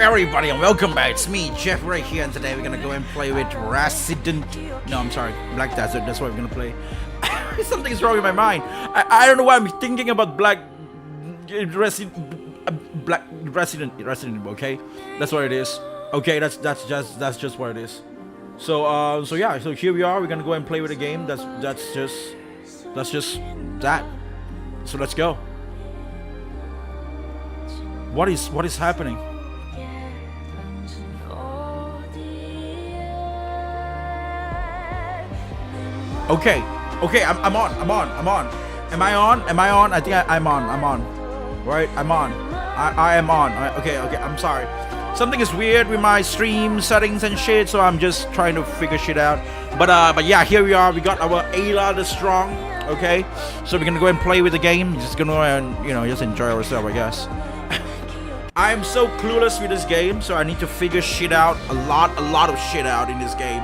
everybody, and welcome back. It's me, Jeff, right here, and today we're gonna go and play with Resident. No, I'm sorry, Black Desert. That's what we're gonna play. Something's wrong with my mind. I don't know why I'm thinking about Black Resident. Okay, that's what it is. Okay, that's just what it is. So yeah, so here we are. We're gonna go and play with the game. That's just that. So let's go. What is happening? Okay, I'm on. Am I on? I think I'm on. Right, I'm on. I am on. Okay, I'm sorry. Something is weird with my stream settings and shit, so I'm just trying to figure shit out. But yeah, here we are. We got our Ayla the Strong. Okay, so we're gonna go and play with the game. Just gonna just enjoy ourselves, I guess. I'm so clueless with this game, so I need to figure shit out, a lot of shit out in this game,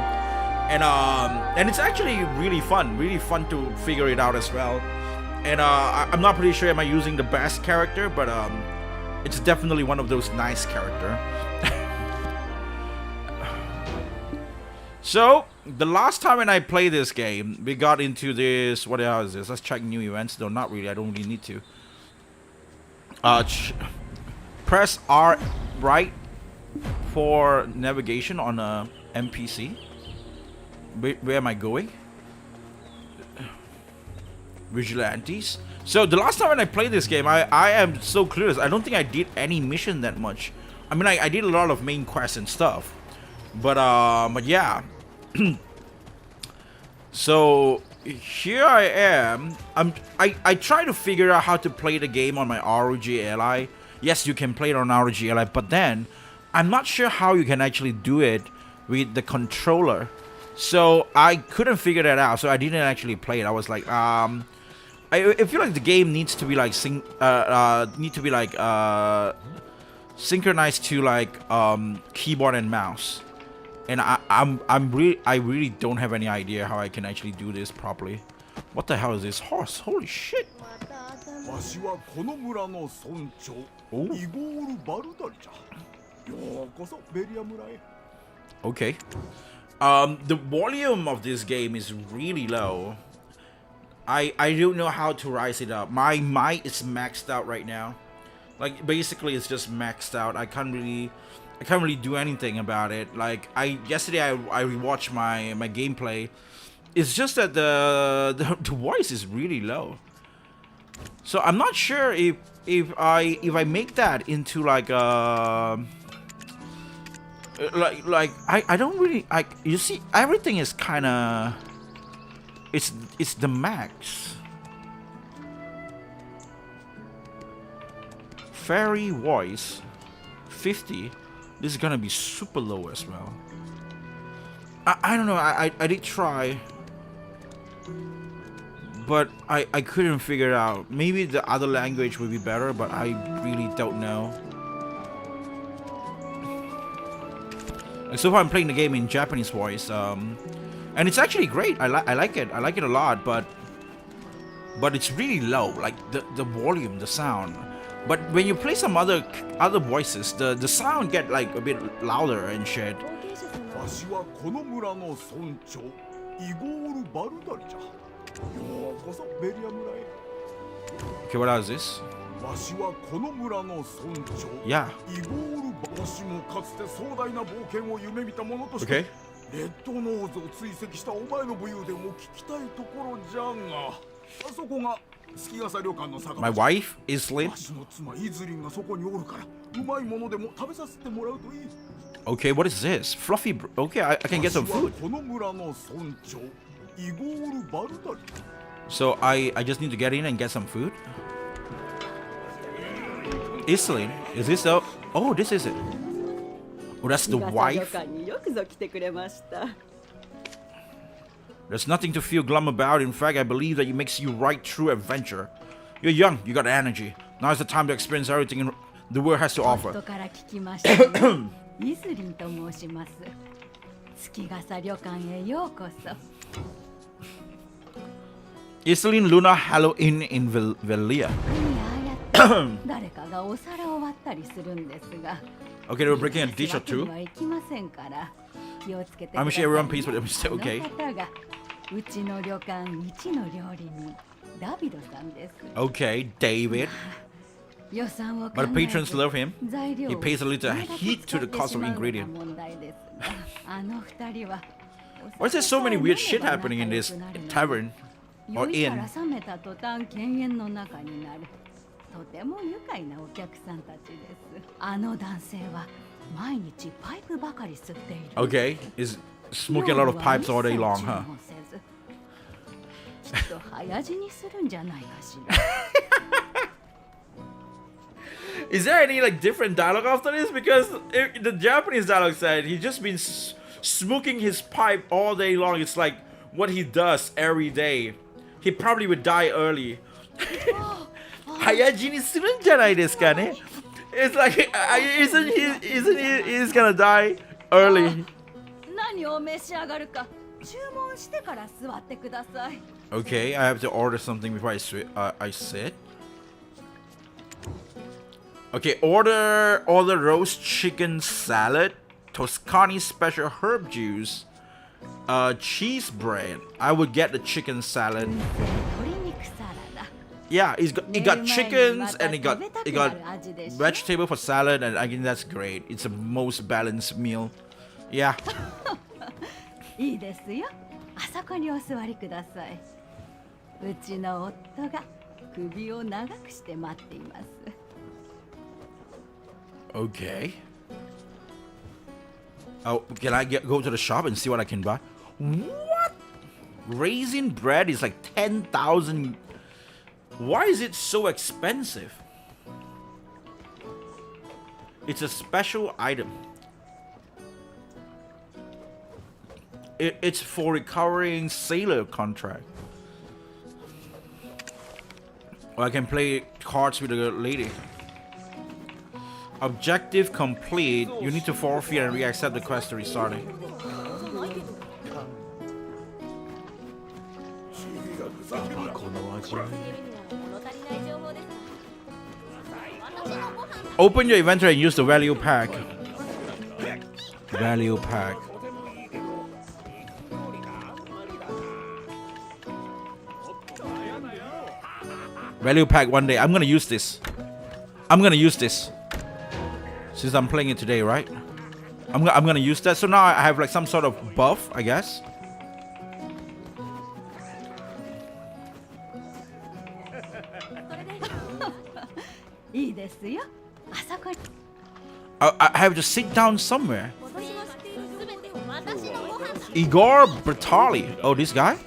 and it's actually really fun to figure it out as well. And I'm not pretty sure am I using the best character, but it's definitely one of those nice character. So the last time when I played this game, we got into this. What the hell is this? Let's check new events. No, not really. I don't really need to. Press R right for navigation on a NPC. Where am I going? Vigilantes. So the last time when I played this game, I am so clueless. I don't think I did any mission that much. I mean, I did a lot of main quests and stuff, but yeah. So here I am. I try to figure out how to play the game on my ROG Ally. Yes, you can play it on ROG Ally, but then I'm not sure how you can actually do it with the controller. So I couldn't figure that out. So I didn't actually play it. I was like, I feel like the game needs to be like synchronized to like keyboard and mouse. And I really don't have any idea how I can actually do this properly. What the hell is this horse? Holy shit! Okay. The volume of this game is really low. I don't know how to rise it up. My mic is maxed out right now. Like basically it's just maxed out. I can't really do anything about it. Like yesterday I rewatched my gameplay. It's just that the voice is really low. So I'm not sure if I make that into like I don't really like, you see everything is kind of it's the max. Fairy voice 50. This is gonna be super low as well. I don't know. I did try, but I couldn't figure it out. Maybe the other language would be better, but I really don't know. Like, so far I'm playing the game in Japanese voice, and it's actually great. I like it. I like it a lot, but it's really low. Like the volume, the sound. But when you play some other voices, the sound get like a bit louder and shit. Okay, what else is this? Yeah. Okay. My wife is Lynn. Okay, what is this? Fluffy. Okay, I can get some food. So I just need to get in and get some food. Islin, is this the? Oh, this is it. Oh, that's the wife. There's nothing to feel glum about. In fact, I believe that it makes you right through adventure. You're young, you got energy. Now is the time to experience everything the world has to offer. Iselin Luna Hallow Inn in Velia. Okay, they were breaking a dish or two. I'm sure everyone pays, but I'm still okay. Okay, David. But the patrons love him. He pays a little heat to the cost of ingredient. Why is there so many weird shit happening in this tavern or inn? Okay, is smoking a lot of pipes all day long, huh? Is there any like different dialogue after this? Because the Japanese dialogue said he's just been smoking his pipe all day long. It's like what he does every day. He probably would die early. Hayajini surun janai desu ka ne? It's like isn't he's gonna die early? Okay, I have to order something before I sit. Okay, order roast chicken salad, Toscani special herb juice, cheese bread. I would get the chicken salad. Yeah, he got chickens and he got vegetable for salad, and I think that's great. It's the most balanced meal. Yeah. Okay. Oh, can I go to the shop and see what I can buy? What? Raisin bread is like 10,000. Why is it so expensive? It's a special item. It's for recovering sailor contract. Or I can play cards with a lady. Objective complete. You need to forfeit and re-accept the quest to restart it. Open your inventory and use the value pack. Value pack. Value pack one day. I'm gonna use this. Since I'm playing it today, right? I'm gonna use that. So now I have like some sort of buff, I guess. I have to sit down somewhere. Igor Bertali. Oh, this guy?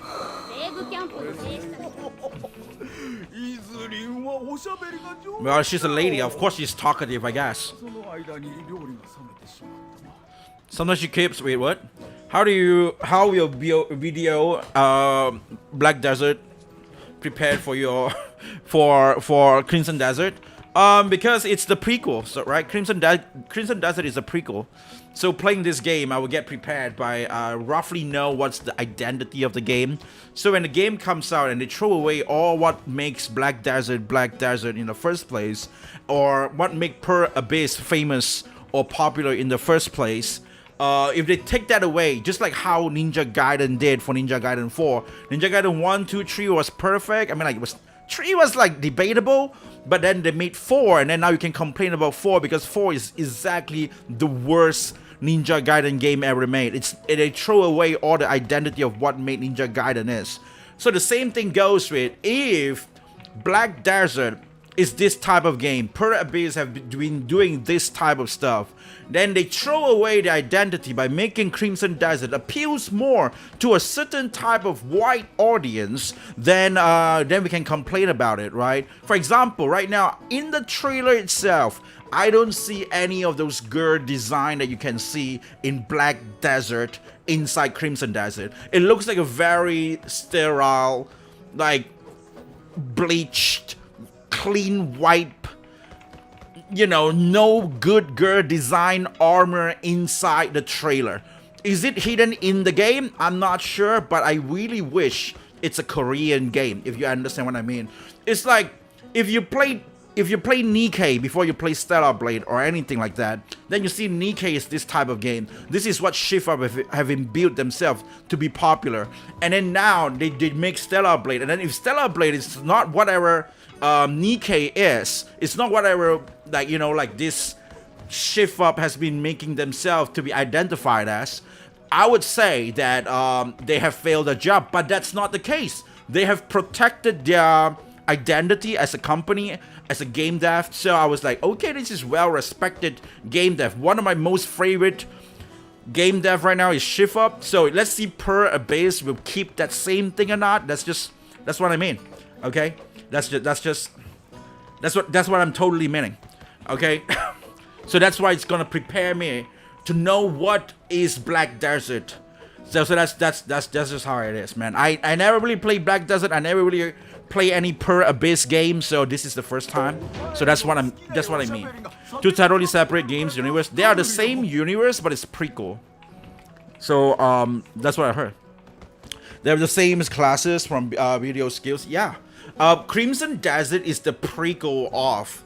Well, she's a lady. Of course she's talkative, I guess. Sometimes she keeps... Wait, what? How will video Black Desert prepared for your... for Crimson Desert? Because it's the prequel, so, right? Crimson Desert is a prequel. So playing this game, I will get prepared by roughly know what's the identity of the game. So when the game comes out and they throw away all what makes Black Desert in the first place, or what make Per Abyss famous or popular in the first place, if they take that away, just like how Ninja Gaiden did for Ninja Gaiden 4, Ninja Gaiden 1, 2, 3 was perfect. I mean, like 3 was like debatable, but then they made 4, and then now you can complain about 4 because 4 is exactly the worst Ninja Gaiden game ever made. They throw away all the identity of what made Ninja Gaiden is. So the same thing goes with if Black Desert is this type of game, Per Abyss have been doing this type of stuff, then they throw away the identity by making Crimson Desert appeals more to a certain type of white audience, then we can complain about it, right? For example, right now in the trailer itself, I don't see any of those girl design that you can see in Black Desert inside Crimson Desert. It looks like a very sterile, like bleached, clean wipe, you know, no good girl design armor inside the trailer. Is it hidden in the game? I'm not sure, but I really wish it's a Korean game, if you understand what I mean. It's like if you played if you play Nikkei before you play Stellar Blade or anything like that, then you see Nikkei is this type of game. This is what Shift Up have built themselves to be popular. And then now they make Stellar Blade. And then if Stellar Blade is not whatever Nikkei is, it's not whatever, like, you know, like this Shift Up has been making themselves to be identified as, I would say that they have failed their job. But that's not the case. They have protected their identity as a company, as a game dev. So I was like, okay, this is well-respected game dev. One of my most favorite game dev right now is Shift Up. So let's see Per Abyss will keep that same thing or not. That's what I mean. Okay, that's what I'm totally meaning. Okay, so that's why it's gonna prepare me to know what is Black Desert. So that's just how it is, man. I never really played Black Desert. I never really play any Per Abyss games, so this is the first time. So that's what I mean. Two totally separate games universe. They are the same universe, but it's prequel. So that's what I heard. They're the same as classes from video skills. Yeah. Crimson Desert is the prequel of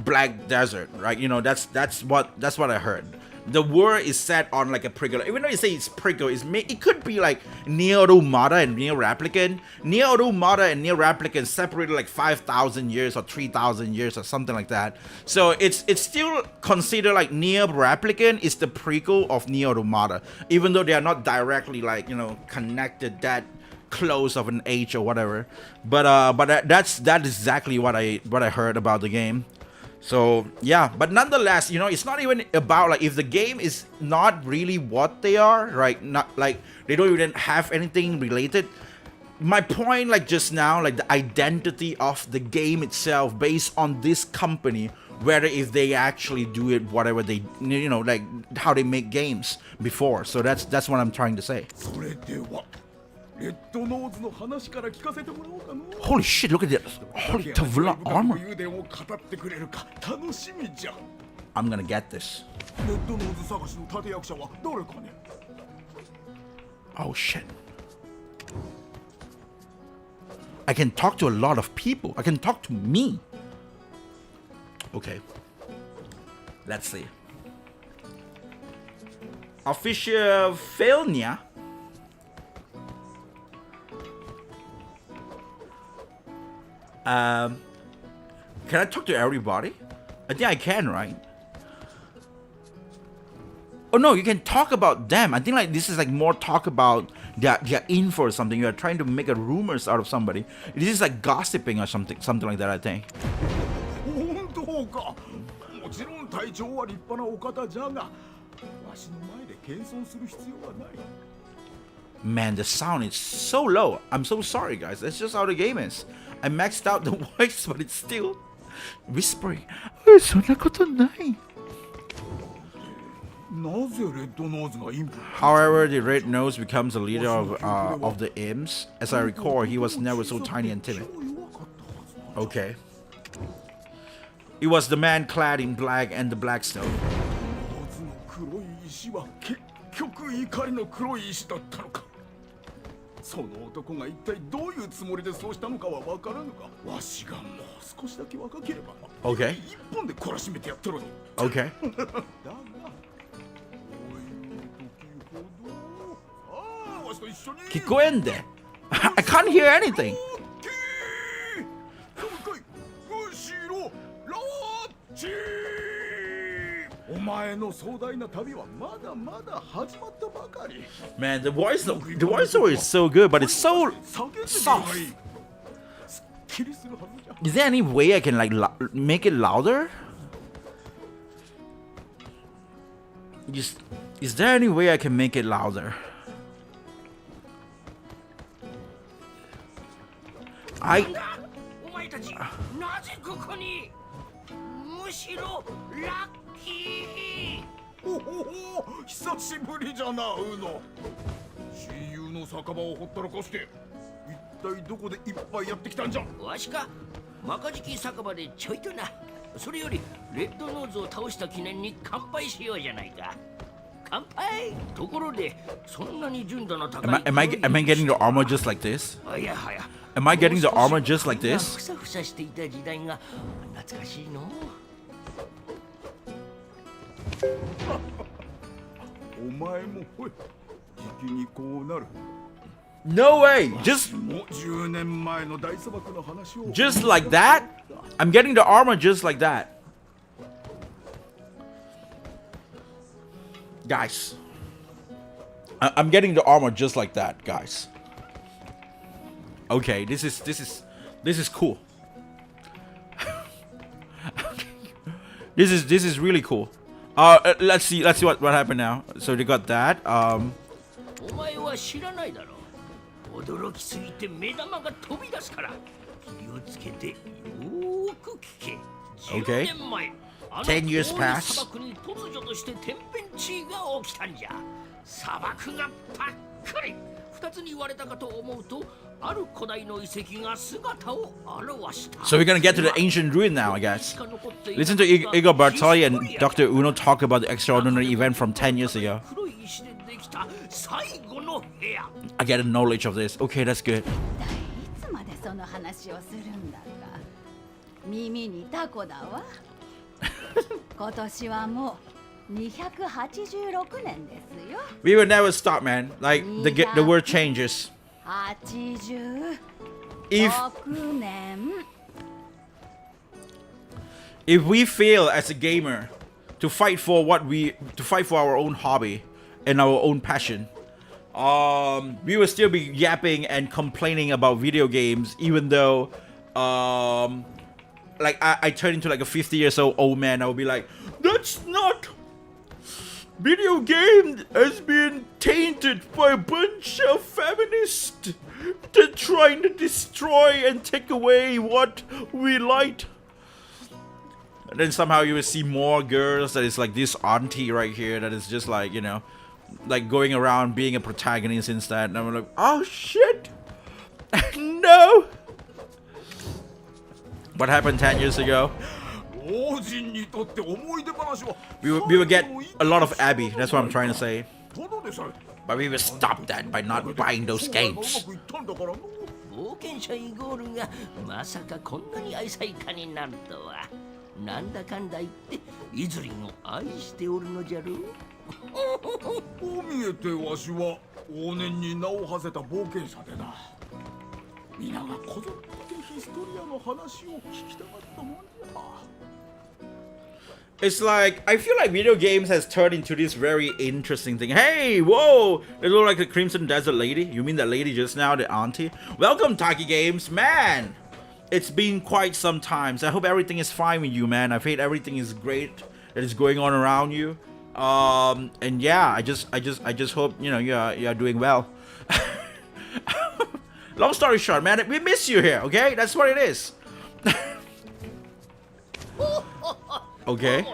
Black Desert, right? You know, that's what I heard. The world is set on like a prequel. Even though you say it's prequel, it could be like Nier Automata and Nier Replicant. Nier Automata and Nier Replicant separated like 5,000 years or 3,000 years or something like that. So it's still considered like Nier Replicant is the prequel of Nier Automata, even though they are not directly, like, you know, connected that close of an age or whatever. But that's exactly what I heard about the game. So yeah, but nonetheless, you know, it's not even about like if the game is not really what they are, right? Not like they don't even have anything related. My point, like just now, like the identity of the game itself based on this company, whether if they actually do it, whatever they, you know, like how they make games before. So that's what I'm trying to say. Holy shit, look at that. Holy Tavern armor. I'm gonna get this. Oh shit. I can talk to a lot of people. I can talk to me. Okay. Let's see. Official Velia. Can I talk to everybody? I think I can, right? Oh no, you can talk about them. I think like this is like more talk about their info or something. You are trying to make a rumors out of somebody. This is like gossiping or something like that, I think. Man, the sound is so low. I'm so sorry, guys. That's just how the game is. I maxed out the voice, but it's still whispering. However, the Red Nose becomes the leader of the imps. As I recall, he was never so tiny and timid. Okay. It was the man clad in black and the black stone. Okay. Okay. Kikoende. I can't hear anything. Man, the voiceover is so good, but it's so soft. Is there any way I can like make it louder? Is there any way I can make it louder? Am I getting the armor just like this? Am I getting the armor just like this? No way! Just like that? I'm getting the armor just like that. Guys. I'm getting the armor just like that, guys. Okay, this is cool. This is really cool. Let's see what happened now. So they got that. Okay. 10 years pass. So we're gonna get to the ancient ruin now, I guess. Listen to Igor Bartoli and Dr. Uno talk about the extraordinary event from 10 years ago. I get a knowledge of this. Okay, that's good. We will never stop, man. Like the word changes. If we fail as a gamer to fight for our own hobby and our own passion, we will still be yapping and complaining about video games, even though like I turn into like a 50 years old man. I will be like, that's not, video game has been tainted by a bunch of feminists. They're trying to destroy and take away what we like. And then somehow you will see more girls that is like this auntie right here that is just like, you know, like going around being a protagonist instead. And I'm like, oh shit. No. What happened 10 years ago? We will get a lot of Abby. That's what I'm trying to say. But we will stop that by not buying those games. It's like, I feel like video games has turned into this very interesting thing. Hey, whoa, they look like the Crimson Desert lady. You mean that lady just now, the auntie? Welcome, Taki Games, man. It's been quite some time. So I hope everything is fine with you, man. I hope everything is great that is going on around you. And yeah, I just hope, you know, you're doing well. Long story short, man, we miss you here, okay? That's what it is. Okay.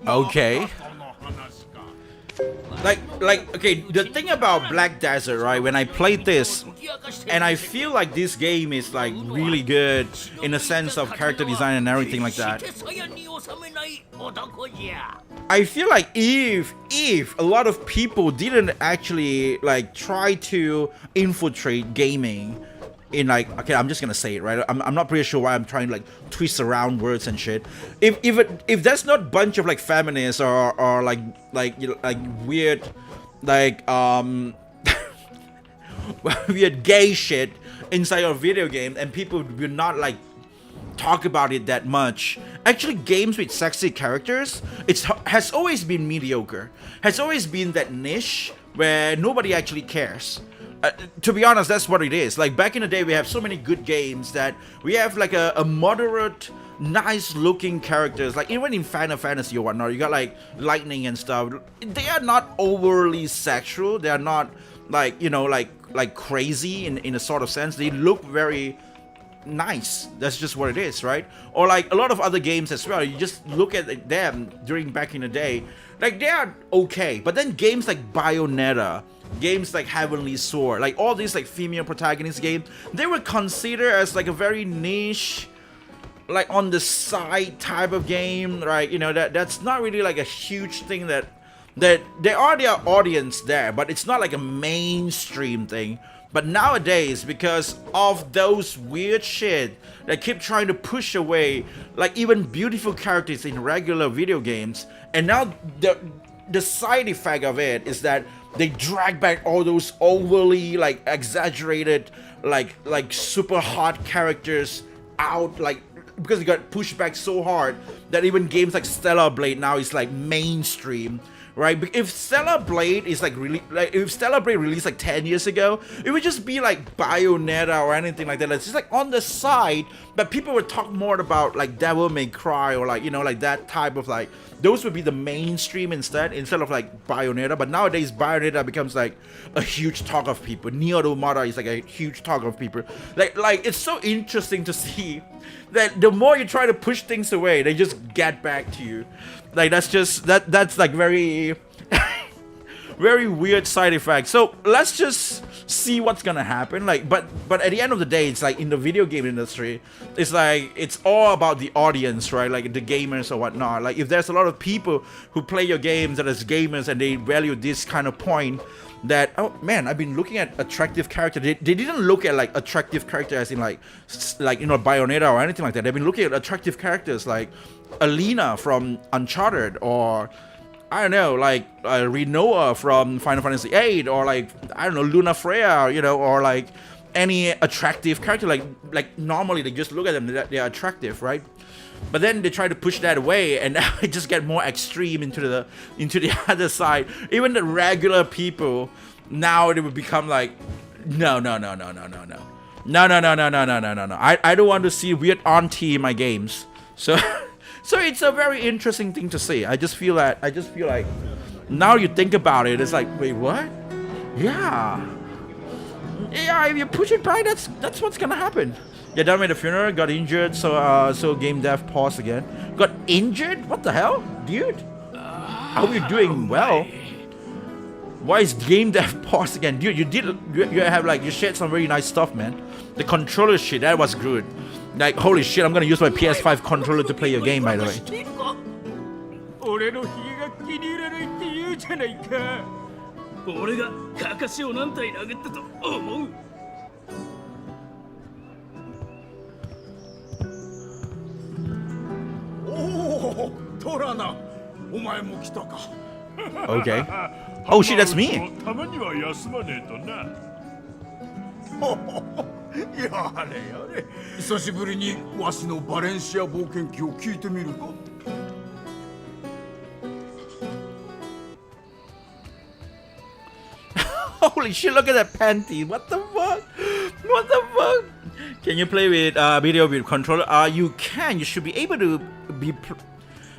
Okay. Like, okay, the thing about Black Desert, right, when I played this, and I feel like this game is like really good in the sense of character design and everything like that. I feel like if a lot of people didn't actually like try to infiltrate gaming in like, okay, I'm just gonna say it, right? I'm not pretty sure why I'm trying to like twist around words and shit. If there's not bunch of like feminists or like weird like weird gay shit inside of video game, and people will not like talk about it that much. Actually, games with sexy characters, has always been mediocre. Has always been that niche where nobody actually cares. To be honest, that's what it is. Like back in the day, we have so many good games that we have like a moderate, nice looking characters. Like even in Final Fantasy or whatnot, you got like lightning and stuff. They are not overly sexual. They are not like, you know, like crazy in a sort of sense. They look very nice. That's just what it is, right? Or like a lot of other games as well. You just look at them during back in the day, like they are okay. But then games like Bayonetta, games like Heavenly Sword, like all these like female protagonist games, they were considered as like a very niche, like on the side type of game, right? You know, that's not really like a huge thing that there are their audience there, but it's not like a mainstream thing. But nowadays, because of those weird shit that keep trying to push away like even beautiful characters in regular video games, and now the side effect of it is that they drag back all those overly like exaggerated like super hot characters out, like because it got pushed back so hard that even games like Stellar Blade now is like mainstream, right? But if Stellar Blade is like really like if Stellar Blade released like 10 years ago, it would just be like Bayonetta or anything like that. It's just like on the side, but people would talk more about like Devil May Cry or like, you know, like that type of like, those would be the mainstream instead of like Bayonetta. But nowadays Bayonetta becomes like a huge talk of people. Nier Automata is like a huge talk of people. Like it's so interesting to see that the more you try to push things away, they just get back to you. Like that's like very very weird side effect. So let's just see what's gonna happen. Like, but at the end of the day, it's like in the video game industry, it's like it's all about the audience, right? Like the gamers or whatnot. Like if there's a lot of people who play your games that as gamers and they value this kind of point, that, oh man, I've been looking at attractive character. They didn't look at like attractive character as in like you know, Bayonetta or anything like that. They've been looking at attractive characters like Alina from Uncharted, or I don't know, like Rinoa from Final Fantasy VIII, or like, I don't know, Luna Freya, you know, or like any attractive character. Like normally they just look at them, they're attractive, right? But then they try to push that away, and now it just get more extreme into the other side. Even the regular people now, they would become like, no. I don't want to see weird auntie in my games. So it's a very interesting thing to see. I just feel like now you think about it, it's like, wait, what? Yeah, if you push it back, that's what's gonna happen. Yeah, done with the funeral, got injured, so game dev paused again. Got injured? What the hell, dude? Are we doing well? Why is game dev paused again, dude? You shared some very nice stuff, man. The controller shit, that was good. Like, holy shit, I'm gonna use my PS5 controller to play your game, by the way. Okay. Oh shit, that's me. やれやれ、久しぶりにわしのバレンシア冒険記を聞いてみるか。Holy shit, look at that panty. What the fuck? What the fuck? Can you play with video with controller? You can. You should be able to be.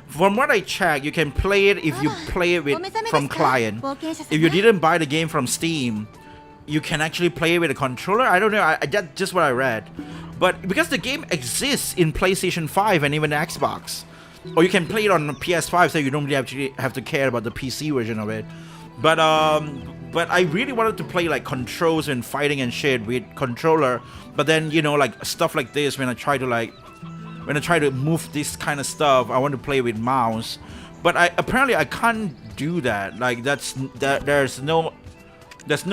From what I checked, you can play it if you play it with from client. If you didn't buy the game from Steam, you can actually play it with a controller. I don't know. That's just what I read. But because the game exists in PlayStation 5 and even Xbox, or you can play it on PS5, so you don't really actually have to care about the PC version of it. But I really wanted to play like controls and fighting and shit with controller. But then, you know, like stuff like this, when I try to move this kind of stuff, I want to play with mouse. But apparently I can't do that. Like there's no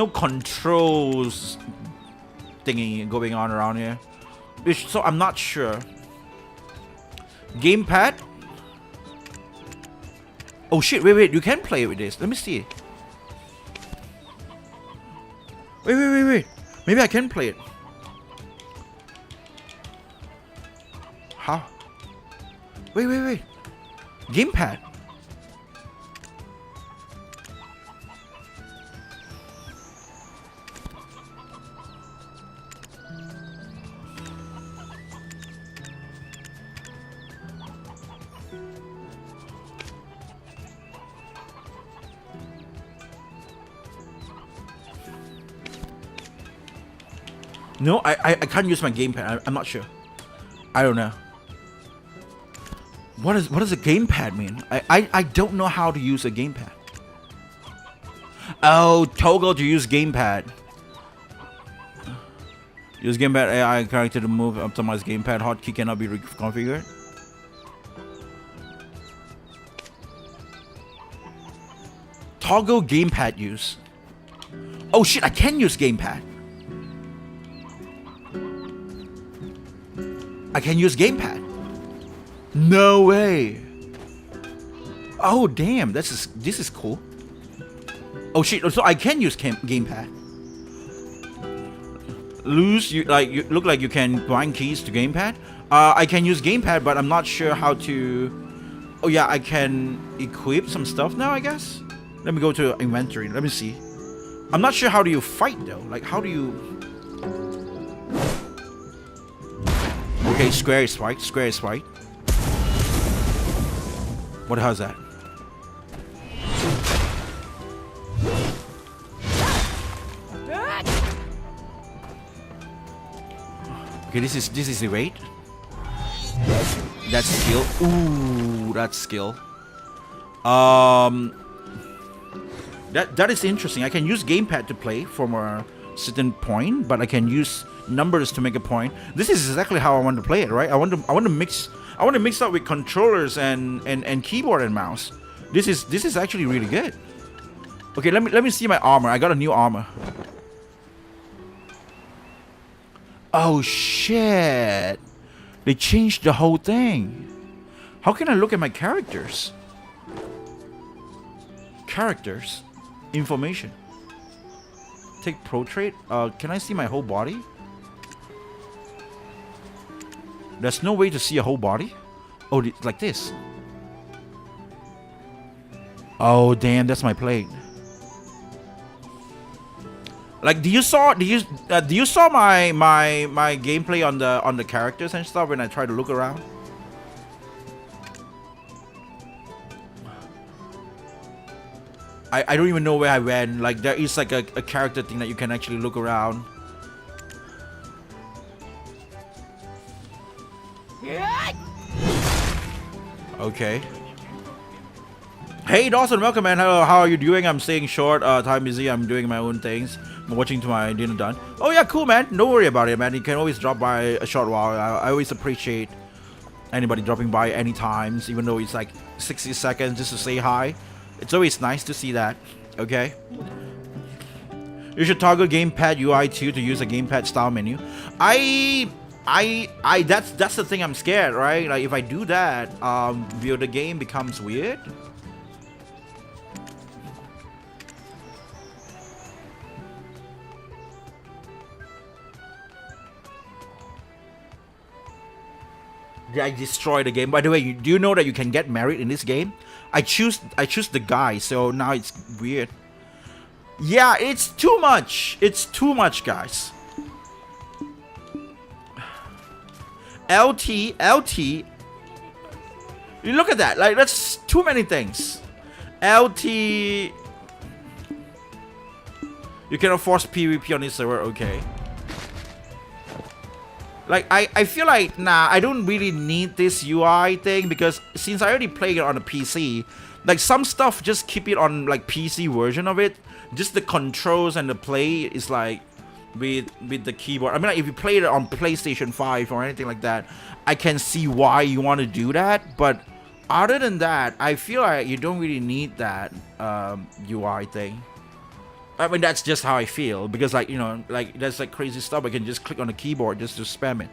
controls thingy going on around here. So I'm not sure. Gamepad? Oh shit, wait, you can play with this. Let me see. Wait. Maybe I can play it. How? Wait. Gamepad. No, I can't use my gamepad. I'm not sure. I don't know. What does a gamepad mean? I don't know how to use a gamepad. Oh, toggle to use gamepad. Use gamepad AI character to move. Optimize gamepad. Hotkey cannot be reconfigured. Toggle gamepad use. Oh shit! I can use gamepad. I can use gamepad. No way. Oh damn! This is cool. Oh shit! So I can use gamepad. You look like you can bind keys to gamepad. I can use gamepad, but I'm not sure how to. Oh yeah, I can equip some stuff now, I guess. Let me go to inventory. Let me see. I'm not sure how do you fight though. Like how do you? Okay, square is fight. Square is fight. What the hell is that? Okay, this is evade. That's skill. Ooh, that's skill. That is interesting. I can use gamepad to play from a certain point, but I can use numbers to make a point. This is exactly how I want to play it, right? I want to mix up with controllers and keyboard and mouse. This is actually really good. Okay, let me see my armor. I got a new armor. Oh shit! They changed the whole thing. How can I look at my characters? Characters, information. Take portrait. Can I see my whole body? There's no way to see a whole body. Oh, like this. Oh damn! That's my plate. Like, do you saw my gameplay on the characters and stuff when I try to look around? I don't even know where I went. Like, there is like a character thing that you can actually look around. Okay. Hey Dawson, welcome man. Hello, how are you doing? I'm staying short. Time busy. I'm doing my own things. I'm watching to my dinner done. Oh yeah, cool man. Don't worry about it, man. You can always drop by a short while. I always appreciate anybody dropping by any times, even though it's like 60 seconds just to say hi. It's always nice to see that. Okay. You should toggle gamepad UI 2 to use a gamepad style menu. That's the thing I'm scared, right? Like if I do that, the game becomes weird. I destroy the game. By the way, do you know that you can get married in this game? I choose the guy, so now it's weird. Yeah, it's too much. It's too much, guys. LT. You look at that. Like that's too many things. LT. You cannot force PvP on this server. Okay. Like, I feel like, nah, I don't really need this UI thing because since I already played it on a PC, like, some stuff just keep it on, like, PC version of it. Just the controls and the play is, like, with the keyboard. I mean, like, if you play it on PlayStation 5 or anything like that, I can see why you want to do that. But other than that, I feel like you don't really need that UI thing. I mean, that's just how I feel because, like, you know, like there's like crazy stuff I can just click on the keyboard just to spam it.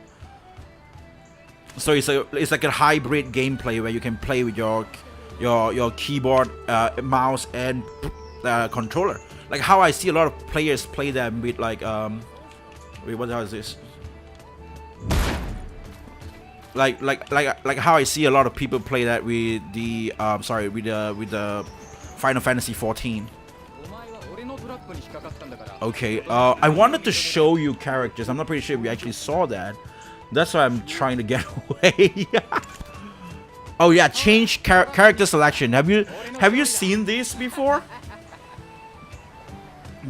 So it's like a hybrid gameplay where you can play with your keyboard, mouse, and controller. Like how I see a lot of players play them with like wait, what the hell is this? Like how I see a lot of people play that with the with the Final Fantasy 14. Okay, I wanted to show you characters. I'm not pretty sure if we actually saw that. That's why I'm trying to get away. Oh yeah, change character selection. Have you seen this before?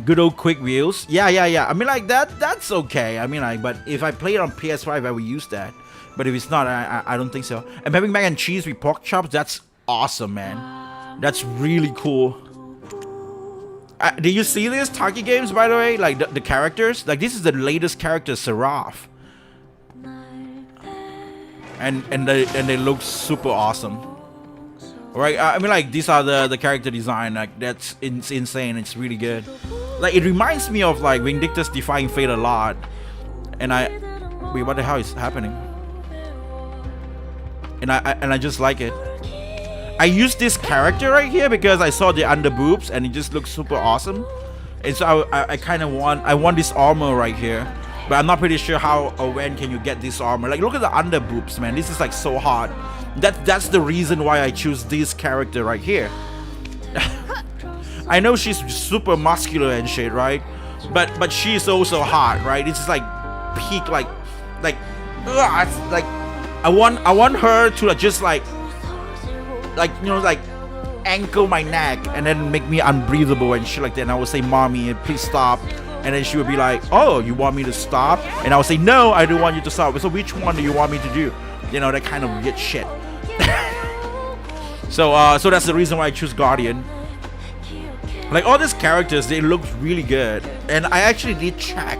Good old quick wheels. Yeah. I mean, like that's okay. I mean, like, but if I play it on PS5, I will use that. But if it's not, I don't think so. And having mac and cheese with pork chops, that's awesome, man. That's really cool. Did you see this Taki games, by the way? Like the characters, like this is the latest character, Seraph, and they look super awesome, right? I mean, like these are the character design, like that's insane. It's really good. Like it reminds me of like Vindictus Defying Fate a lot, and wait, what the hell is happening? And I just like it. I used this character right here because I saw the under boobs and it just looks super awesome. And so I kind of want this armor right here, but I'm not pretty sure how or when can you get this armor. Like look at the under boobs, man. This is like so hot. That's the reason why I choose this character right here. I know she's super muscular and shit, right? But she's also hot, right? It's just like peak, like I want her to just like you know, like ankle my neck and then make me unbreathable and shit like that. And I would say, "Mommy, please stop." And then she would be like, "Oh, you want me to stop?" And I would say, "No, I don't want you to stop. So which one do you want me to do?" You know, that kind of weird shit. So that's the reason why I choose Guardian. Like all these characters, they look really good. And I actually did check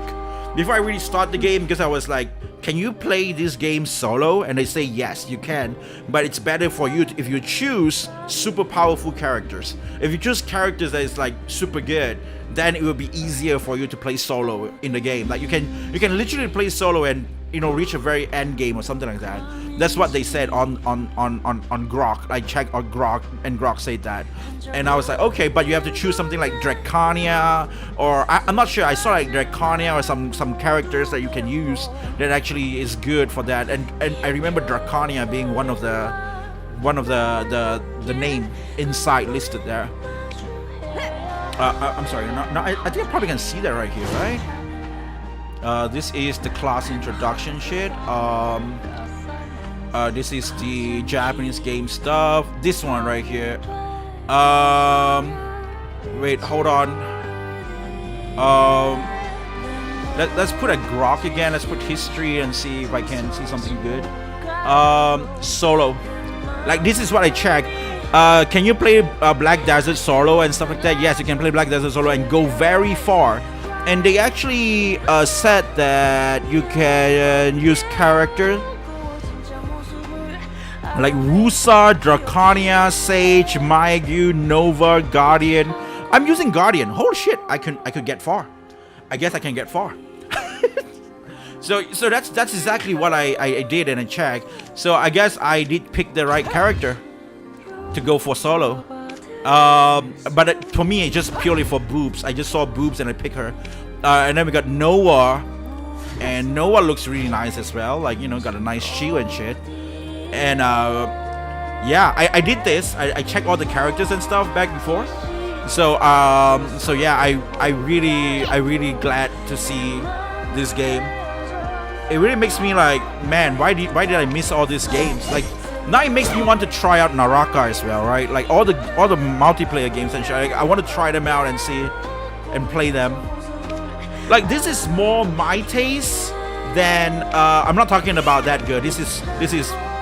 before I really start the game because I was like, can you play this game solo? And they say yes, you can, but it's better for you if you choose super powerful characters. If you choose characters that is like super good, then it will be easier for you to play solo in the game. Like you can literally play solo and, you know, reach a very end game or something like that. That's what they said on Grok. I checked on Grok and Grok said that, and I was like, okay, but you have to choose something like Draconia, or I'm not sure. I saw like Draconia or some characters that you can use that actually is good for that. And I remember Draconia being one of the name inside listed there. I'm sorry. No, I think I probably can see that right here, right? This is the class introduction shit. This is the Japanese game stuff. This one right here. Wait, hold on. Let's put a Grok again. Let's put history and see if I can see something good. Solo. Like this is what I checked. Can you play Black Desert solo and stuff like that? Yes, you can play Black Desert solo and go very far. And they actually said that you can use characters like Rusa, Draconia, Sage, Maegu, Nova, Guardian. I'm using Guardian. Holy shit, I could get far. I guess I can get far. So that's exactly what I did and I checked. So I guess I did pick the right character to go for solo. But for me, it's just purely for boobs. I just saw boobs and I picked her. And then we got Noah, and Noah looks really nice as well. Like, you know, got a nice shield and shit. And yeah, I did this. I checked all the characters and stuff back and forth. So yeah, I really glad to see this game. It really makes me like, man, why did I miss all these games? Like now it makes me want to try out Naraka as well, right? Like all the multiplayer games and shit. Like, I want to try them out and see and play them. Like this is more my taste than I'm not talking about that good. This is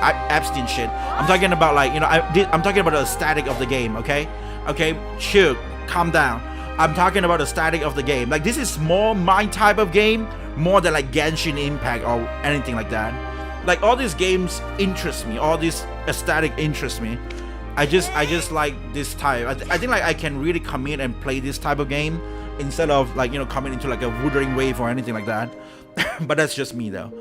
Epstein shit. I'm talking about, like, you know, I'm talking about the static of the game. Okay, chill, calm down. I'm talking about the static of the game. Like this is more my type of game, more than like Genshin Impact or anything like that. Like all these games interest me. All this aesthetic interests me. I just like this type. I think like I can really commit and play this type of game instead of, like, you know, coming into like a Wuthering Wave or anything like that. But that's just me though.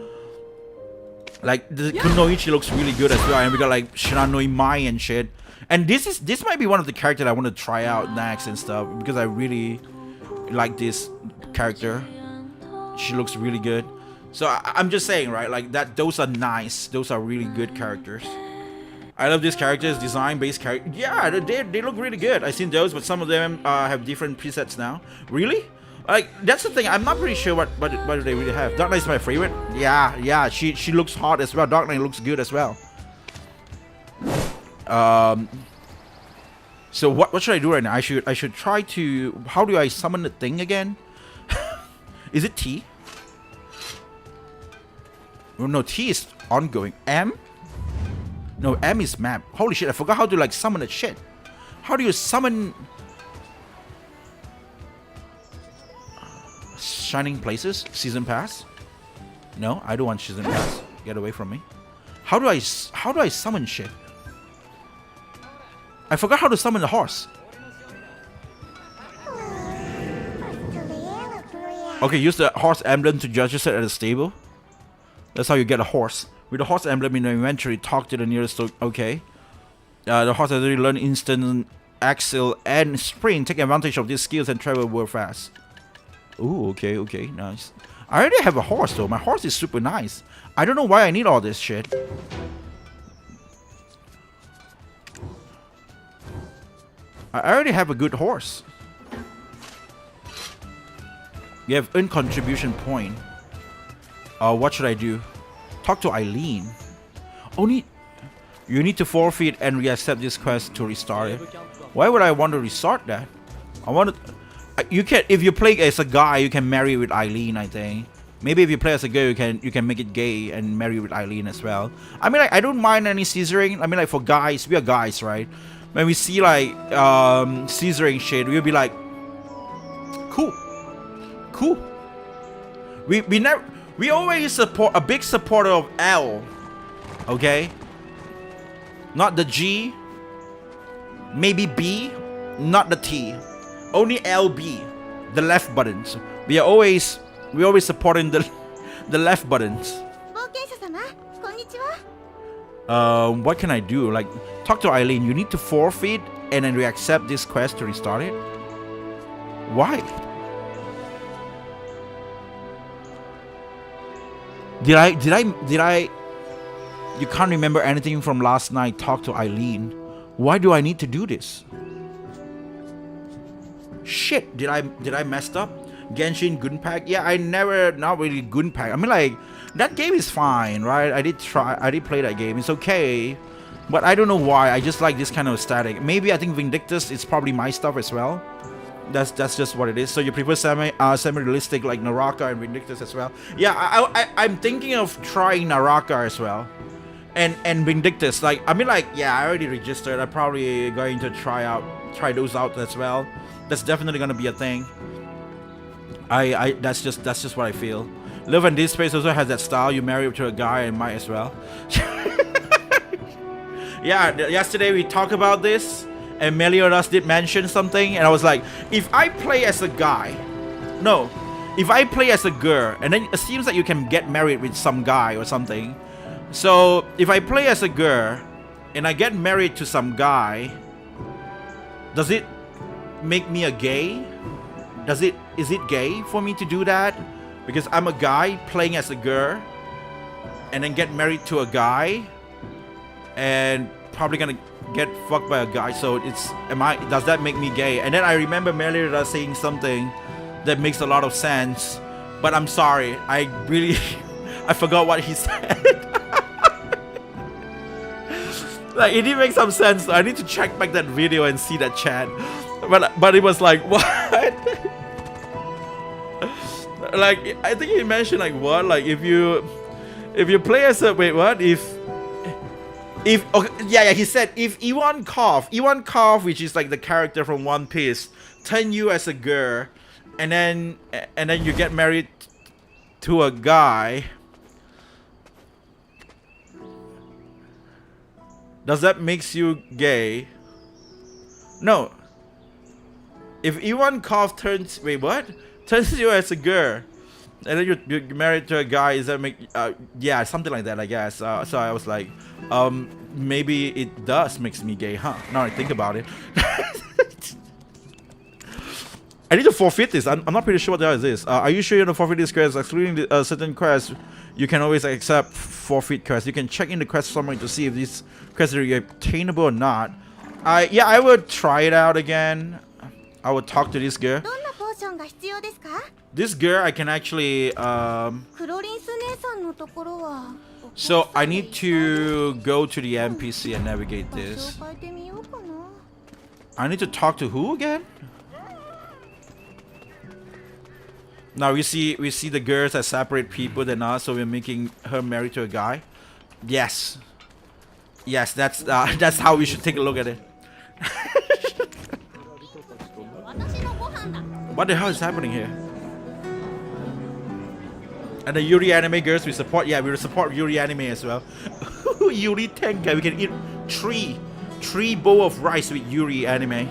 Like the Kunoichi looks really good as well, and we got like Shiranui Mai and shit. And this might be one of the characters I want to try out next and stuff, because I really like this character. She looks really good. So I'm just saying, right? Like that, those are nice. Those are really good characters. I love these characters, design-based characters. Yeah, they look really good. I've seen those, but some of them have different presets now. Really? Like that's the thing. I'm not pretty sure what do they really have. Dark Knight is my favorite. Yeah. She looks hot as well. Dark Knight looks good as well. So what should I do right now? I should try to. How do I summon the thing again? Is it T? Oh, no, T is ongoing. M? No, M is map. Holy shit! I forgot how to like summon that shit. How do you summon Shining Places? Season Pass? No, I don't want Season Pass. Get away from me. How do I summon shit? I forgot how to summon the horse. Okay, use the horse emblem to register at the stable. That's how you get a horse. With the horse emblem in the inventory, talk to the nearest. Okay. The horse has already learned instant, axle, and sprint. Take advantage of these skills and travel world fast. Ooh, okay, nice. I already have a horse though. My horse is super nice. I don't know why I need all this shit. I already have a good horse. You have earned contribution point. What should I do? Talk to Eileen. Only you need to forfeit and reaccept this quest to restart it. Why would I want to restart that? I want to. You can, if you play as a guy, you can marry with Eileen. I think maybe if you play as a girl, you can make it gay and marry with Eileen as well. I mean, like, I don't mind any scissoring. I mean, like, for guys, we are guys, right? When we see like scissoring shit, we'll be like, cool. We always support a big supporter of L, okay? Not the G, maybe B, not the T, only LB, the left buttons. We always supporting the left buttons. What can I do? Like, talk to Eileen. You need to forfeit and then reaccept this quest to restart it. Why? Did I? You can't remember anything from last night. Talk to Eileen. Why do I need to do this? Shit! Did I messed up? Genshin Gunpack? Yeah, I never. Not really Gunpack. I mean, like, that game is fine, right? I did play that game. It's okay, but I don't know why. I just like this kind of static. Maybe I think Vindictus is probably my stuff as well. That's just what it is. So you prefer semi-realistic like Naraka and Vindictus as well? Yeah, I'm thinking of trying Naraka as well, and Vindictus. Like, I mean, like, yeah, I already registered. I'm probably going to try those out as well. That's definitely gonna be a thing. That's just what I feel. Live in this space also has that style. You marry to a guy and might as well. Yeah, yesterday we talked about this. And Meliodas did mention something, and I was like, if I play as a guy, no, if I play as a girl, and then it seems like you can get married with some guy or something. So if I play as a girl, and I get married to some guy, does it make me a gay? Is it gay for me to do that? Because I'm a guy playing as a girl, and then get married to a guy, and probably gonna get fucked by a guy. So does that make me gay? And then I remember Meliodas saying something that makes a lot of sense, but I'm sorry, I forgot what he said. Like, it didn't make some sense. I need to check back that video and see that chat, but it was like, what? Like, I think he mentioned like, what, like, if you play as a, wait, what, okay, yeah, he said if Iwan Kov, which is like the character from One Piece, turn you as a girl, and then you get married to a guy, does that makes you gay? No. If Iwan Kov turns you as a girl, and then you're married to a guy, is that make yeah, something like that, I guess. So I was like, maybe it does makes me gay, huh? Now I think about it. I need to forfeit this. I'm not pretty sure what the hell is this. Are you sure you want to forfeit this quest? Excluding the, certain quests, you can always accept forfeit quests. You can check in the quest summary to see if these quests are obtainable or not. Yeah, I would try it out again. I would talk to this girl. This girl, I can actually, so I need to go to the NPC and navigate this. I need to talk to who again? Now we see the girls as separate people than us, so we're making her married to a guy. Yes, that's how we should take a look at it. What the hell is happening here? And the Yuri anime girls we support. Yeah, we support Yuri anime as well. Yuri Tenkai. We can eat three bowl of rice with Yuri anime.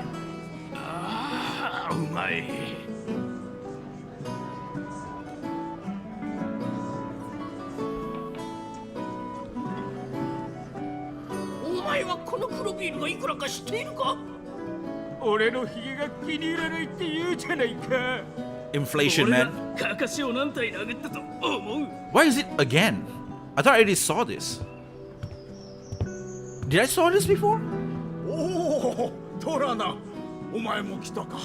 Inflation, man. Why is it again? I thought I already saw this. Did I saw this before? Oh, Torana, お前も来たか。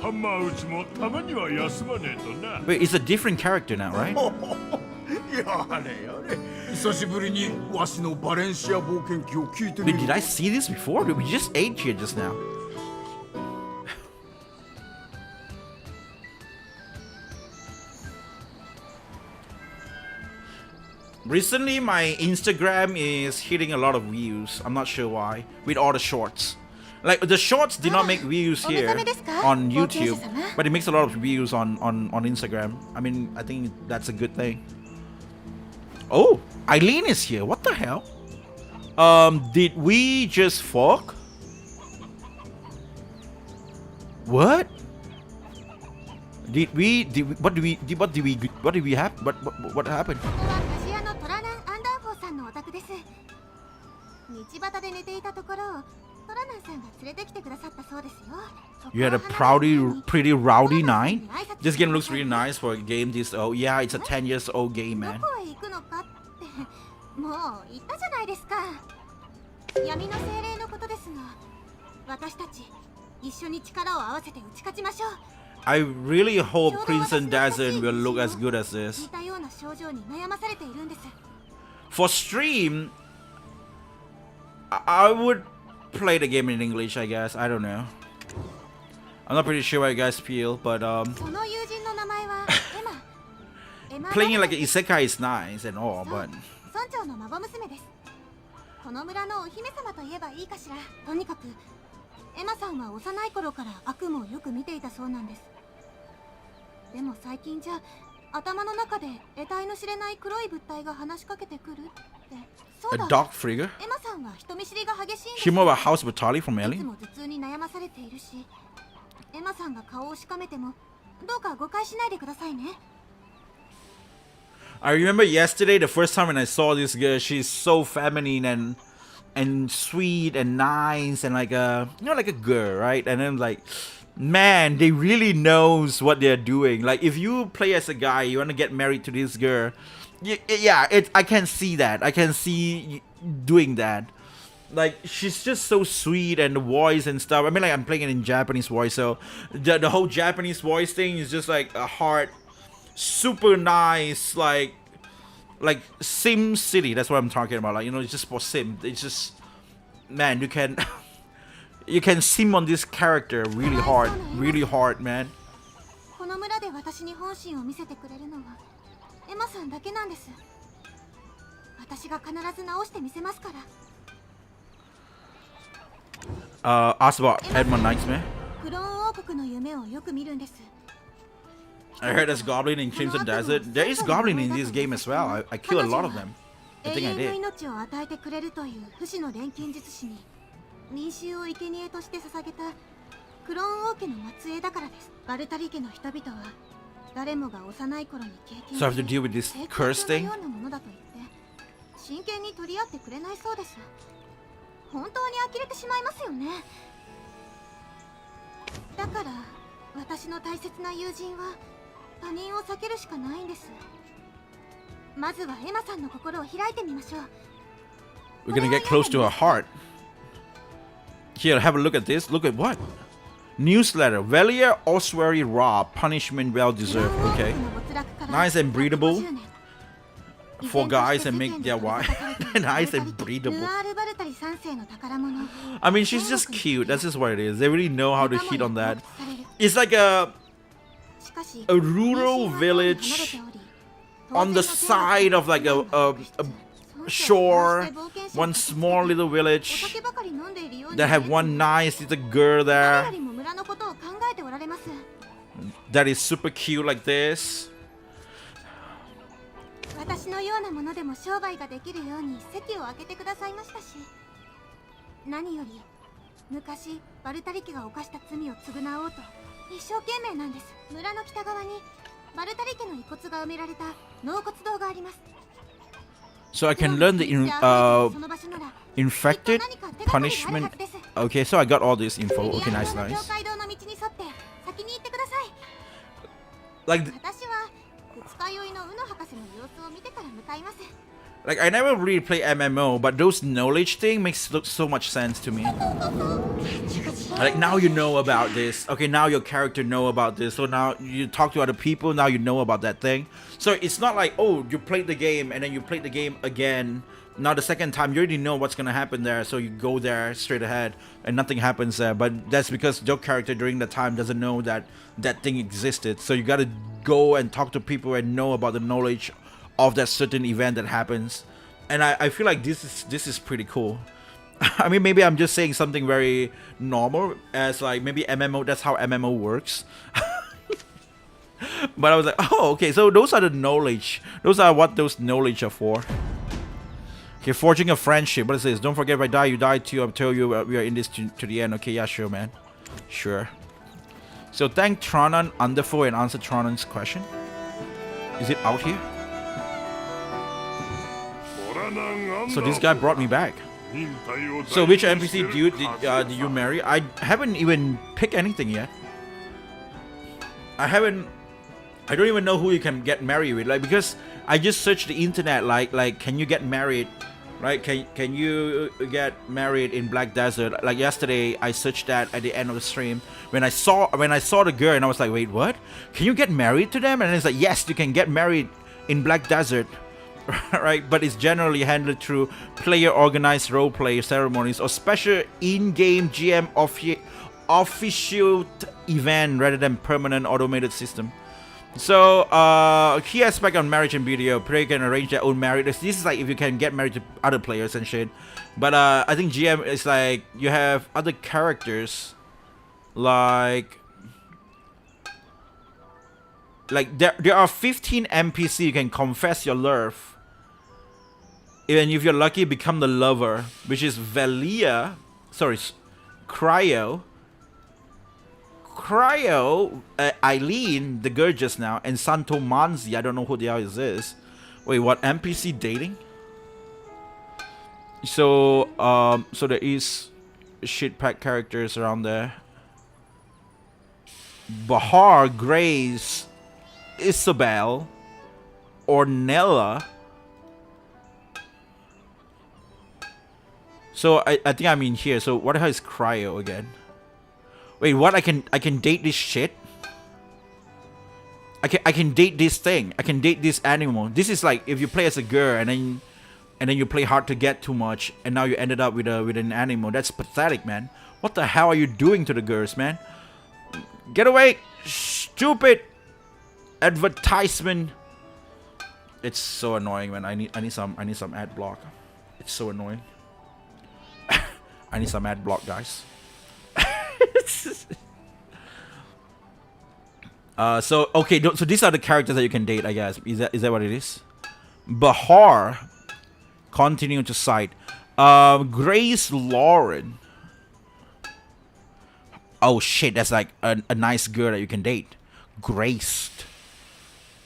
浜内もたまには休まねえとな。 Wait, it's a different character now, right? やれやれ。久しぶりにわしのバレンシア冒険記を聞いてみ Wait, る。 did I see this before? We just ate here just now. Recently, my Instagram is hitting a lot of views. I'm not sure why. With all the shorts. Like, the shorts did not make views here on YouTube, but it makes a lot of views on Instagram. I mean, I think that's a good thing. Oh, Eileen is here. What the hell? Did we just fuck? What? What happened? You had a pretty rowdy night? This game looks really nice for a game this old. Yeah, it's a 10 years old game, man. I really hope Crimson Desert will look as good as this. For stream, I would play the game in English, I guess. I don't know. I'm not pretty sure how you guys feel, but playing it like an isekai is nice and all, but a dog figure? She more of a house brutality from Ellie? I remember yesterday, the first time when I saw this girl, she's so feminine and sweet and nice and like a, you know, like a girl, right? And then like, man, they really knows what they're doing. Like, if you play as a guy, you want to get married to this girl, yeah, I can see that. I can see doing that. Like, she's just so sweet, and the voice and stuff. I mean, like, I'm playing it in Japanese voice, so the whole Japanese voice thing is just like a heart, super nice, like Sim City. That's what I'm talking about. Like, you know, it's just for Sim. It's just, man, you can you can sim on this character really hard, man. Ask about Edmund Knights, man. I heard there's goblin in Crimson Desert. There is goblin in this game as well. I kill a lot of them. I think I did. So I have to deal with this curse thing? We're gonna get close to her heart. Here, have a look at this. Look at what? Newsletter. Velia Ossuary Raw. Punishment well deserved. Okay. Nice and breathable. for guys and make their wife nice and breathable. I mean, she's just cute. That's just what it is. They really know how to hit on that. It's like a rural village on the side of like a shore, one small little village that have one nice little girl there that is super cute like this. 私のようなものでも商売ができるように席を開けてくださいましたし、何より昔バルタリ家が犯した罪を償おうと一生懸命なんです。村の北側にバルタリ家の遺骨が埋められた納骨堂があります。 So I can learn the infected punishment. Okay, so I got all this info. Okay, nice. Like I never really play MMO, but those knowledge thing makes so much sense to me. Like now you know about this. Okay, now your character know about this. So now you talk to other people. Now you know about that thing. So it's not like, oh, you played the game and then you played the game again. Now the second time you already know what's gonna happen there. So you go there straight ahead and nothing happens there. But that's because your character during the time doesn't know that that thing existed. So you gotta go and talk to people and know about the knowledge of that certain event that happens. And I feel like this is pretty cool. I mean, maybe I'm just saying something very normal as like maybe MMO, that's how MMO works. But I was like, oh, okay, so those are the knowledge. Those are what those knowledge are for. Okay, forging a friendship. What is this? Don't forget, if I die, you die too. I'll tell you we are in this to the end. Okay, yeah, sure, man. Sure. So thank Tronan Underfo and answer Tronan's question. Is it out here? So this guy brought me back. So which NPC dude did you marry? I haven't even picked anything yet. I don't even know who you can get married with, like, because I just searched the internet, like can you get married, right? Can you get married in Black Desert? Like yesterday I searched that at the end of the stream when I saw the girl and I was like, wait, what? Can you get married to them? And it's like, yes, you can get married in Black Desert. Right, but it's generally handled through player organized roleplay ceremonies or special in-game GM official event rather than permanent automated system. So key aspect on marriage and video, player can arrange their own marriage. This is like if you can get married to other players and shit. But I think GM is like you have other characters like there are 15 NPC you can confess your love. Even if you're lucky, become the lover, which is Velia, Cryo, Eileen, the girl just now, and Santo Manzi. I don't know who the hell is this. Wait, what? NPC dating? So, so there is shit pack characters around there. Bahar, Grace, Isabel, Ornella. So I think I'm in here. So what the hell is Cryo again? Wait, what? I can date this shit? I can date this thing. I can date this animal. This is like if you play as a girl and then you play hard to get too much and now you ended up with an animal. That's pathetic, man. What the hell are you doing to the girls, man? Get away, stupid advertisement. It's so annoying, man. I need some ad block. It's so annoying. I need some ad block, guys. So okay, so these are the characters that you can date, I guess. Is that what it is? Bahar, continue to cite. Grace Lauren. Oh shit, that's like a nice girl that you can date. Grace.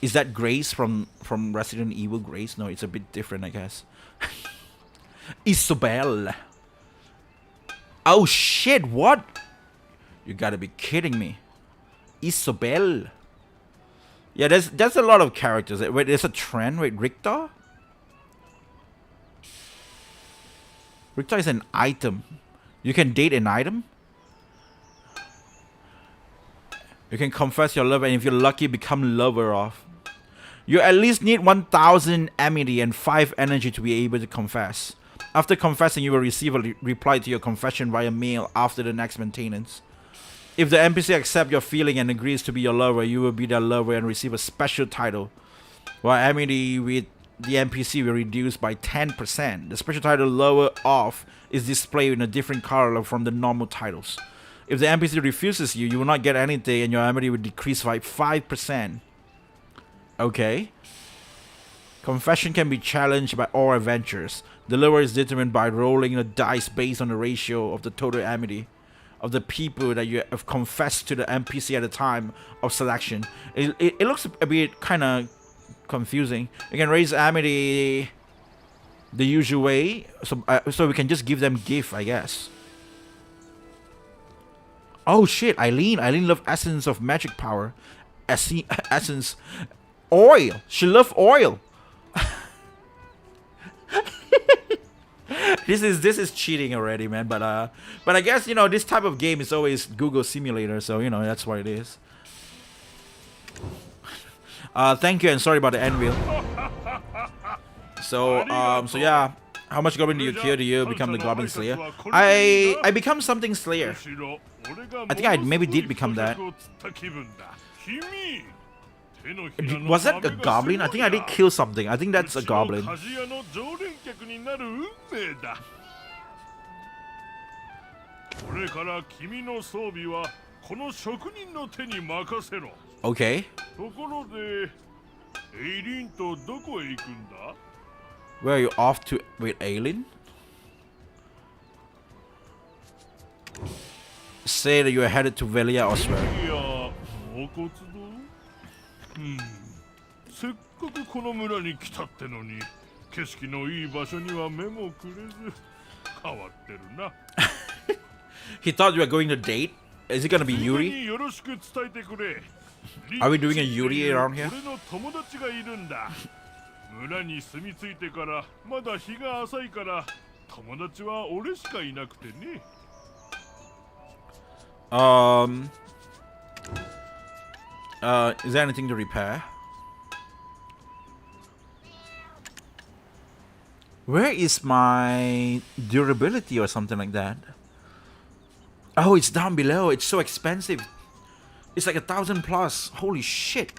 Is that Grace from Resident Evil Grace? No, it's a bit different, I guess. Isabel. Oh shit, what? You gotta be kidding me. Isabel. Yeah, there's a lot of characters. Wait, there's a trend. Wait, Richter? Richter is an item. You can date an item? You can confess your love and if you're lucky, become lover of. You at least need 1000 amity and 5 energy to be able to confess. After confessing, you will receive a reply to your confession via mail after the next maintenance. If the NPC accepts your feeling and agrees to be your lover, you will be their lover and receive a special title. While amity with the NPC will reduce by 10%. The special title lower off is displayed in a different color from the normal titles. If the NPC refuses you, you will not get anything and your amity will decrease by 5%. Okay. Confession can be challenged by all adventurers. The lower is determined by rolling a dice based on the ratio of the total amity of the people that you have confessed to the NPC at the time of selection. It looks a bit kind of confusing. You can raise amity the usual way, so we can just give them gift, I guess. Oh shit, Eileen loves essence of magic power. Essence oil. She loves oil. This is cheating already, man. But I guess, you know, this type of game is always Google Simulator, so you know that's what it is. Thank you and sorry about the end wheel. So yeah, how much goblin do you kill? Do you become the goblin slayer? I become something slayer. I think I maybe did become that. Was that a goblin? I think I did kill something. I think that's a goblin. Okay. Where are you off to with Aileen? Say that you are headed to Velia elsewhere. せっかくこの村に来たってのに景色のいい場所には目もくれず変わってるな He thought you were going to date? Is it gonna be Yuri? よろしく伝えてくれ Are we doing a Yuri around here? 俺の友達がいるんだ村に住み着いてからまだ日が浅いから友達は俺しかいなくてね Is there anything to repair? Where is my durability or something like that? Oh, it's down below. It's so expensive. It's like 1,000 plus. Holy shit.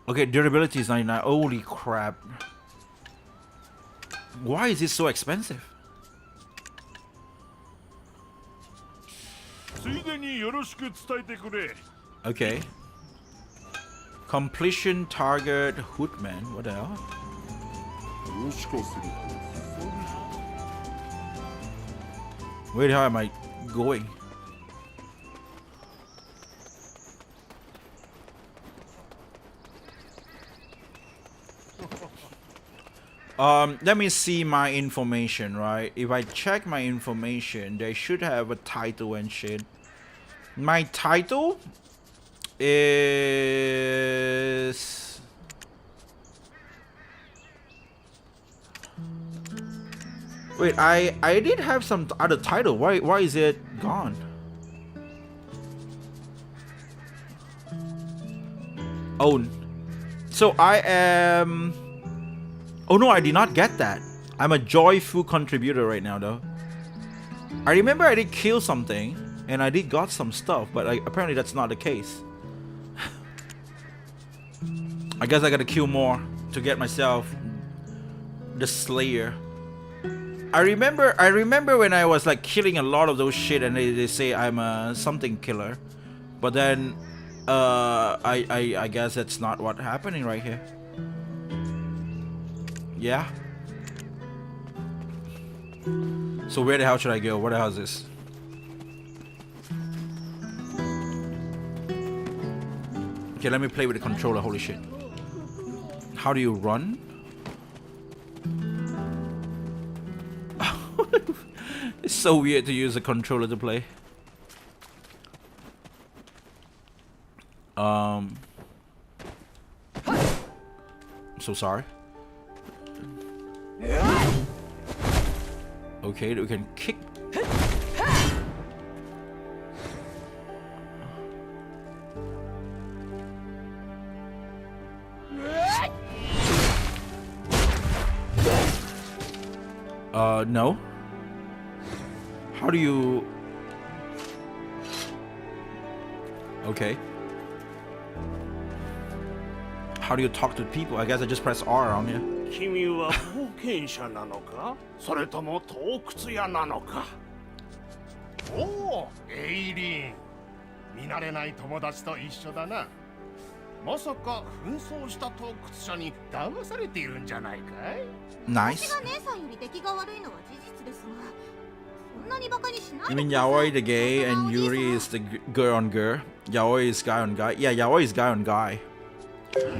Okay, durability is 99. Holy crap. Why is it so expensive? Okay. Completion target Hoodman. What the hell? Where the hell am I going? Let me see my information, right? If I check my information, they should have a title and shit. My title is... Wait, I did have some other title. Why is it gone? Oh, so I am... Oh no, I did not get that. I'm a joyful contributor right now though. I remember I did kill something and I did got some stuff, but apparently that's not the case. I guess I gotta kill more to get myself the Slayer. I remember when I was like killing a lot of those shit and they say I'm a something killer. But then I guess that's not what's happening right here. Yeah. So where the hell should I go? What the hell is this? Okay, let me play with the controller. Holy shit. How do you run? It's so weird to use a controller to play. I'm so sorry. Okay, we can kick. No. How do you... Okay. How do you talk to people? I guess I just press R on here. 君は冒険者なのかそれとも洞窟屋なのかおお、エイリーン見慣れない友達と一緒だなまさか紛争した洞窟者に騙されているんじゃないかい Nice. 私が姉さんより出来が悪いのは事実ですがそんなにバカにしない You で mean ください Yaoi the gay and Yuri is the girl on girl? Yaoi is guy on guy? Yeah, Yaoi is guy on guy.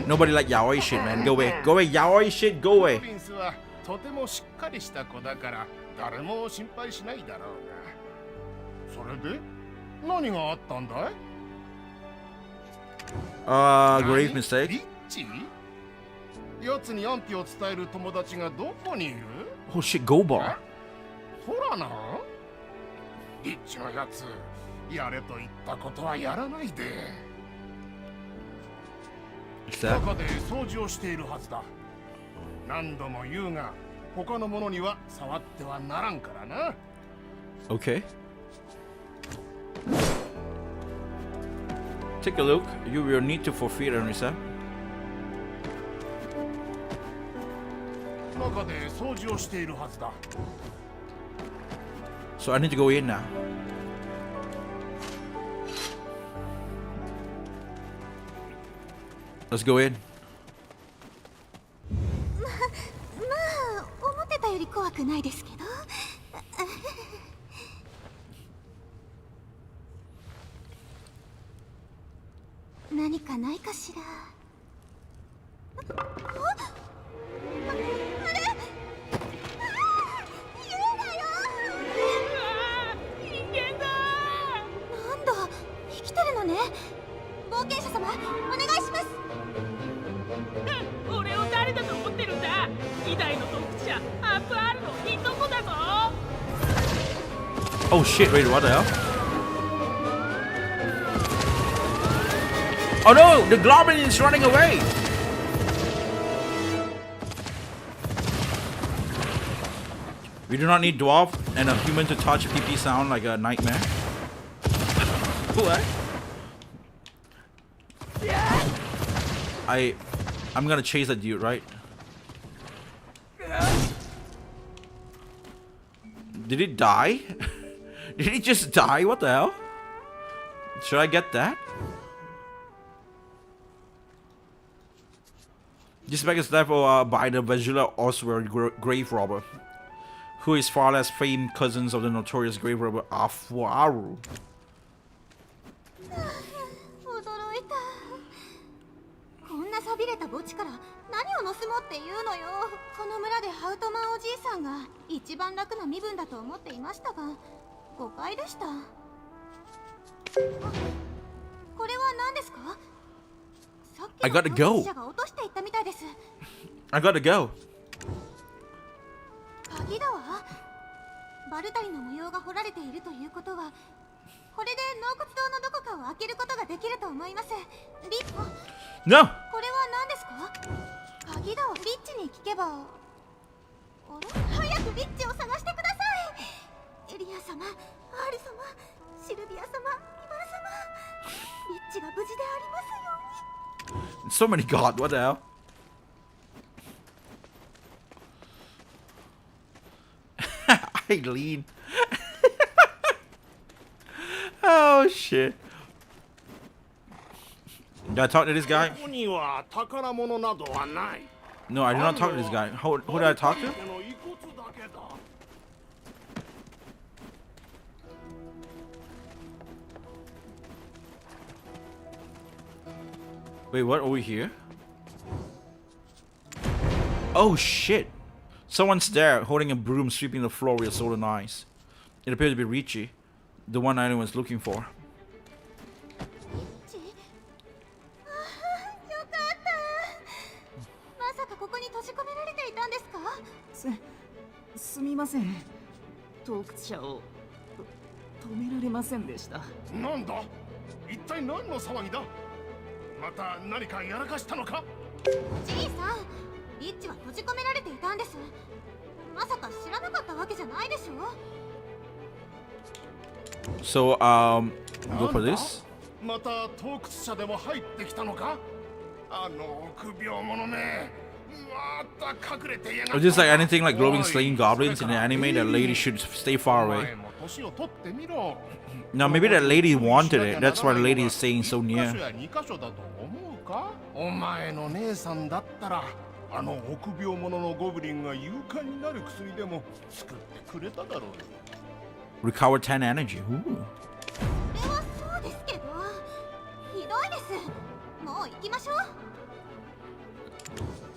Nobody like Yaoi shit, man. Go away. Go away, Yaoi shit, go ゴ away. ブリンスはとてもしっかりした子だから誰も心配しないだろうがそれで何があったんだい Grave mistake. リッチ奴に安否を伝える友達がどこにいる Oh shit, go bar. ほらなリッチのやつやれと言ったことはやらないで What's that? 中で掃除をしているはずだ何度も言うが他の者には触ってはならんからな Okay. Take a look. You will need to forfeit and reset. 中で掃除をしているはずだ So I need to go in now. Let's go in. まあ思ってたより怖くないですけど何かないかしらあれ幽だよ人間だなんだ生きてるのね冒険者様お願いします俺を誰だと思ってるんだ2台の洞窟者アップ R のいとこだぞ Oh shit, wait, what the hell? Oh no, the goblin is running away. We do not need dwarf and a human to touch PP sound like a nightmare. What? I'm gonna chase that dude, right? Did he die? Did he just die? What the hell? Should I get that? This bag is therefore by the Velia Oswald grave robber, who is far less famed cousins of the notorious grave robber Afuaru. 驚いたこんな寂れた墓地から何を盗もうっていうのよこの村でハウトマンおじいさんが一番楽な身分だと思っていましたが誤解でしたあこれは何ですかさっ I きの gotta 盗 go. 賊者が落としていったみたいです I gotta go. 鍵だわバルタリの模様が彫られているということはこれで納骨堂のどこかを開けることができると思いますリッこ No! れは何ですか鍵だわリッチに聞けばあれ早くリッチを探してくださいエリア様アール様シルビア様イバル様リッチが無事でありますように So many god, what the hell? Eileen. Oh shit. Did I talk to this guy? ここには宝物などはない No, I did not talk to this guy. Who did I talk to? の遺骨だけだ Wait, what? Are we here? Oh shit! Someone's there holding a broom sweeping the floor with a soda knives. It appears to be Richie, the one I was looking for. リッチああよかったまさかここに閉じ込められていたんですかすみません洞窟者を止められませんでしたなんだ一体何の騒ぎだまた何かやらかしたのかじいさんリッチは閉じ込められていたんですままさか知らなかったわけじゃないでしょ。 So, go for this. また洞窟者でも入ってきたのか？あの臆病者め。また隠れてやがった。 Or just like anything like glowing slaying goblins in an anime, that lady should stay far お away. 前も年を取ってみろ。 Now, maybe that lady wanted it. That's why the lady is staying so 一箇 near. 所や二箇所だと思うか？お前の姉さんだったら、あの臆病者のゴブリンが勇敢になる薬でも作ってくれただろうよ。 Recover 10 energy. Ooh. それはそうですけど、ひどいです。もう行きましょう。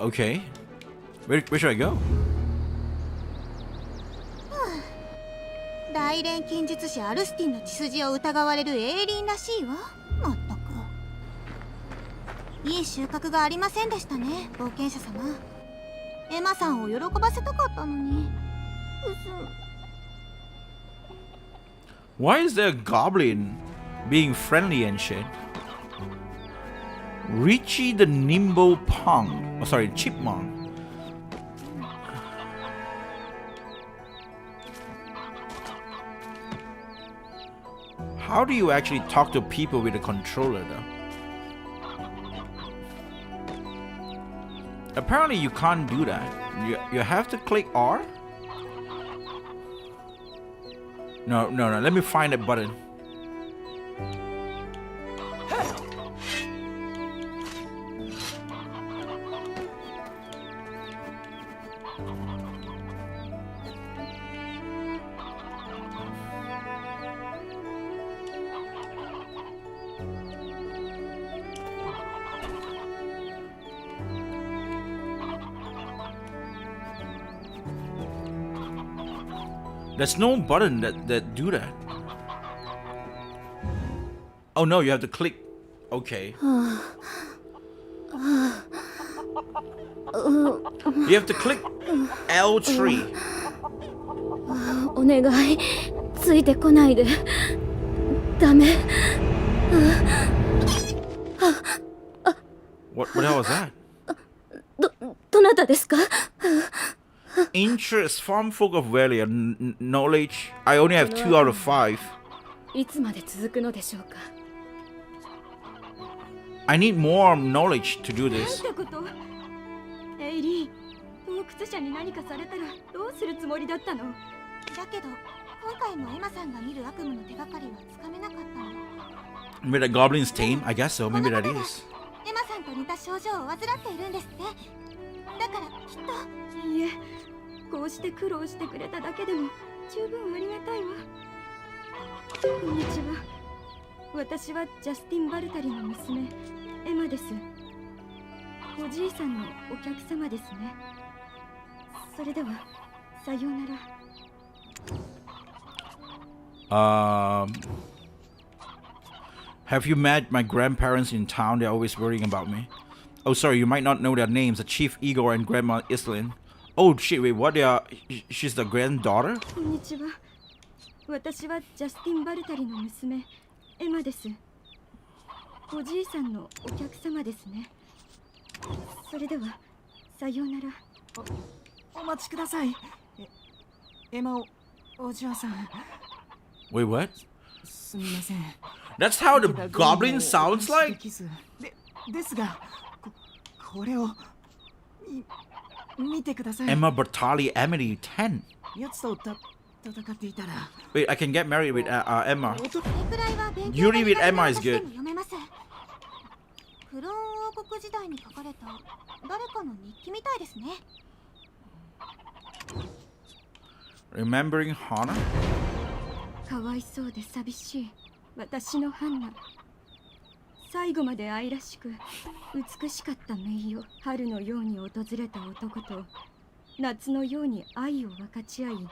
Okay. Where should I go? 大錬金術師アルスティンの血筋を疑われるエイリンらしいわ。まったくいい収穫がありませんでしたね、冒険者様。エマさんを喜ばせたかったのに。Why is there a goblin being friendly and shit? Richie the Nimble Pong. Oh, sorry, Chipmunk. How do you actually talk to people with a controller, though? Apparently, you can't do that. You have to click R? No. Let me find that button. There's no button that do that. Oh no, you have to click. Okay. You have to click L3. お願いついてこないでダメ What the hell was that? どなたですか Interest, farm folk of Velia, knowledge. I only have 2 out of 5. いつまで続くのでしょうか I need more knowledge to do なん this. てこと？エイリーン、洞窟者に何かされたらどうするつもりだったの？だけど今回もエマさんが見る悪夢の手がかりはつかめなかったの。 Maybe that goblin's tame? I guess so. Maybe that is. エマさんと似た症状を患っているんですって。だからきっと。いいえ、こうして苦労してくれただけでも十分ありがたいわ。こんにちは。私はジャスティン・バルタリの娘、エマです。おじいさんのお客様ですね。それでは、さようなら。Have you met my grandparents in town? They're always worrying about me. Oh, sorry, you might not know their names. The Chief Igor and Grandma Islin. Oh shit, wait, what? She's the granddaughter? こんにちは。私はジャスティン・バルタリの娘、エマです。おじいさんのお客様ですね。それでは、さようなら。お待ちください。エマお嬢さん。 Wait, what? すみません。 That's how the goblin sounds like? ですが、これを見てください。 Emma Bertali, Emily 10. やつと戦っていたら。 Wait, I can get married with Emma. これくらいは勉強 Yuri with Emma is good. 読めます。クローン王国時代に書かれた誰かの日記みたいですね。 Remembering Hana? かわいそうで寂しい私のハンナ。最後まで愛らしく美しかった名誉。春のように訪れた男と夏のように愛を分かち合い、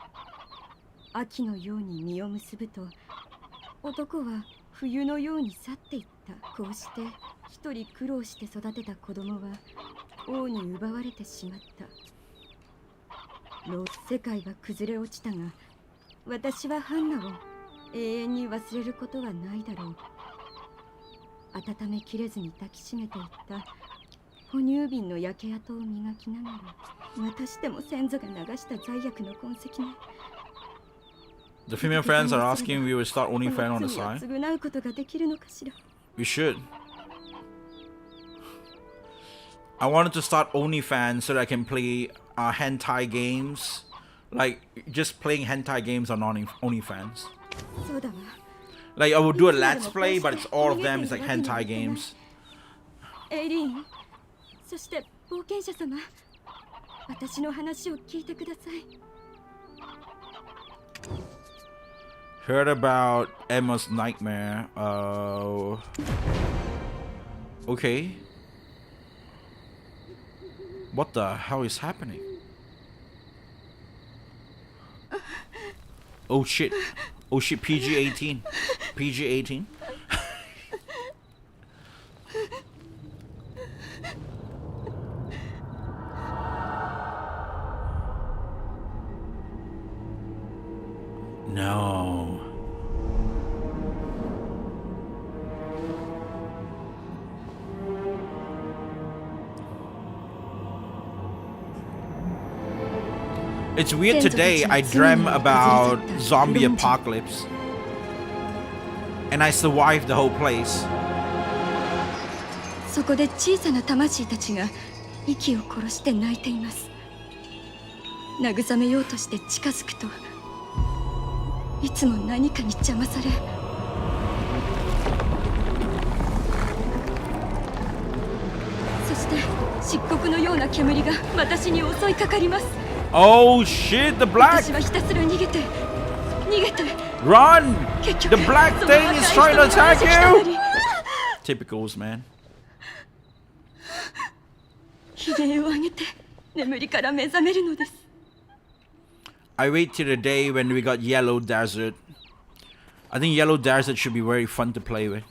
秋のように実を結ぶと男は冬のように去っていった。こうして一人苦労して育てた子供は王に奪われてしまった。世界は崩れ落ちたが、私はハンナを永遠に忘れることはないだろう。温めきれずに抱きしめていった哺乳瓶の焼け跡を磨きながら、またしても先祖が流した罪悪の痕跡ね。 The female fans are asking if we will start OnlyFans on the 罪を side. 償うことができるのかしら。 We should. I wanted to start OnlyFans so that I can play hentai games. Like, just playing hentai games on OnlyFans. そうだわ。 Like, I would do a let's play, but it's all of them. It's like hentai games. エイリーン、そして冒険者様、私の話を聞いてください。 Heard about Emma's nightmare. Okay. What the hell is happening? Oh shit. Oh shit, PG-18. PG-18. No. It's weird today, I dreamt about zombie apocalypse. And I survived the whole place. そこで小さな魂たちが息を殺して泣いています。慰めようとして近づくと、いつも何かに邪魔され、そして漆黒のような煙が私に襲いかかります。 Oh shit, the black! 私はひたすら逃げて Run! 結 The 局 black その thing is trying to 赤い attack 人が you! 立ち上がり Typicals, man. 悲鳴を上げて眠りから目覚めるのです。 I wait till the day when we got Yellow Desert. I think Yellow Desert should be very fun to play with.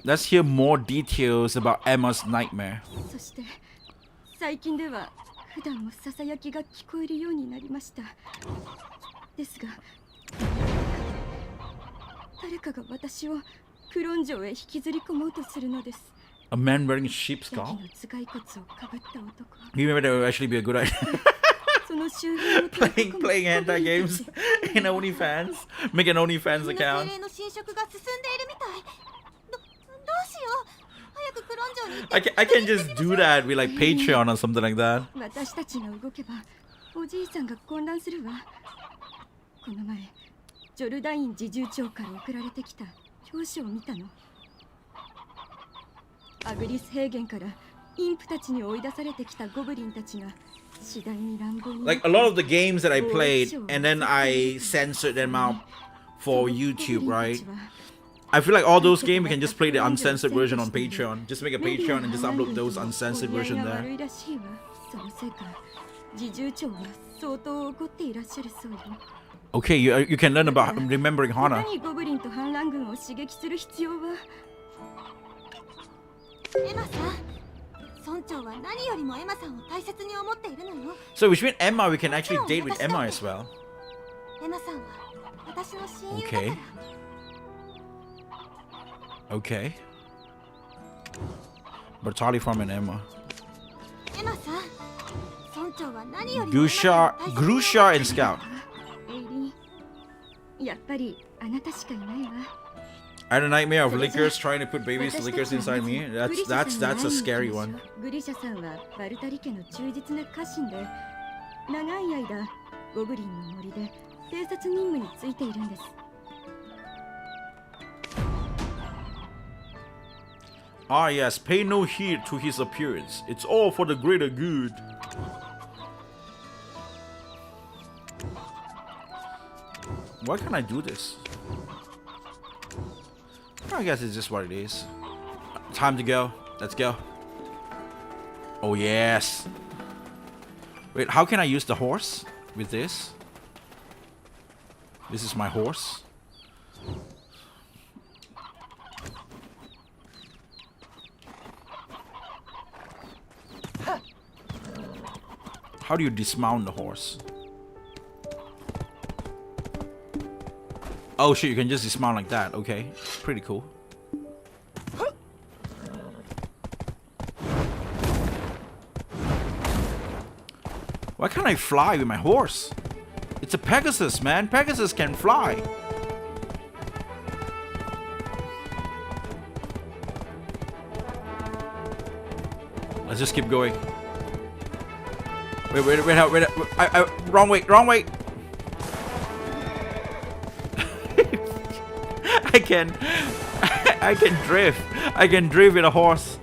Let's hear more details about Emma's nightmare. そして最近では普段もささやきが聞こえるようになりました。ですが誰かが私をクロン城へ引きずり込もうとするのです。 A man wearing a sheep's ヤギ skull? の頭蓋骨をかぶった男は You remember that would actually be a good idea. その周辺を取り囲む playing hentai games in OnlyFans. Make an OnlyFans 精 account. 霊の侵食が進んでいるみたい。どうしよう。早くクロン城に行って I can just do that with like Patreon or something like that. 私たちが動けばおじいさんが混乱するわ。この前ジョルダイン侍従長から送られてきた表紙を見たの。アグリス平原からインプたちに追い出されてきたゴブリンたちが次第に乱暴に Like a lot of the games that I played and then I censored them out for YouTube, right? I feel like all those games we can just play the uncensored version on Patreon. Just make a Patreon and just upload those uncensored version there. そのせいか侍従長は相当怒っていらっしゃるそうよ。 Okay, you can learn about remembering Hana. 何ゴブリンと反乱軍を刺激する必要は。エマさん、村長は何よりもエマさんを大切に思っているのよ。 So which means Emma, we can actually date with Emma as well. エマさんは私の親友だから。 Okay. But it's hardly from an Emma. エマさん、村長は何よりもエマさん Grusha を大切に思っている and Scout. エイリン、やっぱりあなたしかいないわ。 I had a nightmare of lickers trying to put babies lickers inside me. That's a scary one. グリシャさんはバルタリ家の忠実な家臣で、長い間ゴブリンの森で偵察任務についているんです。 Ah yes, pay no heed to his appearance. It's all for the greater good. Why can't I do this? I guess it's just what it is. Time to go. Let's go. Oh yes. Wait, how can I use the horse with this? This is my horse. How do you dismount the horse? Oh shit, you can just dismount like that. Okay, pretty cool. Why can't I fly with my horse? It's a Pegasus, man. Pegasus can fly. Let's just keep going. Wait, wrong way. I can drift. I can drift with a horse.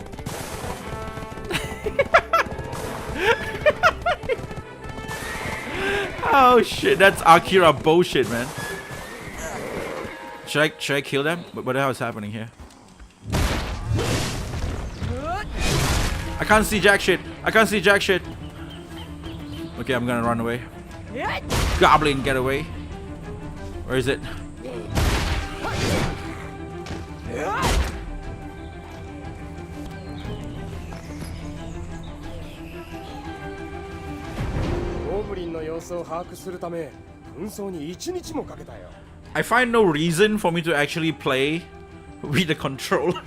Oh shit, that's Akira bullshit, man. Should I kill them? What the hell is happening here? I can't see jack shit. Okay, I'm gonna run away. Goblin, get away. Where is it? I find no reason for me to actually play with the controller.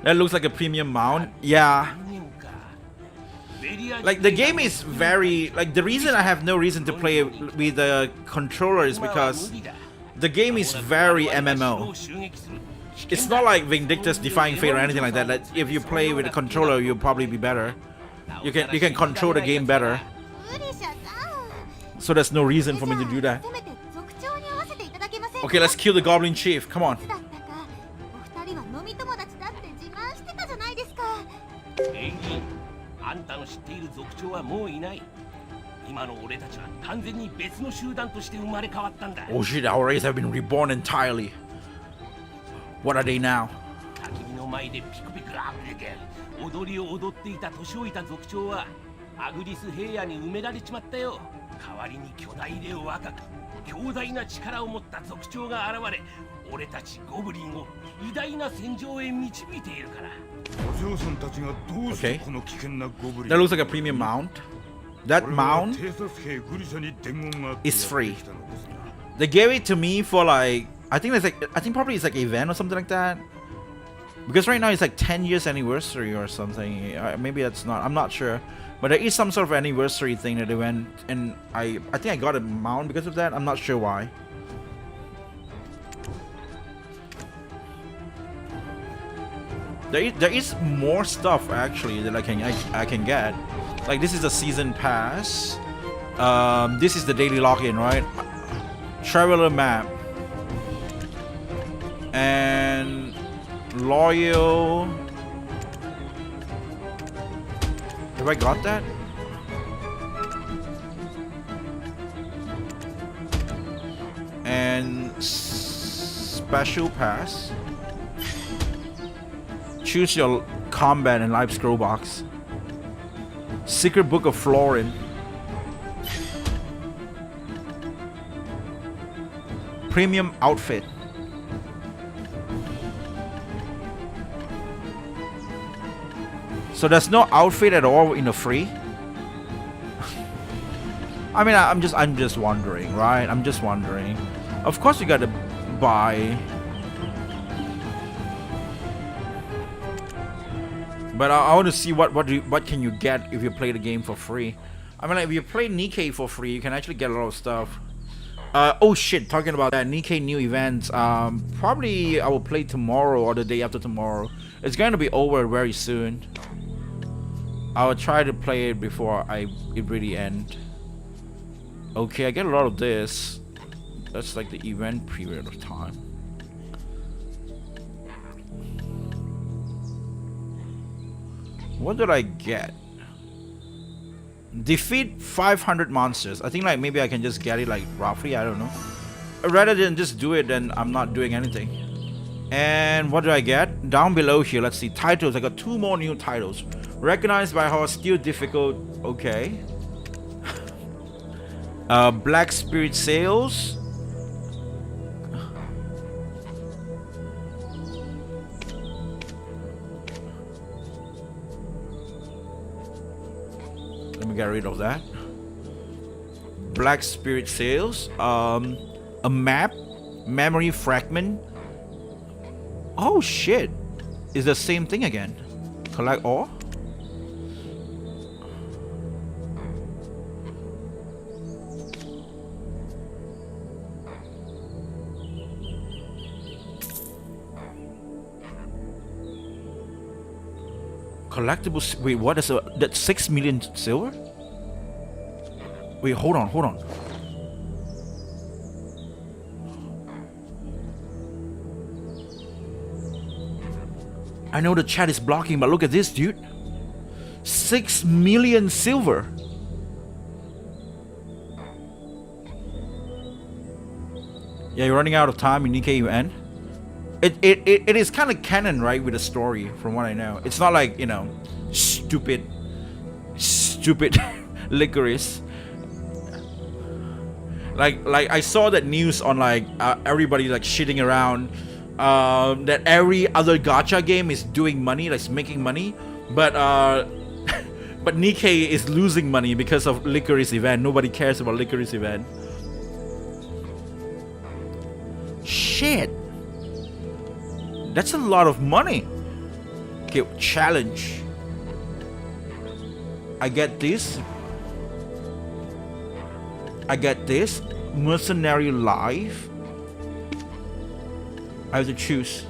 That looks like a premium mount. Yeah. Like the game is very like the reason I have no reason to play with the controller is because the game is very MMO. It's not like Vindictus Defying Fate or anything like that. Like if you play with a controller, you'll probably be better. You can control the game better. So there's no reason for me to do that. Okay, let's kill the Goblin Chief. Come on. Oh shit, our race have been reborn entirely. What are they now? Okay. That looks like a premium mount. That mount is free. They gave it to me for like I think probably it's like an event or something like that. Because right now it's like 10 years anniversary or something. Maybe that's not. I'm not sure. But there is some sort of anniversary thing that they went, and I think I got a mount because of that. I'm not sure why. There is more stuff actually that I can get. Like this is a season pass. This is the daily login, right? Traveler map and loyal. Have I got that? And special pass. Choose your combat and life scroll box. Secret Book of Florin. Premium outfit. So there's no outfit at all in the free. I mean, I'm just wondering, right? I'm just wondering. Of course, you gotta buy. But I want to see what can you get if you play the game for free. I mean, like, if you play Nikkei for free, you can actually get a lot of stuff. Oh shit! Talking about that, Nikkei new events. Probably I will play tomorrow or the day after tomorrow. It's going to be over very soon. I will try to play it before it really ends. Okay, I get a lot of this. That's like the event period of time. What did I get? Defeat 500 monsters. I think like maybe I can just get it like roughly. I don't know. Rather than just do it, then I'm not doing anything. And what do I get? Down below here, let's see. Titles. I got 2 more new titles. Recognized by horse, still difficult. Okay. Black Spirit Sales. Let me get rid of that. Black Spirit Sales. A map. Memory fragment. Oh shit. is the same thing again. Collect all. Collectibles. Wait, what is that? 6 million silver? Wait, hold on. I know the chat is blocking, but look at this, dude. 6 million silver. Yeah, you're running out of time in Nikkei UN. It is kind of canon, right, with the story, from what I know. It's not like, you know, stupid licorice. Like I saw that news on like everybody like shitting around that every other gacha game is doing money, like making money, but but Nikkei is losing money because of licorice event. Nobody cares about licorice event. Shit. That's a lot of money. Okay, challenge. I get this. I get this. Mercenary life. I have to choose.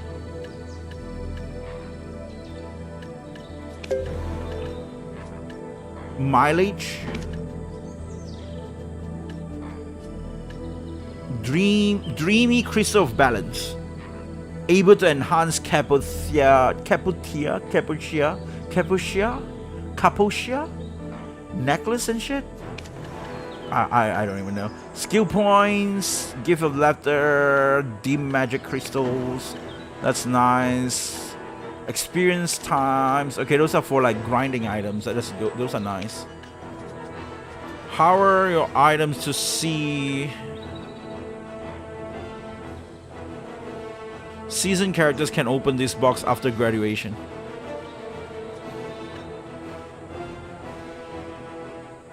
Mileage. Dreamy crystal of balance. Able to enhance capotia, necklace and shit. I don't even know. Skill points, gift of laughter, deep magic crystals. That's nice. Experience times. Okay, those are for like grinding items. Those are nice. How are your items to see? Seasoned characters can open this box after graduation.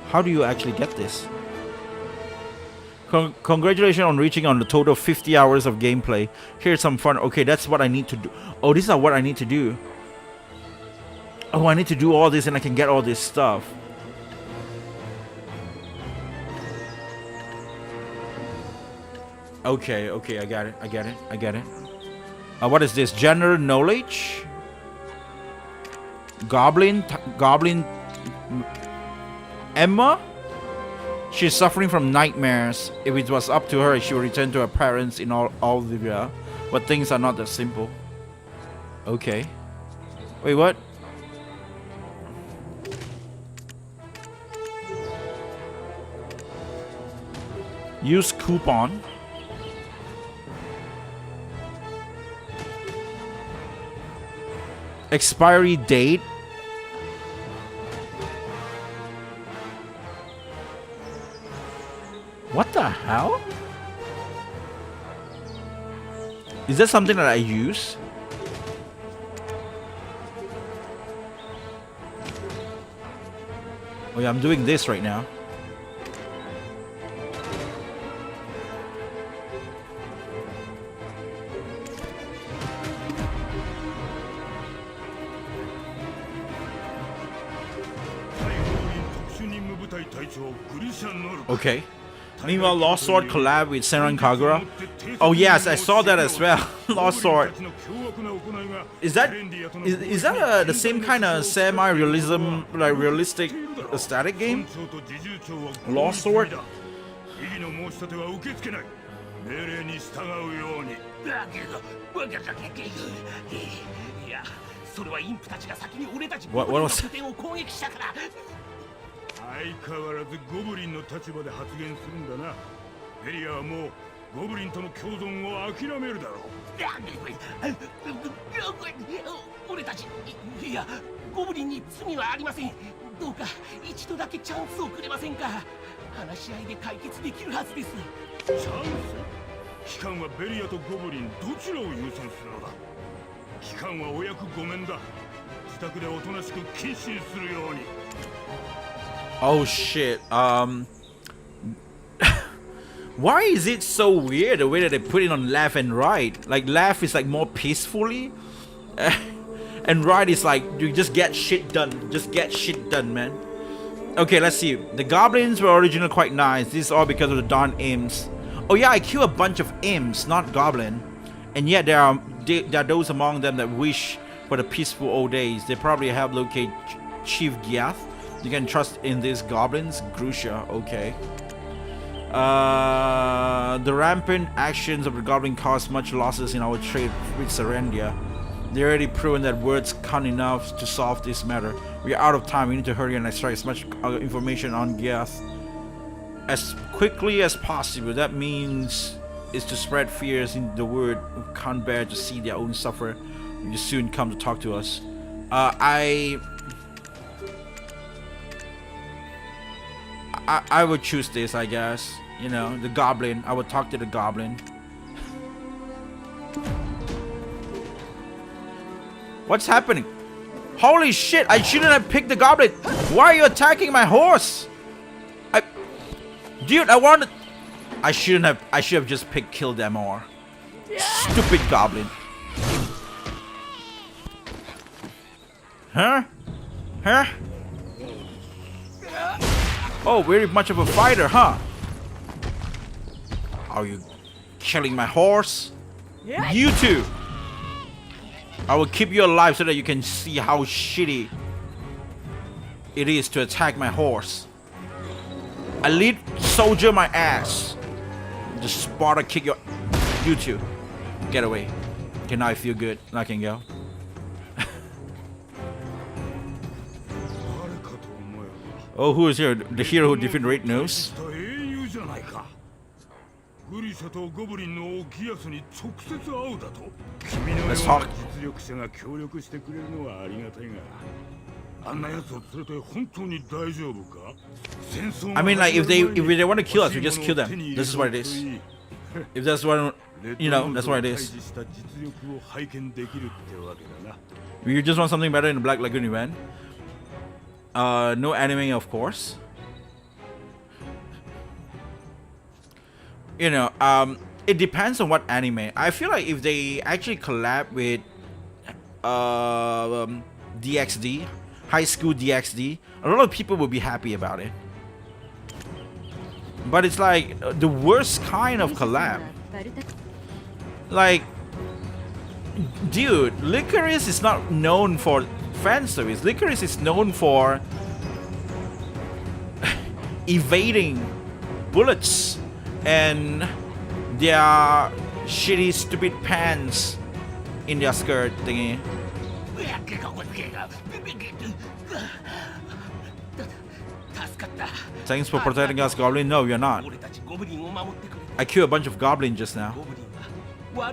How do you actually get this? Congratulations on reaching on the total of 50 hours of gameplay. Here's some fun. Okay, that's what I need to do. Oh, these are what I need to do. Oh, I need to do all this and I can get all this stuff. Okay, I got it. What is this? General knowledge? Goblin Emma? She's suffering from nightmares. If it was up to her, she would return to her parents in Olivia. But things are not that simple. Okay. Wait, what? Use coupon. Expiry date. What the hell? Is that something that I use? Oh yeah, I'm doing this right now. Okay. Meanwhile, Lost Sword collab with Senran Kagura. Oh yes, I saw that as well. Lost Sword. Is that the same kind of semi-realism, like realistic static game? Lost Sword. What was that? 相変わらずゴブリンの立場で発言するんだな。ベリアはもうゴブリンとの共存を諦めるだろう。俺たち、いや、ゴブリンに罪はありません。どうか一度だけチャンスをくれませんか。話し合いで解決できるはずです。チャンス？機関はベリアとゴブリンどちらを優先するのだ。機関はお役御免だ。自宅でおとなしく謹慎するように。 Oh shit. Why is it so weird the way that they put it on left and right? Like left is like more peacefully and right is like you just get shit done. Just get shit done, man. Okay, let's see. The goblins were originally quite nice. This is all because of the darn imps. Oh yeah, I kill a bunch of imps, not goblin. And yet there are those among them that wish for the peaceful old days. They probably help locate Chief Gyath. You can trust in these goblins. Grusha, okay. The rampant actions of the goblin caused much losses in our trade with Serendia. They already proven that words can't enough to solve this matter. We are out of time. We need to hurry and extract as much information on Gyath as quickly as possible. That means is to spread fears in the world who can't bear to see their own suffer. You soon come to talk to us. I would choose this, I guess. You know, the goblin. I would talk to the goblin. What's happening? Holy shit! I shouldn't have picked the goblin. Why are you attacking my horse? Dude, I should have just killed them all. Stupid goblin. Huh? Huh? Oh, very much of a fighter, huh? Are you killing my horse? You too. I will keep you alive so that you can see how shitty it is to attack my horse. I lead soldier my ass. The Sparta kick your... You too. Get away. Okay, now I feel good. Now I can go. Oh, who is here? The hero who defeated Red Nose? Let's talk. I mean, like, if they want to kill us, we just kill them. This is what it is. If that's what, you know, that's what it is. You just want something better in the Black Lagoon event. No anime, of course. You know, it depends on what anime. I feel like if they actually collab with DxD, High School DxD, a lot of people will be happy about it. But it's like the worst kind of collab. Like, dude, Licorice is not known for fan service. Licorice is known for evading bullets and their shitty, stupid pants in their skirt thingy. Thanks for protecting us, Goblin. No, you're not. I killed a bunch of goblins just now. I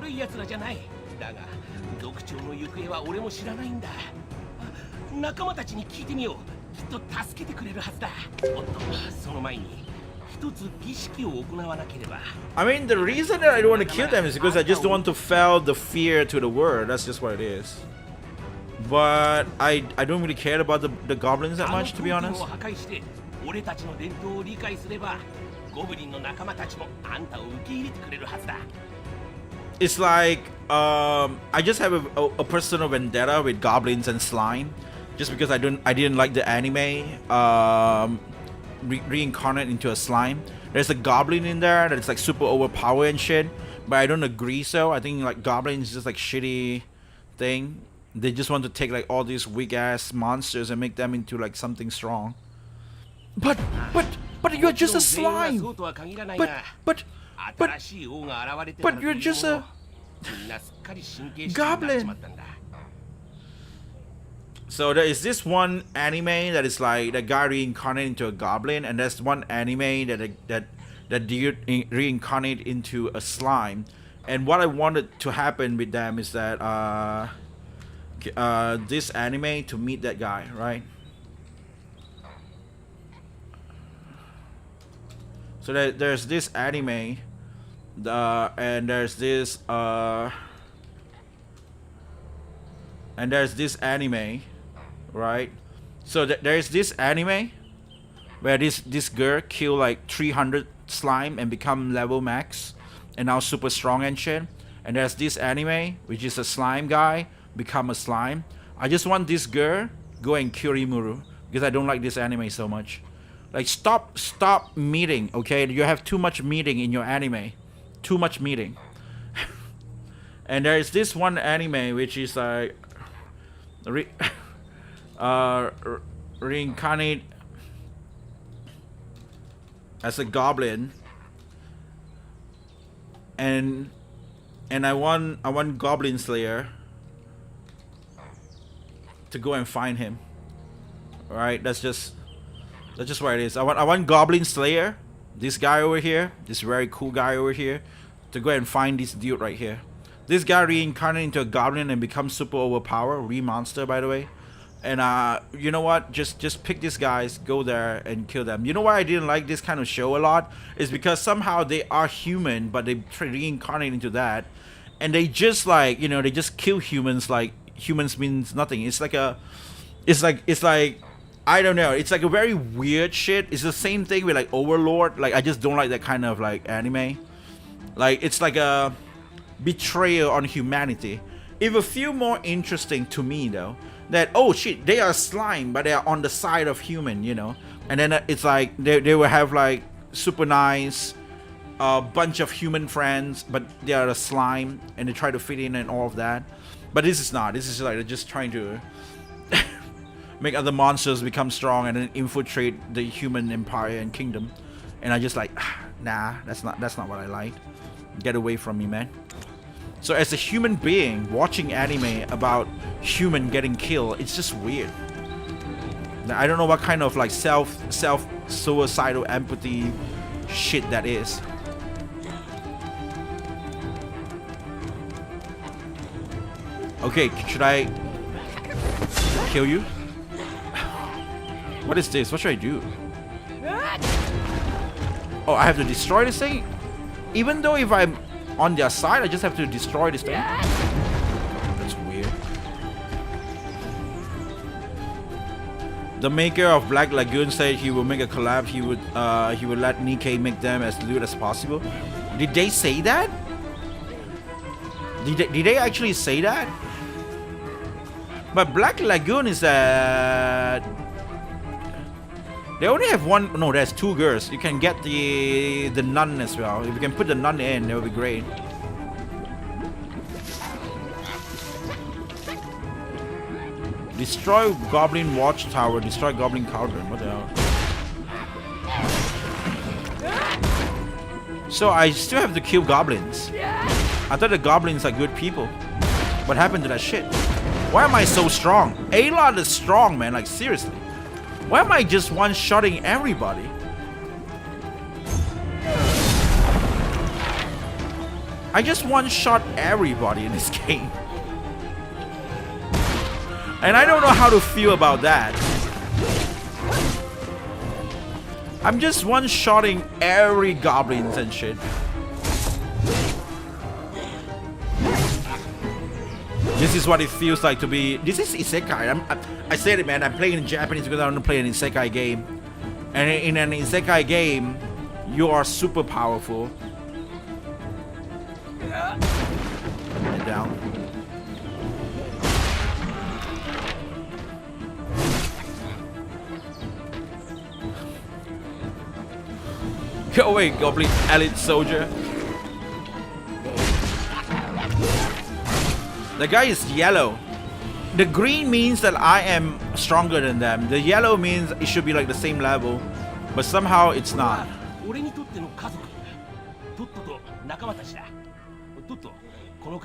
mean, the reason that I don't want to kill them is because I just don't want to fell the fear to the world. That's just what it is. But I don't really care about the goblins that much, to be honest. It's like I just have a personal vendetta with goblins and slime, just because I didn't like the anime reincarnate into a slime. There's a goblin in there that is like super overpowered and shit, but I don't agree. So I think like goblins is just like shitty thing. They just want to take like all these weak ass monsters and make them into like something strong. But you're just a slime. But you're just a goblin. So there is this one anime that is like the guy reincarnated into a goblin, and there's one anime that reincarnate into a slime. And what I wanted to happen with them is that this anime to meet that guy, right? So there's this anime, and there's this anime, right? So there's this anime where this girl kill like 300 slime and become level max and now super strong and shit. And there's this anime which is a slime guy become a slime. I just want this girl go and kill Rimuru because I don't like this anime so much. Like stop meeting, okay? You have too much meeting in your anime. Too much meeting. And there is this one anime which is like reincarnate as a goblin, and I want Goblin Slayer to go and find him. All right, that's just what it is. I want Goblin Slayer, this guy over here, this very cool guy over here, to go and find this dude right here. This guy reincarnated into a goblin and becomes super overpowered, re-monster by the way. And you know what? Just pick these guys, go there and kill them. You know why I didn't like this kind of show a lot? Is because somehow they are human, but they reincarnate into that, and they just like, you know, they just kill humans like humans means nothing. It's like I don't know. It's like a very weird shit. It's the same thing with like Overlord. Like I just don't like that kind of like anime. Like it's like a betrayal on humanity. It will feel more interesting to me though, that oh shit, they are slime but they are on the side of human, you know. And then it's like they will have like super nice bunch of human friends, but they are a slime and they try to fit in and all of that. But this is not. This is like they're just trying to make other monsters become strong and then infiltrate the human empire and kingdom. And I just like, nah, that's not what I like. Get away from me, man. So as a human being watching anime about human getting killed, it's just weird. I don't know what kind of like self suicidal empathy shit that is. Okay, should I kill you? What is this? What should I do? Oh, I have to destroy this thing? Even though if I'm on their side, I just have to destroy this thing? That's weird. The maker of Black Lagoon said he will make a collab. He would let Nikkei make them as lewd as possible. Did they say that? Did they actually say that? But Black Lagoon is that they only have one. No, there's two girls. You can get the nun as well. If you can put the nun in, that would be great. Destroy Goblin Watchtower. Destroy Goblin Cauldron. What the hell? So I still have to kill goblins. I thought the goblins are good people. What happened to that shit? Why am I so strong? Aloy is strong, man. Like seriously. Why am I just one-shotting everybody? I just one-shot everybody in this game. And I don't know how to feel about that. I'm just one-shotting every goblins and shit. This is what it feels like to be. This is isekai. I said it, man. I'm playing in Japanese because I don't play an isekai game. And in an isekai game, you are super powerful. Get down. Go away, Goblin Elite Soldier. The guy is yellow. The green means that I am stronger than them. The yellow means it should be like the same level. But somehow it's not.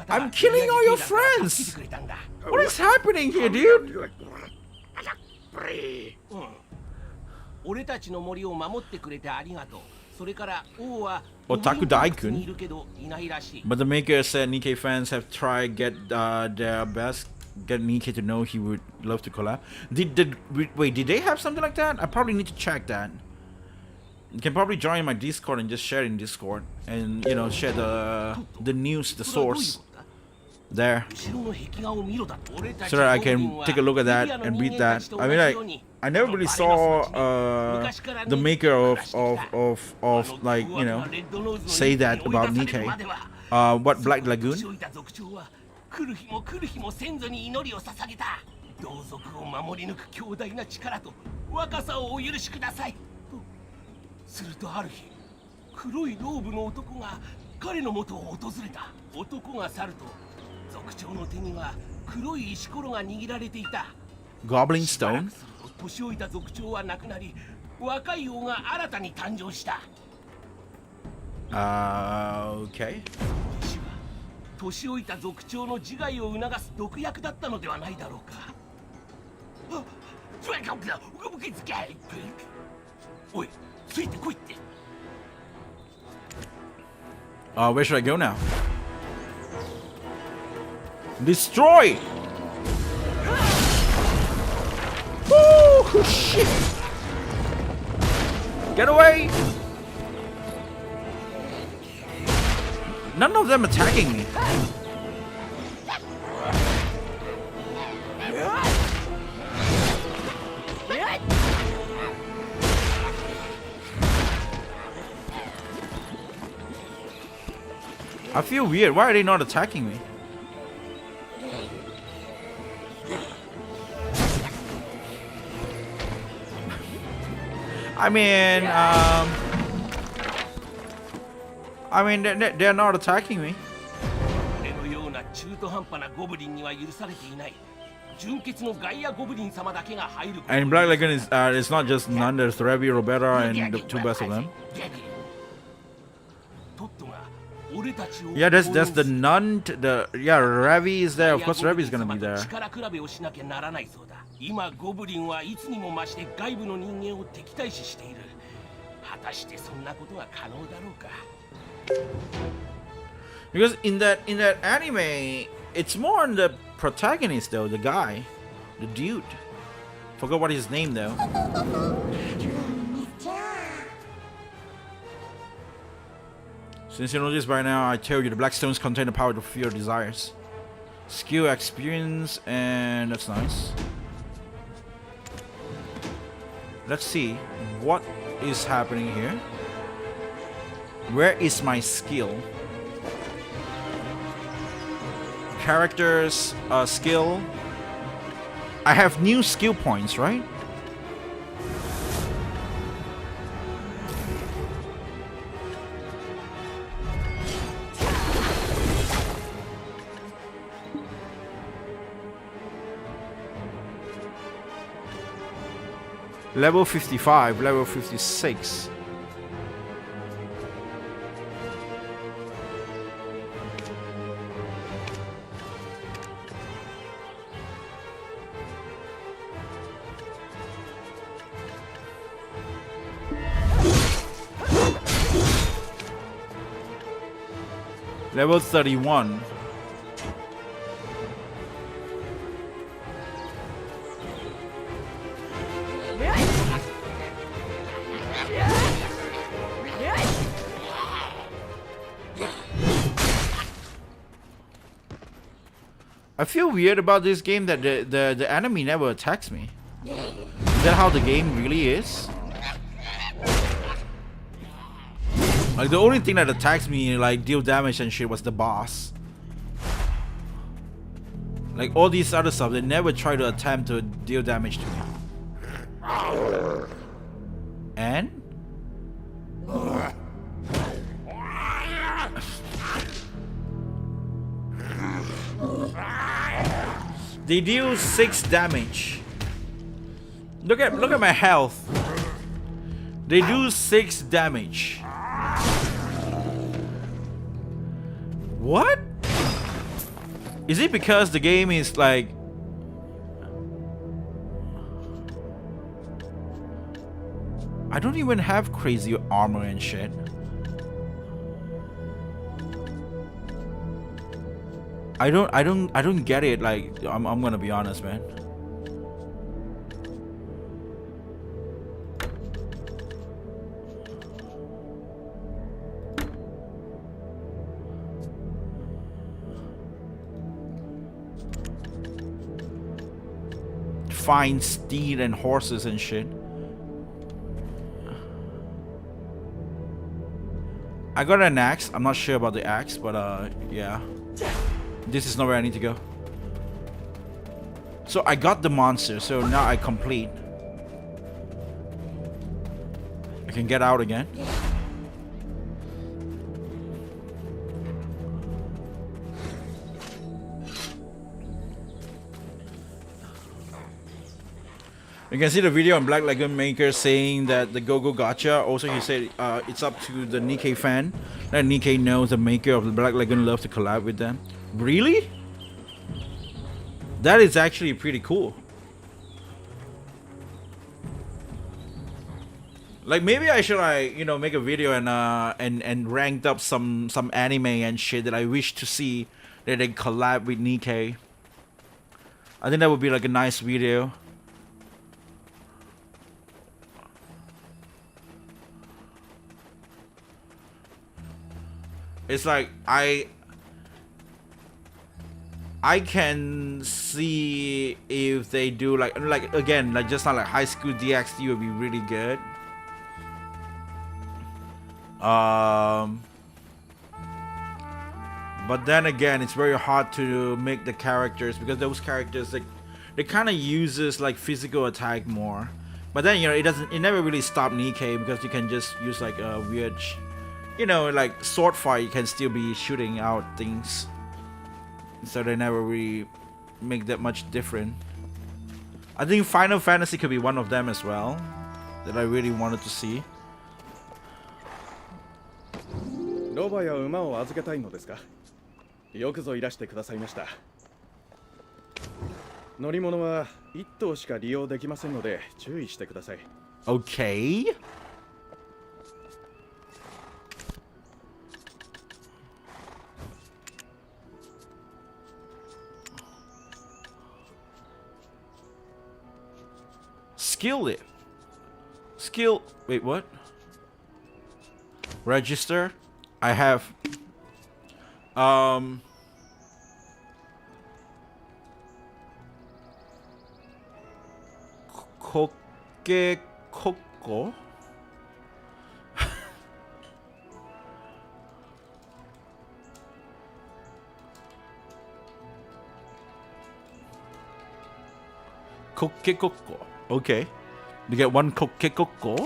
I'm killing all your friends! What is happening here, dude? Otaku Daikun. But the maker said Nikkei fans have tried get their best, get Nikkei to know he would love to collab. Wait, did they have something like that? I probably need to check that. You can probably join my Discord and just share it in Discord, and you know, share the news, the source there, so that I can take a look at that and read that. I mean, I never really saw the maker of like, you know, say that about Nikkei. What, Black Lagoon? 同族を守り抜く強大な力と若さをお許しくださいと。するとある日、黒いローブの男が彼の元を訪れた。男が去ると族長の手には黒い石ころが握られていた。 Goblin しばら stone? くすると年老いた族長は亡くなり、若い王が新たに誕生した。 Okay. 石は年老いた族長の自害を促す毒薬だったのではないだろうか。あ、おい、ついてこいって。 Where should I go now? Destroy! Woo! Shit! Get away! None of them attacking me. I feel weird. Why are they not attacking me? I mean, they're not attacking me. 俺のような中途半端なゴブリンには許されていない。純血のガイアゴブリン様だけが入る。 And Black Lagoon is it's not just none. There's Revi, Roberta, and the two best of them. トットが俺たちを Yeah, that's the nun. Revi is there. Of course, Revi is gonna be there. 力比べをしなきゃならないそうだ。今ゴブリンはいつにも増して外部の人間を敵対視している。果たしてそんなことが可能だろうか。 Because in that anime, it's more on the protagonist though, the guy, the dude. Forgot what his name though. Since you know this by now, I tell you the black stones contain the power to fulfill your desires. Skill, experience, and that's nice. Let's see what is happening here. Where is my skill? Characters, skill. I have new skill points, right? Level 55, level 56. Level 31. I feel weird about this game that the enemy never attacks me. Is that how the game really is? Like the only thing that attacks me, like deal damage and shit, was the boss. Like all these other stuff, they never try to attempt to deal damage to me. And? They deal 6 damage. Look at my health. They do 6 damage. What? Is it because the game is like... I don't even have crazy armor and shit. I don't get it. Like I'm gonna be honest, man. Find steed and horses and shit. I got an axe. I'm not sure about the axe, but yeah. This is not where I need to go. So I got the monster, so now I complete. I can get out again. You can see the video on Black Lagoon Maker saying that the Go-Go Gacha. Also, he said it's up to the Nikkei fan. That Nikkei knows the maker of the Black Lagoon loves to collab with them. Really? That is actually pretty cool. Like maybe I should make a video and ranked up some anime and shit that I wish to see that they collab with Nikkei. I think that would be like a nice video. It's like I can see if they do like again like just not like High School DxD would be really good. But then again, it's very hard to make the characters because those characters they kind of uses like physical attack more. But then it never really stop Nikkei because you can just use like a weird. Like sword fight, you can still be shooting out things. So they never really make that much different. I think Final Fantasy could be one of them as well that I really wanted to see. ロバや馬を預けたいのですか。よくぞいらしてくださいました。乗り物は1頭しか利用できませんので注意してください。Okay. Wait, what? Register. I have Koke Koko. Koke Koko. Okay. You get one Koke Koko.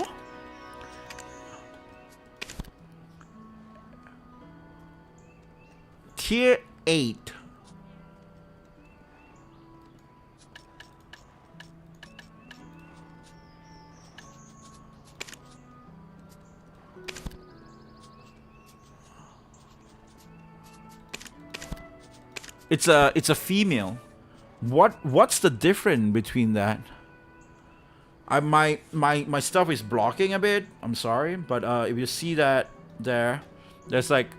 Tier 8. It's a female. What's the difference between that? My stuff is blocking a bit. I'm sorry, but if you see that there's like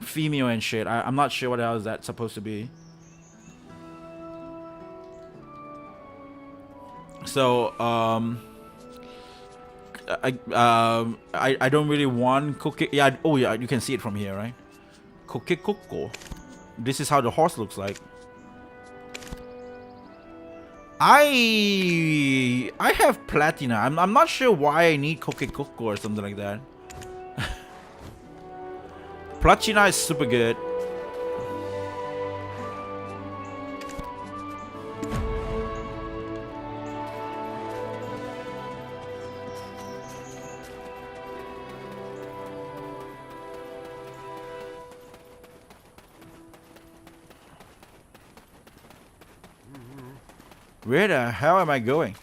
female and shit. I'm not sure what else that's supposed to be. So I don't really want Koke. Yeah. Oh yeah. You can see it from here, right? Koke Koko. This is how the horse looks like. I have platina. I'm not sure why I need Koke Koko or something like that. Platina is super good. Where the hell am I going?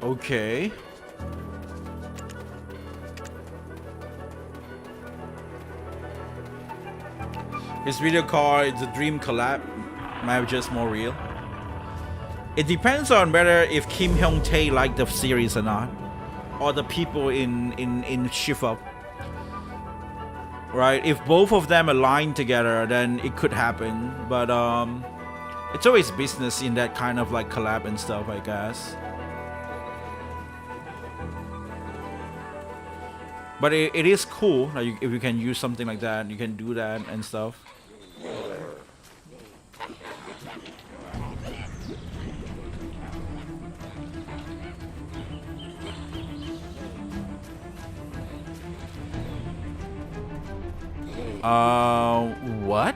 Okay. His video called "It's a Dream Collab" might be just more real. It depends on whether if Kim Hyung-tae liked the series or not, or the people in Shift-Up. Right? If both of them align together, then it could happen. But it's always business in that kind of like collab and stuff, I guess. But it is cool. Like if you can use something like that, you can do that and stuff. What?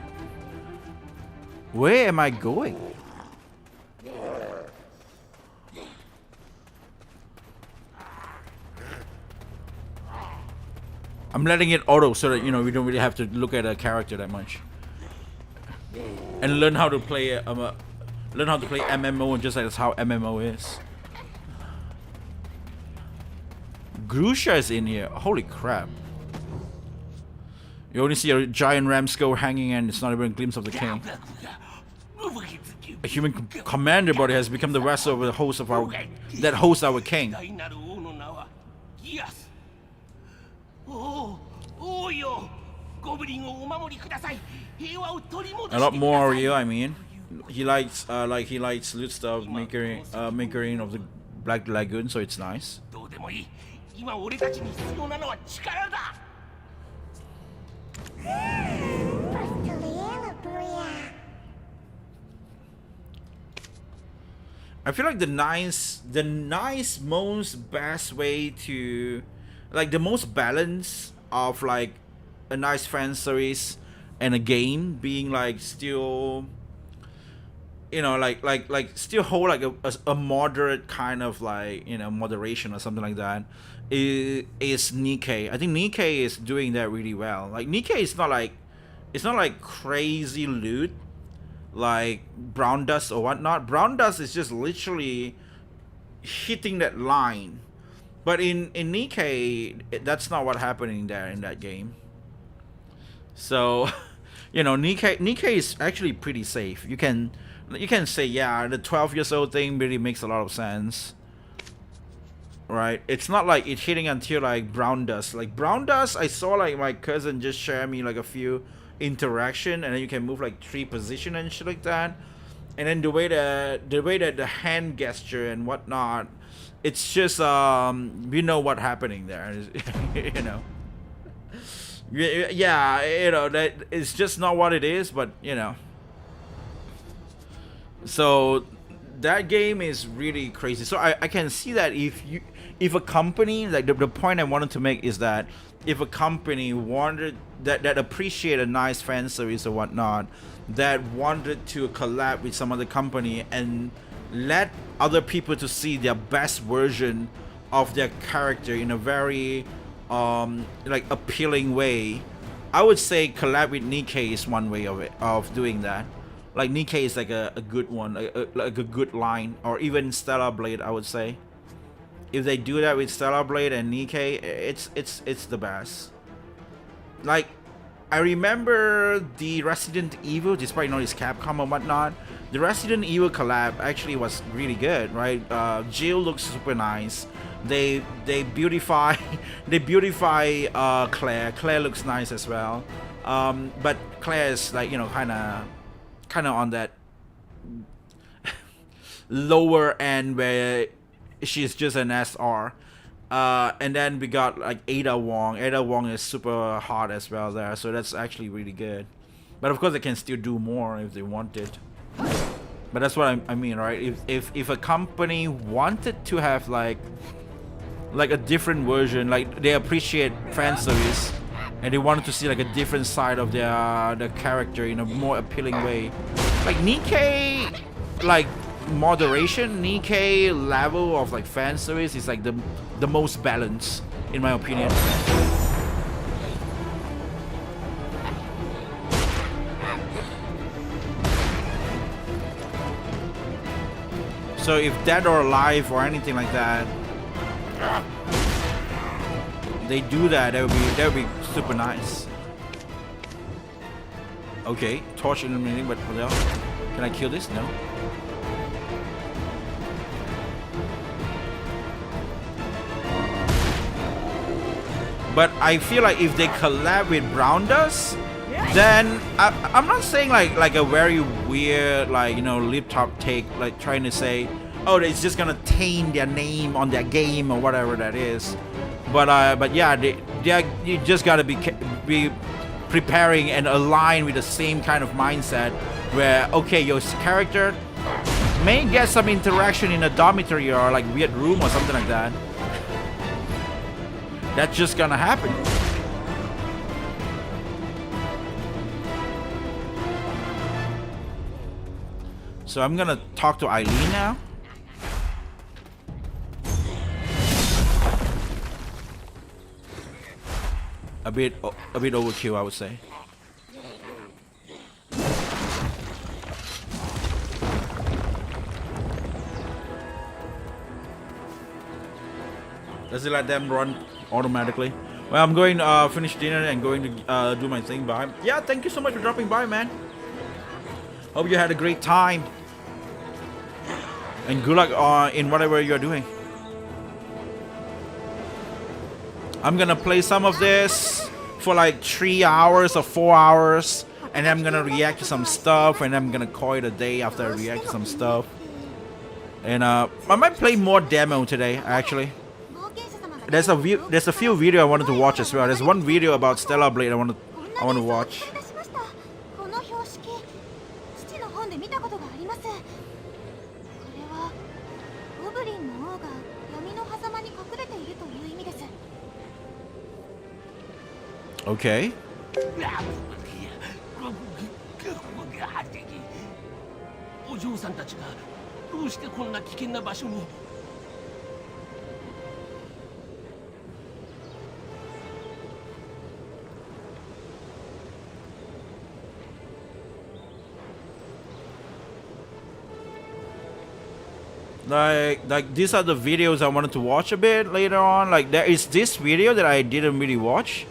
Where am I going? I'm letting it auto so that, you know, we don't really have to look at a character that much. And learn how to play learn how to play MMO, just like that's how MMO is. Grusha is in here. Holy crap. You only see a giant ram skull hanging and it's not even a glimpse of the king. A human commander body has become the vessel of the host of our king. A lot more real, I mean. He likes loot stuff, making of the Black Lagoon, so it's nice. I feel like the most best way to, like, the most balance of like a nice fan service and a game being like still, you know, like still hold like a moderate kind of like, you know, moderation or something like that is Nikkei. I think Nikkei is doing that really well. Like Nikkei is not like, it's not like crazy loot like Brown Dust or whatnot. Brown Dust is just literally hitting that line. But in Nikkei, that's not what happening there in that game. So, you know, Nikkei is actually pretty safe. You can say, yeah, the 12 years old thing really makes a lot of sense. Right? It's not like it hitting until like Brown Dust. Like Brown Dust, I saw like my cousin just share me like a few interaction, and then you can move like 3 position and shit like that. And then the way that the hand gesture and whatnot, it's just we know what happening there. You know. Yeah, you know, that it's just not what it is, but you know. So that game is really crazy. So I can see that if a company, like the point I wanted to make is that if a company wanted that appreciate a nice fan service or whatnot, that wanted to collab with some other company and let other people to see their best version of their character in a very like appealing way, I would say collab with Nikkei is one way of doing that. Like Nikkei is like a good one, like a good line, or even Stellar Blade, I would say. If they do that with Stellar Blade and Nikkei, it's the best. Like, I remember the Resident Evil, despite it's Capcom and whatnot, the Resident Evil collab actually was really good, right? Jill looks super nice. They beautify Claire. Claire looks nice as well. But Claire is like, you know, kind of on that lower end where she's just an SR. And then we got like Ada Wong. Ada Wong is super hot as well there, so that's actually really good. But of course they can still do more if they wanted. But that's what I mean, right? If a company wanted to have like a different version, like they appreciate fan service and they wanted to see like a different side of their character in a more appealing way, like Nikkei, like moderation, Nikkei level of like fan service is like the most balanced in my opinion. So if Dead or Alive or anything like that, they do that, that would be super nice. Okay, torch illuminating, but what else? Can I kill this? No. But I feel like if they collab with Brown Dust, then I'm not saying like a very weird, like, you know, lip top take, like trying to say, oh, it's just gonna taint their name on their game or whatever that is. But yeah, you just gotta be preparing and align with the same kind of mindset where, okay, your character may get some interaction in a dormitory or like weird room or something like that. That's just gonna happen. So I'm gonna talk to Eileen now. A bit overkill, I would say. Does it let them run automatically? Well, I'm going to finish dinner and going to do my thing. Bye. Yeah, thank you so much for dropping by, man. Hope you had a great time. And good luck in whatever you're doing. I'm gonna play some of this for like 3 hours or 4 hours, and I'm gonna react to some stuff, and I'm gonna call it a day after I react to some stuff. And I might play more demo today, actually. There's a few video I wanted to watch as well. There's one video about Stellar Blade I want to watch. この標識、父の本で見たことがあります。これはゴブリンの王が闇の狭間に隠れているという意味です。Okay. お嬢さんたちがどうしてこんな危険な場所に。Like these are the videos I wanted to watch a bit later on. Like there is this video that I didn't really watch.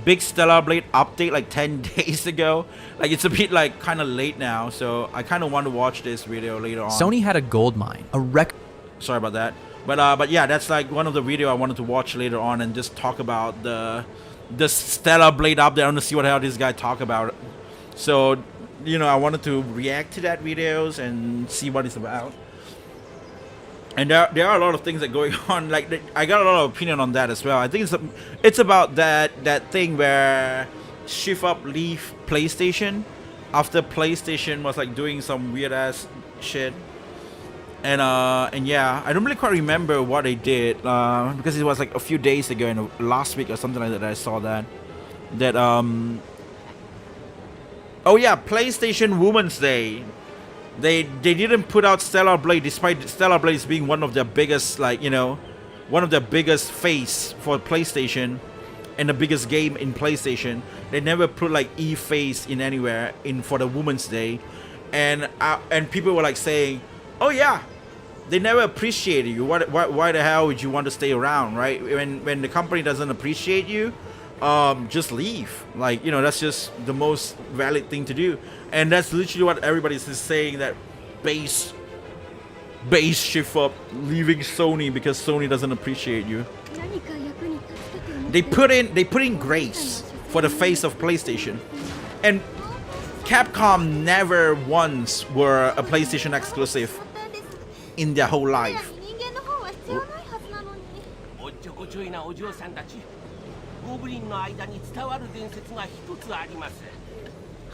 Big Stellar Blade update like 10 days ago. Like it's a bit like kind of late now, so I kind of want to watch this video later on. Sony had a gold mine, a record. Sorry about that. But yeah, that's like one of the video I wanted to watch later on and just talk about the Stellar Blade update. I want to see what the hell this guy talk about. So, you know, I wanted to react to that videos and see what it's about. And there are a lot of things that going on. Like I got a lot of opinion on that as well. I think it's about that thing where shift up leave PlayStation after PlayStation was like doing some weird ass shit. And yeah, I don't really quite remember what they did because it was like a few days ago, and last week or something like that I saw that oh yeah, PlayStation Women's Day. They didn't put out Stellar Blade, despite Stellar Blade being one of their biggest, like, you know, one of their biggest face for PlayStation and the biggest game in PlayStation. They never put like E-Face in anywhere for the Women's Day, and people were like saying, "Oh yeah, they never appreciated you. Why the hell would you want to stay around, right? When the company doesn't appreciate you, just leave. Like, you know, that's just the most valid thing to do." And that's literally what everybody's saying, that base shift up, leaving Sony because Sony doesn't appreciate you. They put in grace for the face of PlayStation, and Capcom never once were a PlayStation exclusive in their whole life. ゴブリンの間に伝わる伝説が一つあります。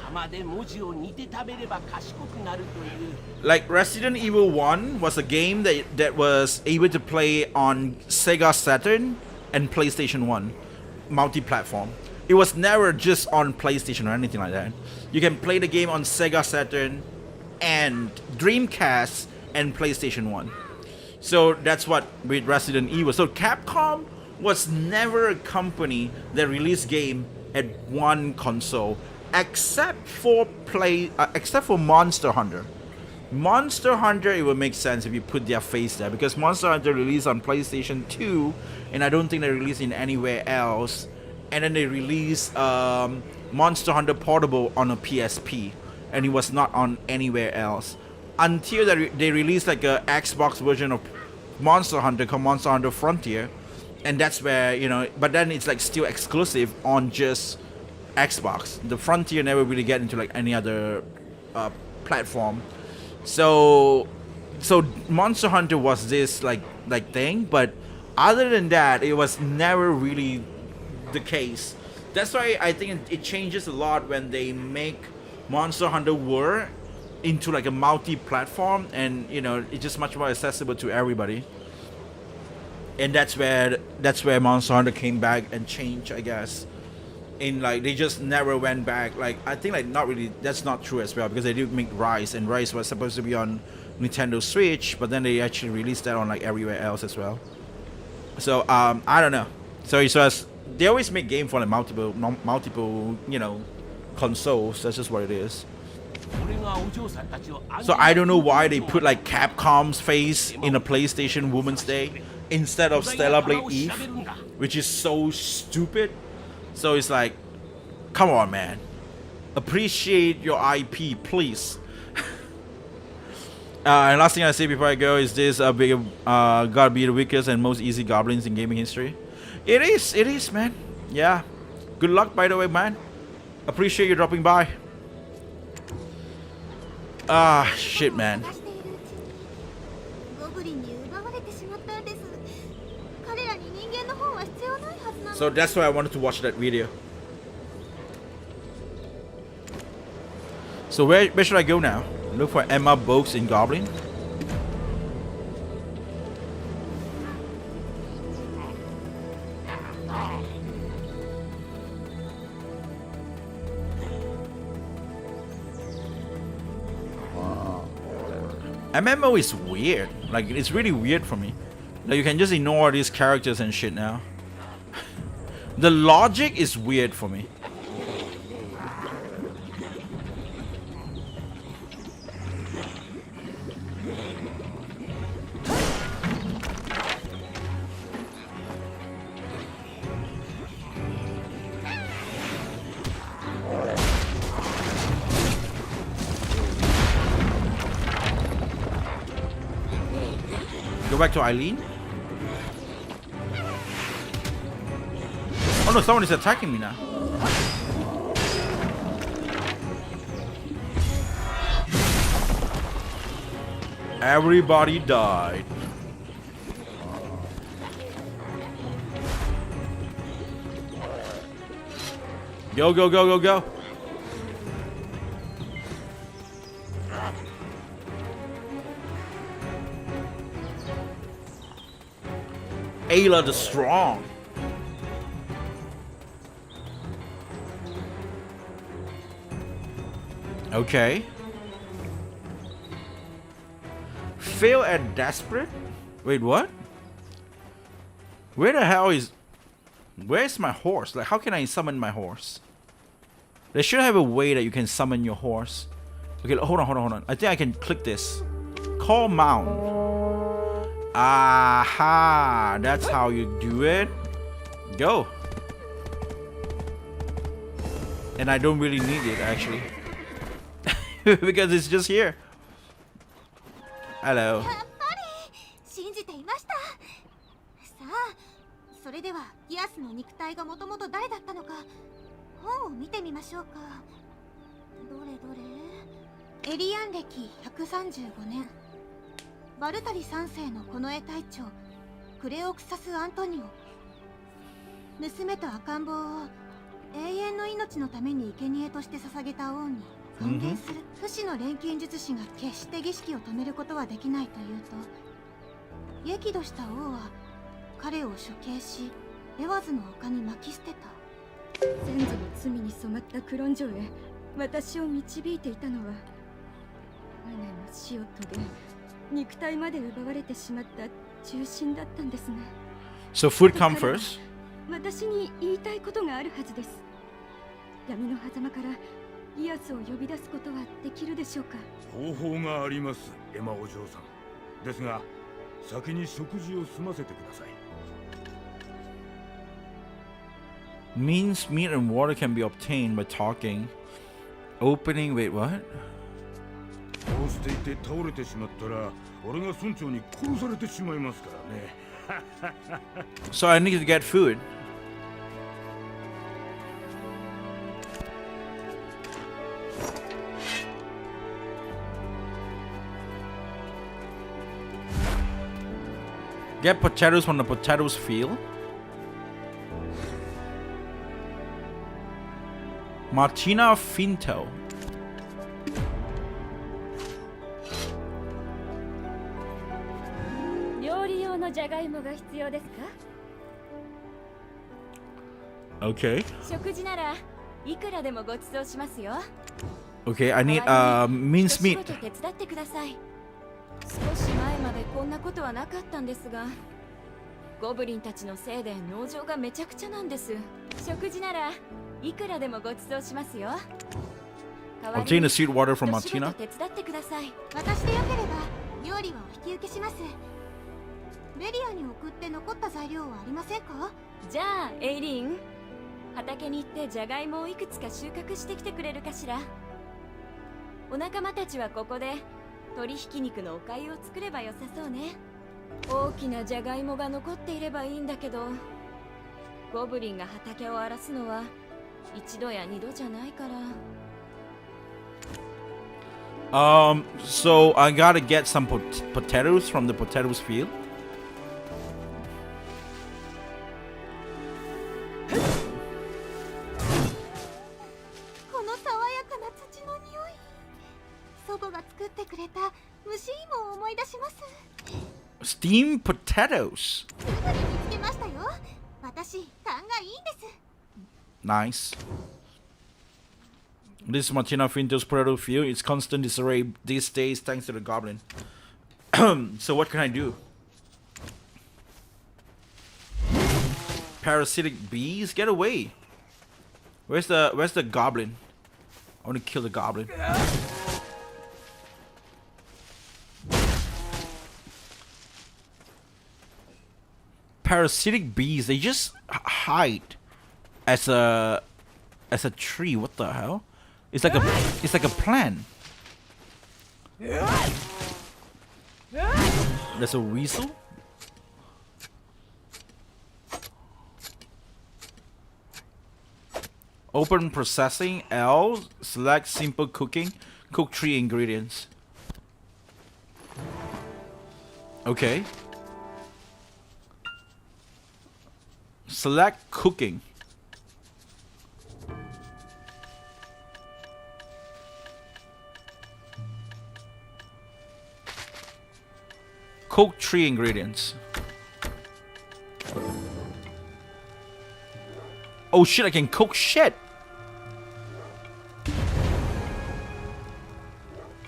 釜で文字を煮て食べれば賢くなるという。Like Resident Evil 1 was a game that was able to play on Sega Saturn and PlayStation 1 multi-platform. It was never just on PlayStation or anything like that. You can play the game on Sega Saturn and Dreamcast and PlayStation 1. So that's what with Resident Evil. So Capcom was never a company that released game at one console, except for Monster Hunter. Monster Hunter, it would make sense if you put their face there, because Monster Hunter released on PlayStation 2, and I don't think they released in anywhere else. And then they released Monster Hunter Portable on a PSP, and it was not on anywhere else until they released like a Xbox version of Monster Hunter called Monster Hunter Frontier. And that's where, you know, but then it's like still exclusive on just Xbox. The Frontier never really get into like any other platform. So Monster Hunter was this like thing, but other than that, it was never really the case. That's why I think it changes a lot when they make Monster Hunter World into like a multi-platform, and you know, it's just much more accessible to everybody. And that's where Monster Hunter came back and changed, I guess. in like they just never went back. Like I think like not really. That's not true as well because they did make Rise, and Rise was supposed to be on Nintendo Switch, but then they actually released that on like everywhere else as well. So I don't know. So it's just they always make game for like multiple consoles. That's just what it is. So I don't know why they put like Capcom's face in a PlayStation Woman's Day instead of Stellar Blade Eve, which is so stupid. So it's like, come on, man, appreciate your IP, please. And last thing I say before I go is this: gotta be the weakest and most easy goblins in gaming history. It is, man. Yeah. Good luck, by the way, man. Appreciate you dropping by. Ah, shit, man. So that's why I wanted to watch that video. So where should I go now? Look for Emma Bogues in Goblin. MMO is weird. Like it's really weird for me. Like you can just ignore these characters and shit now. The logic is weird for me. Go back to Eileen. Oh no, someone is attacking me now. Everybody died. Go, go, go, go, go. Ayla the Strong. Okay. Fail at Desperate? Wait, what? Where the hell is... Where's my horse? Like, how can I summon my horse? They should have a way that you can summon your horse. Okay, hold on. I think I can click this. Call Mount. Aha! That's how you do it. Go. And I don't really need it, actually. Because it's just here. Hello. 信じていました。さあ、それではギアスの肉体がもともと誰だったのか本を見てみましょうか。どれどれ。エリアン歴135年。バルタリ3世のこの絵隊長クレオクサス・アントニオ。娘と赤ん坊を永遠の命のために生贄として捧げた王に尊敬する。不死の錬金術師が決して儀式を止めることはできないというと、激怒した王は彼を処刑しエワズの丘に巻き捨てた。先祖の罪に染まったクロンジョへ私を導いていたのは無念の死を遂げ肉体まで奪われてしまった忠臣だったんですね。 So food come first? 私に言いたいことがあるはずです。闇の狭間からギアスを呼び出すことはできるでしょうか。方法があります、エマお嬢さん。ですが先に食事を済ませてください。 Means meat and water can be obtained by talking. Opening, wait, what? こうしていて倒れてしまったら俺が村長に殺されてしまいますからね。So I need to get food. Get potatoes from the potatoes field. Martina Finto. Okay. 食事ならいくらでもご馳走しますよ。 Okay, I need 代わり mince に一仕 meat. 事手伝ってください。少し前までこんなことはなかったんですが、ゴブリンたちのせいで農場がめちゃくちゃなんです。食事ならいくらでもご馳走しますよ。代わり Obtain に the sweet water from 一仕 Martina. 事手伝ってください。私でよければ料理はお引き受けします。ベリアに送って残った材料はありませんか？じゃあエイリーン、畑に行ってジャガイモをいくつか収穫してきてくれるかしら。お仲間たちはここで鶏ひき肉のお粥を作ればよさそうね。大きなジャガイモが残っていればいいんだけど、ゴブリンが畑を荒らすのは一度や二度じゃないから。 So I gotta get some potatoes from the potatoes field. Steamed potatoes. Nice. This is Martina Finto's potato field. It's constant disarray these days thanks to the goblin. So what can I do? Parasitic bees? Get away. Where's the goblin? I want to kill the goblin. Parasitic bees, they just hide as a tree. What the hell? It's like a plant. There's a weasel. Open processing. L. Select simple cooking. Cook 3 ingredients. Okay. Select cooking. Cook 3 ingredients. Oh shit, I can cook shit.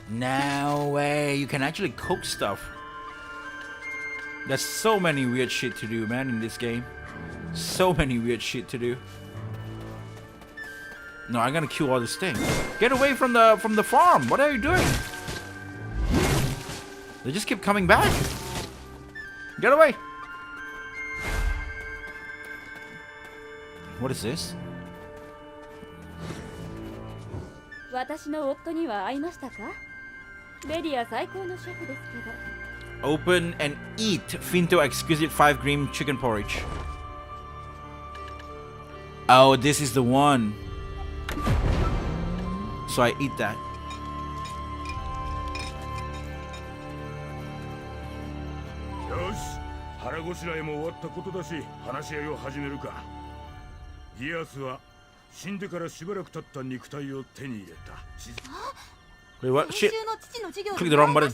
No way, you can actually cook stuff. There's so many weird shit to do, man, in this game. So many weird shit to do. No, I'm gonna kill all this thing. Get away from the farm. What are you doing? They just keep coming back. Get away. What is this? 私の夫には会いましたか？ベリア最高のシェフですけど。 Open and eat Finto exquisite 5 green chicken porridge. Oh, this is the one. So I eat that. Yosh, 腹ごしらえも終わったことだし、話し合いを始めるか。ギアスは死んでからしばらく経った肉体を手に入れた。Wait, what? Shit. Click the wrong button.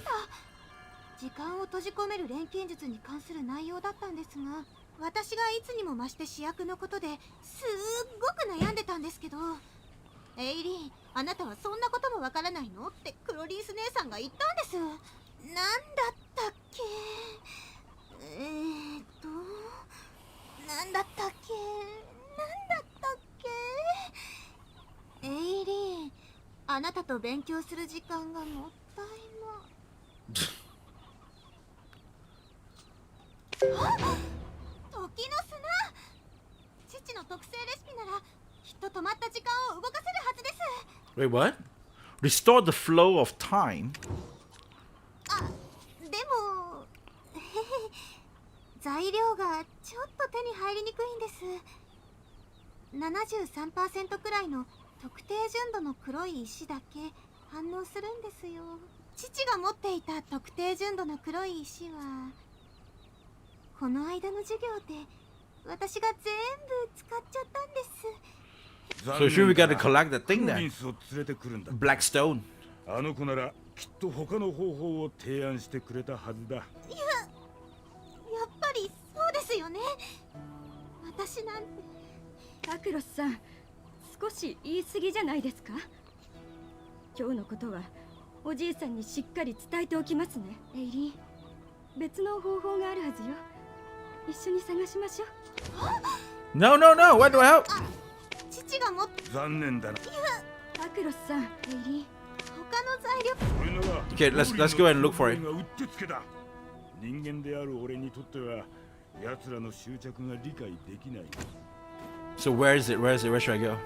時間を閉じ込める錬金術に関する内容だったんですが、私がいつにも増して主役のことですっごく悩んでたんですけど、エイリーン、あなたはそんなこともわからないのってクロリース姉さんが言ったんです。なんだったっけ？なんだったっけ？なんだったっけ？エイリーン、あなたと勉強する時間がもったいない。時の砂！父の特製レシピならきっと止まった時間を動かせるはずです。 Wait, what? Restore the flow of time? あ、でも材料がちょっと手に入りにくいんです。73% くらいの特定純度の黒い石だけ反応するんですよ。父が持っていた特定純度の黒い石はこの間の授業で私が全部使っちゃったんです。 So sure we gotta collect that thing then. を連れてくるんだ。 Black stone. あの子ならきっと他の方法を提案してくれたはずだ。やっぱりそうですよね。私なんてタクロスさん、少し言い過ぎじゃないですか？今日のことはおじいさんにしっかり伝えておきますね。エイリン、別の方法があるはずよ。一緒に探しましょう。No, no, no. What the hell? 父が持って残念だな。タクロスさん、エイリン、他の材料。それなら Okay, let's go ahead and look for it. うってつけだ。人間である俺にとっては奴らの執着が理解できない。 So where is it? Where is it? Where should I go?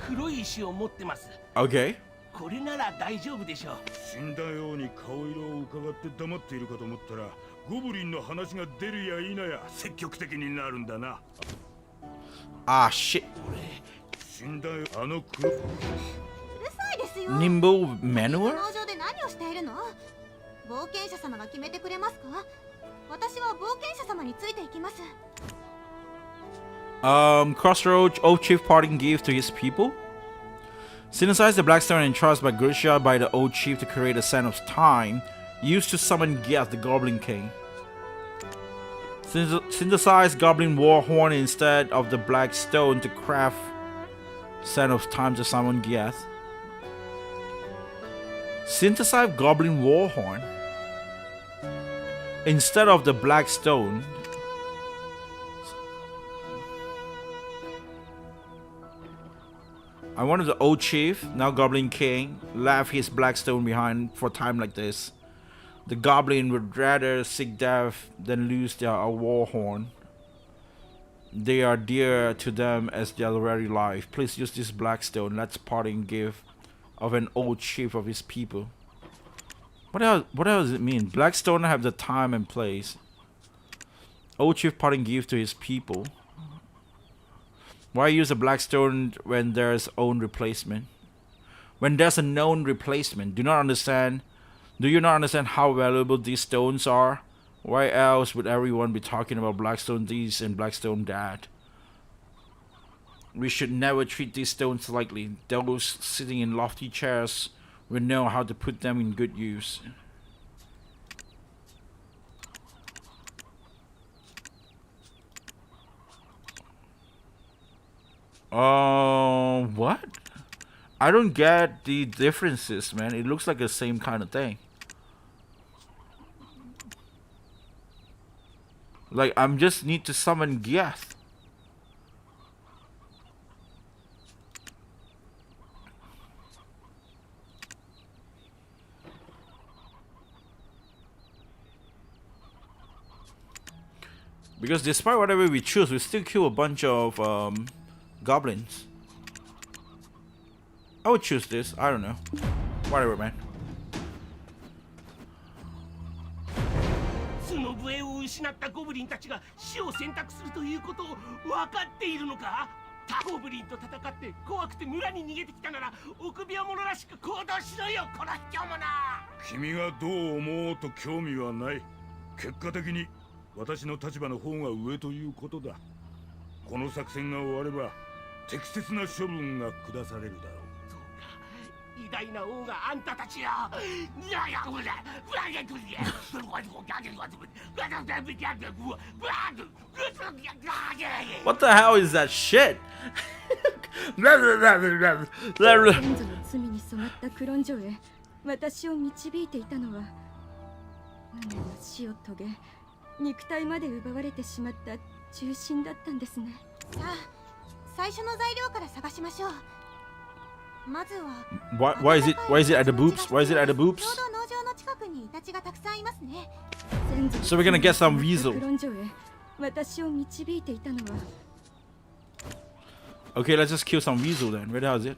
黒い石を持ってます。 Okay. これなら大丈夫でしょう。死んだように顔色を伺って黙っているかと思ったら、ゴブリンの話が出るや否や積極的になるんだな。Ah, shit. 死んだよ、あの黒。うるさいですよ。 Nimble manure? 農場で何をしているの？冒険者様が決めてくれますか？私は冒険者様についていきます。Crossroads, old chief parting gift to his people. Synthesize the blackstone entrusted by Grisha by the old chief to create a sand of time, used to summon Geth, the goblin king. Synthesize goblin war horn instead of the black stone to craft sand of time to summon Geth. Synthesize goblin war horn instead of the black stone. I wanted the old chief, now goblin king, left his black stone behind for a time like this. The goblin would rather seek death than lose their war horn. They are dear to them as their very life. Please use this black stone. Let's parting gift of an old chief of his people. What else does it mean? Black stone have the time and place. Old chief parting gift to his people. Why use a black stone when there's own replacement? When there's a known replacement, do you not understand how valuable these stones are? Why else would everyone be talking about blackstone this and blackstone that? We should never treat these stones lightly. Those sitting in lofty chairs will know how to put them in good use. What? I don't get the differences, man. It looks like the same kind of thing. Like, I'm just need to summon Geth. Because despite whatever we choose, we still kill a bunch of goblins. I would choose this. I don't know. Whatever, man. 角笛を失ったゴブリンたちが死を選択するということを分かっているのか？ゴブリンと戦って怖くて村に逃げてきたなら臆病者らしく行動しろよ、この卑怯者。君がどう思おうと興味はない。結果的に私の立場の方が上ということだ。この作戦が終われば適切な処分が下されるだろう。偉大な王があんたたちよ。What the hell is that shit? 先祖の罪に染まったクロン城へ私を導いていたのは、無念の死を遂げ肉体まで奪われてしまった重臣だったんですね。さあ、最初の材料から探しましょう。まずは Why is it at the boobs? Why is it at the boobs? ちょうど農場の近くにイタチがたくさんいますね。 So we're gonna get some weasel. クロン城へ私を導いていたのは。 Okay, let's just kill some weasel then. Where the hell is it?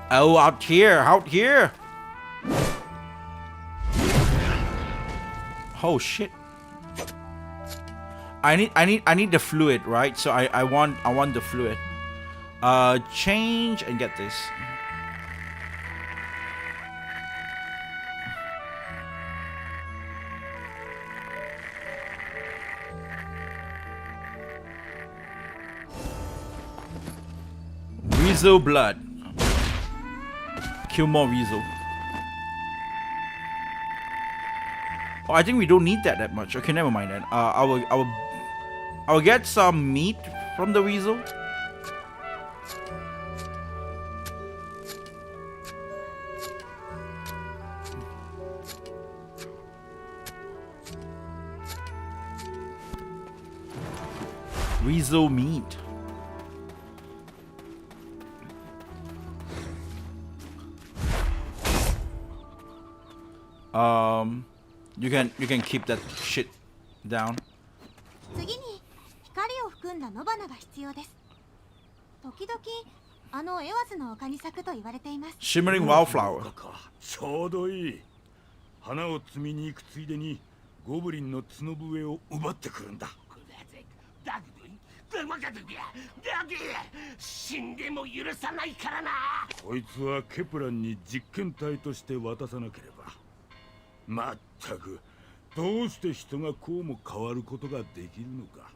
Oh, out here, out here. Oh shit. I need the fluid, right? So I want the fluid. Change and get this. Weasel blood. Kill more weasel. Oh, I think we don't need that much. Okay, never mind then. I will I'll get some meat from the weasel. Weasel meat. You can keep that shit down. 次に光を含んだ野花が必要です。時々あのエワズの丘に咲くと言われています。 Shimmering wildflower. ちょうどいい。花を摘みに行くついでにゴブリンの角笛を奪ってくるんだ。死んでも許さないからな。こいつはケプランに実験体として渡さなければ。まったくどうして人がこうも変わることができるのか。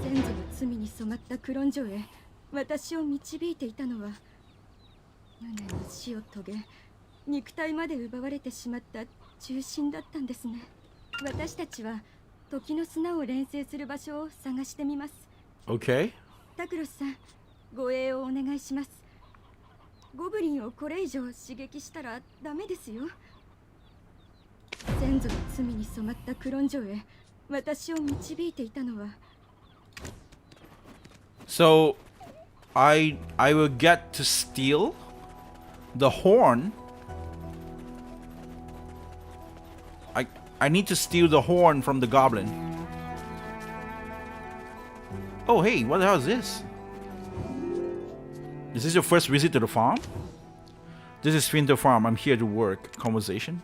先祖の罪に染まったクロンジョへ私を導いていたのは、無念の死を遂げ肉体まで奪われてしまった重心だったんですね。私たちは時の砂を錬成する場所を探してみます。 Okay. タクロスさん、護衛をお願いします。ゴブリンをこれ以上刺激したらダメですよ。先祖の罪に染まったクロンジョへ私を導いていたのは。 So I will get to steal the horn. I need to steal the horn from the goblin. Oh hey, what the hell is this? Is this your first visit to the farm? This is Finto Farm. I'm here to work. Conversation.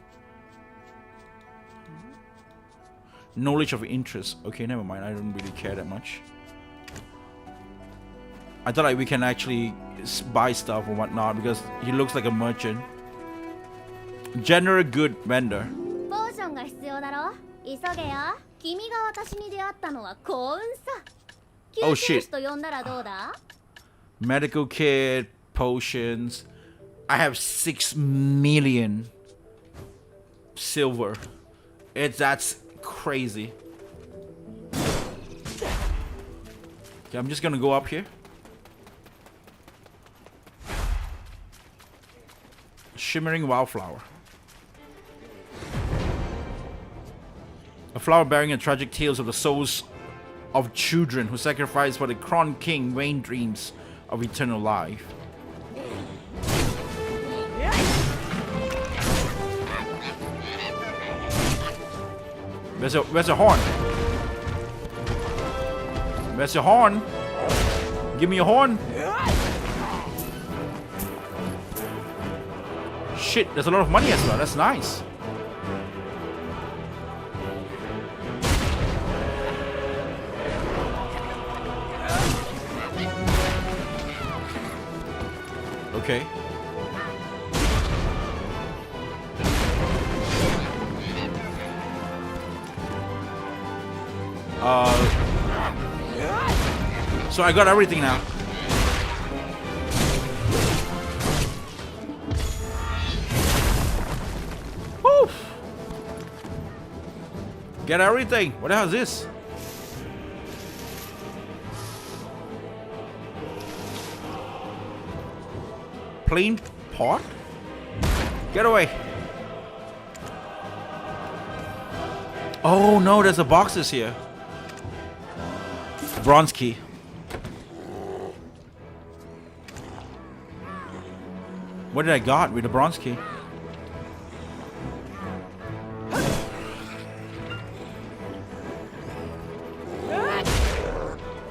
Knowledge of interest. Okay, never mind. I don't really care that much. I thought like we can actually buy stuff or whatnot because he looks like a merchant. General good vendor. ポーションが必要だろ。急げよ。君が私に出会ったのは幸運さ。救世主と呼んだらどうだ? Medical kit, potions. I have 6 million silver. That's crazy. Okay, I'm just gonna go up here. Shimmering wildflower. A flower bearing a tragic tales of the souls of children who sacrificed for the Kron King vain dreams of eternal life. Where's the horn? Where's your horn? Give me a horn. Shit, there's a lot of money as well. That's nice. Okay. So I got everything now. Woo! Get everything. What the hell is this? Plain pot? Get away. Oh no, there's a boxes here. Bronze key. What did I got with the bronze key?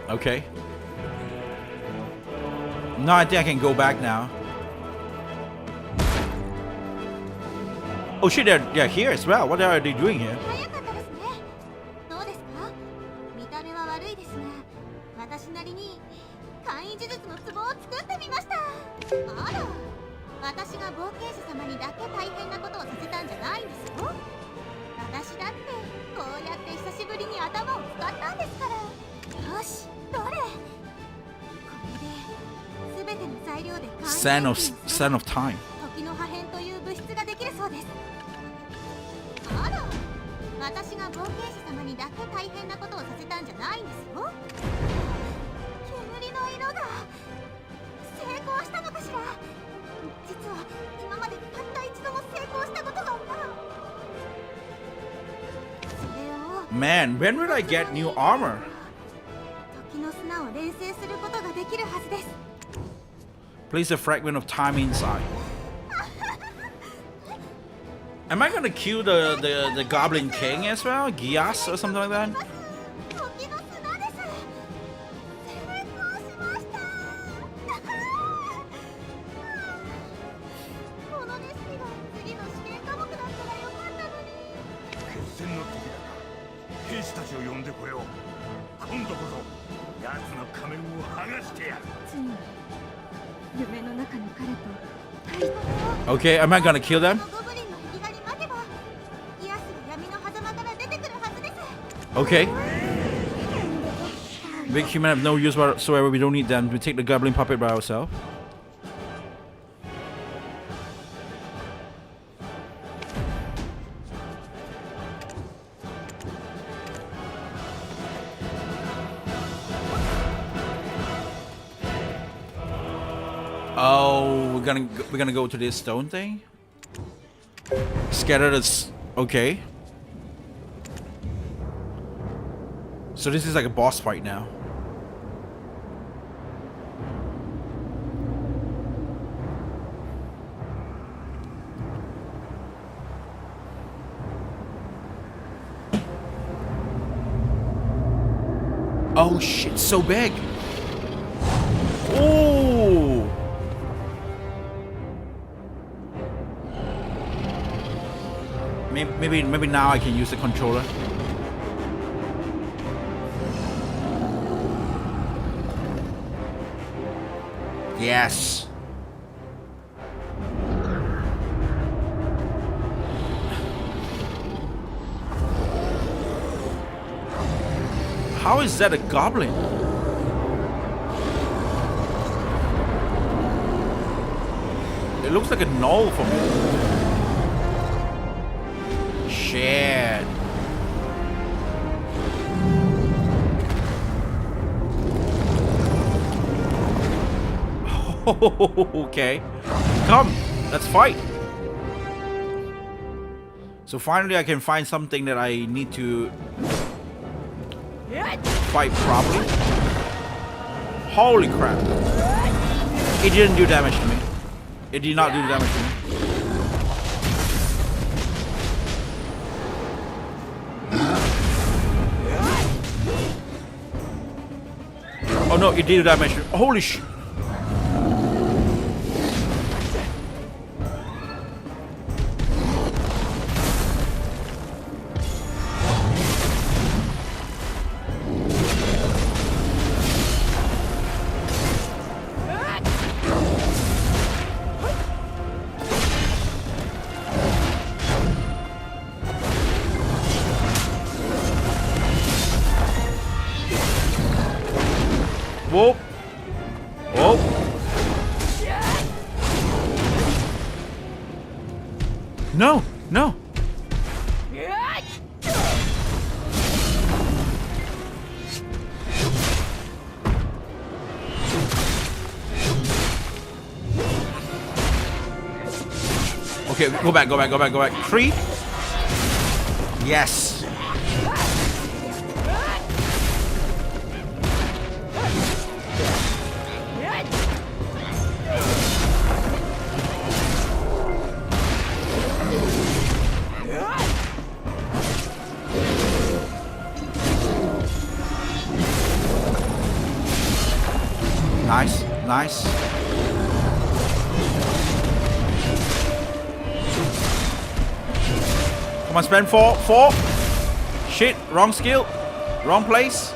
Okay. No, I think I can go back now. Oh shit, they're here as well. What are they doing here? 早かったですね。どうですか？見た目は悪いですが、私なりに簡易呪術の壺を作ってみました。あら、私が冒険者様にだけ大変なことをさせたんじゃないんですよ。私だってこうやって久しぶりに頭を使ったんですから。よし、どれ？これで全ての材料で簡易 Sand of time. 時の破片という物質ができるそうです。あら、私が冒険者様にだけ大変なことをさせたんじゃないんですよ。煙の色が成功したのかしら。実は今までたった一度も成功したことがない。それを Man, when will I get new armor? 時の砂を錬成することができるはずです。 Place a fragment of time inside. Am I gonna kill the Goblin King as well? Gias or something like that? 時の砂です。成功しました。このレシピが次の試験科目だったらよかったのに。決戦の時だな。兵士たちを呼んでこよう。今度こそ奴の仮面を剥がしてやる。ついに夢の中の彼と Okay, am I gonna kill them? ゴブリンの壁画に待てばギアスが闇の狭間から出てくるはずです。 Okay. Big human have no use whatsoever. We don't need them. We take the goblin puppet by ourselves. Oh, we're gonna go to this stone thing. Scatter this. Okay. So this is like a boss fight now. Oh shit, so big. Oh. Maybe now I can use the controller. Yes. How is that a goblin? It looks like a gnoll for me. Shit. Okay. Come, let's fight. So finally I can find something that I need to fight properly. Holy crap. It didn't do damage to me. It did not do damage to me. Oh no, it did damage to me. Holy sh... Whoa. Whoa. No, no. Okay, go back, go back, go back, go back. 3. Yes. Nice, nice. Come on, spend 4. Shit, wrong skill. Wrong place.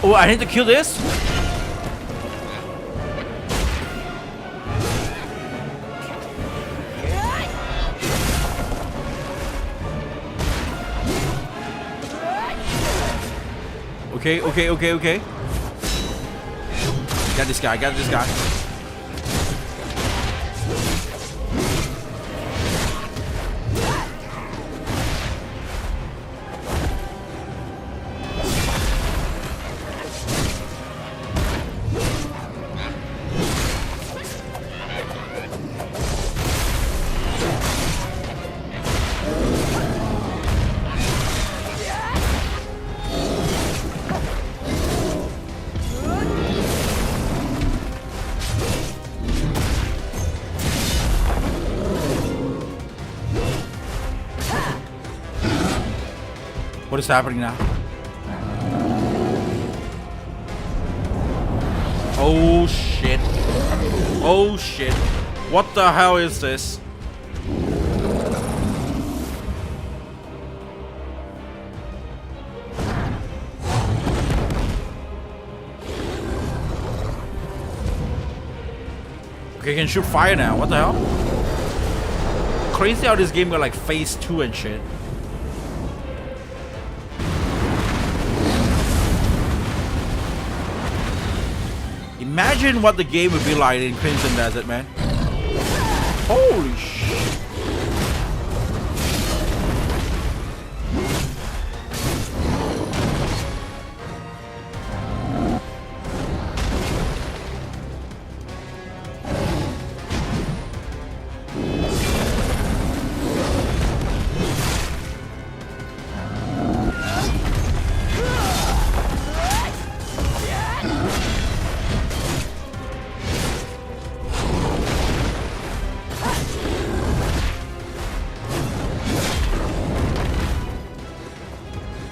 Oh, I need to kill this? Okay. Got this guy. What is happening now? Oh shit. Oh shit. What the hell is this? Okay, I can shoot fire now. What the hell? Crazy how this game got like phase 2 and shit. Imagine what the game would be like in Crimson Desert, man. Holy shit.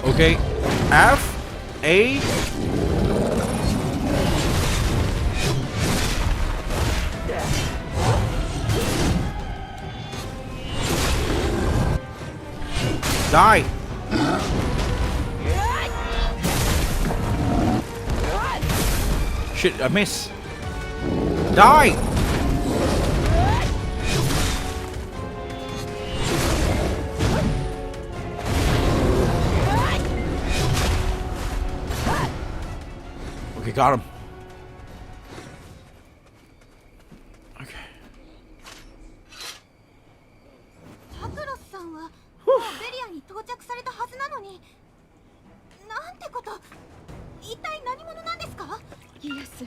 Okay, F, A. Die. Shit, I miss. Die. Okay, got him. Okay. タクロスさんはもうベリアに到着されたはずなのに、なんてこと。一体何者なんですか？イエス、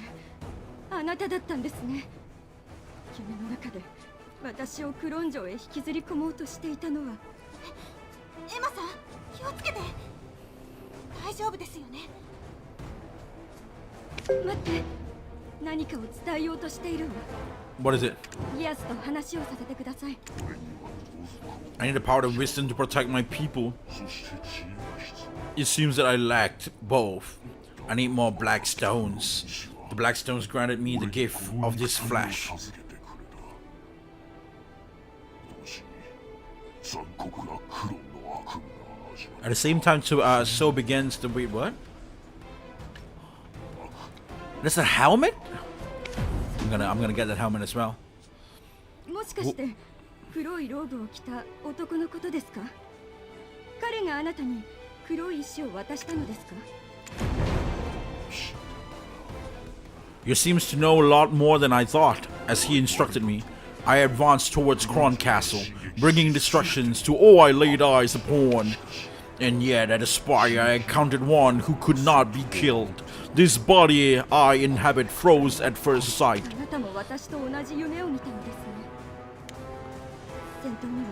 あなただったんですね。夢の中で私をクロン城へ引きずり込もうとしていたのは。エマさん、気をつけて。大丈夫ですよね？待って、何かを伝えようとしているわ。 What is it? イエスと話をさせてください。 I need the power of wisdom to protect my people. It seems that I lacked both. I need more black stones. The black stones granted me the gift of this flesh. At the same time, so begins the wait. What? That's a helmet? I'm gonna get that helmet as well. もしかして黒いローブを着た男のことですか？彼があなたに黒い石を渡したのですか？ You seems to know a lot more than I thought. As he instructed me, I advanced towards Kron Castle, bringing destructions to all I laid eyes upon. And yet at the spire I encountered one who could not be killed. This body I inhabit froze at first sight. あなたも私と同じ夢を見たのですね。戦闘には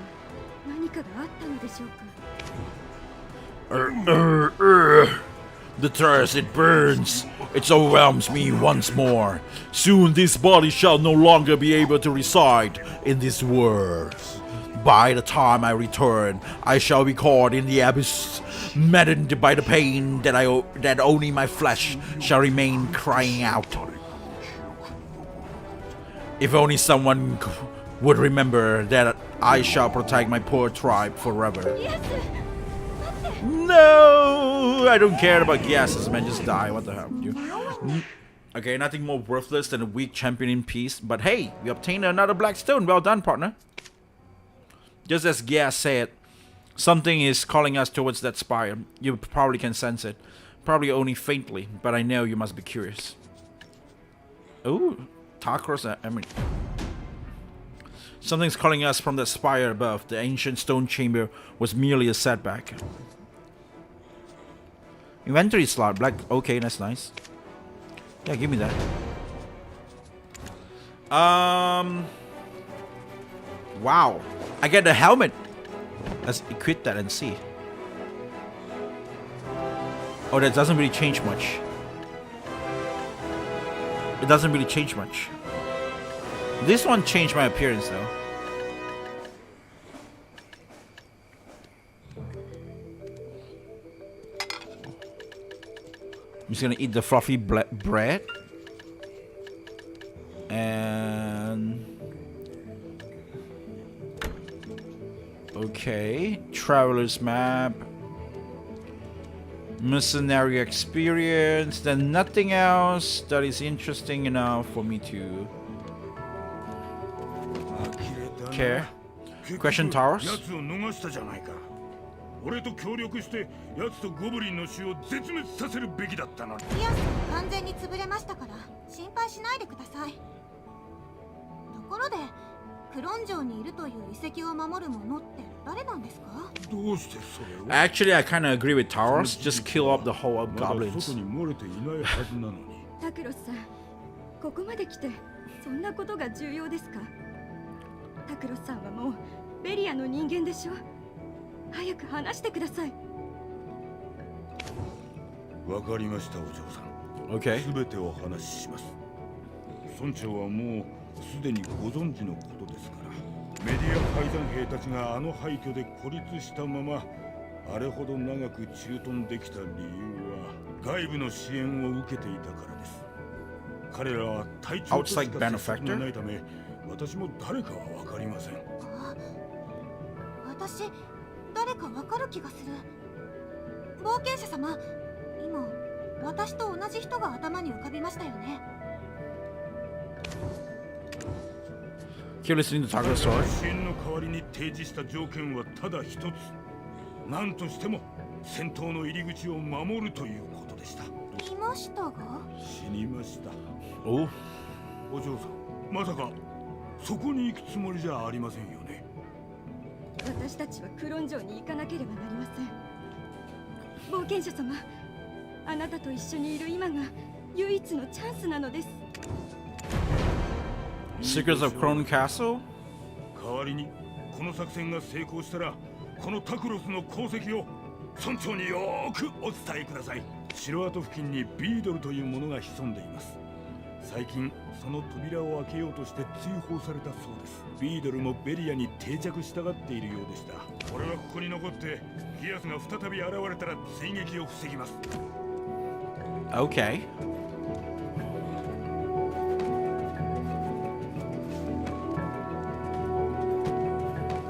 何かがあったのでしょうか？ The thirst, it burns. It overwhelms me once more. Soon this body shall no longer be able to reside in this world. By the time I return, I shall be caught in the abyss, maddened by the pain that only my flesh shall remain crying out. If only someone would remember that I shall protect my poor tribe forever. イエス、待って。No, I don't care about gases, man. Just die. What the hell, dude? Okay, nothing more worthless than a weak champion in peace. But hey, we obtained another black stone. Well done, partner. Just as Gas said, something is calling us towards that spire. You probably can sense it. Probably only faintly, but I know you must be curious. Ooh, Tarkros, I mean... Something's calling us from the spire above. The ancient stone chamber was merely a setback. Inventory slot, black. Okay, that's nice. Yeah, give me that. Wow. I get the helmet. Let's equip that and see. Oh, that doesn't really change much. It doesn't really change much. This one changed my appearance though. I'm just gonna eat the fluffy bread. And... Okay. Traveler's map. Mercenary experience. Then nothing else that is interesting enough for me to... care. Question towers. 俺と協力して奴とゴブリンの死を絶滅させるべきだったのに。ピアスは完全に潰れましたから心配しないでください。ところでクロン城にいるという遺跡を守る者って誰なんですか？どうしてそれを Actually, I kind of agree with towers. Just kill up the whole goblins. 外に漏れていないはずなのに。タクロスさん、ここまで来てそんなことが重要ですか？タクロスさんはもうベリアの人間でしょ？早く話してください。わかりました、お嬢さん。Okay. すべてお話しします。村長はもうすでにご存知のことですから。メディア改ざん兵たちがあの廃墟で孤立したまま、あれほど長く駐屯できた理由は外部の支援を受けていたからです。彼らは隊長としか接触がないため、私も誰かはわかりません。私誰かわかる気がする。冒険者様、今私と同じ人が頭に浮かびましたよね。Keep listening to Tako's story. 支援の代わりに提示した条件はただ一つ。何としても戦闘の入り口を守るということでした。いましたが？死にました。お嬢さん、まさかそこに行くつもりじゃありませんよね。私たちはクロン城に行かなければなりません。冒険者様、あなたと一緒にいる今が唯一のチャンスなのです。Secrets of Crown Castle? 代わりにこの作戦が成功したら、このタクロスの功績を村長によーくお伝えください。城跡付近にビードルというものが潜んでいます。最近その扉を開けようとして追放されたそうです。ビードルもベリアに定着したがっているようでした。俺はここに残ってピアスが再び現れたら追撃を防ぎます。 Okay.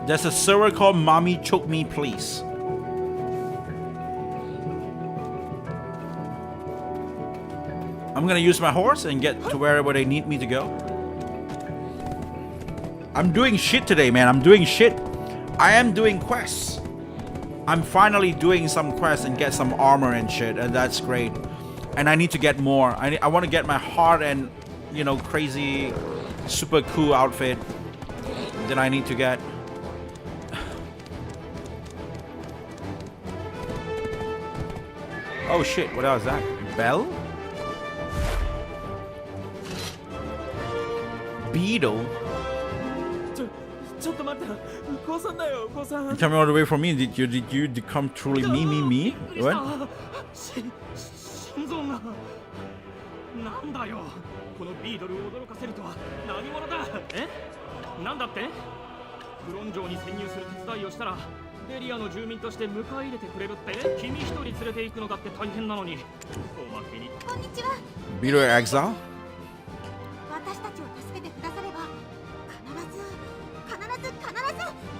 There's a server called Mommy Choke Me Please. I'm gonna use my horse and get to wherever they need me to go. I'm doing shit today, man. I'm doing shit. I am doing quests. I'm finally doing some quests and get some armor and shit, and that's great. And I need to get more. I want to get my hard and, you know, crazy, super cool outfit that I need to get. Oh shit, what else is that? Bell? Beetle? You coming all the way from me? Did you become truly me? What? なんだよ、このビードルを驚かせるとは何者だ。なんだって？クロン城に潜入する手伝いをしたらベリアの住民として迎え入れてくれるって。君一人連れて行くのだって大変なのに。おまけに。こんにちは。 Beetle exile? 私たちを助けてくだされば必ず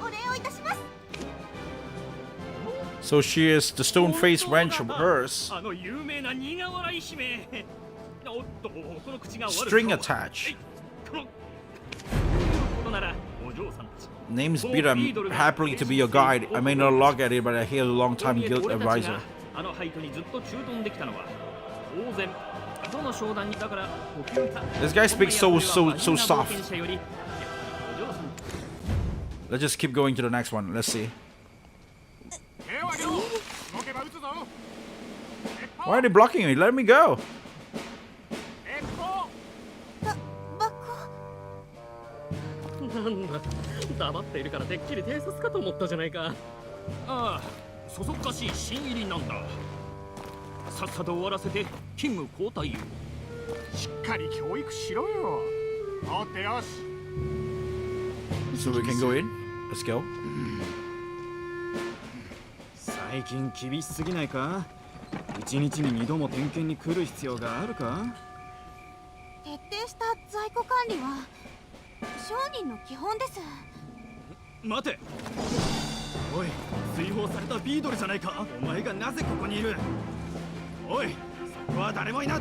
お礼をいたします。So she is the stone-faced wench of hers. あの有名な苦笑い姫。おっと、この口が悪い。 String attached. このことならお嬢さんたち。 Name's Peter. I'm happily to be your guide. I may not log at it, but I hear a long-time guild advisor. あのハイトにずっと駐屯できたのは当然どの商談にだからご急た。 This guy speaks so soft. Let's just keep going to the next one. Let's see. Why are they blocking me? Let me go. なんだ、黙っているからてっきり偵察かと思ったじゃないか。ああ、そそっかしい新入りなんだ。さっさと終わらせて勤務交代よ。しっかり教育しろよ。おってよし。 So we can go in. Let's go. 最近厳しすぎないか？一日に2度も点検に来る必要があるか？徹底した在庫管理は商人の基本です。待て。おい、追放されたビードルじゃないか。お前がなぜここにいる？おい、そこは誰もいない。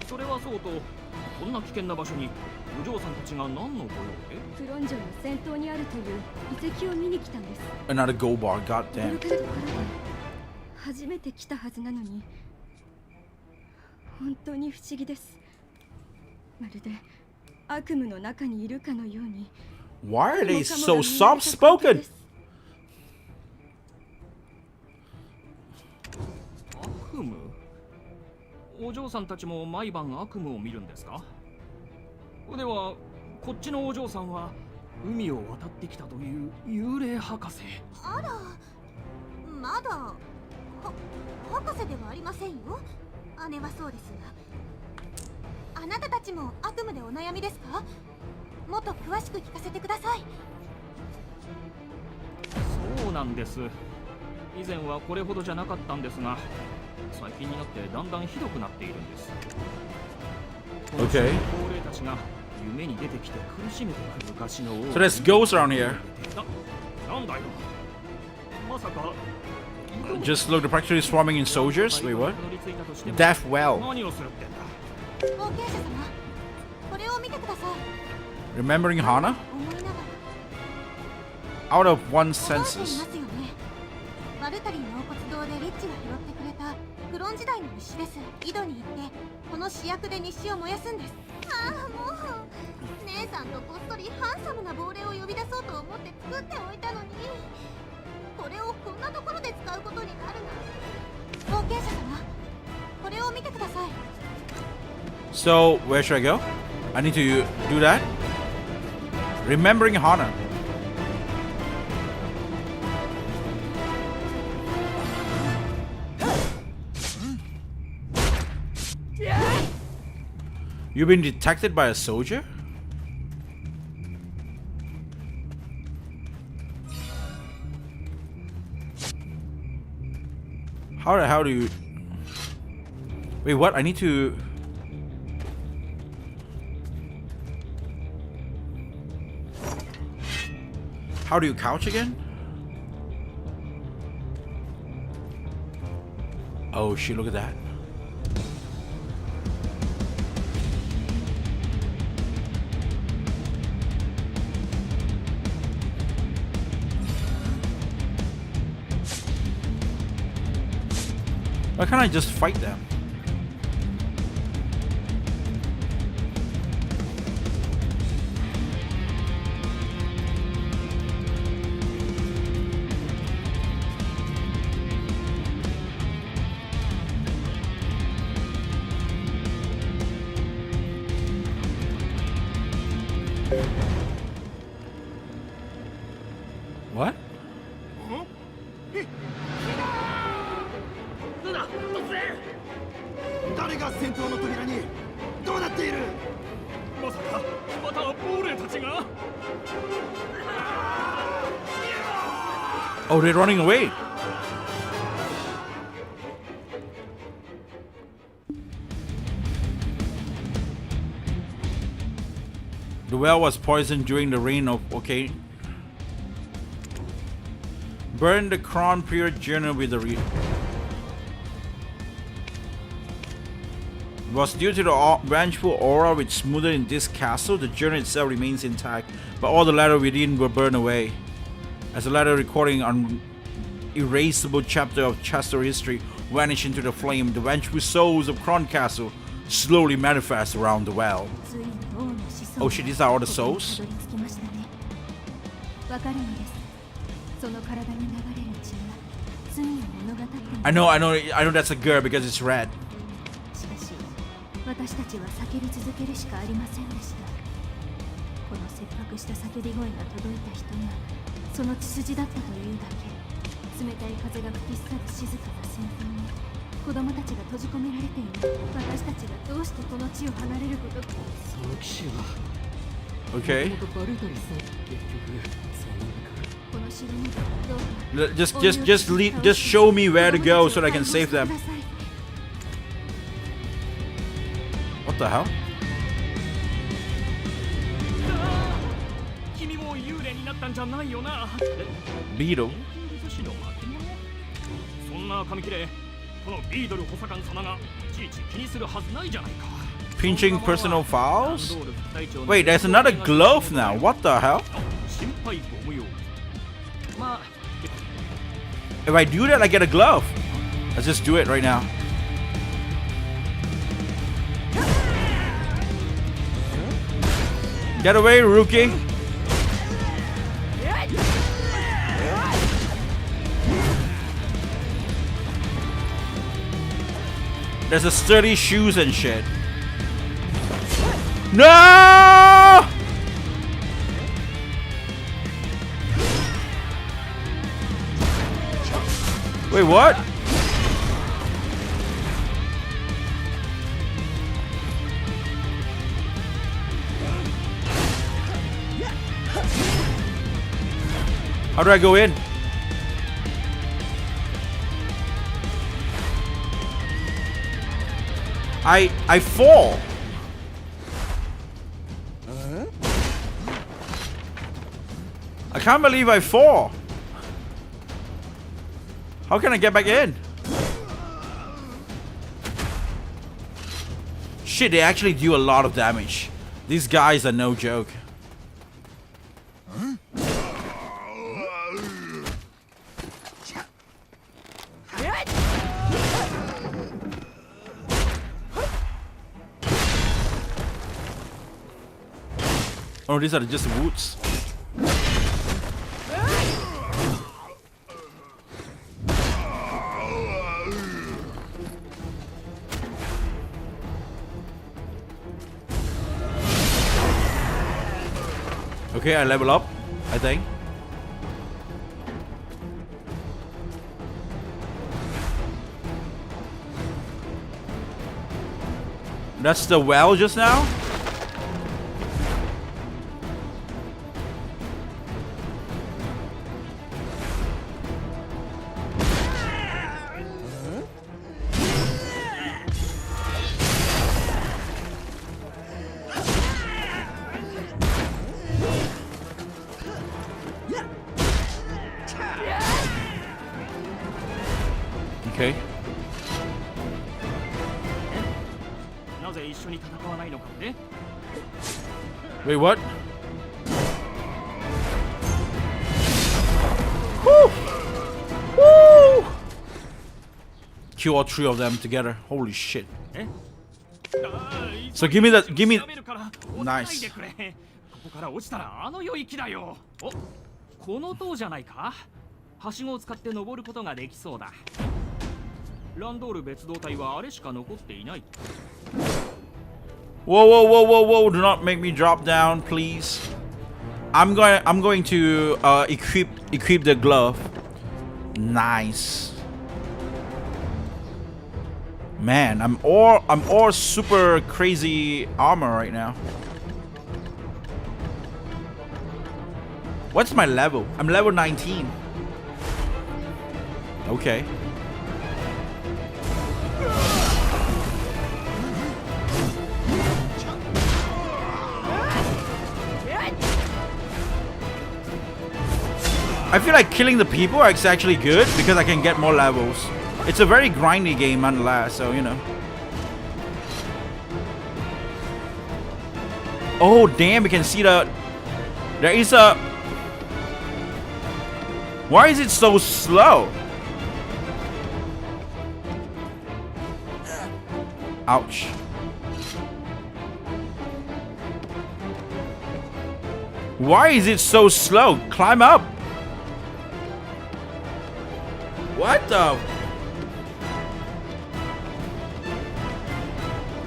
それはそうと、こんな危険な場所にお嬢さんたちが何のご用で？クロン城の先頭にあるという遺跡を見に来たんです。 Another gold bar. God 驚 damn. けるところで初めて来たはずなのに本当に不思議です。まるで悪夢の中にいるかのように。 Why are they so soft-spoken? 悪夢？お嬢さんたちも毎晩悪夢を見るんですか？ではこっちのお嬢さんは海を渡ってきたという幽霊博士。あら、まだ博士ではありませんよ。姉はそうですが。あなたたちも悪夢でお悩みですか？もっと詳しく聞かせてください。そうなんです。以前はこれほどじゃなかったんですが、最近になってだんだんひどくなっているんです。 Okay. 高齢たちが夢に出てきて苦しめてくる昔の。 So there's ghosts around here. なんだよ。まさか。 Just look, they're practically swarming in soldiers. Wait, what? Death well. 何をするってんだ。後継者様、これを見てください。 Remembering Hana? 思いながら。 Out of one's 覚えていま senses. すよね。バルタリー納骨堂でリッチが拾ってくれたクロン時代の日誌です。井戸に行ってこの試薬で日誌を燃やすんです。ああ、もう姉さんとこっそりハンサムな亡霊を呼び出そうと思って作っておいたのに、これをこんなところで使うことになるな。後継者様、これを見てください。 So, where should I go? I need to do that? Remembering Hana. You've been detected by a soldier? How the hell do you... Wait, what? I need to... How do you couch again? Oh shit, look at that. Why can't I just fight them? What? なんだ、突然。誰が戦闘の扉にどうなっている？まさかまた亡霊たちが。 Oh, they're running away. well was poisoned during the reign of... Okay. Burn the crown period journal with the was due to the vengeful aura which smoothed in this castle. The journal itself remains intact, but all the letters within were burned away. As a letter recording an erasable chapter of Chester history vanished into the flame, the vengeful souls of Kron Castle slowly manifest around the well. Oh shit, these are all the souls? I know that's a girl because it's red. 私たちは叫び続けるしかありませんでした。この切迫した叫び声が届いた人がその血筋だったというだけ。冷たい風が吹き去る静かな戦闘に子供たちが閉じ込められている。私たちがどうしてこの地を離れることか。その騎士は Okay. バルタリス結局その中この城にどうか Just show me where to go so that I can save them. What the hell? 君も幽霊になったんじゃないよな。 Beetle? そんな紙切れ、このビードル補佐官様がいちいち気にするはずないじゃないか。 Pinching personal files? Wait, there's another glove now. What the hell? 心配ご無用。まあ If I do that, I get a glove. Let's just do it right now. Get away, rookie. There's a sturdy shoes and shit. No! Wait, what? How do I go in? I fall. I can't believe I fall. How can I get back in? Shit, they actually do a lot of damage. These guys are no joke. Oh, these are just woods. Okay, I level up, I think. That's the well just now? Okay. なぜ一緒に戦わないのかね。 Wait, what? Woo! Woo! Kill all three of them together. Holy shit. So give me that. Give me. Nice. ここから落ちたらあの領域だよ。お、この塔じゃないか。はしごを使って登ることができそうだ。ランドール別動隊はあれしか残っていない。 Whoa, whoa, whoa, whoa, whoa! Do not make me drop down, please. I'm going to equip the glove. Nice. Man, I'm all super crazy armor right now. What's my level? I'm level 19. Okay. I feel like killing the people is actually good because I can get more levels. It's a very grindy game nonetheless, so you know. Oh damn, we can see the... There is a... Why is it so slow? Ouch. Why is it so slow? Climb up. What the...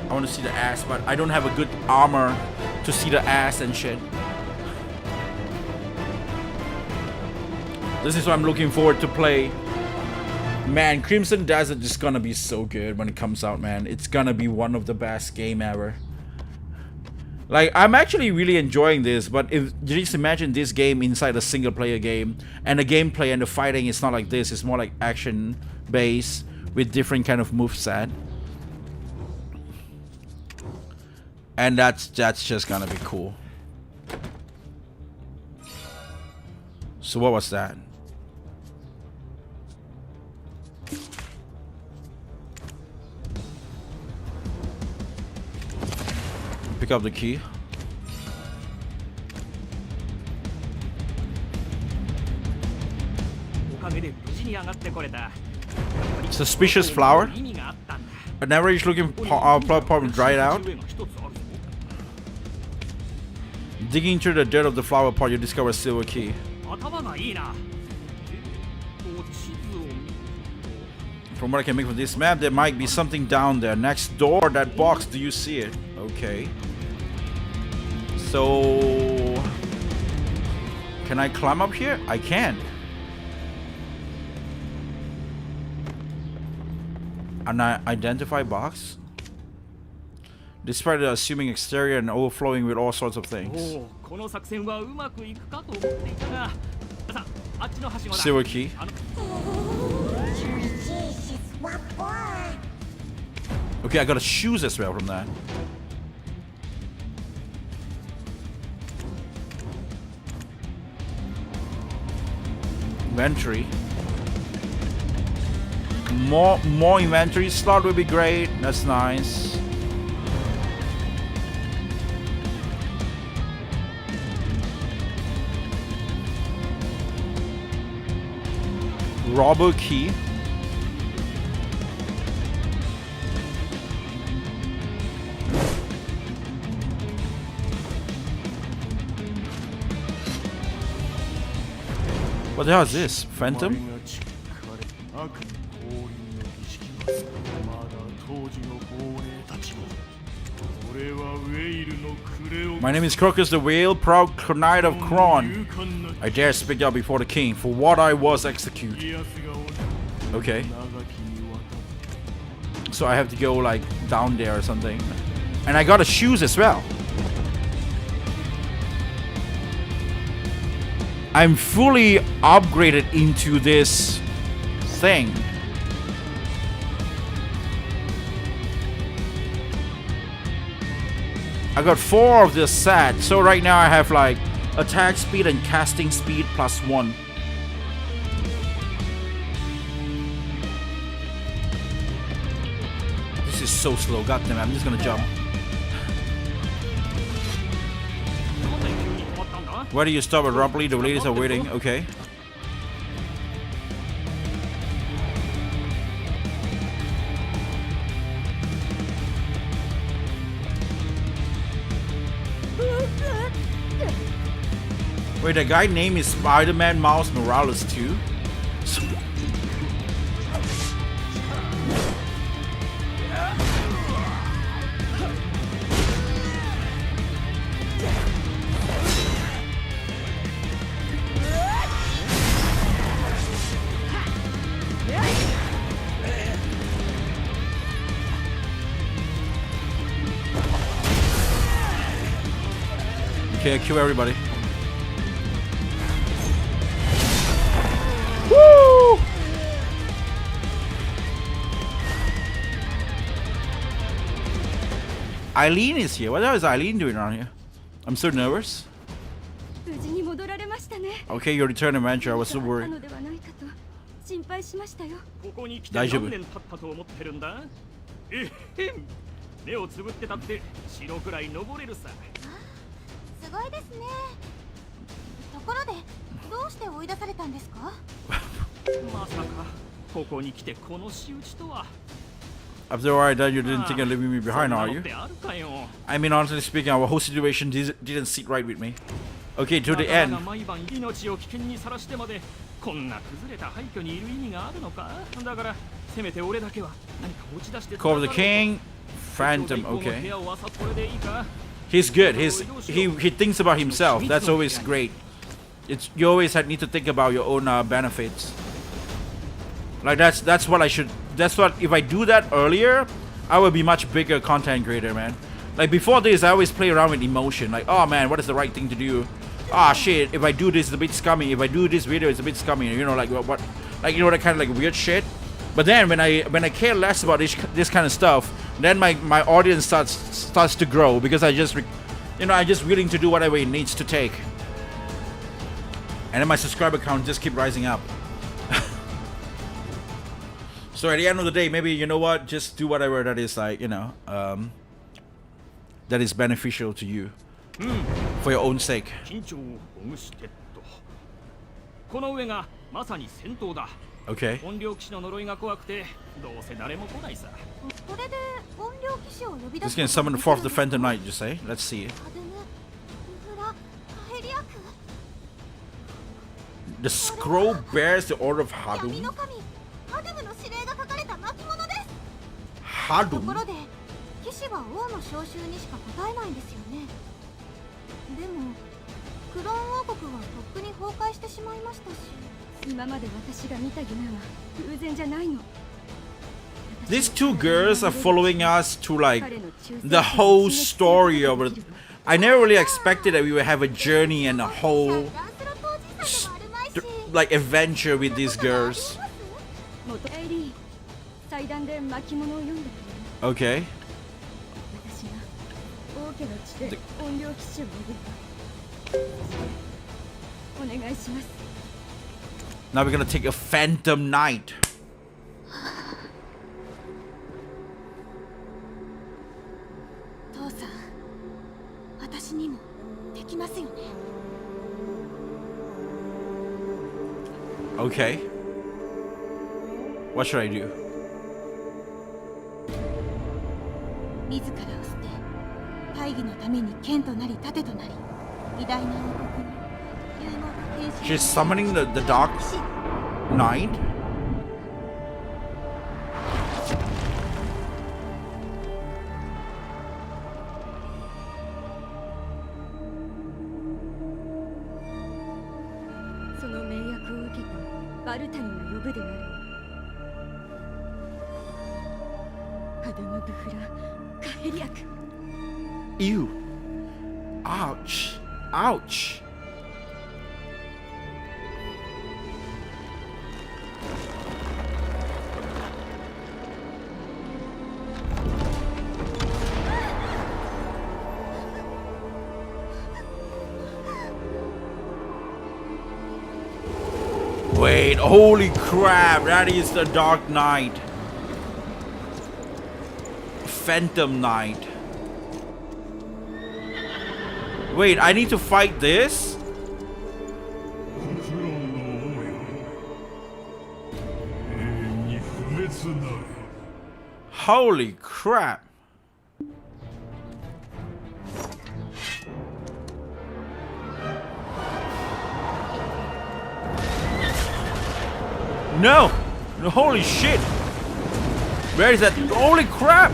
I want to see the ass, but I don't have a good armor to see the ass and shit. This is what I'm looking forward to play. Man, Crimson Desert is gonna be so good when it comes out, man. It's gonna be one of the best game ever. Like, I'm actually really enjoying this, but if you just imagine this game inside a single player game, and the gameplay and the fighting is not like this, it's more like action based with different kind of moveset. And that's just gonna be cool. So what was that? Pick up the key. Suspicious flower. I never is looking probably dried out. Digging through the dirt of the flower pot, you discover a silver key. From what I can make from this map, there might be something down there. Next door, that box, do you see it? Okay. So... Can I climb up here? I can. An identify box? Despite the assuming exterior and overflowing with all sorts of things. Silver key. Okay, I got shoes as well from that. Inventory. More inventory slot would be great. That's nice. Robber key. What the hell is this? Phantom? My name is Crocus the Whale, proud knight of Kron. I dare speak out before the king, for what I was executed. Okay. So I have to go like down there or something. And I got a shoes as well. I'm fully upgraded into this thing. I got 4 of this set, so right now I have like attack speed and casting speed +1. This is so slow, goddammit, I'm just gonna jump. Why do you stop abruptly? The ladies are waiting, okay. Wait, the guy name is Spider-Man Miles Morales too? Okay, kill everybody. Woo! Eileen is here. What the hell is Eileen doing around here? I'm so nervous. 無事に戻られましたね。 Okay, you return adventure. I was so あった worried. のではないかと心配しましたよ。ここに来て大丈夫何年経ったと思ってるんだ。えへん。目をつぶってたって城くらい登れるさ。すごいですね。ところでどうして追い出されたんですか？まさかここに来てこの仕打ちとは。 After all I done, you didn't think of leaving me behind, are you? そんなのってあるかよ。 I mean, honestly speaking, our whole situation didn't sit right with me. Okay, to the 仲間 end. が毎晩命を危険にさらしてまでこんな崩れた廃墟にいる意味があるのか。だからせめて俺だけは何か持ち出して Call the king. Phantom, 部 okay. 屋を漁っこれでいいか。 He's good. He thinks about himself. That's always great. It's you always need to think about your own benefits. Like that's what I should. That's what if I do that earlier, I would be much bigger content creator, man. Like before this, I always play around with emotion. Like, oh man, what is the right thing to do? Ah shit, if I do this, it's a bit scummy. If I do this video, it's a bit scummy. You know, like what like you know that kind of like weird shit. But then when I care less about this kind of stuff, then my audience starts to grow because I just willing to do whatever it needs to take. And then my subscriber count just keep rising up. So at the end of the day, maybe you know what, just do whatever that is like, that is beneficial to you for your own sake. 緊張をほぐしてっと。この上がまさに戦闘だ。 Okay. 怨霊騎士の呪いが怖くてどうせ誰も来ないさ。これで怨霊騎士を呼び出 This す can summon the fourth, the Phantom Knight. You say? Let's see. ハドム、フラ、ヘリアク。 The scroll bears the order of 闇 Hadum. の神ハドムの指令が書かれた巻物です。とこ Hadum. ろで騎士は王の召集にしか答えないんですよね。でもクローン王国はとっくに崩壊してしまいましたし。今まで私が見た夢は偶然じゃないの。 These two girls are following us to like the whole story of it. I never really expected that we would have a journey and a whole like adventure with these girls. 元エリー、祭壇で巻物を読んでくれる。 Okay. 私が王家の地で怨霊騎士を呼ぶ。お願いします。 Now we're gonna take a Phantom Knight. 父さん、私にもできますよね。 Okay. What should I do? 自らを捨て、大義のために剣となり盾となり、偉大な王国に融合と変身。 She's summoning the Dark Knight. Ew. Ouch. Ouch. Wait, holy crap, that is the Dark Knight. Phantom Knight. Wait, I need to fight this? Holy crap. No! No, holy shit! Where is that? Holy crap!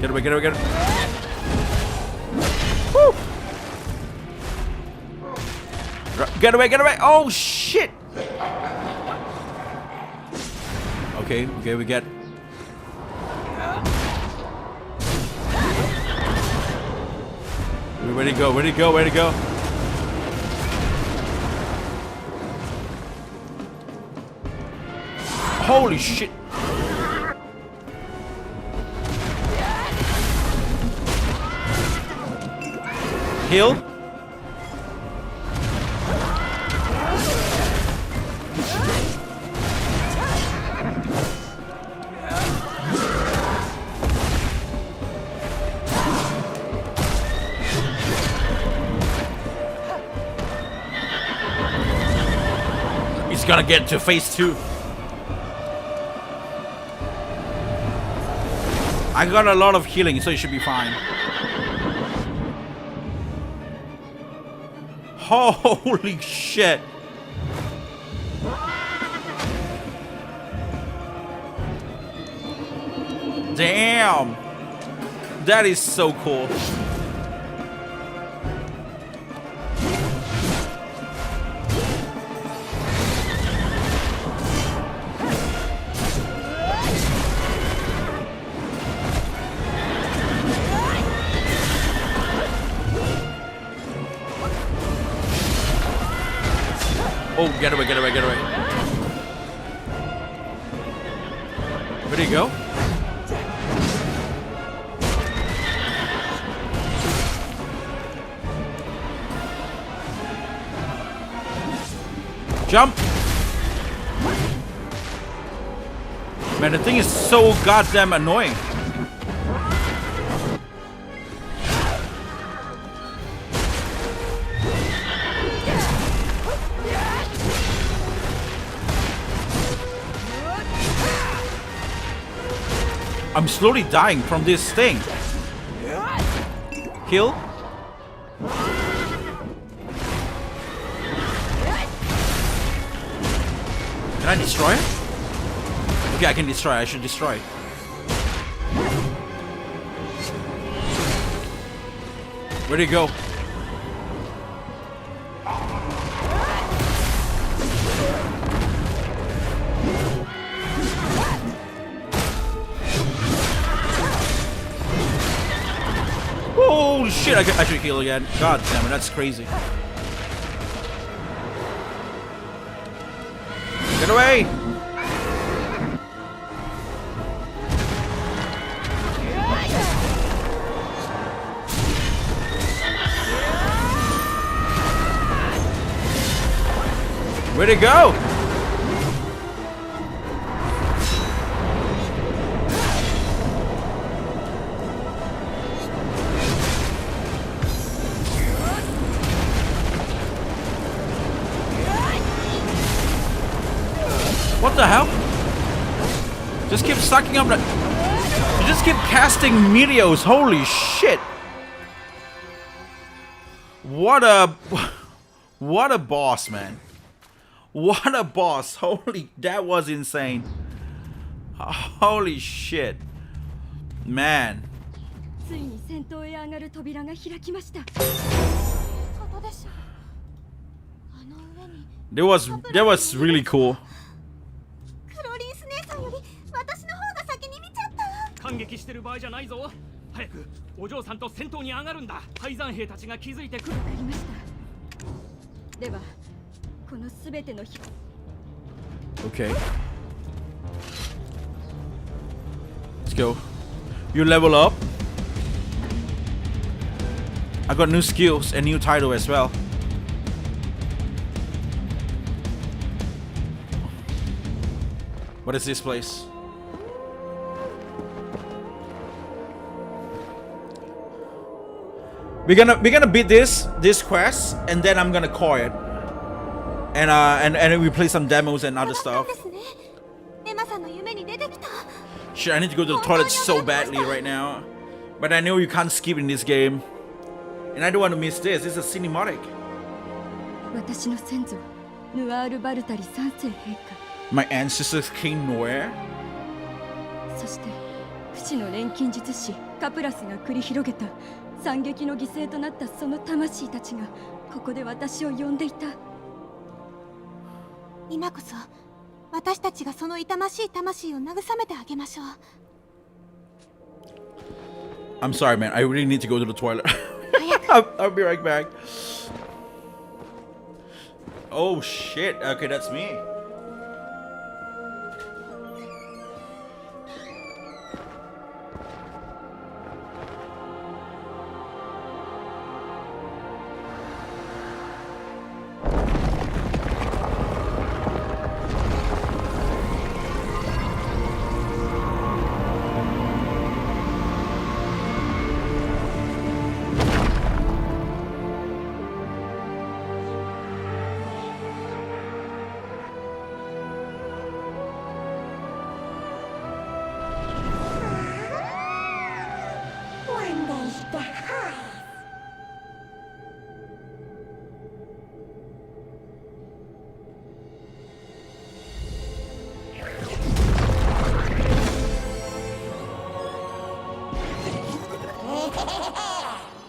Get away, get away, get away. Woo! Get away, get away. Oh, shit. Okay, okay, we get. Where'd he go? Where'd he go? Where'd he go? Holy shit. Heal. He's gonna get to phase 2. I got a lot of healing, so it should be fine. Holy shit. Damn. That is so cool. Oh, get away, get away, get away. Where'd he go? Jump! Man, the thing is so goddamn annoying. I'm slowly dying from this thing. Kill. Can I destroy it? Okay, I can destroy. I should destroy. Where'd he go? Holy shit, I should heal again. God damn it, that's crazy. Get away! Where'd it go? What the hell? Just keep sucking up. You just keep casting meteors. Holy shit! What a boss, man. What a boss. Holy, that was insane. Holy shit. Man. That was really cool. 感激してる場合じゃないぞ。早くお嬢さんと戦闘に上がるんだ。廃山兵たちが気づいてくる。わかりました。ではこのすべての Okay. Let's go. You level up. I got new skills and new title as well. What is this place? We're gonna beat this quest, and then I'm gonna call it, and we play some demos and other stuff. Shit, I need to go to the toilet so badly right now, but I know you can't skip in this game, and I don't want to miss this. It's a cinematic. My ancestors King Noir. 死の錬金術師カプラスが繰り広げた惨劇の犠牲となったその魂たちがここで私を呼んでいた。今こそ私たちがその痛ましい魂を慰めてあげましょう。 I'm sorry, man. I really need to go to the toilet. I'll be right back. Oh shit. Okay, that's me.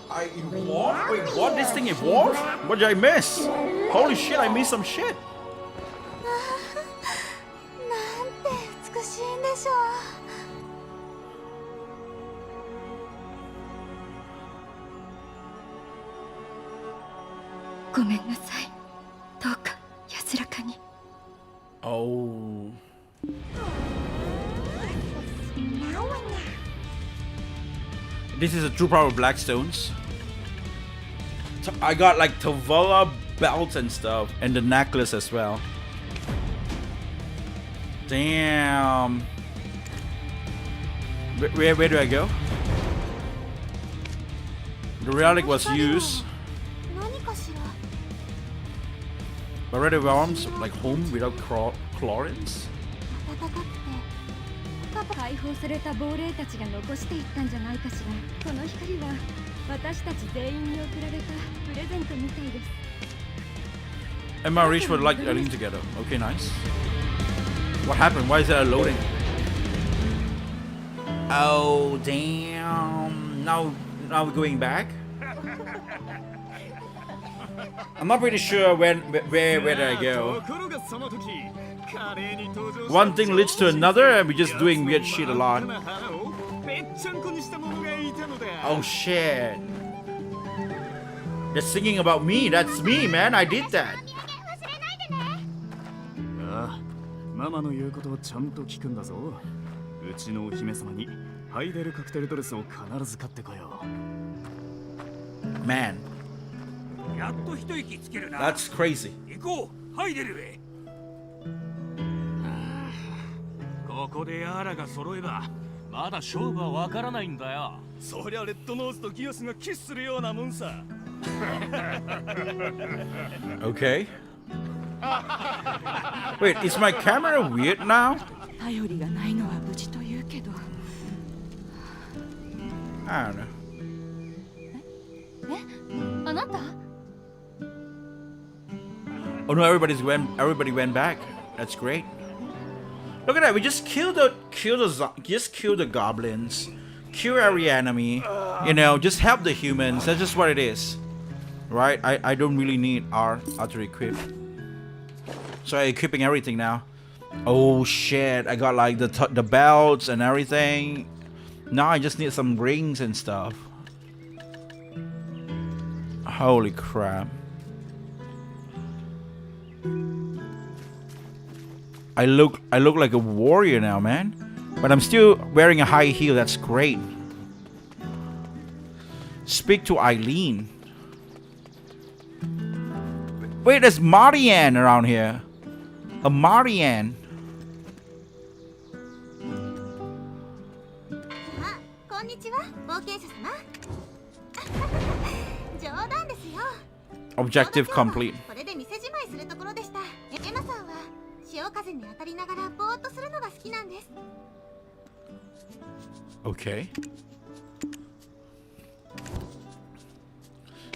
I evolved? Wait, what? This thing evolved? What did I miss? Holy shit, I missed some shit. なんて美しいんでしょごめんなさい。どうか安らかに。 Oh. This is a true power of Blackstones. So I got like Tavala belts and stuff, and the necklace as well. Damn. Where do I go? The relic was used. 何かしら。 But red realms like home without chlorines. 暖かくて解放された亡霊たちが残していったんじゃないかしら。この光は私たち全員に贈られたプレゼントみたいです。 Emma reached for like running together. Okay, nice. What happened? Why is that loading? Oh damn! Now we're going back. I'm not pretty sure where did I go. One thing leads to another, and we're just doing weird shit a lot. Oh shit! They're singing about me. That's me, man. I did that. ああ、ママの言うことをちゃんと聞くんだぞ。うちのお姫様にハイデルカクテルドレスを必ず買ってこよう。 Man, やっと一息つけるな。 that's crazy. 行こう、ハイデルへ。ここでヤーラが揃えばまだ勝負はわからないんだよ。そりゃレッドノーズとギオスがキスするようなもんさ。Okay. Wait, is my camera weird now? 頼りがないのは無事と言うけど。I don't know. あなた Oh no, everybody went back. That's great. Look at that. We just kill the goblins, kill every enemy. You know, just help the humans. That's just what it is, right? I don't really need R to equip. So I'm equipping everything now. Oh shit! I got like the belts and everything. Now I just need some rings and stuff. Holy crap! I look like a warrior now, man. But I'm still wearing a high heel. That's great. Speak to Eileen. Wait, there's Marianne around here. A Marianne. あ、こんにちは、冒険者様。冗談ですよ。 Objective complete. これで店じまいするところでした。エマさんは潮風に当たりながらぼーっとするのが好きなんです。 Okay.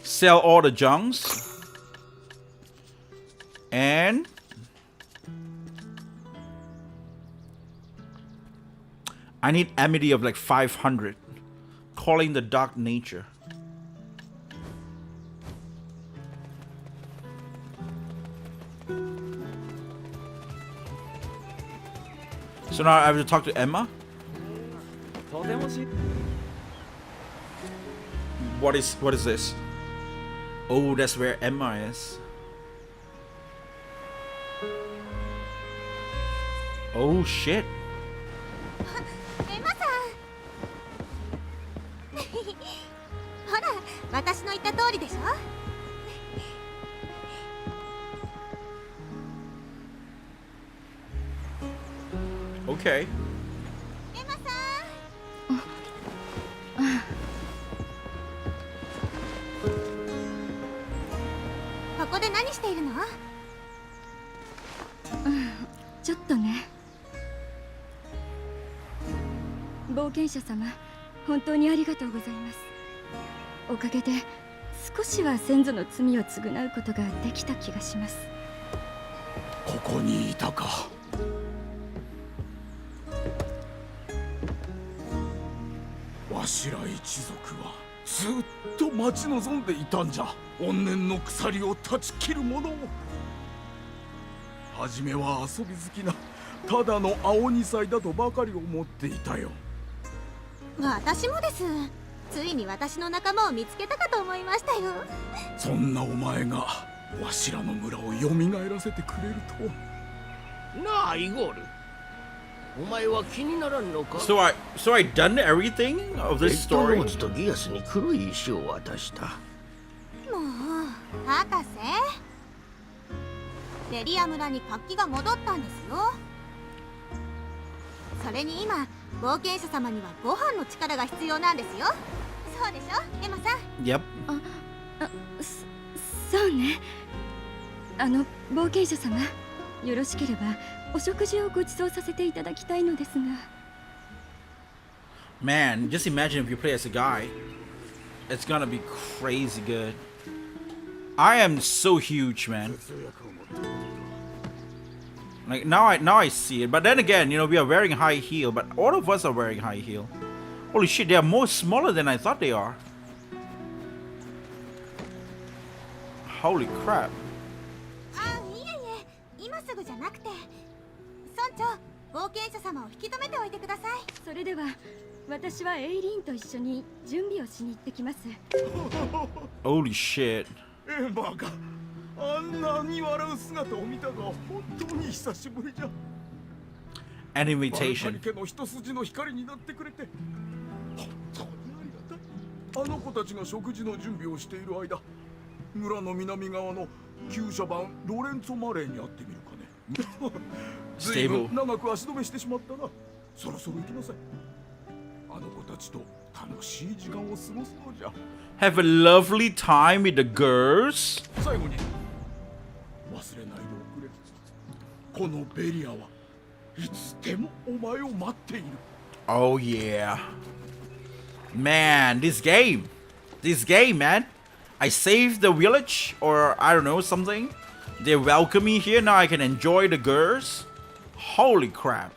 Sell all the junks. And I need amity of like 500. Calling the dark nature. So now I have to talk to Emma? What is this? Oh, that's where Emma is. Oh shit. エマさんほら私の言った通りでしょ Okay. エマさんここで何しているの？ちょっとね。冒険者様、本当にありがとうございます。おかげで少しは先祖の罪を償うことができた気がします。ここにいたか。わしら一族はずっと待ち望んでいたんじゃ。怨念の鎖を断ち切る者を。初めは遊び好きなただの青二歳だとばかり思っていたよ。私もです。ついに私の仲間を見つけたかと思いましたよ。そんなお前がわしらの村を蘇らせてくれるとは。なあイゴール、お前は気にならんのか？ So I done everything of this ロ story? ーズとギアスに黒い石を渡した。もう博士、ベリア村に活気が戻ったんですよ。それに今冒険者様にはご飯の力が必要なんですよ。そうでしょエマさん。 Yep. そうね。冒険者様、よろしければお食事をご馳走させていただきたいのですが。Man, just imagine if you play as a guy. It's gonna be crazy good. I am so huge, man. Like now I see it. But then again, you know, we are wearing high heel, but all of us are wearing high heel. Holy shit, they are more smaller than I thought they are. Holy crap. いえいえ、今すぐじゃなくて、村長、冒険者様を引き止めておいてください。それでは私はエイリーンと一緒に準備をしに行ってきます。Holy shit. エマがあんなに笑う姿を見たが本当に久しぶりじゃ。 An バルタ invitation. リ家の一筋の光になってくれて本当にありがたい。あの子たちが食事の準備をしている間、村の南側の厩舎番ロレンツォ・マレーに会ってみるかね。ずいぶん長く足止めしてしまったな。そろそろ行きなさい。あの子たちと楽しい時間を過ごすのじゃ。 Have a lovely time with the girls. 最後に忘れないでおくれ。このベリアはいつでもお前を待っている。 Oh yeah. Man, this game, man. I saved the village, or I don't know, something. They welcome me here. Now I can enjoy the girls. Holy crap.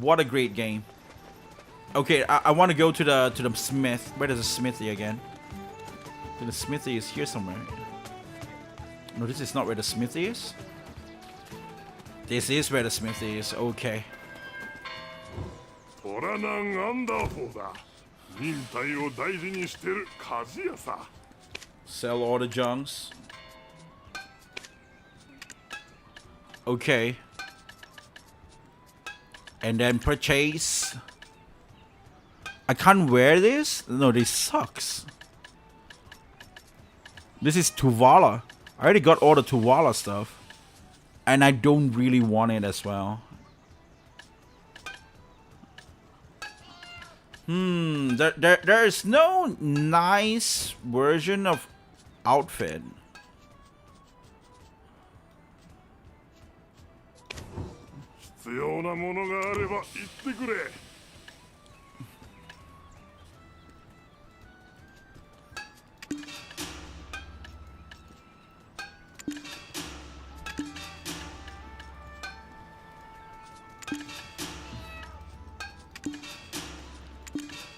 What a great game. Okay, I want to go to the smith. Where is the smithy again? The smithy is here somewhere. No, this is not where the smithy is. This is where the smithy is. Okay. トラナン・アンダーフォーだ。忍耐を大事にしてる鍛冶屋さ。 Sell all the junks. Okay. And then purchase. I can't wear this? No, this sucks. This is Tuvala. I already got all the Tuvala stuff. And I don't really want it as well. There is no nice version of outfit. 必要なものがあれば言ってくれ。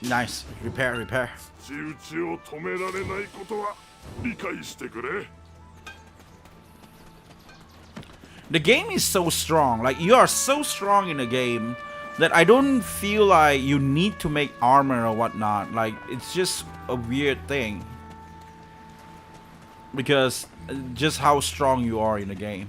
Nice. Repair, repair. 土打ちを止められないことは理解してくれ。 The game is so strong. Like, you are so strong in the game that I don't feel like you need to make armor or whatnot. Like, it's just a weird thing. Because just how strong you are in the game.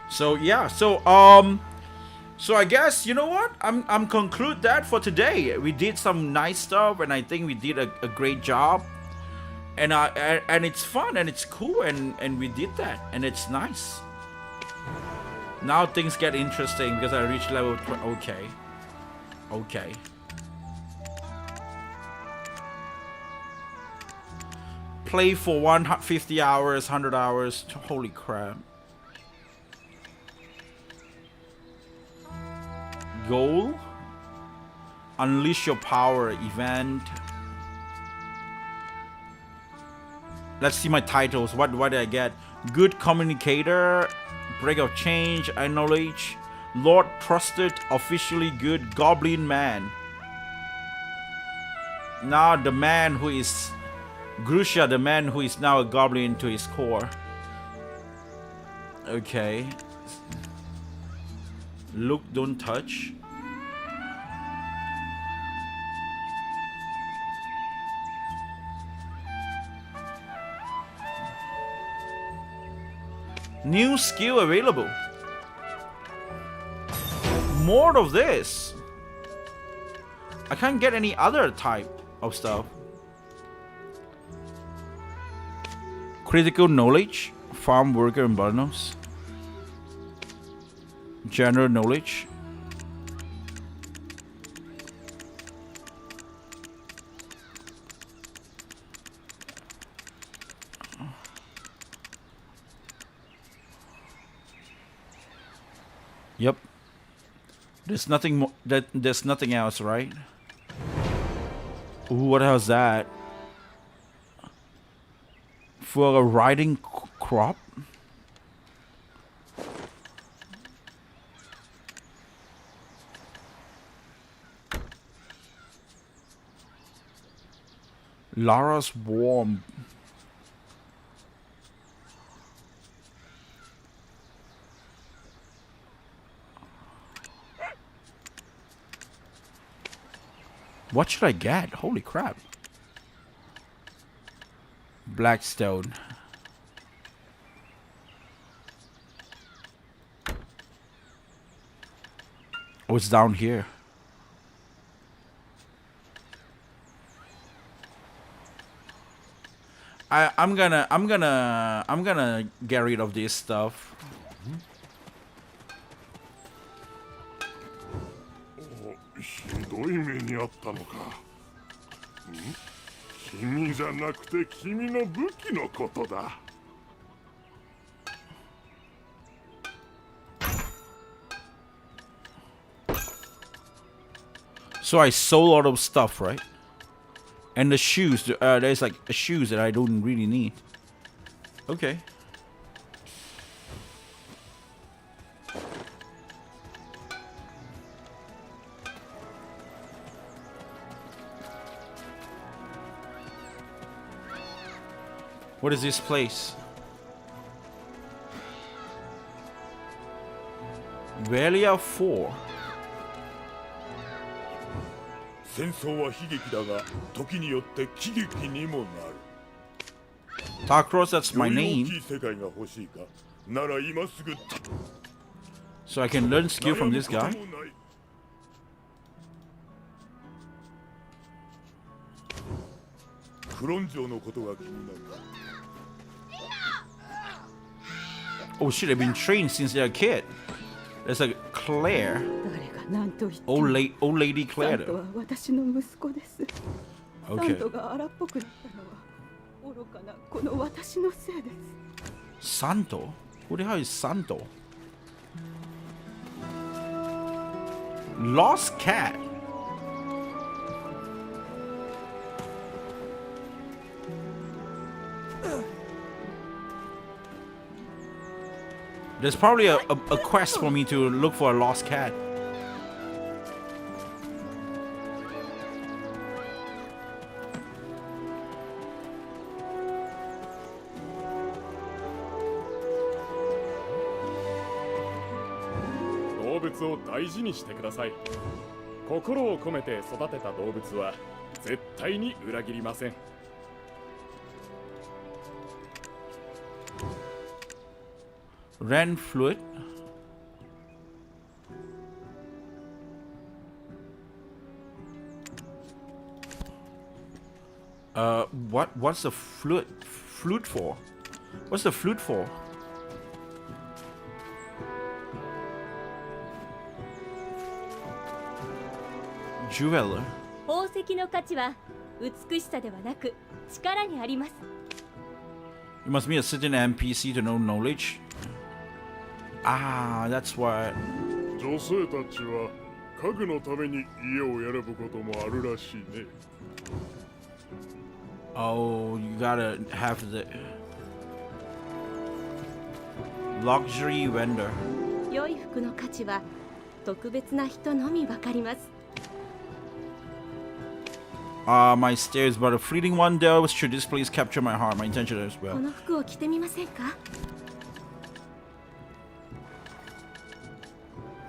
So yeah, so I guess, you know what? I'm conclude that for today. We did some nice stuff, and I think we did a great job. And it's fun and it's cool, and we did that, and it's nice. Now things get interesting because I reached level 20. Okay. Okay. Play for 150 hours, 100 hours. Holy crap. Goal. Unleash your power event. Let's see my titles. What did I get? Good communicator, break of change, acknowledge, Lord trusted, officially good, goblin man. Now the man who is Grusha, the man who is now a goblin to his core. Okay. Look, don't touch. New skill available. More of this. I can't get any other type of stuff. Critical knowledge, farm worker and bonus. General knowledge. Yep. There's nothing more. There's nothing else, right? Ooh, what the hell is that? For a riding crop? Lara's warm. What should I get? Holy crap. Blackstone. Oh, it's down here. I'm gonna get rid of this stuff. ひどい目にあったのか。君じゃなくて君の武器のことだ。So I sold all those stuff, right? And the shoes, there's like shoes that I don't really need. Okay. What is this place? Velia 4. 戦争は悲劇だが、時によって喜劇にもなる。Darkross, that's my より name. 大きい世界が欲しいか。なら今すぐ。So I can learn skill from this guy. クロン城のことが気になる。Oh shit, I've been trained since they're a kid. There's like Claire. Old lady Claire. Okay. Santo? Who the hell is Santo? Lost cat. There's probably a quest for me to look for a lost cat. Ren fluid. What's the flute for? What's the flute for? Jeweler. 宝石の価値は美しさではなく力にあります。 You must be a certain NPC to know knowledge. Ah, that's why. 女性たちは家具のために家を選ぶこともあるらしいね。 Oh, you gotta have the luxury vendor. 良い服の価値は特別な人のみわかります。 My stairs, but a fleeting one though. Should this place capture my heart? My intention as こ well. の服を着てみませんか？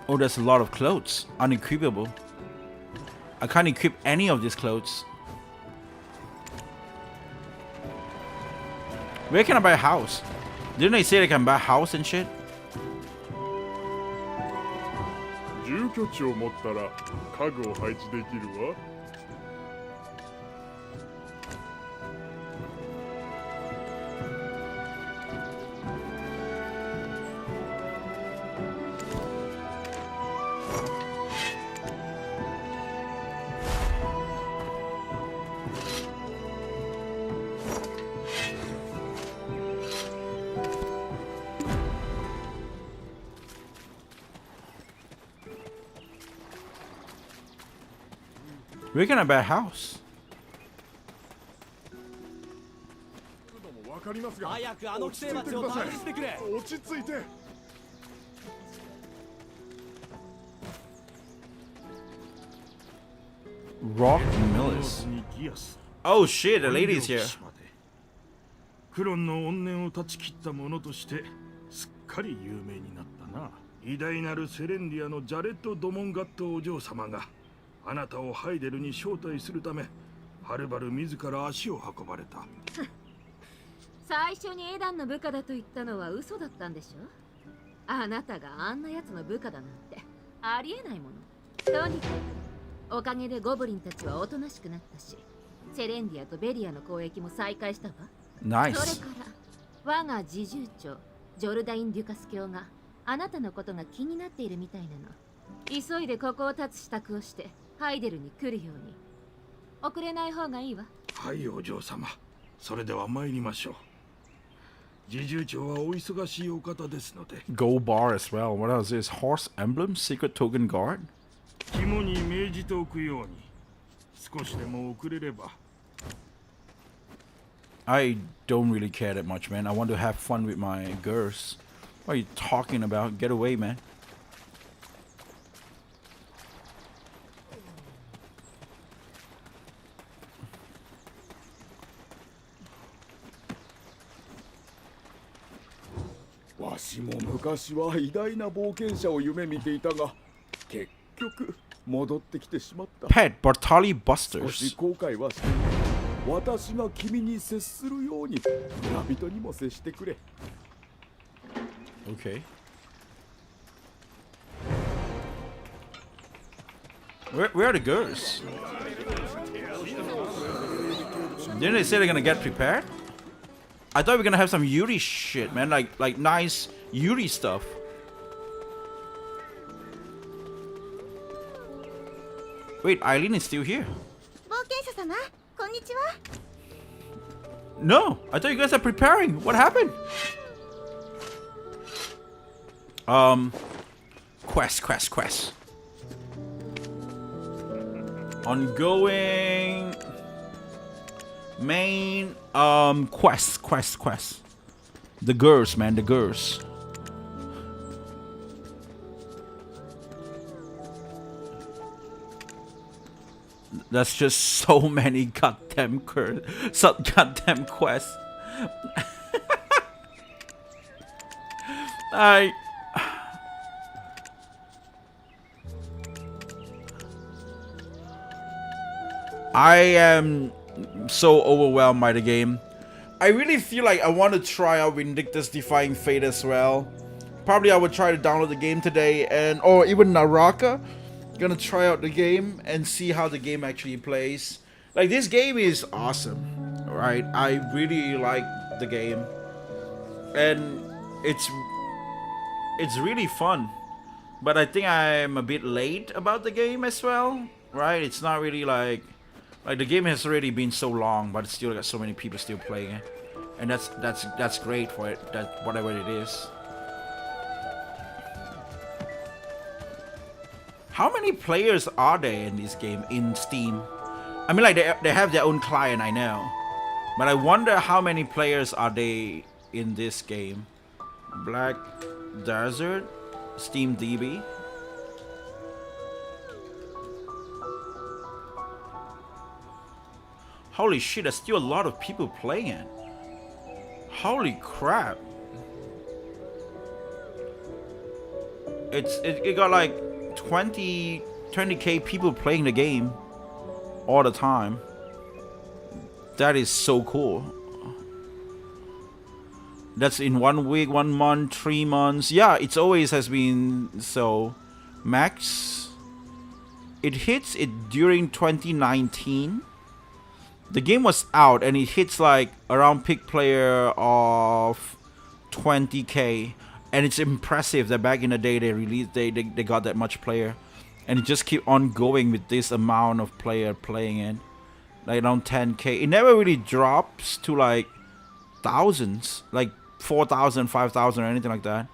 Oh, there's a lot of clothes. Unequipable. I can't equip any of these clothes. Where can I buy a house? Didn't they say I can buy a house and shit? 住居地を持ったら家具を配置できるわ。 Where can I buy a house? 早くあの寄生虫を退治してくれ。落ち着いて。 Rock Millis. Oh shit, the lady's here. クロンの怨念を断ち切った者としてすっかり有名になったな。偉大なるセレンディアのジャレット・ドモンガットお嬢様があなたをハイデルに招待するためはるばる自ら足を運ばれた。最初にエダンの部下だと言ったのは嘘だったんでしょ？あなたがあんな奴の部下だなんてありえないもの。とにかくおかげでゴブリンたちはおとなしくなったし、セレンディアとベリアの交易も再開したわ。Nice. それから我が侍従長ジョルダイン・デュカス卿があなたのことが気になっているみたいなの。急いでここを立つ支度をしてハイデルに来るように。遅れない方がいいわ。はいお嬢様、それでは参りましょう。侍従長はお忙しいお方ですので。 Gold bar as well. What else is this? Horse emblem? Secret token guard? 肝に銘じておくように。少しでも遅れれば。 I don't really care that much, man. I want to have fun with my girls. What are you talking about? Get away, man. Pet Bartali Busters. 私が君に接するように村人にも接してくれ。 Okay. Where are the girls? Didn't they say they're gonna get prepared? I thought we were gonna have some Yuri shit, man. Like nice Yuri stuff. Wait, Eileen is still here. 冒険者様、こんにちは。 No, I thought you guys are preparing. What happened? Quest. Ongoing. Main. Quest. The girls, man, the girls. That's just so many goddamn goddamn quests. I am so overwhelmed by the game. I really feel like I want to try out Vindictus Defying Fate as well. Probably I would try to download the game today, and or even Naraka. Gonna try out the game and see how the game actually plays. Like, this game is awesome, right? I really like the game, and it's really fun. But I think I'm a bit late about the game as well, right? It's not really like the game has already been so long, but it's still got so many people still playing it, and that's great for it. That whatever it is. How many players are there in this game in Steam? I mean, like they have their own client, I know, but I wonder how many players are they in this game. Black Desert, Steam DB. Holy shit, there's still a lot of people playing it. Holy crap. It got like 20k people playing the game all the time. That is so cool. That's in 1 week, 1 month, 3 months. Yeah, it always has been so. Max, it hits it during 2019. The game was out and it hits like around peak player of 20k, and it's impressive that back in the day they got that much player, and it just keep on going with this amount of player playing it, like around 10k. It never really drops to like thousands, like 4,000, 5,000 or anything like that.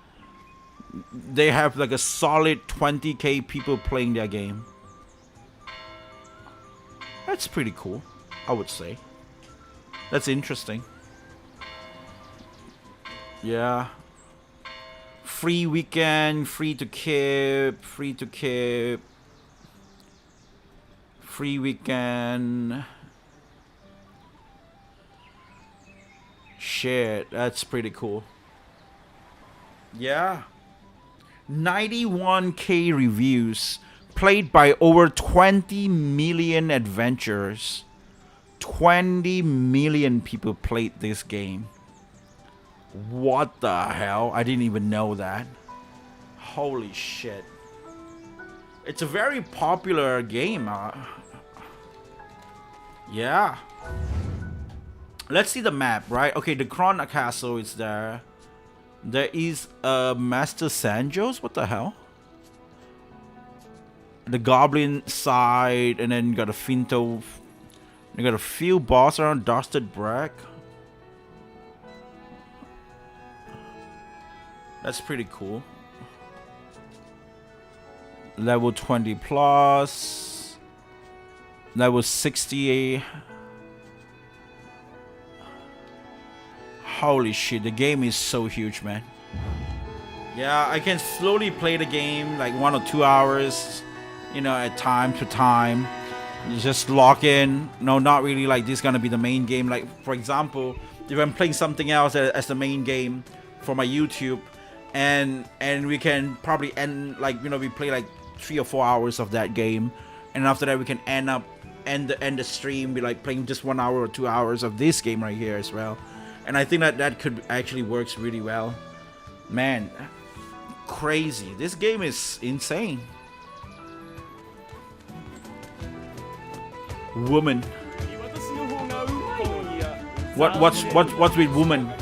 They have like a solid 20k people playing their game. That's pretty cool, I would say. That's interesting. Yeah. Free weekend, free to keep, free weekend. Shit, that's pretty cool. Yeah. 91k reviews, played by over 20 million adventurers. 20 million people played this game. What the hell? I didn't even know that. Holy shit. It's a very popular game. Yeah. Let's see the map, right? Okay, the Kron Castle is there. There is Master Sanjos. What the hell? The Goblin side, and then you got a Finto. You got a few boss around Dusted Brack. That's pretty cool. Level 20 plus. Level 60. Holy shit, the game is so huge, man. Yeah, I can slowly play the game like 1 or 2 hours, you know, at time to time. You just log in. No, not really like this is gonna be the main game. Like, for example, if I'm playing something else as the main game for my YouTube, and we can probably end, like, you know, we play like 3 or 4 hours of that game, and after that we can end the stream, be like playing just 1 hour or 2 hours of this game right here as well. And I think that could actually works really well. Man, crazy. This game is insane. Woman. What's with woman?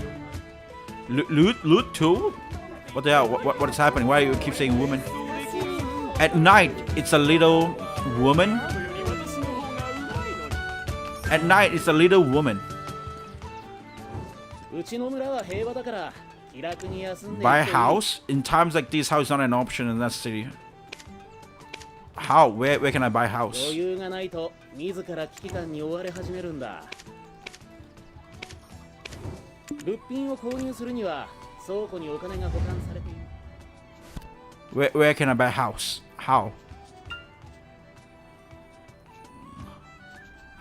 Loot too? What the hell? What is happening? Why do you keep saying woman? At night, it's a little woman. At night, it's a little woman. Buy a house? In times like this, house is not an option in that city. How? Where can I buy a house? Where can I buy a house? How?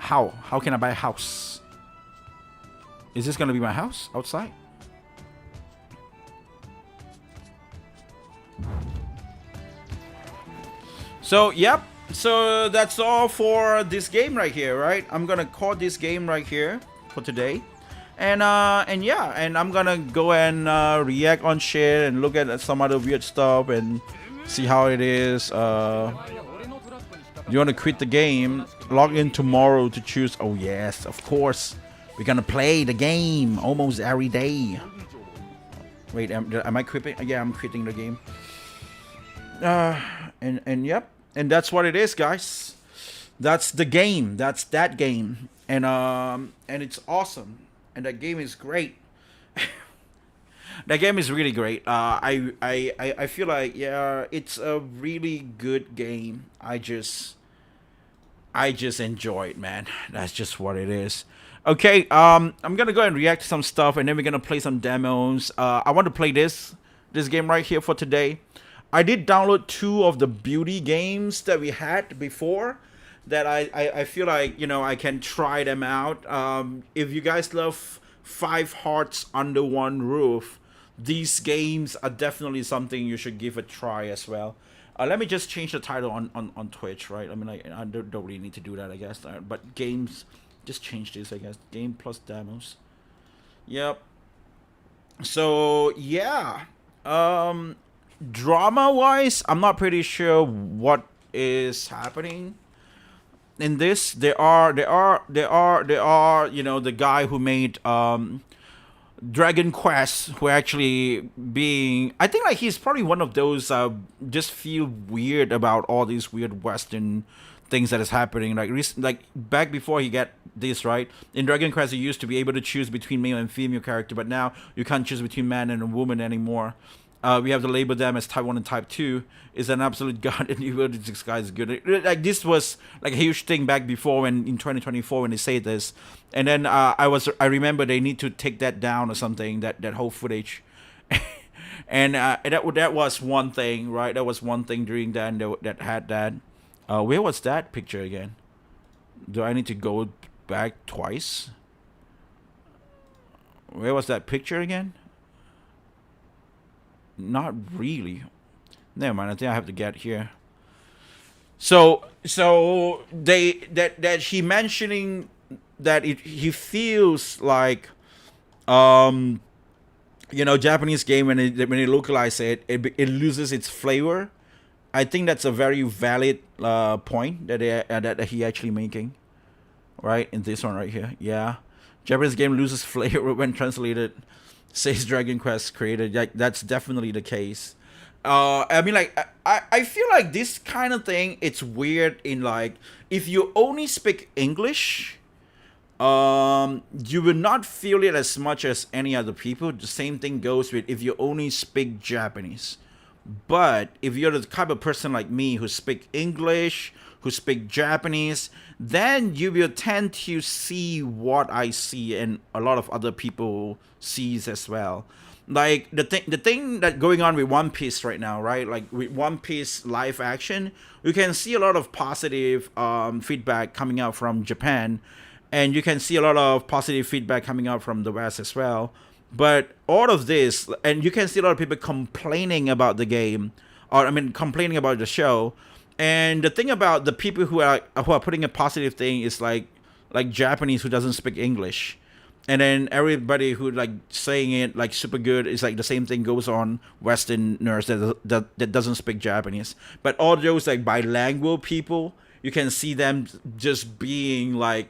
How can I buy a house? Is this gonna be my house outside? So yep. So that's all for this game right here, right? I'm gonna call this game right here for today. And yeah, and I'm gonna go and react on shit and look at some other weird stuff and see how it is. You want to quit the game? Log in tomorrow to choose. Oh yes, of course. We're gonna play the game almost every day. Wait, am I quitting? Yeah, I'm quitting the game. And yep, and that's what it is, guys. That's the game. That's that game, and it's awesome. And that game is great. That game is really great. I feel like, yeah, it's a really good game. I just enjoy it, man. That's just what it is. Okay, I'm gonna go and react to some stuff, and then we're gonna play some demos. I want to play this game right here for today. I did download 2 of the beauty games that we had before. That I feel like, you know, I can try them out. If you guys love 5 Hearts Under One Roof, these games are definitely something you should give a try as well. Let me just change the title on Twitch, right? I mean, I don't really need to do that, I guess. But games, just change this, I guess. Game plus demos. Yep. So yeah. Drama-wise, I'm not pretty sure what is happening. In this, there are, you know, the guy who made Dragon Quest, who actually being, I think like he's probably one of those just feel weird about all these weird Western things that is happening. Like back before he get this, right? In Dragon Quest, you used to be able to choose between male and female character, but now you can't choose between man and a woman anymore. We have to label them as Type 1 and Type 2. Is an absolute god, and even this guy is good. Like this was like a huge thing back before when in 2024 when they say this, and then I remember they need to take that down or something, that whole footage, and that was one thing, right? That was one thing during that, and that had that. Where was that picture again? Do I need to go back twice? Where was that picture again? Not really. Never mind. I think I have to get here. So that he mentioning that he feels like, you know, Japanese game when they localize it loses its flavor. I think that's a very valid point that he actually making, right, in this one right here. Yeah, Japanese game loses flavor when translated, says Dragon Quest creator. Like, that's definitely the case. I mean, like, I feel like this kind of thing, it's weird in, like, if you only speak English, you will not feel it as much as any other people. The same thing goes with if you only speak Japanese. But if you're the type of person like me who speak English, who speak Japanese, then you will tend to see what I see and a lot of other people sees as well. Like the thing that going on with One Piece right now, right? Like with One Piece live action, you can see a lot of positive feedback coming out from Japan, and you can see a lot of positive feedback coming out from the West as well. But all of this, and you can see a lot of people complaining about the game, or I mean, complaining about the show. And the thing about the people who are putting a positive thing is like Japanese who doesn't speak English. And then everybody who like saying it like super good is like the same thing goes on Westerners that doesn't speak Japanese. But all those like bilingual people, you can see them just being like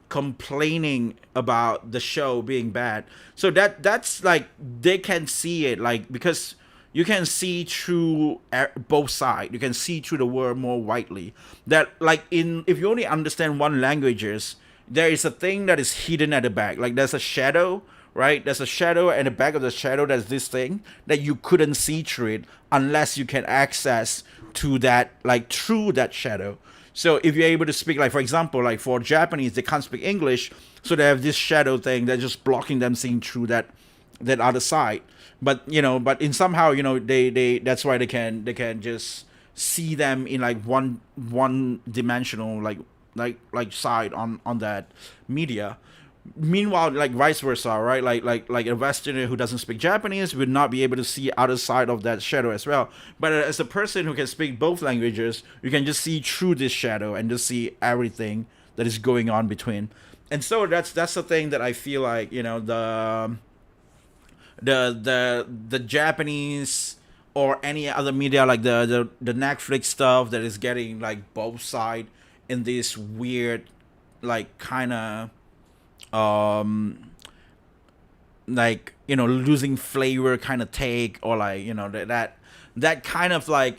complaining about the show being bad. So that's like they can see it, like, because you can see through both sides. You can see through the world more widely. That like if you only understand one languages, there is a thing that is hidden at the back. Like there's a shadow, right? There's a shadow, and the back of the shadow there's this thing that you couldn't see through it unless you can access to that, like through that shadow. So if you're able to speak, like for example, like for Japanese, they can't speak English, so they have this shadow thing that's just blocking them seeing through that other side. But you know, but in somehow, you know, they that's why they can just see them in like one dimensional, like like side on that media. Meanwhile, like vice versa, right? Like a Westerner who doesn't speak Japanese would not be able to see other side of that shadow as well. But as a person who can speak both languages, you can just see through this shadow and just see everything that is going on between. And so that's the thing that I feel like, you know, the Japanese or any other media, like the Netflix stuff, that is getting like both side in this weird, like kind of like, you know, losing flavor kind of take, or like, you know, that kind of like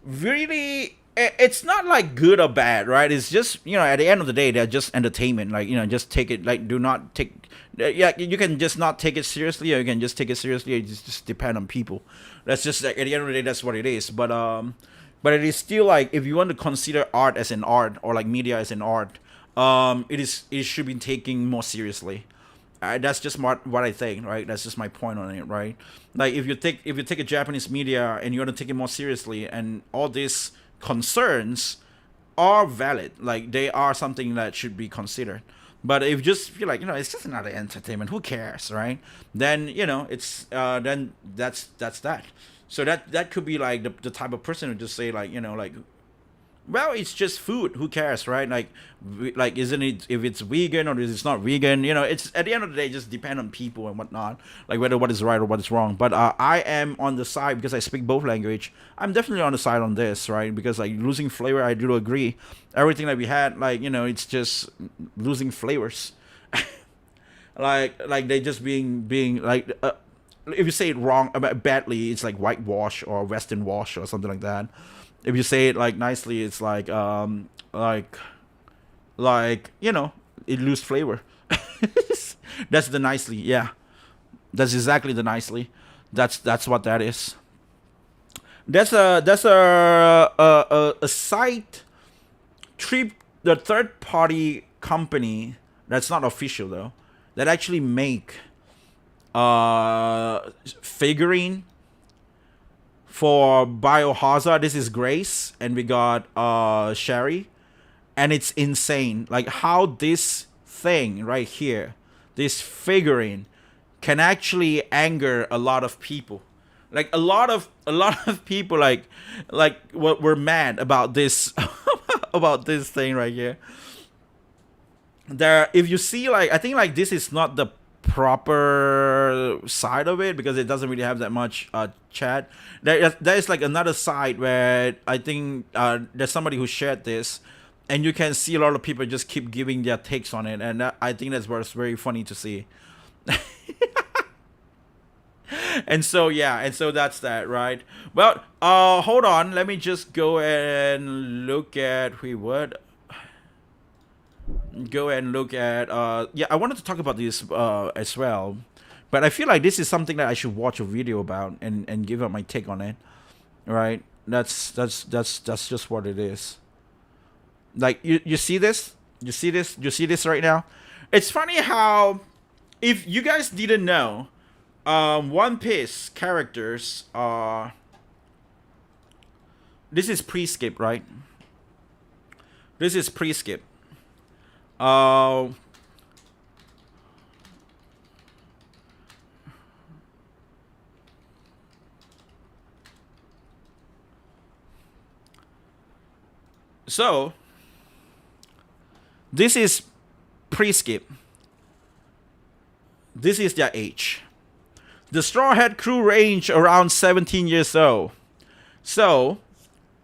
really, it's not like good or bad, right? It's just, you know, at the end of the day, they're just entertainment. Like, you know, just take it, like, do not take, yeah, you can just not take it seriously, or you can just take it seriously. It just depend on people. That's just, like, at the end of the day, that's what it is. But it is still like, if you want to consider art as an art, or like media as an art, it should be taken more seriously. That's just what I think, right? That's just my point on it, right? Like, if you take a Japanese media and you want to take it more seriously, and all these concerns are valid, like they are something that should be considered. But if you just feel like, you know, it's just another entertainment, who cares, right? Then, you know, it's then that's that. So that could be like the type of person who just say, like, you know, like, well, it's just food, who cares, right? Like isn't it, if it's vegan or if it's not vegan, you know, it's at the end of the day, just depend on people and whatnot, like whether what is right or what is wrong. But I am on the side, because I speak both language, I'm definitely on the side on this, right? Because like losing flavor, I do agree. Everything that we had, like, you know, it's just losing flavors. like they just being like, if you say it wrong, badly, it's like whitewash or Western wash or something like that. If you say it like nicely, it's like you know, it lose flavor. That's the nicely, yeah. That's exactly the nicely. That's what that is. That's a site trip, the third party company that's not official though, that actually make figurine for Biohazard. This is Grace, and we got Sherry, and it's insane, like how this thing right here, this figurine, can actually anger a lot of people. Like a lot of people like what were mad about this about this thing right here. There, if you see, like, I think like this is not the proper side of it, because it doesn't really have that much chat. There is like another side where I think there's somebody who shared this, and you can see a lot of people just keep giving their takes on it, and I think that's what's very funny to see. And so yeah, and so that's that, right? Well, hold on, let me just go and look at yeah, I wanted to talk about this as well, but I feel like this is something that I should watch a video about and give up my take on it, right? That's just what it is. Like, you see this right now. It's funny how, if you guys didn't know, One Piece characters are, this is pre-skip, right? This is pre-skip. So this is pre-skip. This is their age. The Straw Hat crew range around 17 years old. So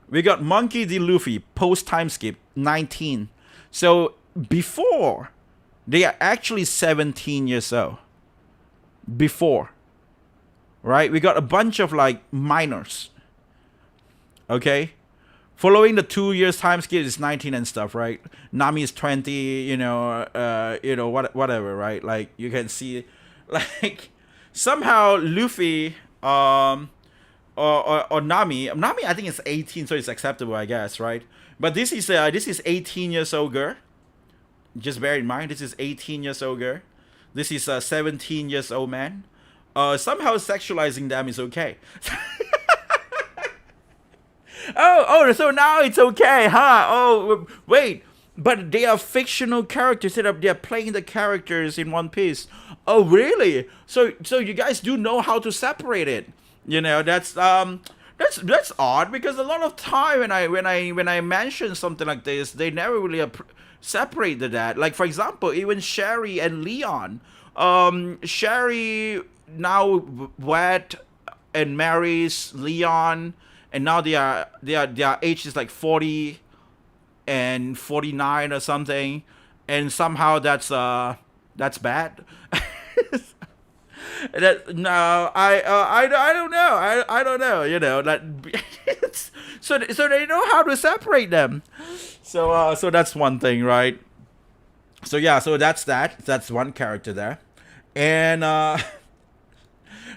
we got Monkey D. Luffy post time skip 19. So before, they are actually 17 years old. Before, right? We got a bunch of like minors. Okay, following the 2 years time skip is 19 and stuff, right? Nami is 20. You know, whatever, right? Like you can see, like somehow Luffy, or Nami. I think it's 18, so it's acceptable, I guess, right? But this is 18 years old girl. Just bear in mind, this is 18 years old girl. This is a 17 years old man. Somehow sexualizing them is okay. Oh, so now it's okay, huh? Oh, wait. but they are fictional characters. They're playing the characters in One Piece. Oh, really? So you guys do know how to separate it. You know, that's odd, because a lot of time when I mention something like this, they never really separated that. Like, for example, even Sherry and Leon. Sherry now wed and marries Leon, and now their age is like 40 and 49 or something, and somehow that's bad. That no, I don't know. I don't know. You know that. So they know how to separate them. So that's one thing, right? So yeah, so that's one character there, and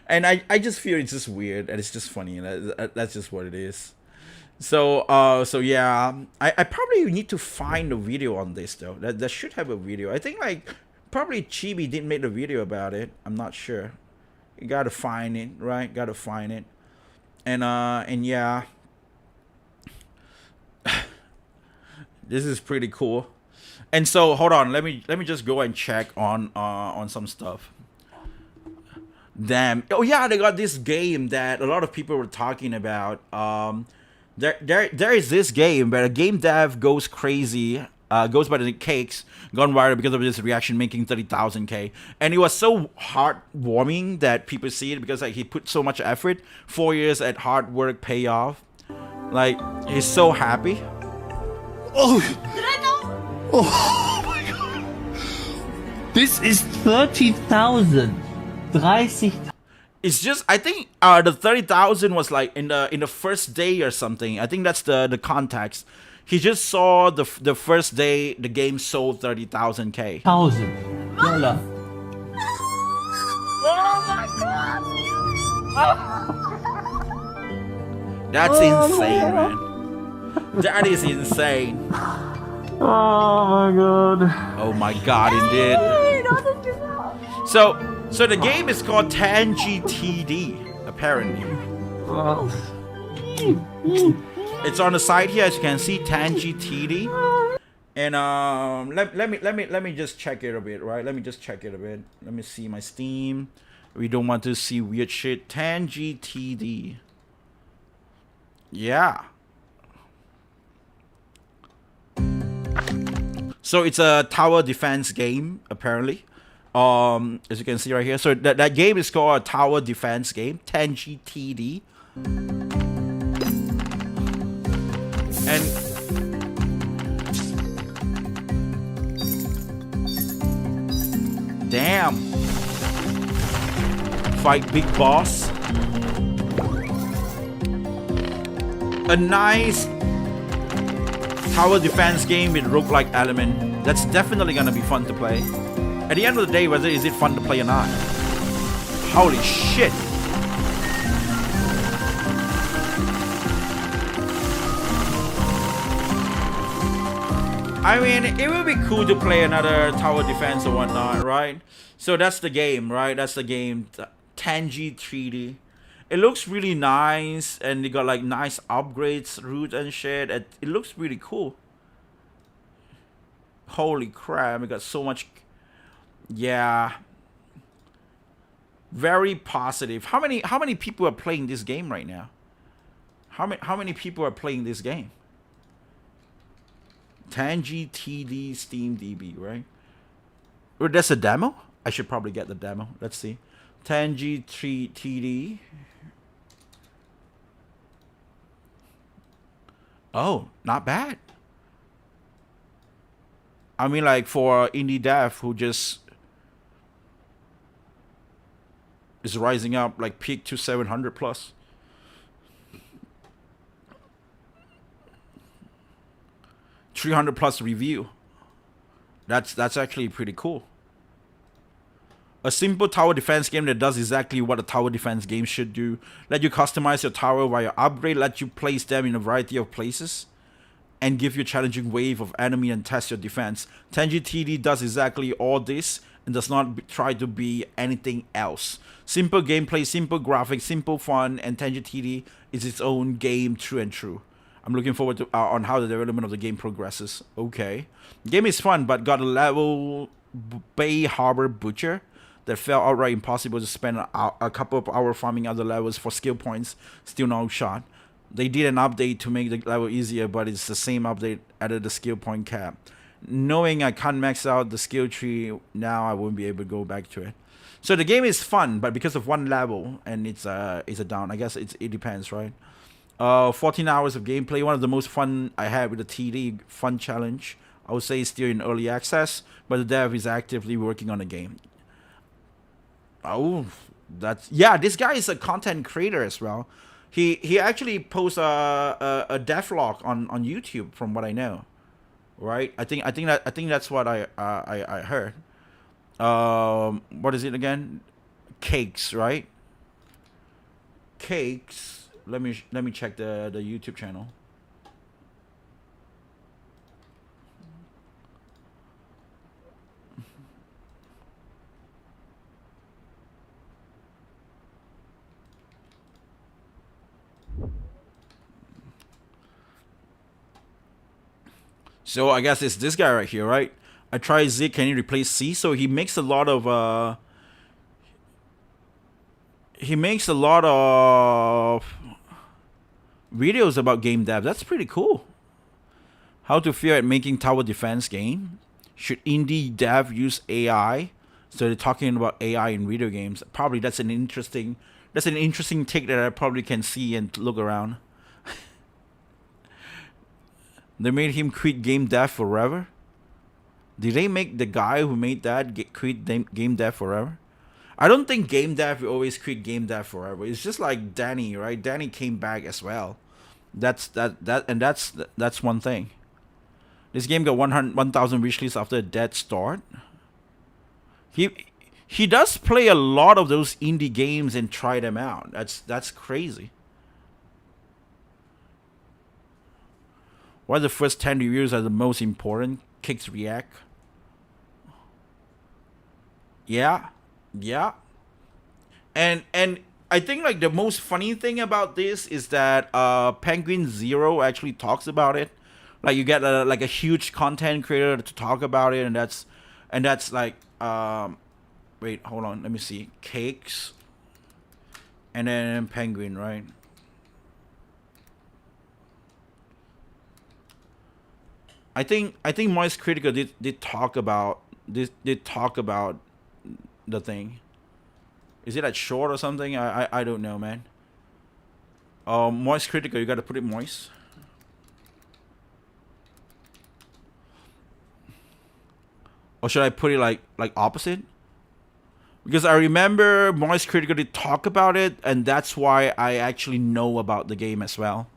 and I just feel it's just weird and it's just funny, and that's just what it is. So yeah, I probably need to find a video on this though. That should have a video. I think like probably Chibi didn't make a video about it. I'm not sure. You gotta find it, right? Gotta find it, and yeah, this is pretty cool. And so hold on, let me just go and check on some stuff. Damn. Oh yeah, they got this game that a lot of people were talking about. There is this game where a game dev goes crazy, goes by the Cakes, gone viral because of this reaction, making 30,000K, and it was so heartwarming that people see it because like he put so much effort, 4 years at hard work pay off. Like he's so happy. Oh my god! This is 30,000. 30. It's just, I think the 30,000 was like in the first day or something. I think that's the context. He just saw the first day the game sold 30,000K. 1,000. Voila. That's insane, man. That is insane. Oh my god. Oh my god, indeed. So the game is called Tangy TD, apparently. It's on the side here, as you can see, Tangy TD. And let me just check it a bit, right? Let me just check it a bit. Let me see my Steam. We don't want to see weird shit. Tangy TD. Yeah. So it's a tower defense game, apparently. As you can see right here. So that game is called a tower defense game, Tangy TD. And damn. Fight big boss. A nice tower defense game with roguelike element. That's definitely gonna be fun to play. At the end of the day, whether is it fun to play or not. Holy shit. I mean, it would be cool to play another tower defense or whatnot, right? So that's the game, right? That's the game, Tangy 3D. It looks really nice, and they got like nice upgrades, route and shit. It looks really cool. Holy crap, we got so much. Yeah. Very positive. How many people are playing this game right now? How many people are playing this game? Tangy TD Steam DB, right? Or that's a demo? I should probably get the demo. Let's see. Tangy 3 TD. Oh, not bad. I mean, like for indie dev who just is rising up, like peak to 700 plus. +300 review. That's actually pretty cool. A simple tower defense game that does exactly what a tower defense game should do. Let you customize your tower via upgrade, let you place them in a variety of places, and give you a challenging wave of enemy and test your defense. Tangy TD does exactly all this and does not try to be anything else. Simple gameplay, simple graphics, simple fun, and Tangy TD is its own game, true and true. I'm looking forward to on how the development of the game progresses. Okay, game is fun, but got a level Bay Harbor Butcher that felt outright impossible to spend a couple of hours farming other levels for skill points. Still no shot. They did an update to make the level easier, but it's the same update added the skill point cap. Knowing I can't max out the skill tree now, I won't be able to go back to it. So the game is fun, but because of one level and it's a down. I guess it depends, right? 14 hours of gameplay, one of the most fun I had with the TD fun challenge. I would say it's still in early access, but the dev is actively working on the game. Oh, this guy is a content creator as well. He actually posts a devlog on YouTube, from what I know. Right? I think that's what I heard. What is it again? Cakes, right? Cakes. Let me check the YouTube channel. So I guess it's this guy right here, right? I try Z, can he replace C? So he makes a lot of videos about game dev. That's pretty cool. How to feel at making tower defense game? Should indie dev use AI? So they're talking about AI in video games. Probably that's an interesting take that I probably can see and look around. They made him quit game dev forever. Did they make the guy who made that quit game dev forever? I don't think game dev will always quit game dev forever. It's just like Danny, right? Danny came back as well. That's one thing. This game got 1,000 wishlists after a dead start. He does play a lot of those indie games and try them out. That's crazy. Why the first 10 reviews are the most important? Kicks react. Yeah. And I think like the most funny thing about this is that Penguin Zero actually talks about it. Like you get like a huge content creator to talk about it, and that's like wait, hold on, let me see. Cakes and then Penguin, right? I think Moist Critical did talk about this. Did talk about the thing. Is it like short or something? I don't know, man. Moist Critical, you gotta put it moist. Or should I put it like opposite? Because I remember Moist Critical did talk about it, and that's why I actually know about the game as well.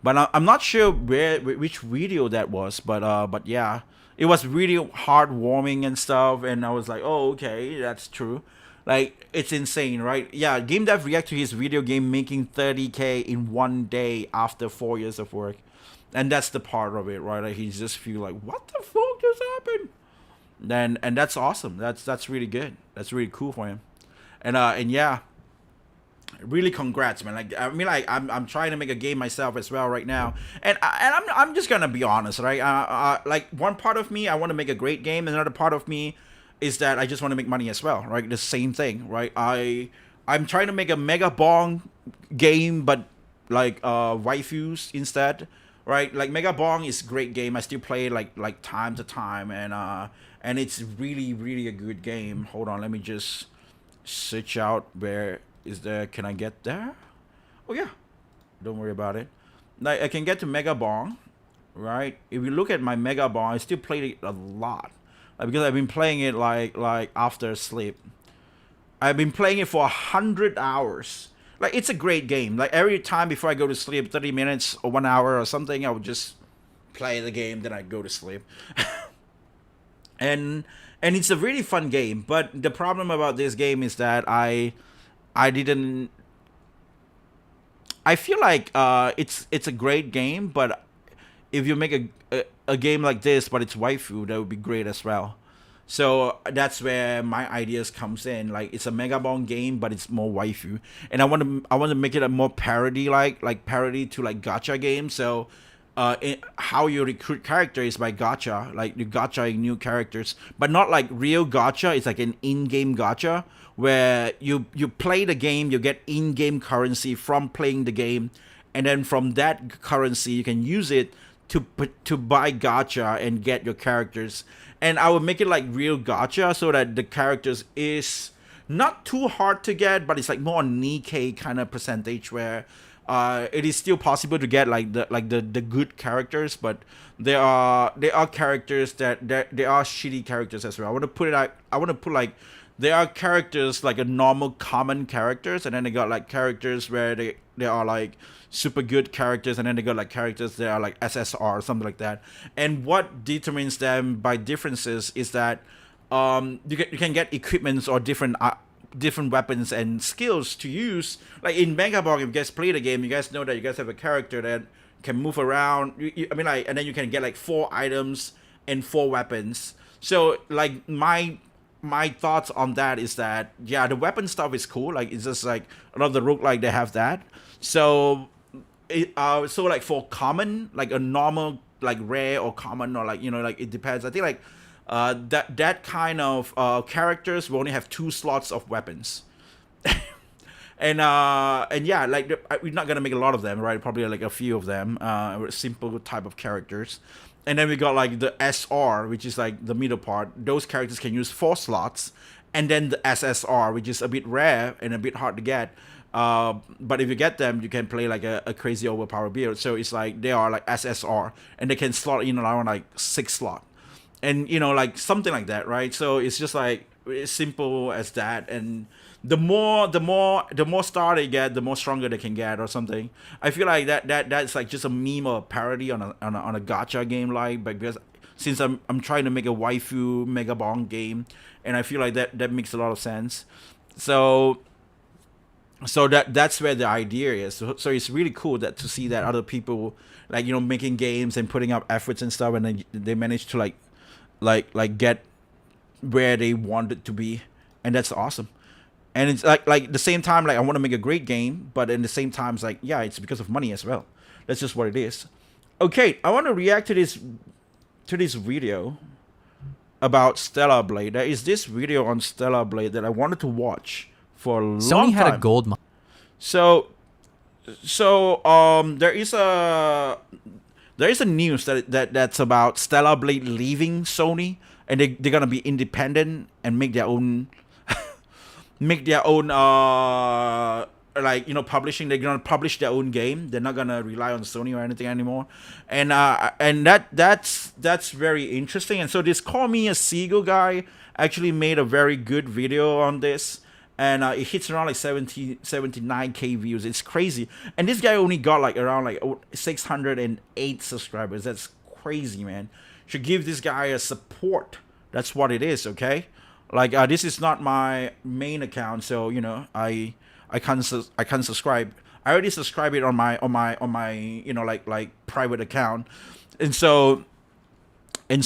But I'm not sure which video that was, but yeah, it was really heartwarming and stuff, and I was like, oh, okay, that's true. Like, it's insane, right? Yeah, Game Dev react to his video game making 30K in one day after 4 years of work, and that's the part of it, right? Like, he just feel like, what the fuck just happened? And that's awesome. That's really good. That's really cool for him, and yeah. Really, congrats, man. Like, I mean, like, I'm trying to make a game myself as well right now, and I'm just gonna be honest, right? Like, one part of me, I want to make a great game, and another part of me is that I just want to make money as well, right? The same thing, right? I'm trying to make a Mega Bong game, but like waifus instead, right? Like Mega Bong is a great game. I still play it like time to time, and it's really a good game. Hold on, let me just search out where. Is there? Can I get there? Oh yeah, don't worry about it. Like I can get to Mega Bong, right? If you look at my Mega Bong, I still play it a lot, because I've been playing it like after sleep. I've been playing it for 100 hours. Like it's a great game. Like every time before I go to sleep, 30 minutes or 1 hour or something, I would just play the game. Then I go to sleep. and it's a really fun game. But the problem about this game is that I feel like it's a great game, but if you make a game like this, but it's waifu, that would be great as well. So that's where my ideas comes in. Like it's a Megabong game, but it's more waifu, and I want to make it a more parody like parody to like gacha games. So how you recruit characters by gacha, like you gacha new characters, but not like real gacha. It's like an in-game gacha where you play the game, you get in-game currency from playing the game, and then from that currency you can use it to buy gacha and get your characters. And I will make it like real gacha so that the characters is not too hard to get, but it's like more Nikkei kind of percentage where it is still possible to get like the good characters, but there are characters that there are shitty characters as well. I want to put like there are characters like a normal common characters, and then they got like characters where they are like super good characters, and then they got like characters that are like SSR or something like that. And what determines them by differences is that you can get equipments or different weapons and skills to use. Like in Megabong, if you guys play the game, you guys know that you guys have a character that can move around. And then you can get like 4 items and 4 weapons. So like my thoughts on that is that yeah, the weapon stuff is cool. Like it's just like a lot of the roguelike they have that. So so like for common, like a normal, like rare or common, or like like it depends. I think like that kind of characters will only have 2 slots of weapons. and yeah, like we're not gonna make a lot of them, right? Probably like a few of them, simple type of characters. And then we got like the SR, which is like the middle part. Those characters can use 4 slots, and then the SSR, which is a bit rare and a bit hard to get. But if you get them, you can play like a crazy overpowered build. So it's like they are like SSR, and they can slot in around like 6 slot, and like something like that, right? So it's just like as simple as that. And the more star they get, the more stronger they can get, or something. I feel like that's like just a meme or a parody on a gacha game, like, but because since I'm trying to make a waifu Megabong game, and I feel like that makes a lot of sense. So that's where the idea is. So it's really cool to see that other people like making games and putting up efforts and stuff, and then they manage to like get where they want it to be, and that's awesome. And it's like the same time, like I want to make a great game, but in the same time, it's like yeah, it's because of money as well. That's just what it is. Okay, I want to react to this video about Stellar Blade. There is this video on Stellar Blade that I wanted to watch for a long time. Sony had a gold mine. So there is a news that's about Stellar Blade leaving Sony, and they're gonna be independent and make their own publishing. They're gonna publish their own game. They're not gonna rely on Sony or anything anymore. And that's very interesting. And so this Call Me a Seagull guy actually made a very good video on this. And it hits around like 79k views. It's crazy. And this guy only got like around like 608 subscribers. That's crazy, man. Should give this guy a support. That's what it is, okay? Like this is not my main account, so I can't subscribe. I already subscribed it on my like private account, and so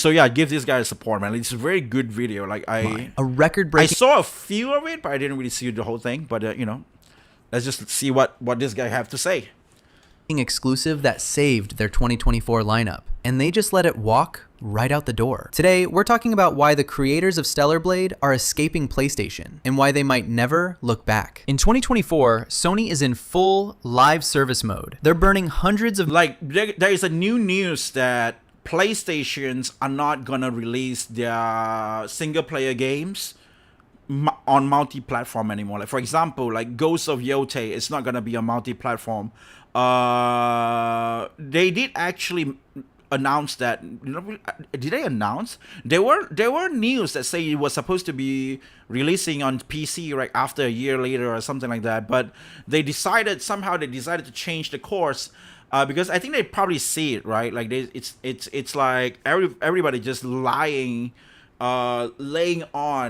yeah, give this guy a support, man. It's a very good video. Like a record-breaking. I saw a few of it, but I didn't really see the whole thing. But let's just see what this guy have to say. Exclusive that saved their 2024 lineup, and they just let it walk right out the door. Today, we're talking about why the creators of Stellar Blade are escaping PlayStation and why they might never look back. In 2024, Sony is in full live service mode. They're burning hundreds of there is a new news that PlayStations are not gonna release their single-player games on multi-platform anymore. Like for example, like Ghost of Yotei is not gonna be a multi-platform. They did actually announce that. Did they announce? There were news that say it was supposed to be releasing on PC right after a year later or something like that. But they decided to change the course. Because I think they probably see it, right? Like it's like everybody just laying on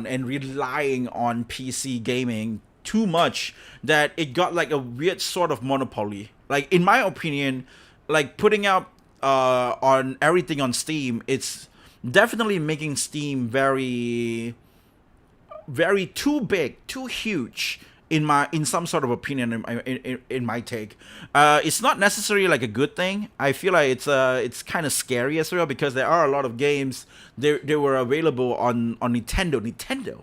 and relying on PC gaming too much that it got like a weird sort of monopoly. Like in my opinion, like putting out on everything on Steam, it's definitely making Steam very, very too big, too huge in some sort of opinion in my take. It's not necessarily like a good thing. I feel like it's kind of scary as well, because there are a lot of games they were available on Nintendo,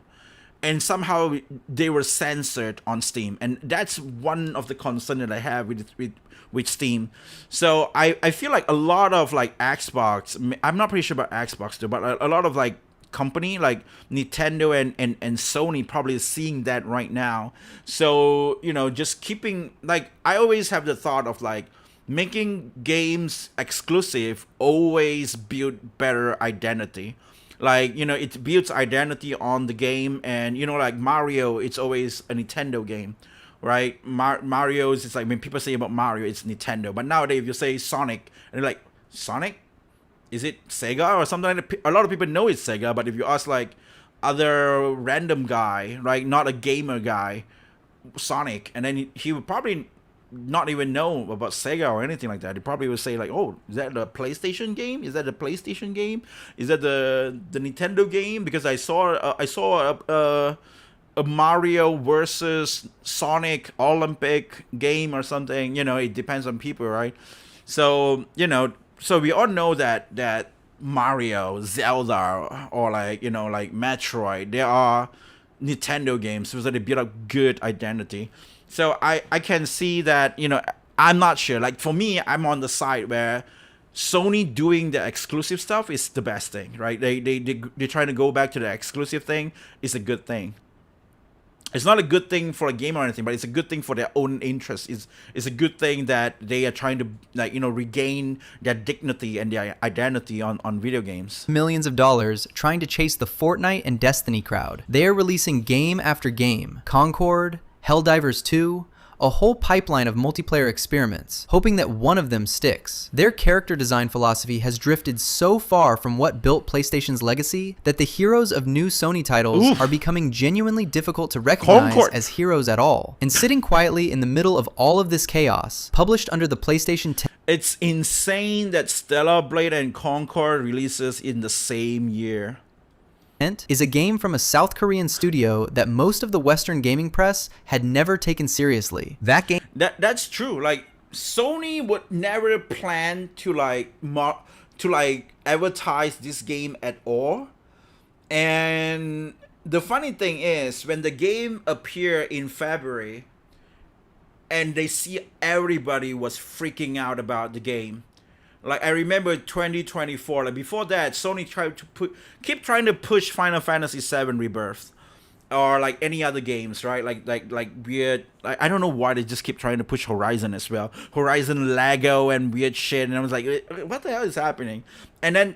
and somehow they were censored on Steam, and that's one of the concerns that I have with Steam. So I feel like a lot of like Xbox, I'm not pretty sure about Xbox too, but a lot of like company like Nintendo and Sony probably is seeing that right now. So, you know, just keeping, like, I always have the thought of like making games exclusive always build better identity. Like, you know, it builds identity on the game, and, you know, like Mario, it's always a Nintendo game, right? Mario's, it's like when people say about Mario, it's Nintendo. But nowadays, if you say Sonic, and they're like, Sonic? Is it Sega or something like that? A lot of people know it's Sega, but if you ask like other random guy, right, not a gamer guy, Sonic, and then he would probably not even know about Sega or anything like that. He probably would say like, oh, is that the PlayStation game? Is that the PlayStation game? Is that the Nintendo game? Because I saw a Mario versus Sonic Olympic game or something. You know, it depends on people, right? So, you know, so we all know that Mario, Zelda, or like, you know, like Metroid, they are Nintendo games, so they build up good identity. So I can see that, you know, I'm not sure. Like for me, I'm on the side where Sony doing the exclusive stuff is the best thing, right? They're trying to go back to the exclusive thing. It's a good thing. It's not a good thing for a game or anything, but it's a good thing for their own interest. It's a good thing that they are trying to, like, you know, regain their dignity and their identity on video games. Millions of dollars trying to chase the Fortnite and Destiny crowd. They are releasing game after game. Concord, Helldivers 2, a whole pipeline of multiplayer experiments, hoping that one of them sticks. Their character design philosophy has drifted so far from what built PlayStation's legacy that the heroes of new Sony titles are becoming genuinely difficult to recognize as heroes at all. And sitting quietly in the middle of all of this chaos, published under the PlayStation 10. It's insane that Stellar Blade and Concord releases in the same year. Is a game from a South Korean studio that most of the Western gaming press had never taken seriously. That game... That's true. Like, Sony would never plan to like advertise this game at all. And the funny thing is, when the game appeared in February and they see everybody was freaking out about the game. Like, I remember 2024, like before that, Sony tried to keep trying to push Final Fantasy VII Rebirth, or like any other games, right? Like weird, I don't know why they just keep trying to push Horizon as well. Horizon Lego and weird shit, and I was like, what the hell is happening? And then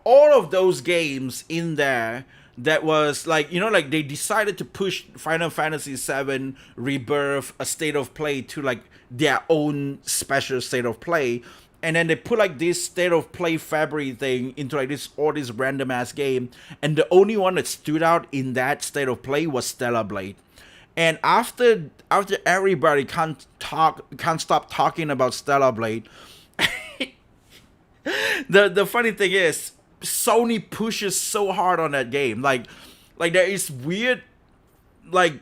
all of those games in there, that was like, you know, like they decided to push Final Fantasy VII Rebirth, a state of play, to like their own special state of play. And then they put like this state of play February thing into like this random ass game, and the only one that stood out in that state of play was Stellar Blade. And after everybody can't stop talking about Stellar Blade, the funny thing is, Sony pushes so hard on that game. Like there is weird like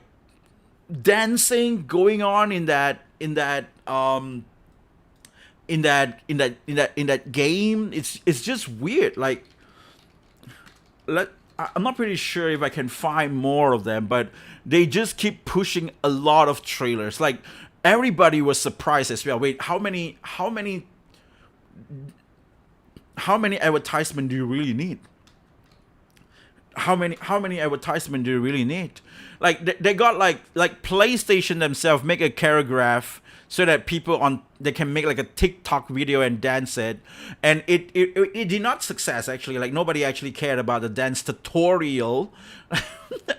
dancing going on in that game. It's just weird. Like, I'm not pretty sure if I can find more of them, but they just keep pushing a lot of trailers. Like, everybody was surprised as well. Wait, how many advertisement do you really need? How many advertisement do you really need? Like, they got like PlayStation themselves make a choreograph so that they can make like a TikTok video and dance it, and it did not success actually. Like, nobody actually cared about the dance tutorial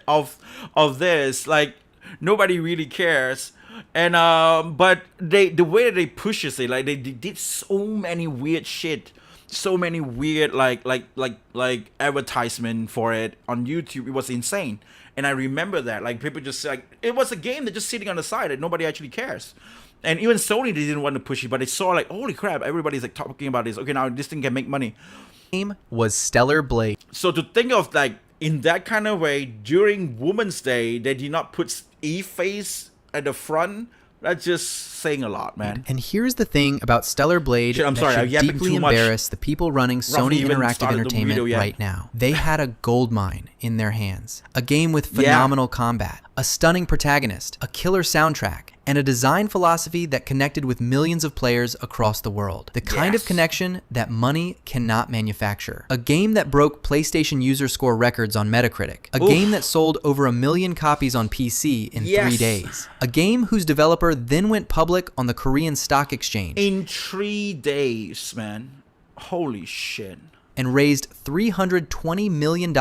of this. Like, nobody really cares. And but the way that they pushes it, like they did so many weird shit, so many weird like advertisement for it on YouTube. It was insane. And I remember that, like, people just like, it was a game that just sitting on the side that nobody actually cares. And even Sony, they didn't want to push it, but they saw like, holy crap, everybody's like talking about this. Okay, now this thing can make money. Name was Stellar Blade. So to think of like in that kind of way during Women's Day, they did not put E-face at the front. That's just saying a lot, man. And here's the thing about Stellar Blade I'm sorry, that I'm should yapping deeply too much. embarrass the people running Roughly Sony even Interactive started the Entertainment video yet. right now. They had a gold mine in their hands. A game with phenomenal combat, a stunning protagonist, a killer soundtrack, and a design philosophy that connected with millions of players across the world. The kind of connection that money cannot manufacture. A game that broke PlayStation user score records on Metacritic. A game that sold over 1 million copies on PC in 3 days. A game whose developer then went public on the Korean Stock Exchange. In 3 days, man. Holy shit. And raised $320 million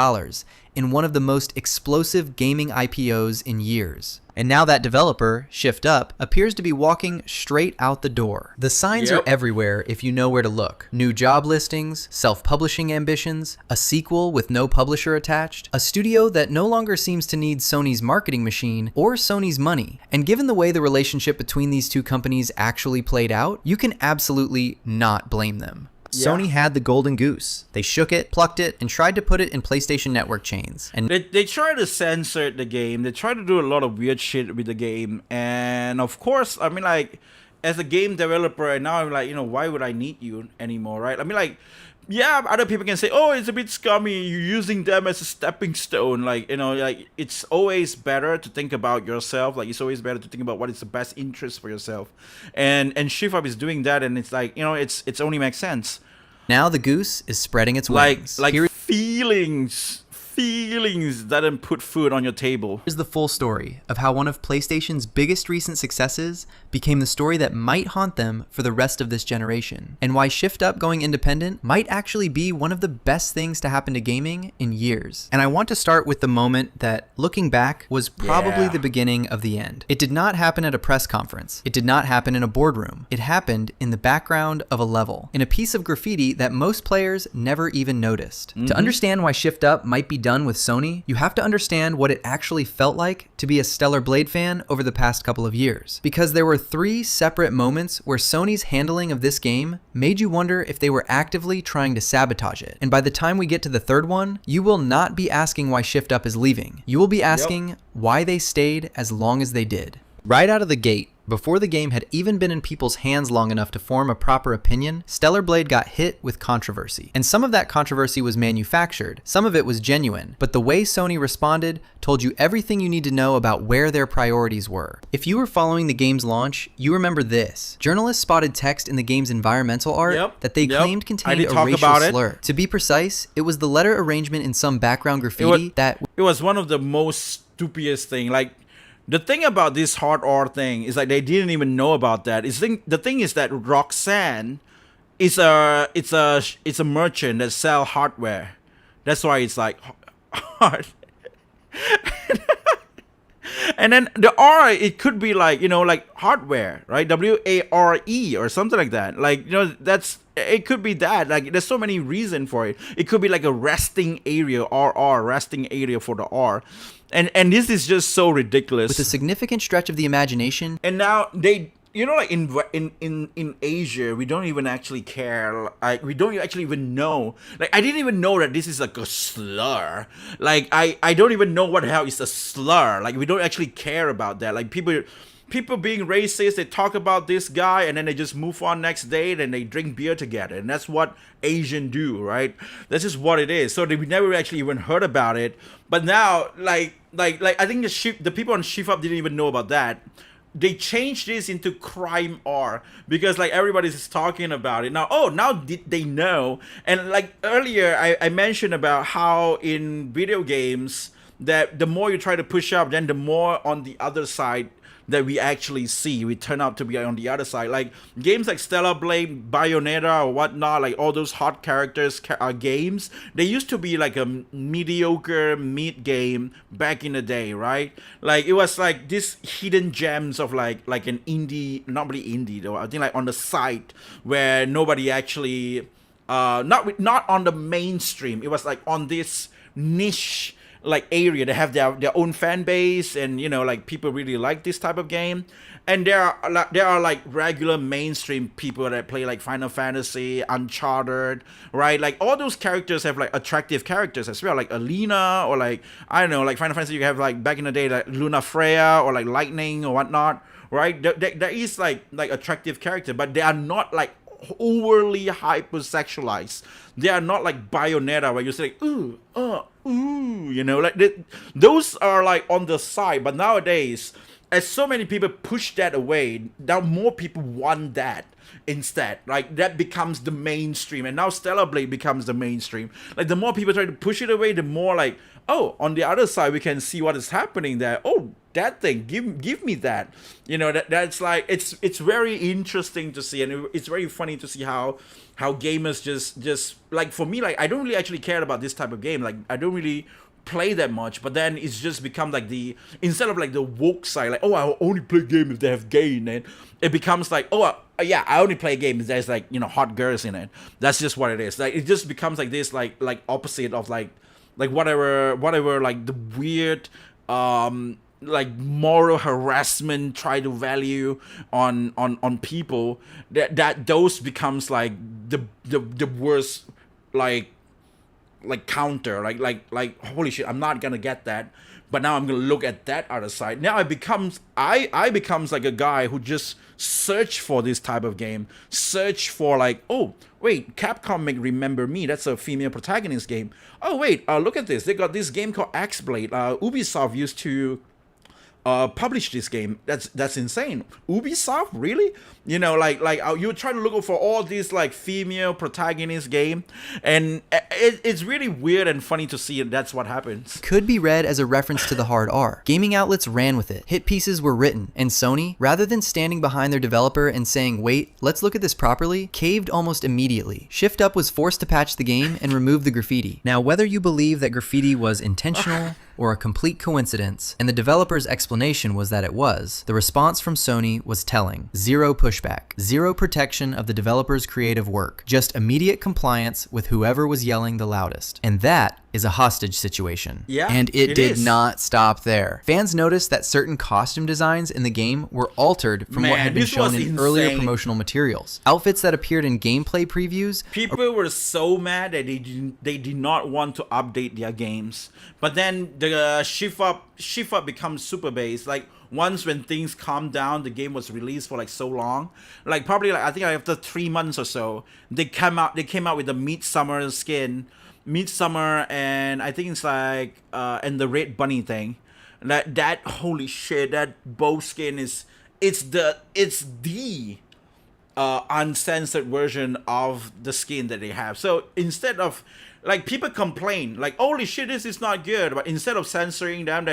in one of the most explosive gaming IPOs in years. And now that developer, Shift Up, appears to be walking straight out the door. The signs are everywhere if you know where to look. New job listings, self-publishing ambitions, a sequel with no publisher attached, a studio that no longer seems to need Sony's marketing machine or Sony's money. And given the way the relationship between these two companies actually played out, you can absolutely not blame them. Sony had the golden goose. They shook it, plucked it, and tried to put it in PlayStation Network chains. And they try to censor the game. They try to do a lot of weird shit with the game. And of course, I mean, like, as a game developer, and now I'm like, you know, why would I need you anymore, right? I mean, like, yeah, other people can say, oh, it's a bit scummy. You're using them as a stepping stone. Like, you know, like, it's always better to think about yourself. Like, it's always better to think about what is the best interest for yourself. And Shift Up is doing that, and it's like, you know, it's only makes sense. Now the goose is spreading its wings. Like feelings doesn't put food on your table. Here's the full story of how one of PlayStation's biggest recent successes became the story that might haunt them for the rest of this generation, and why Shift Up going independent might actually be one of the best things to happen to gaming in years. And I want to start with the moment that, looking back, was probably the beginning of the end. It did not happen at a press conference. It did not happen in a boardroom. It happened in the background of a level, in a piece of graffiti that most players never even noticed. To understand why Shift Up might be done with Sony, you have to understand what it actually felt like to be a Stellar Blade fan over the past couple of years. Because there were 3 separate moments where Sony's handling of this game made you wonder if they were actively trying to sabotage it. And by the time we get to the 3rd one, you will not be asking why Shift Up is leaving. You will be asking why they stayed as long as they did. Right out of the gate, before the game had even been in people's hands long enough to form a proper opinion, Stellar Blade got hit with controversy. And some of that controversy was manufactured, some of it was genuine, but the way Sony responded told you everything you need to know about where their priorities were. If you were following the game's launch, you remember this. Journalists spotted text in the game's environmental art that they claimed contained a racial slur. To be precise, it was the letter arrangement in some background graffiti It was one of the most stupidest thing. Like, the thing about this hard R thing is like they didn't even know about that. The thing is that Roxanne is a merchant that sell hardware. That's why it's like hard. And then the R, it could be like, you know, like hardware, right? WARE or something like that. Like, you know, it could be that. Like, there's so many reasons for it. It could be like a resting area, RR, resting area for the R. And this is just so ridiculous. With a significant stretch of the imagination. And now they, you know, like in Asia, we don't even actually care. Like, we don't actually even know. Like, I didn't even know that this is like a slur. Like, I don't even know what the hell is a slur. Like, we don't actually care about that. Like, people being racist, they talk about this guy and then they just move on next day and they drink beer together. And that's what Asian do, right? That's just what it is. So we never actually even heard about it. But now, like I think the people on Shift Up didn't even know about that. They changed this into crime R because like everybody's talking about it now. Now they know. And like earlier, I mentioned about how in video games that the more you try to push up, then the more on the other side that we actually see, we turn out to be on the other side. Like games like Stellar Blade, Bayonetta, or whatnot, like all those hot characters games, they used to be like a mediocre mid game back in the day, right? Like it was like this hidden gems of like an indie, not really indie though, I think like on the side where nobody actually, not on the mainstream. It was like on this niche like area. They have their own fan base, and you know, like people really like this type of game. And there are like regular mainstream people that play like Final Fantasy, Uncharted, right? Like all those characters have like attractive characters as well, like Alina, or like, I don't know, like Final Fantasy, you have like back in the day like Luna Freya or like Lightning or whatnot, right? There is like attractive character, but they are not like overly hypersexualized. They are not like Bayonetta where you say ooh, you know, like those are like on the side. But nowadays, as so many people push that away, now more people want that instead. Like that becomes the mainstream, and now Stellar Blade becomes the mainstream. Like the more people try to push it away, the more like, oh, on the other side we can see what is happening there. Oh, that thing, give me that. You know, that's like it's very interesting to see, and it's very funny to see how gamers just like, for me, like I don't really actually care about this type of game. Like I don't really play that much, but then it's just become like instead of like the woke side, like, oh, I only play games if they have gay in it, it becomes like, oh yeah, I only play games if there's like, you know, hot girls in it. That's just what it is. Like it just becomes like this like opposite of like whatever like the weird like moral harassment try to value on people, that those becomes like the worst like counter, like holy shit, I'm not gonna get that, but now I'm gonna look at that other side. Now I becomes like a guy who just search for this type of game, search for like, oh wait, Capcom make Remember Me, that's a female protagonist game. Oh wait, look at this, they got this game called X-Blade. Ubisoft used to publish this game. That's insane. Ubisoft, really? You know, like you try to look for all these like female protagonist game, and it's really weird and funny to see, and that's what happens. Could be read as a reference to the hard R. Gaming outlets ran with it. Hit pieces were written, and Sony, rather than standing behind their developer and saying, wait, let's look at this properly, caved almost immediately. Shift Up was forced to patch the game and remove the graffiti. Now, whether you believe that graffiti was intentional or a complete coincidence, and the developer's explanation was that it was, the response from Sony was telling. Zero pushback, zero protection of the developer's creative work, just immediate compliance with whoever was yelling the loudest. And that is a hostage situation. Yeah, and it did is. not stop there. Fans noticed that certain costume designs in the game were altered from what had been shown in earlier promotional materials. Outfits that appeared in gameplay previews. People were so mad that they did not want to update their games. But then the shift up becomes super base. Like once when things calmed down, the game was released for like so long. Like probably like I think after 3 months or so, they came out with the Midsummer skin. Midsummer, and I think it's like and the Red Bunny thing. That holy shit, that bow skin it's the uncensored version of the skin that they have. So instead of like, people complain like, holy shit, this is not good, but instead of censoring them,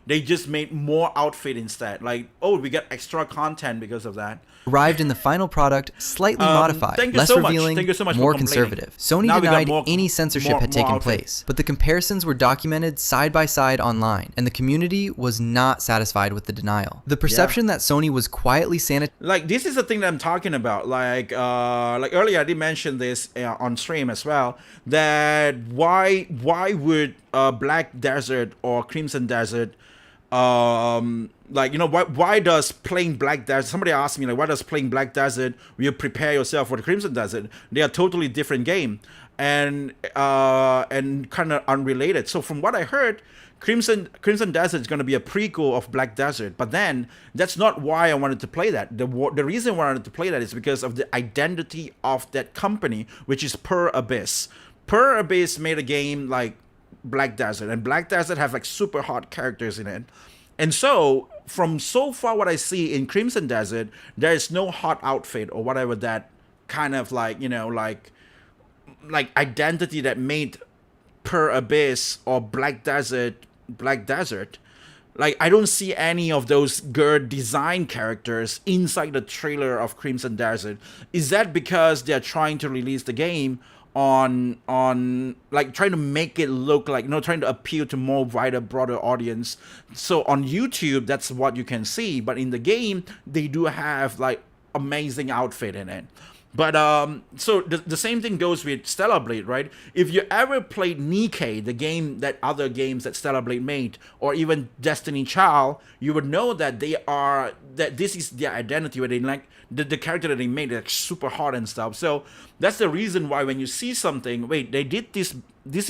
they just made more outfit instead. Like, oh, we get extra content because of that. Arrived in the final product slightly modified, less revealing, more conservative. Sony denied any censorship had taken place, but the comparisons were documented side by side online, and the community was not satisfied with the denial. The perception that Sony was quietly like, this is the thing that I'm talking about. Like earlier I did mention this on stream as well, that why would Black Desert or Crimson Desert like, you know, why does playing Black Desert, somebody asked me like, why does playing Black Desert you prepare yourself for the Crimson Desert? They are totally different game, and kind of unrelated. So from what I heard, Crimson Desert is going to be a prequel of Black Desert, but then that's not why I wanted to play that. The reason why I wanted to play that is because of the identity of that company, which is Per Abyss. Per Abyss made a game like Black Desert, and Black Desert have like super hot characters in it. And so from so far what I see in Crimson Desert, there is no hot outfit or whatever that kind of like, you know, like identity that made Per Abyss or Black Desert. Like, I don't see any of those girl design characters inside the trailer of Crimson Desert. Is that because they're trying to release the game on like trying to make it look like, you know, trying to appeal to more wider, broader audience? So on YouTube, that's what you can see, but in the game they do have like amazing outfit in it. But so the same thing goes with Stellar Blade, right? If you ever played Nikkei, the game that other games that Stellar Blade made, or even Destiny Child, you would know that this is their identity, where they like the character that they made, like super hard and stuff. So that's the reason why when you see something, wait, they did this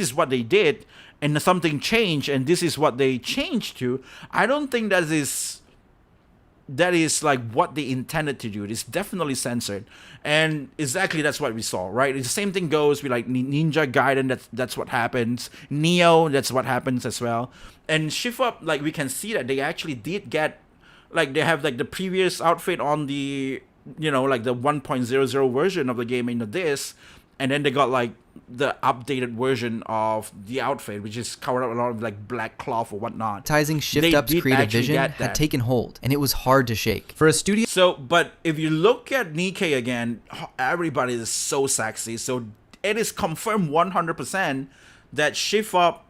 is what they did, and something changed, and this is what they changed to. I don't think that is like what they intended to do. It's definitely censored, and exactly that's what we saw, right? The same thing goes with like Ninja Gaiden. That's what happens. Neo, that's what happens as well. And Shift Up, like we can see that they actually did get, like they have like the previous outfit on the, you know, like the 1.00 version of the game in the disc, and then they got like the updated version of the outfit, which is covered up a lot of like black cloth or whatnot. Advertising Shift Up's creative vision had taken hold, and it was hard to shake. For a studio... So, but if you look at Nikkei again, everybody is so sexy. So it is confirmed 100% that Shift Up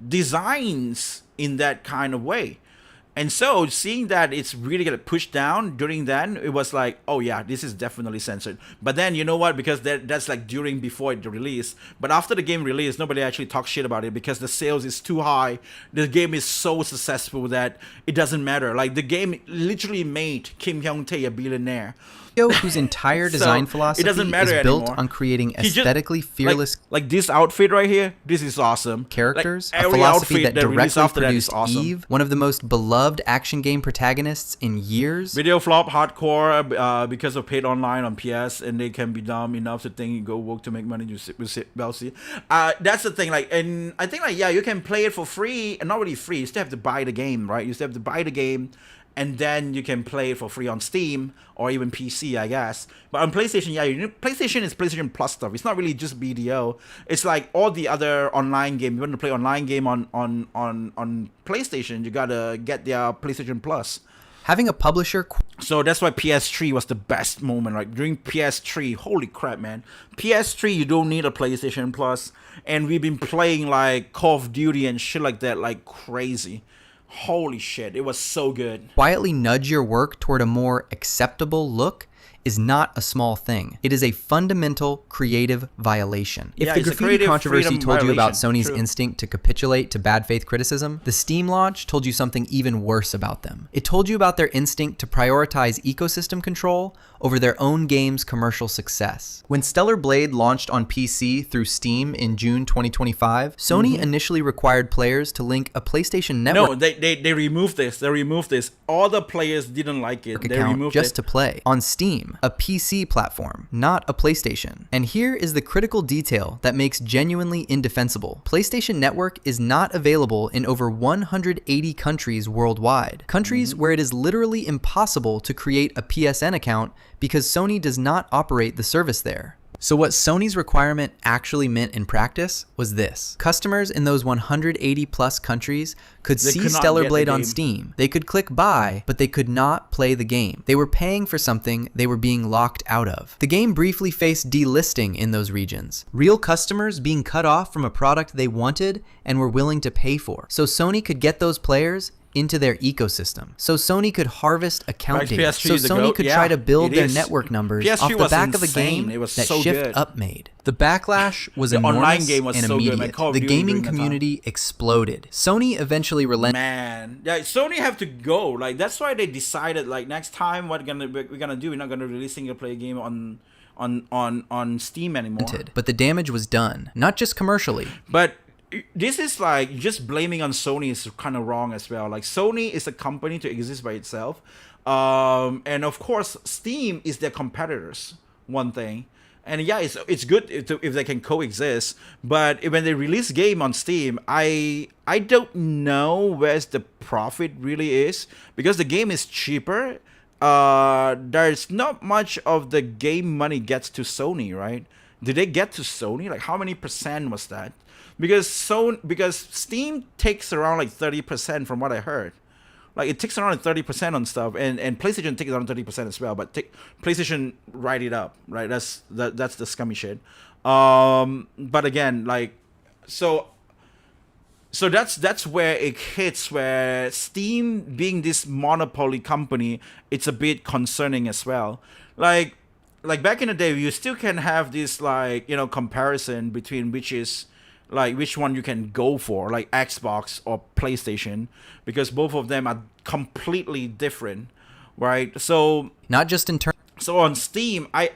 designs in that kind of way. And so seeing that it's really gonna push down during then, it was like, oh yeah, this is definitely censored. But then you know what, because that's like before it released. But after the game released, nobody actually talks shit about it because the sales is too high. The game is so successful that it doesn't matter. Like the game literally made Kim Hyung-tae a billionaire. Whose entire design philosophy is built on creating aesthetically fearless, like this outfit right here. This is awesome. Characters, like a philosophy that directly produced awesome. Eve, one of the most beloved action game protagonists in years. Video flop hardcore because of paid online on PS, and they can be dumb enough to think you go work to make money. You sit with Belsi. That's the thing. Like, and I think like you can play it for free, and not really free. You still have to buy the game, right? You still have to buy the game. And then you can play it for free on Steam or even PC, I guess. But on PlayStation, PlayStation is PlayStation Plus stuff. It's not really just BDO. It's like all the other online game. You want to play online game on PlayStation, you gotta get their PlayStation Plus. Having a publisher. So that's why PS3 was the best moment. Like during PS3, holy crap, man. PS3, you don't need a PlayStation Plus. And we've been playing like Call of Duty and shit like that like crazy. Holy shit, it was so good. Quietly nudge your work toward a more acceptable look is not a small thing. It is a fundamental creative violation. If the graffiti controversy told you about Sony's instinct to capitulate to bad faith criticism, the Steam launch told you something even worse about them. It told you about their instinct to prioritize ecosystem control over their own game's commercial success. When Stellar Blade launched on PC through Steam in June 2025, Sony initially required players to link a PlayStation Network. No, they removed this. They removed this. All the players didn't like it. They removed just to play on Steam, a PC platform, not a PlayStation. And here is the critical detail that makes genuinely indefensible. PlayStation Network is not available in over 180 countries worldwide. Countries where it is literally impossible to create a PSN account because Sony does not operate the service there. So what Sony's requirement actually meant in practice was this. Customers in those 180 plus countries could see Stellar Blade on Steam. They could click buy, but they could not play the game. They were paying for something they were being locked out of. The game briefly faced delisting in those regions. Real customers being cut off from a product they wanted and were willing to pay for. So Sony could get those players into their ecosystem. So Sony could harvest account data. So Sony could try to build their network numbers off the back of a game that Shift Up made. The backlash was enormous and immediate. The gaming community exploded. Sony eventually relented. Man, yeah, Sony have to go. Like that's why they decided like next time what we're gonna do. We're not gonna release single player game on Steam anymore. But the damage was done, not just commercially. But this is like just blaming on Sony is kind of wrong as well. Like Sony is a company to exist by itself, and of course Steam is their competitors. One thing, and yeah, it's good if they can coexist. But when they release game on Steam, I don't know where's the profit really is because the game is cheaper. There's not much of the game money gets to Sony, right? Did they get to Sony? Like how many percent was that? Because Steam takes around like 30% from what I heard. Like it takes around 30% on stuff, and PlayStation takes around 30% as well. But PlayStation write it up, right? That's the scummy shit. But again, like so that's where it hits. Where Steam being this monopoly company, it's a bit concerning as well. Like like back in the day, you still can have this like, you know, comparison between which is like which one you can go for, like Xbox or PlayStation, because both of them are completely different, right? So Not just in terms. so on Steam, I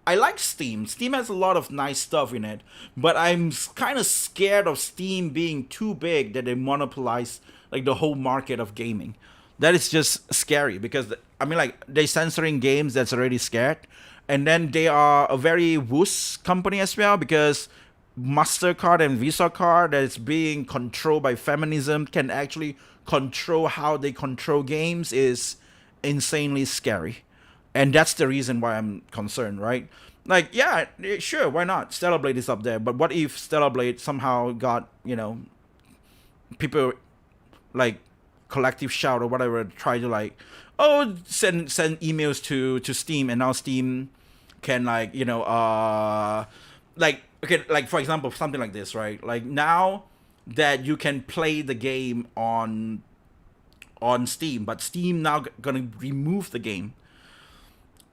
like Steam. Steam has a lot of nice stuff in it, but I'm kind of scared of Steam being too big that they monopolize like the whole market of gaming. That is just scary because I mean, like, they censoring games that's already scared, and then they are a very wuss company as well because MasterCard and Visa card that is being controlled by feminism can actually control how they control games is insanely scary. And that's the reason why I'm concerned, right? Like, yeah, sure, why not? Stellar Blade is up there, but what if Stellar Blade somehow got, you know, people like collective shout or whatever try to like, oh, send emails to Steam, and now Steam can like, you know, like, okay, like for example, something like this, right? Like now that you can play the game on Steam, but Steam now gonna remove the game,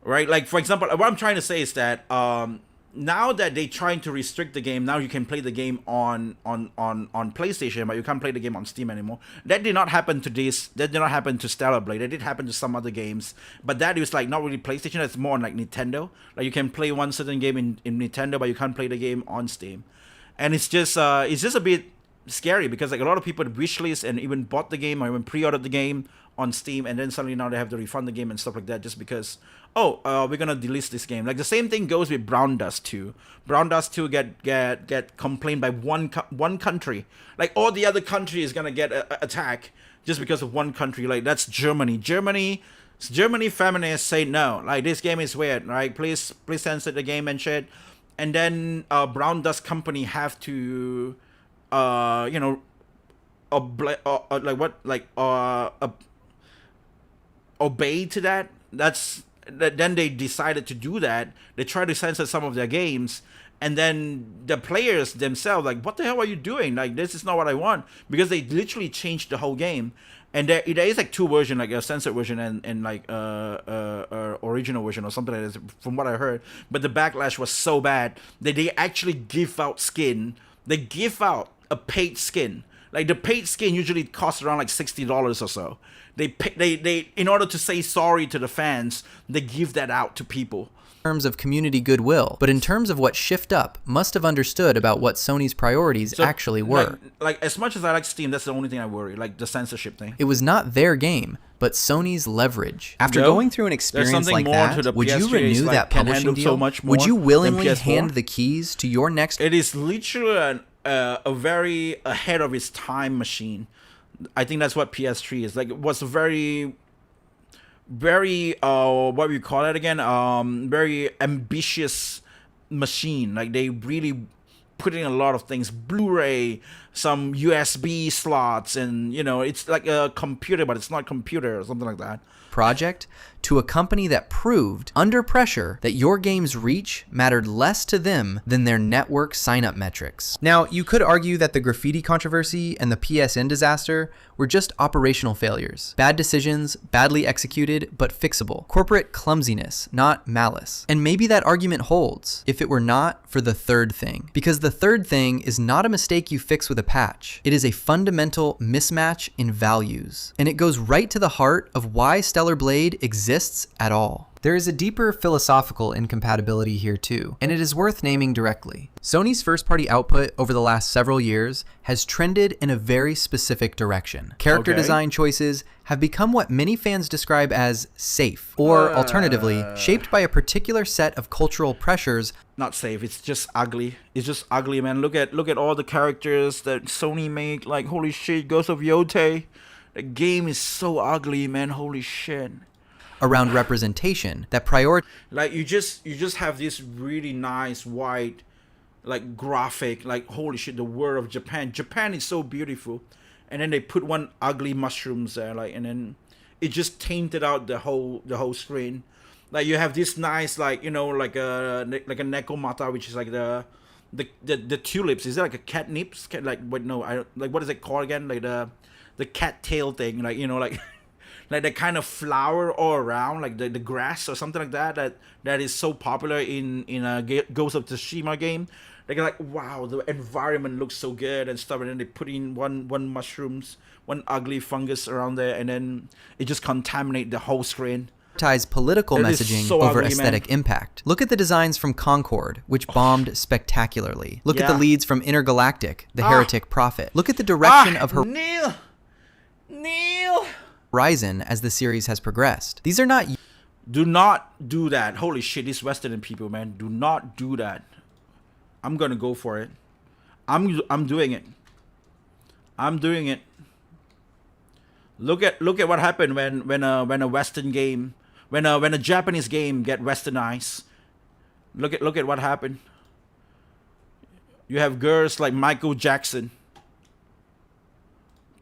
right? Like for example, what I'm trying to say is that now that they're trying to restrict the game, now you can play the game on PlayStation, but you can't play the game on Steam anymore. That did not happen to this. That did not happen to Stellar Blade. That did happen to some other games, but that is like not really PlayStation. That's more on like Nintendo. Like you can play one certain game in Nintendo, but you can't play the game on Steam, and it's just a bit scary because like a lot of people wishlist and even bought the game or even pre-ordered the game on Steam, and then suddenly now they have to refund the game and stuff like that just because, we're gonna delist this game. Like the same thing goes with Brown Dust 2. Brown Dust 2 get complained by one country. Like all the other country is gonna get attacked just because of one country. Like that's Germany. Germany feminists say no. Like this game is weird, right? Please censor the game and shit. And then Brown Dust Company have to, you know, obey to that. Then they decided to do that. They try to censor some of their games, and then the players themselves like, what the hell are you doing? Like this is not what I want, because they literally changed the whole game. And there is like two versions, like a censored version and like original version or something like that, from what I heard. But the backlash was so bad that they actually give out skin. They give out a paid skin. Like the paid skin usually costs around like $60 or so. They in order to say sorry to the fans, they give that out to people. In terms of community goodwill, but in terms of what Shift Up must have understood about what Sony's priorities actually were. Like as much as I like Steam, that's the only thing I worry, like the censorship thing. It was not their game, but Sony's leverage. After going through an experience like that, would you renew that publishing deal? Would you willingly hand the keys to your next? It is literally a very ahead of its time machine. I think that's what PS3 is. Like it was a very what we call it again, very ambitious machine. Like they really put in a lot of things, Blu-ray, some USB slots, and you know, it's like a computer, but it's not computer or something like that. Project to a company that proved under pressure that your game's reach mattered less to them than their network sign-up metrics. Now, you could argue that the graffiti controversy and the PSN disaster were just operational failures. Bad decisions, badly executed, but fixable. Corporate clumsiness, not malice. And maybe that argument holds if it were not for the third thing. Because the third thing is not a mistake you fix with a patch. It is a fundamental mismatch in values. And it goes right to the heart of why Stellar Blade exists at all. There is a deeper philosophical incompatibility here too, and it is worth naming directly. Sony's first-party output over the last several years has trended in a very specific direction. Character design choices have become what many fans describe as safe, or alternatively, shaped by a particular set of cultural pressures. Not safe, it's just ugly. It's just ugly, man. Look at all the characters that Sony make. Like, holy shit, Ghost of Yote. The game is so ugly, man. Holy shit. Around representation that prioritize. Like you just have this really nice white, like graphic, like holy shit, the world of Japan. Japan is so beautiful, and then they put one ugly mushrooms there, like, and then it just tainted out the whole screen. Like you have this nice, like, you know, like a nekomata, which is like the tulips. Is it like a catnips? Like what? No, I like, what is it called again? Like the cat tail thing, like, you know, like. like the kind of flower all around, like the grass or something like that is so popular in a Ghost of Tsushima game. They're like, wow, the environment looks so good and stuff, and then they put in one mushrooms, one ugly fungus around there, and then it just contaminate the whole screen. Prioritize political That is messaging so over ugly, aesthetic man. impact. Look at the designs from Concord, which bombed spectacularly. Look at the Yeah. leads from Intergalactic, the Heretic Prophet. Look at the direction of Neil. Horizon as the series has progressed. These are not Do not do that. Holy shit, these Western people, man. Do not do that. I'm gonna go for it. I'm doing it. I'm doing it. Look at what happened when a Western game, when a Japanese game get westernized. Look at what happened. You have girls like Michael Jackson.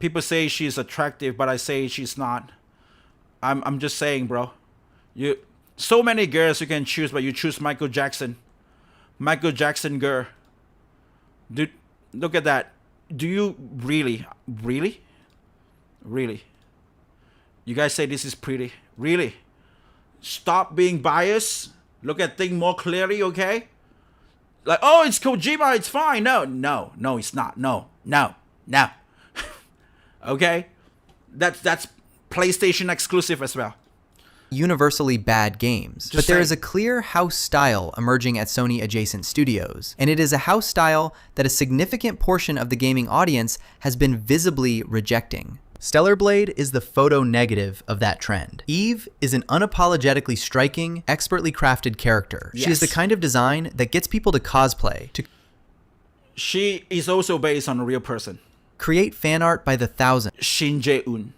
People say she's attractive, but I say she's not. I'm just saying, bro. You so many girls you can choose, but you choose Michael Jackson. Michael Jackson girl. Dude, look at that. Do you really? You guys say this is pretty. Really? Stop being biased. Look at things more clearly, okay? Like, oh, it's Kojima, it's fine. No, it's not. No. Okay? That's PlayStation exclusive as well. universally bad games, but there is a clear house style emerging at Sony adjacent studios, and it is a house style that a significant portion of the gaming audience has been visibly rejecting. Stellar Blade is the photo negative of that trend. Eve is an unapologetically striking, expertly crafted character. She is the kind of design that gets people to cosplay, She is also based on a real person. Create fan art by the thousands. Shin Jae-un.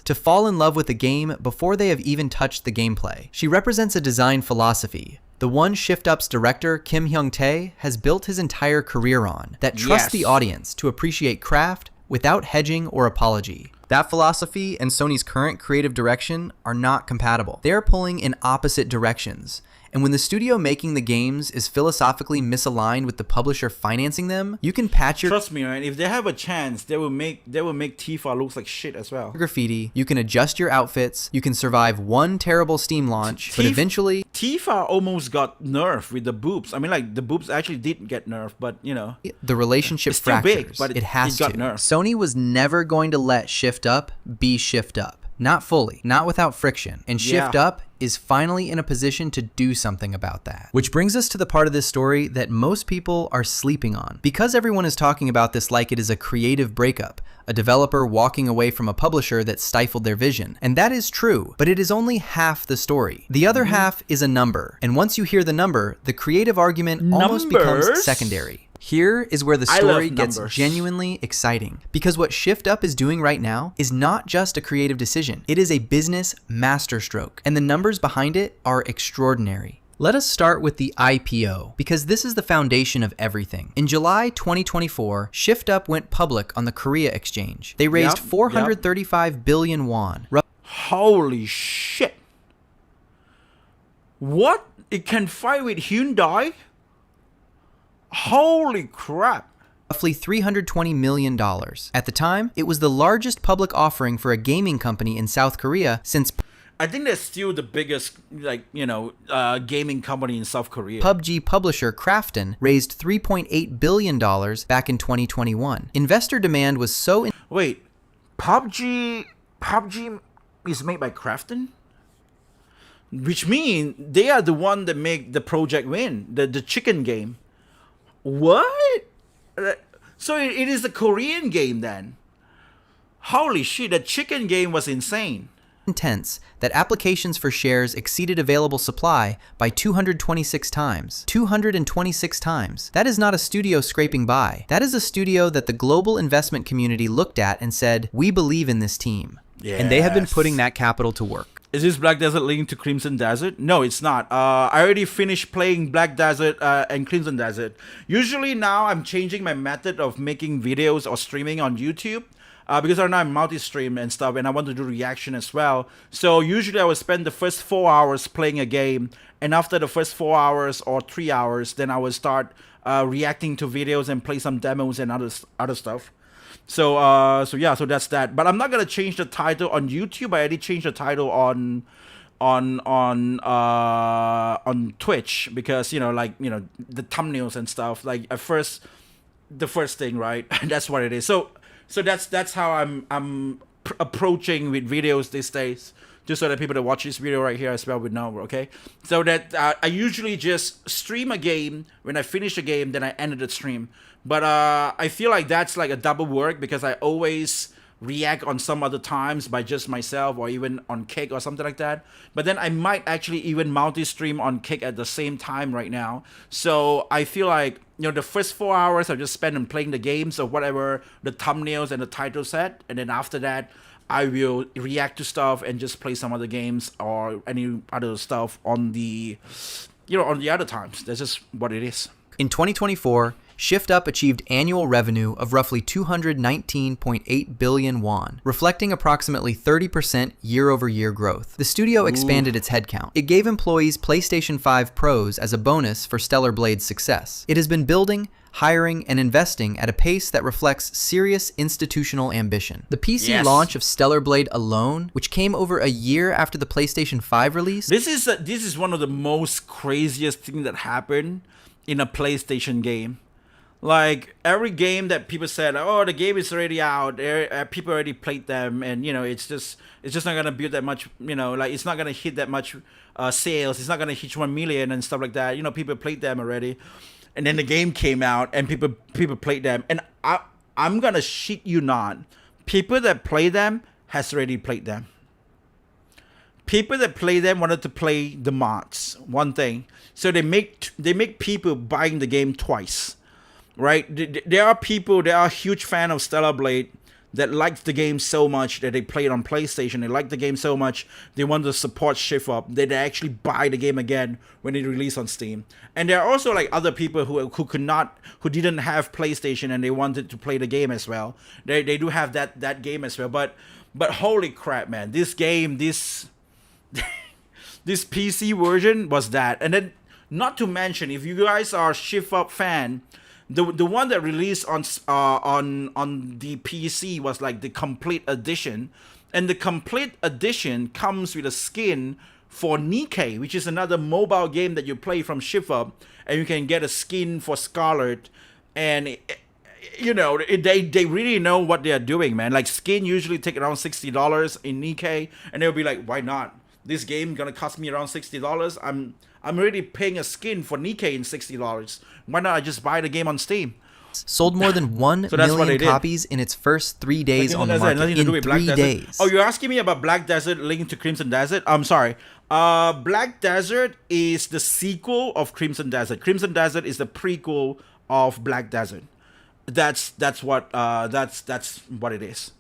To fall in love with the game before they have even touched the gameplay. She represents a design philosophy, the one Shift Up's director, Kim Hyung-tae, has built his entire career on, that trusts the audience to appreciate craft without hedging or apology. That philosophy and Sony's current creative direction are not compatible. They are pulling in opposite directions. And when the studio making the games is philosophically misaligned with the publisher financing them, you can patch your Trust me, man, if they have a chance, they will make Tifa look like shit as well. Graffiti, you can adjust your outfits, you can survive one terrible Steam launch, but eventually Tifa almost got nerfed with the boobs. I mean, like, the boobs actually did get nerfed, but you know, the relationship it's still fractures. big, but it has got to. nerfed. Sony was never going to let Shift Up be Shift Up. Not fully, not without friction. And Shift Up is finally in a position to do something about that. Which brings us to the part of this story that most people are sleeping on. Because everyone is talking about this like it is a creative breakup, a developer walking away from a publisher that stifled their vision. And that is true, but it is only half the story. The other half is a number. And once you hear the number, the creative argument almost becomes secondary. Here is where the story gets genuinely exciting, because what Shift Up is doing right now is not just a creative decision, it is a business masterstroke, and the numbers behind it are extraordinary. Let us start with the IPO, because this is the foundation of everything. In July 2024, Shift Up went public on the Korea Exchange. They raised 435 billion won. Holy shit. What? It can fight with Hyundai? Holy crap. Roughly $320 million. At the time, it was the largest public offering for a gaming company in South Korea since I think they're still the biggest, like, you know, gaming company in South Korea. PUBG publisher Krafton raised $3.8 billion back in 2021. Investor demand was so... Wait, PUBG is made by Krafton? Which means they are the one that make the Project Win, the chicken game. What? So it is a Korean game then? Holy shit, the chicken game was insane. Intense that applications for shares exceeded available supply by 226 times. 226 times. That is not a studio scraping by. That is a studio that the global investment community looked at and said, we believe in this team. Yes. And they have been putting that capital to work. Is this Black Desert linked to Crimson Desert? No, it's not. I already finished playing Black Desert and Crimson Desert. Usually now I'm changing my method of making videos or streaming on YouTube. Because right now I'm multi-stream and stuff, and I want to do reaction as well. So usually I will spend the first 4 hours playing a game, and after the first 4 hours or 3 hours, then I will start reacting to videos and play some demos and other stuff. So yeah, so that's that. But I'm not gonna change the title on YouTube. I already changed the title on Twitch, because the thumbnails and stuff, like at first, the first thing, right? That's what it is. So that's how I'm approaching with videos these days, just so that people that watch this video right here as well would know. Okay, so that I usually just stream a game. When I finish a game, then I ended the stream. But I feel like that's like a double work, because I always react on some other times by just myself, or even on Kick or something like that. But then I might actually even multi-stream on Kick at the same time right now. So I feel like, the first 4 hours I just spend on playing the games or whatever the thumbnails and the title said, and then after that I will react to stuff and just play some other games or any other stuff on the on the other times. That's just what it is. In 2024, Shift Up achieved annual revenue of roughly 219.8 billion won, reflecting approximately 30% year-over-year growth. The studio expanded its headcount. It gave employees PlayStation 5 Pros as a bonus for Stellar Blade's success. It has been building, hiring, and investing at a pace that reflects serious institutional ambition. The PC launch of Stellar Blade alone, which came over a year after the PlayStation 5 release. This is one of the most craziest thing that happened in a PlayStation game. Like, every game that people said, oh, the game is already out, people already played them, and it's just not gonna build that much, like it's not gonna hit that much sales, it's not gonna hit 1 million and stuff like that. People played them already, and then the game came out and people played them, and I'm gonna shit you not, people that play them has already played them. People that play them wanted to play the mods, one thing, so they make people buying the game twice. Right, there are huge fan of Stellar Blade that liked the game so much that they play it on PlayStation. They like the game so much they want to support Shift Up that they actually buy the game again when it release on Steam. And there are also like other people who didn't have PlayStation and they wanted to play the game as well. They do have that game as well. But holy crap, man! This game, this PC version was that. And then, not to mention, if you guys are Shift Up fan, the one that released on the PC was like the complete edition, and the complete edition comes with a skin for Nikkei, which is another mobile game that you play from Shift Up, and you can get a skin for Scarlet, and they really know what they are doing, man. Like, skin usually take around $60 in Nikkei, and they'll be like, why not? This game gonna cost me around $60. I'm already paying a skin for Nikkei in $60. Why not I just buy the game on Steam? Sold more than 1 million copies in its first 3 days on the market. In 3 days. Oh, you're asking me about Black Desert linked to Crimson Desert? I'm sorry. Black Desert is the sequel of Crimson Desert. Crimson Desert is the prequel of Black Desert. That's what it is.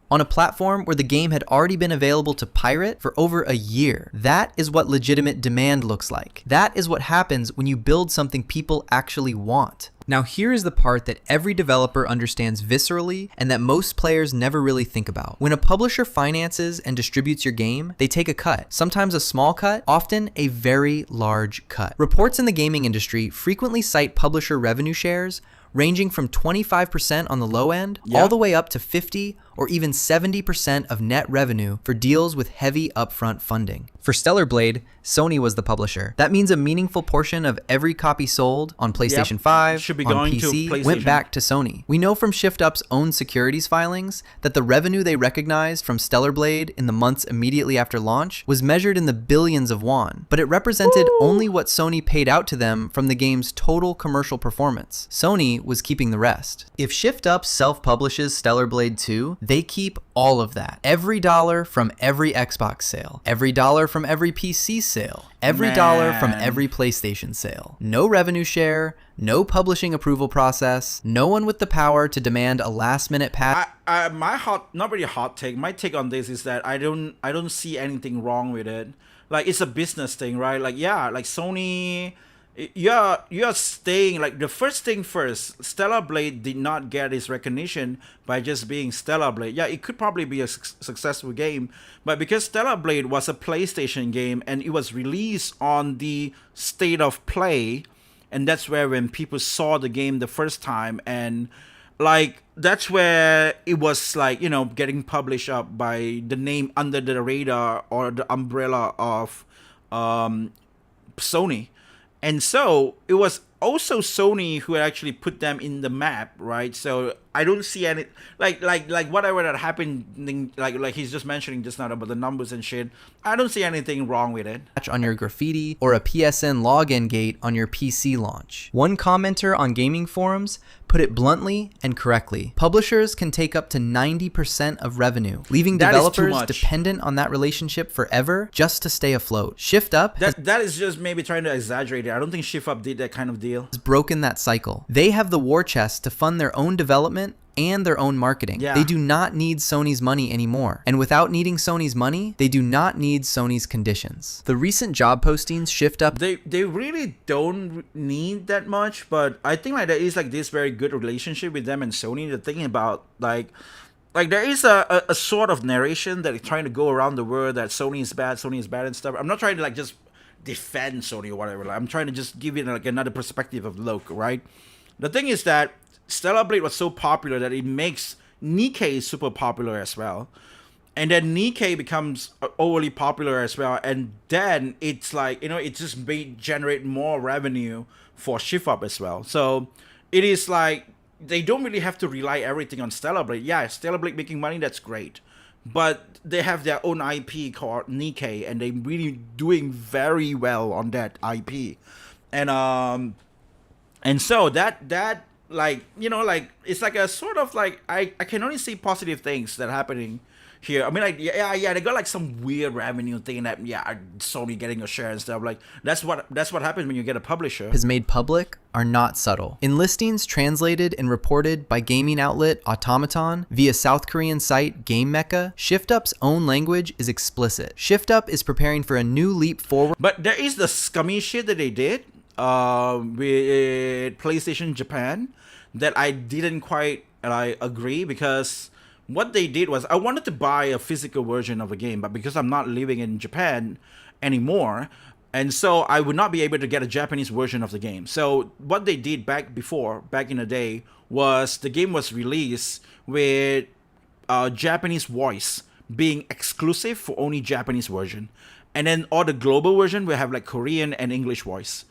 On a platform where the game had already been available to pirate for over a year. That is what legitimate demand looks like. That is what happens when you build something people actually want. Now here is the part that every developer understands viscerally and that most players never really think about. When a publisher finances and distributes your game, they take a cut. Sometimes a small cut, often a very large cut. Reports in the gaming industry frequently cite publisher revenue shares ranging from 25% on the low end all the way up to 50 or even 70% of net revenue for deals with heavy upfront funding. For Stellar Blade, Sony was the publisher. That means a meaningful portion of every copy sold on PlayStation 5, Should be on going PC, to PlayStation. went back to Sony. We know from Shift Up's own securities filings that the revenue they recognized from Stellar Blade in the months immediately after launch was measured in the billions of won, but it represented only what Sony paid out to them from the game's total commercial performance. Sony was keeping the rest. If Shift Up self-publishes Stellar Blade 2, they keep all of that. Every dollar from every Xbox sale, every dollar from every PC sale, every dollar from every PlayStation sale. No revenue share, no publishing approval process, no one with the power to demand a last-minute patch. My take on this is that I don't see anything wrong with it. Like, it's a business thing, right? Like, yeah, like Sony, you're staying, like, the first thing first, Stellar Blade did not get its recognition by just being Stellar Blade. Yeah, it could probably be a successful game, but because Stellar Blade was a PlayStation game and it was released on the State of Play, and that's where when people saw the game the first time, and like that's where it was like, you know, getting published up by the name under the radar or the umbrella of Sony. And so it was also Sony who had actually put them in the map, right? So I don't see any like whatever that happened, like he's just mentioning just now about the numbers and shit. I don't see anything wrong with it. On your graffiti or a PSN login gate on your PC launch. One commenter on gaming forums put it bluntly and correctly. Publishers can take up to 90% of revenue, leaving developers dependent on that relationship forever just to stay afloat. Shift Up that is just maybe trying to exaggerate it. I don't think Shift Up did that kind of deal. Has broken that cycle. They have the war chest to fund their own development and their own marketing. Yeah. They do not need Sony's money anymore. And without needing Sony's money, they do not need Sony's conditions. The recent job postings Shift Up. They really don't need that much, but I think like there is like this very good relationship with them and Sony. They're thinking about like there is a sort of narration that is trying to go around the world that Sony is bad and stuff. I'm not trying to like just defend Sony or whatever. Like, I'm trying to just give it like another perspective of look, right? The thing is that Stellar Blade was so popular that it makes Nikkei super popular as well. And then Nikkei becomes overly popular as well. And then it's like, you know, it just may generate more revenue for Shift Up as well. So it is like, they don't really have to rely everything on Stellar Blade. Yeah, Stellar Blade making money, that's great. But they have their own IP called Nikkei, and they're really doing very well on that IP. And so that like, you know, like it's like a sort of like I can only see positive things that are happening here. I mean, like yeah, they got like some weird revenue thing that Sony getting a share and stuff. Like that's what happens when you get a publisher. Has made public are not subtle. In listings translated and reported by gaming outlet Automaton via South Korean site Game Mecha, Shift Up's own language is explicit. Shift Up is preparing for a new leap forward. But there is the scummy shit that they did with PlayStation Japan that I didn't quite agree, because what they did was I wanted to buy a physical version of a game, but because I'm not living in Japan anymore, and so I would not be able to get a Japanese version of the game. So what they did back in the day was the game was released with Japanese voice being exclusive for only Japanese version, and then all the global version will have like Korean and English voice.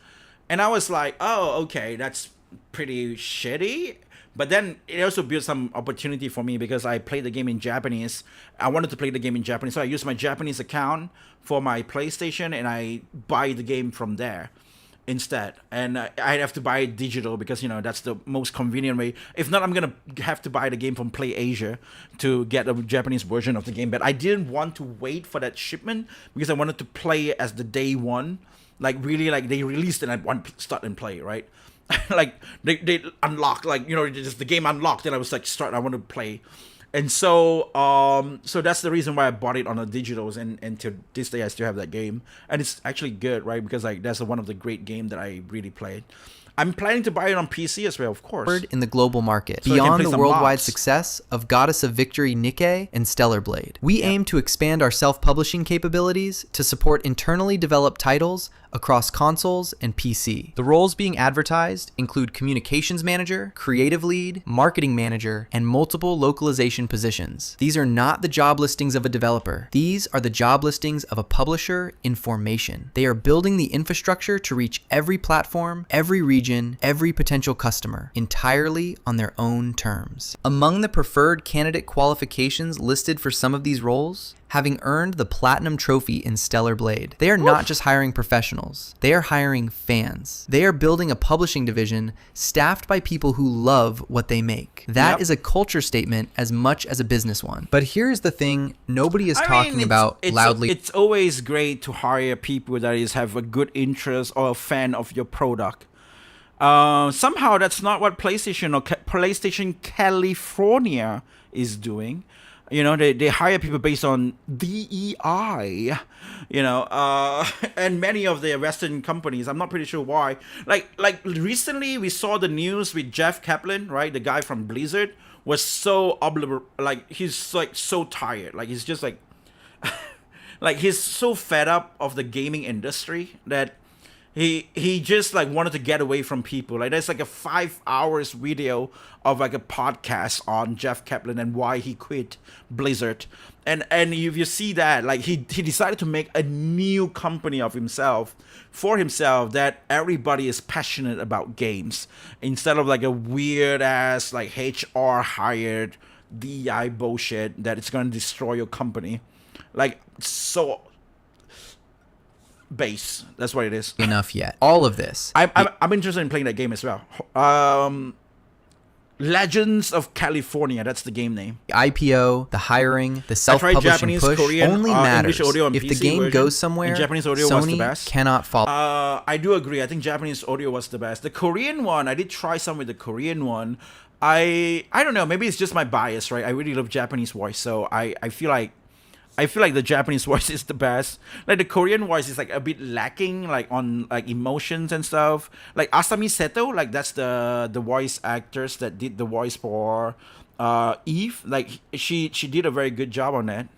And I was like, oh, okay, that's pretty shitty. But then it also built some opportunity for me because I played the game in Japanese. I wanted to play the game in Japanese, so I used my Japanese account for my PlayStation, and I buy the game from there instead. And I have to buy it digital because, you know, that's the most convenient way. If not, I'm going to have to buy the game from Play Asia to get a Japanese version of the game. But I didn't want to wait for that shipment because I wanted to play it as the day one. Like, really, like, they released it and I want to start and play, right? Like, they unlocked, like, you know, just the game unlocked, and I was like, I want to play. And so so that's the reason why I bought it on the digitals, and to this day I still have that game. And it's actually good, right? Because like that's one of the great games that I really played. I'm planning to buy it on PC as well, of course. In the global market, so beyond the worldwide success of Goddess of Victory Nikkei and Stellar Blade. We aim to expand our self-publishing capabilities to support internally developed titles across consoles and PC. The roles being advertised include communications manager, creative lead, marketing manager, and multiple localization positions. These are not the job listings of a developer. These are the job listings of a publisher in formation. They are building the infrastructure to reach every platform, every region, every potential customer, entirely on their own terms. Among the preferred candidate qualifications listed for some of these roles, having earned the Platinum Trophy in Stellar Blade. They are not just hiring professionals, they are hiring fans. They are building a publishing division staffed by people who love what they make. That is a culture statement as much as a business one. But here's the thing nobody is talking about loudly. It's always great to hire people that have a good interest or a fan of your product. Somehow that's not what PlayStation or PlayStation California is doing. You know, they hire people based on DEI, you know, and many of the Western companies, I'm not pretty sure why. Like recently we saw the news with Jeff Kaplan, right? The guy from Blizzard was so he's like so tired. Like he's just like, like he's so fed up of the gaming industry that He just like wanted to get away from people. Like there's like a 5 hours video of like a podcast on Jeff Kaplan and why he quit Blizzard. And if you see that, like he decided to make a new company of himself for himself that everybody is passionate about games instead of like a weird ass like HR hired DI bullshit that it's gonna destroy your company. Like so base. That's what it is. Enough yet. All of this. I'm interested in playing that game as well. Legends of California. That's the game name. The IPO, the hiring, the self-publishing Japanese, push Korean, only matters English audio and if the PC game version. goes somewhere. And Japanese audio was the Sony best. cannot follow. I do agree. I think Japanese audio was the best. The Korean one, I did try some with the Korean one. I don't know. Maybe it's just my bias, right? I really love Japanese voice, so I feel like the Japanese voice is the best. Like the Korean voice is like a bit lacking, like on like emotions and stuff. Like Asami Seto, like that's the voice actress that did the voice for Eve. Like she did a very good job on that.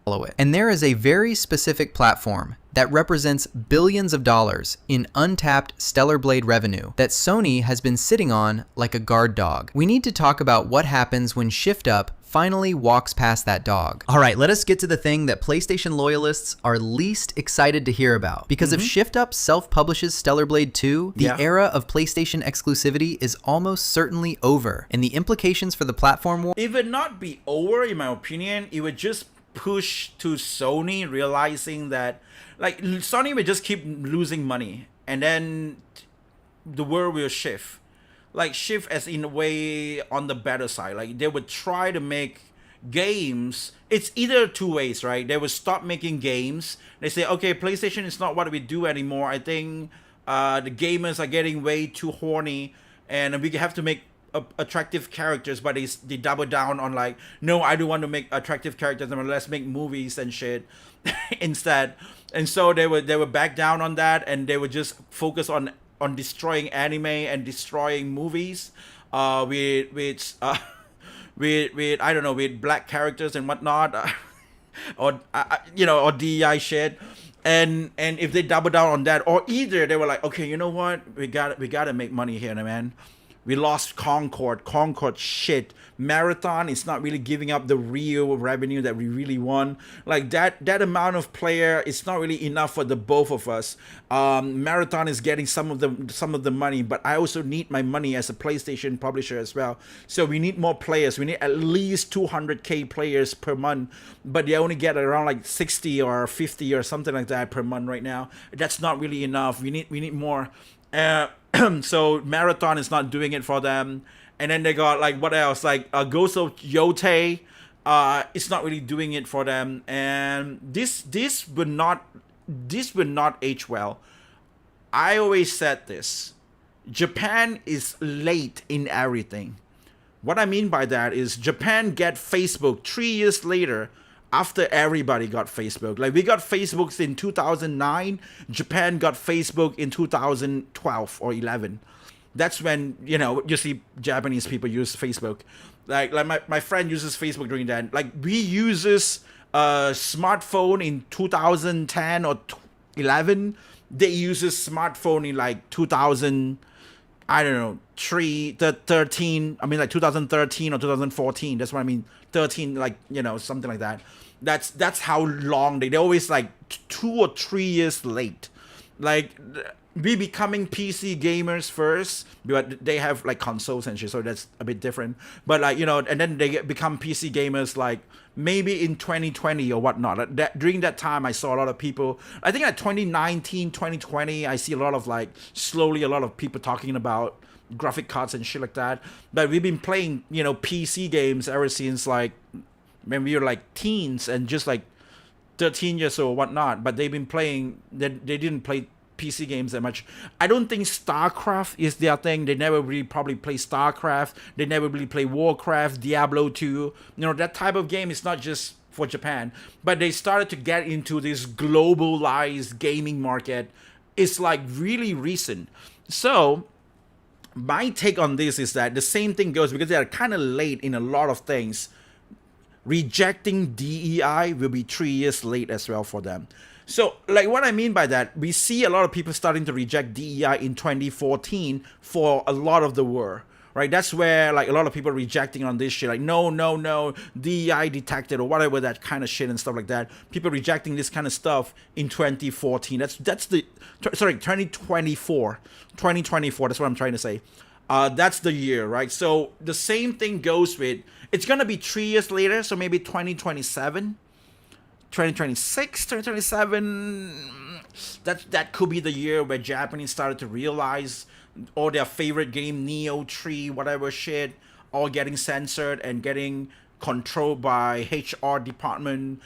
It. And there is a very specific platform that represents billions of dollars in untapped Stellar Blade revenue that Sony has been sitting on like a guard dog. We need to talk about what happens when Shift Up finally walks past that dog. All right, let us get to the thing that PlayStation loyalists are least excited to hear about. Because if Shift Up self-publishes Stellar Blade 2, the era of PlayStation exclusivity is almost certainly over. And the implications for the platform war... It would not be over, in my opinion. It would just push to Sony realizing that, like, Sony would just keep losing money. And then the world will shift. Like shift as in a way on the better side. Like they would try to make games. It's either two ways, right? They would stop making games. They say, okay, PlayStation is not what we do anymore. I think the gamers are getting way too horny and we have to make attractive characters, but they double down on like, no, I don't want to make attractive characters, let's make movies and shit instead. And so they would back down on that and they would just focus on destroying anime and destroying movies with I don't know, with black characters and whatnot or or DEI shit. And if they double down on that, or either they were like, okay, you know what, we gotta make money here, man. We lost Concord shit. Marathon is not really giving up the real revenue that we really want. Like that amount of player, it's not really enough for the both of us. Marathon is getting some of the money, but I also need my money as a PlayStation publisher as well. So we need more players. We need at least 200k players per month, but they only get around like 60 or 50 or something like that per month right now. That's not really enough. We need more. So Marathon is not doing it for them, and then they got like what else, like Ghost of Yote, it's not really doing it for them, and this would not age well. I always said this: Japan is late in everything. What I mean by that is Japan get Facebook 3 years later. After everybody got Facebook. Like we got Facebook in 2009, Japan got Facebook in 2012 or 11. That's when, you see Japanese people use Facebook. Like my friend uses Facebook during that. Like we uses a smartphone in 2010 or 11. They uses smartphone in like 2000, I don't know, 13. I mean like 2013 or 2014. That's what I mean. 13, like, something like that. That's how long they always like 2 or 3 years late. Like we becoming PC gamers first, but they have like consoles and shit, so that's a bit different. But like, and then they become PC gamers like maybe in 2020 or whatnot. During that time, I saw a lot of people, I think like 2019, 2020, I see a lot of people talking about graphic cards and shit like that. But we've been playing, PC games ever since like when we were like teens and just like 13 years old or whatnot. But they've been playing, they didn't play PC games that much. I don't think StarCraft is their thing. They never really probably play StarCraft. They never really play Warcraft, Diablo 2. That type of game is not just for Japan. But they started to get into this globalized gaming market. It's like really recent. So my take on this is that the same thing goes because they are kind of late in a lot of things. Rejecting DEI will be 3 years late as well for them. So, like, what I mean by that, we see a lot of people starting to reject DEI in 2014 for a lot of the war, right? That's where, like, a lot of people rejecting on this shit, like, no, DEI detected or whatever, that kind of shit and stuff like that. People rejecting this kind of stuff in 2014. That's 2024. 2024, that's what I'm trying to say. That's the year, right? So, the same thing goes with, it's going to be 3 years later, so maybe 2027. 2026, 2027, that could be the year where Japanese started to realize all their favorite game, Neo 3, whatever shit, all getting censored and getting controlled by HR department,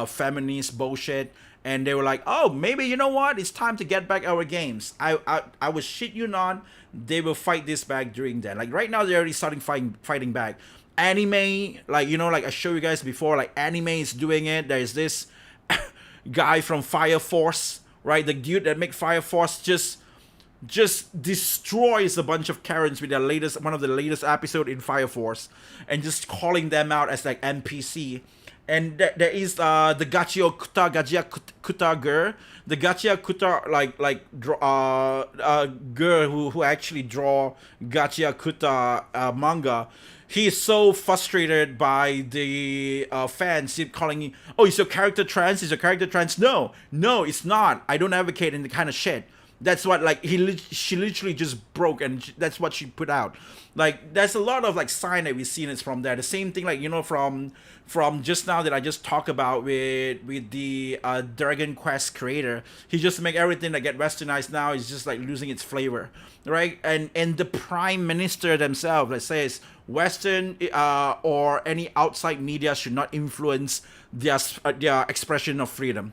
feminist bullshit. And they were like, oh, maybe, you know what? It's time to get back our games. I was shit you not. They will fight this back during that. Like, right now, they're already starting fighting back. Anime, like, you know, like I showed you guys before, like, anime is doing it. There's this guy from Fire Force, right? The dude that make Fire Force just destroys a bunch of Karens with one of the latest episode in Fire Force, and just calling them out as like NPC. And there is the Gachia Kuta girl, the Gachia Kuta girl who actually draw Gachia Kuta manga. He is so frustrated by the fans calling him, oh, is your character trans? Is your character trans? No, it's not. I don't advocate in the kind of shit. That's what, like, she literally just broke, and that's what she put out. Like, there's a lot of, like, sign that we've seen is from there. The same thing, like, you know, from just now that I just talked about with the Dragon Quest creator. He just make everything that get westernized now is just, like, losing its flavor, right? And the prime minister themselves, that says Western or any outside media should not influence their expression of freedom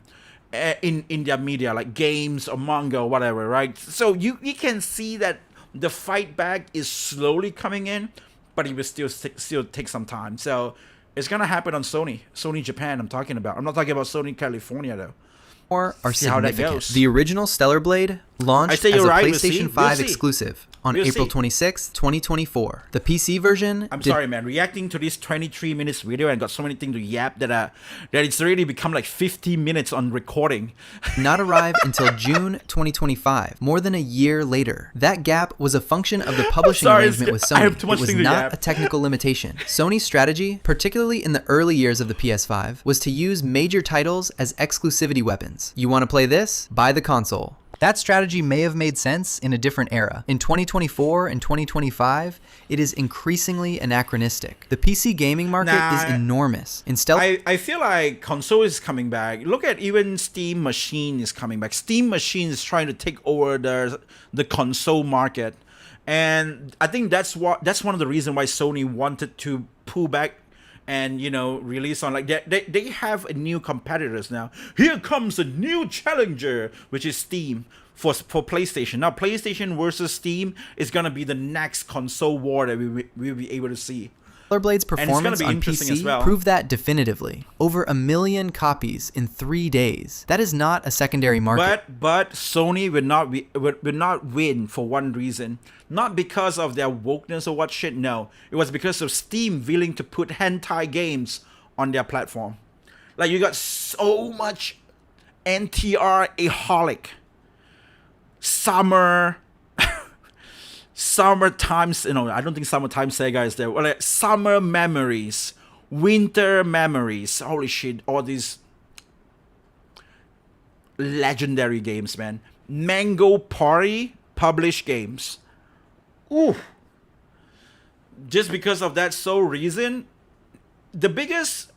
in their media, like games or manga or whatever, right? So you can see that the fight back is slowly coming in, but it will still take some time. So it's gonna happen on Sony Japan. I'm talking about. I'm not talking about Sony California though. Are See how that significant. goes. The original Stellar Blade launched as a PlayStation 5 exclusive on April 26, 2024. The PC version... I'm sorry, man. Reacting to this 23 minutes video and got so many things to yap that it's already become like 50 minutes on recording. not arrive until June 2025, more than a year later. That gap was a function of the publishing arrangement with Sony. It was not a technical limitation. Sony's strategy, particularly in the early years of the PS5, was to use major titles as exclusivity weapons. You want to play this? Buy the console. That strategy may have made sense in a different era. In 2024 and 2025, it is increasingly anachronistic. The PC gaming market is enormous. I feel like console is coming back. Look at even Steam Machine is coming back. Steam Machine is trying to take over the console market. And I think that's one of the reasons why Sony wanted to pull back and, you know, release on, like, they have a new competitors now. Here comes a new challenger, which is Steam for PlayStation. Now, PlayStation versus Steam is gonna be the next console war that we'll be able to see. Stellar Blade's performance on PC proved that definitively. Over 1 million copies in 3 days. That is not a secondary market. But Sony would not win for one reason. Not because of their wokeness or what shit, no. It was because of Steam willing to put hentai games on their platform. Like, you got so much NTR-aholic. Summertime, you know, I don't think Summertime Sega is there. Well, like, Summer Memories, Winter Memories, holy shit, all these legendary games, man. Mango Party published games. Ooh. Just because of that sole reason, the biggest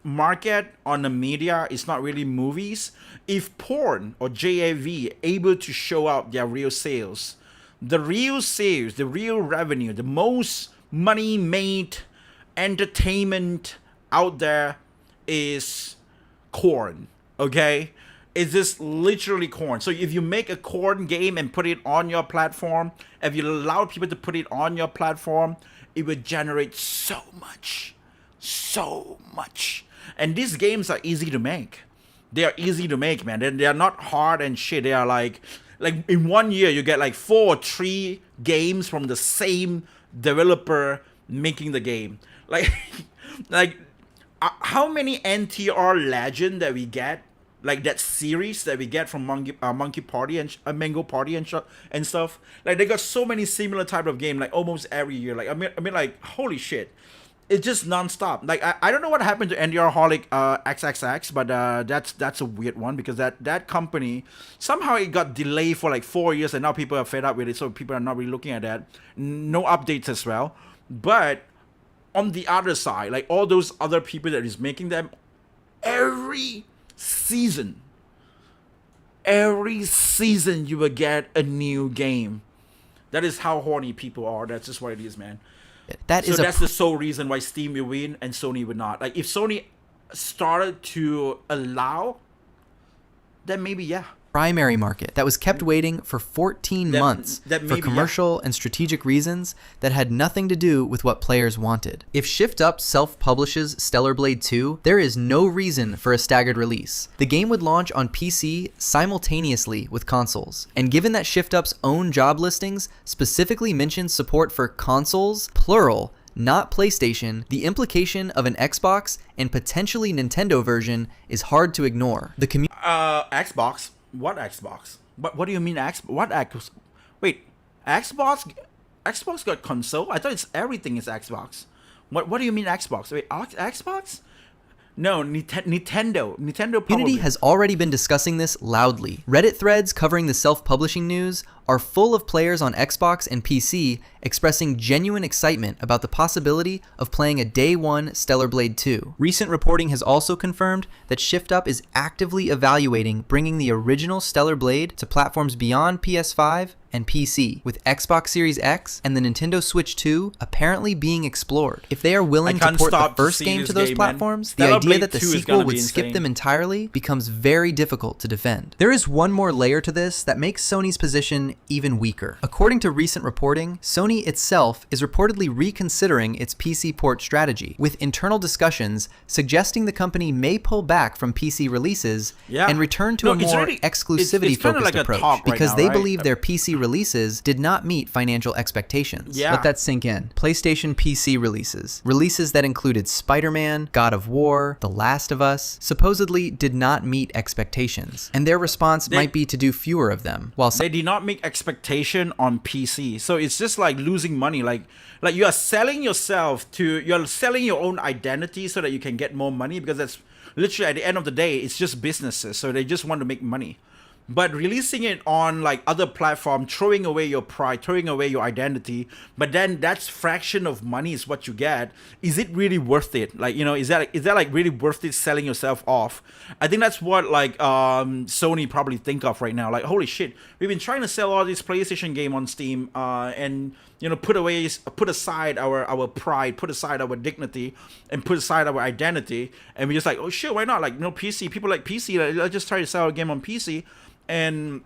market on the media is not really movies. If porn or JAV able to show out their real sales, the real revenue, the most money made entertainment out there is corn, okay? It's just literally corn. So if you make a corn game and put it on your platform, if you allow people to put it on your platform, it would generate so much. And these games are easy to make. They are easy to make, man. They are not hard and shit. They are like in 1 year, you get like 4 or 3 games from the same developer making the game. Like how many NTR legend that we get? like that series that we get from Monkey Party and Mango Party and stuff. Like they got so many similar type of game like almost every year. Like I mean like holy shit, it's just nonstop. Like I don't know what happened to NDR Holic XXX, but that's a weird one because that company somehow it got delayed for like 4 years and now people are fed up with it, so people are not really looking at that. No updates as well. But on the other side, like all those other people that is making them, every season you will get a new game. That is how horny people are. That's just what it is, man. That's the sole reason why Steam will win and Sony would not. Like if Sony started to allow, then maybe yeah. Primary market that was kept waiting for 14 months for commercial and strategic reasons that had nothing to do with what players wanted. If Shift Up self-publishes Stellar Blade 2, there is no reason for a staggered release. The game would launch on PC simultaneously with consoles. And given that Shift Up's own job listings specifically mention support for consoles, plural, not PlayStation, the implication of an Xbox and potentially Nintendo version is hard to ignore. The Xbox? What Xbox? What do you mean what Xbox? Wait, Xbox got console? I thought it's everything is Xbox. What do you mean Xbox? Wait, Xbox? No, Nintendo probably. Community has already been discussing this loudly. Reddit threads covering the self-publishing news are full of players on Xbox and PC expressing genuine excitement about the possibility of playing a day one Stellar Blade 2. Recent reporting has also confirmed that Shift Up is actively evaluating bringing the original Stellar Blade to platforms beyond PS5 and PC, with Xbox Series X and the Nintendo Switch 2 apparently being explored. If they are willing to port the first game to those platforms, the idea that the sequel would skip them entirely becomes very difficult to defend. There is one more layer to this that makes Sony's position even weaker. According to recent reporting, Sony itself is reportedly reconsidering its PC port strategy, with internal discussions suggesting the company may pull back from PC releases and return to a more exclusivity-focused approach because they believe their PC releases did not meet financial expectations. Let that sink in. PlayStation PC releases that included Spider-Man, God of War, The Last of Us, supposedly did not meet expectations, and their response might be to do fewer of them. While they did not make expectation on PC, so it's just like losing money. Like you are selling yourself you're selling your own identity so that you can get more money, because that's literally at the end of the day it's just businesses, so they just want to make money. But releasing it on like other platform, throwing away your pride, throwing away your identity, but then that's fraction of money is what you get. Is it really worth it? Like, you know, is that like really worth it selling yourself off? I think that's what like Sony probably think of right now. Like, holy shit, we've been trying to sell all this PlayStation game on Steam, and you know, put aside our pride, put aside our dignity, and put aside our identity, and we're just like, oh shit, why not? Like, you know, PC, people like PC, let's just try to sell a game on PC. And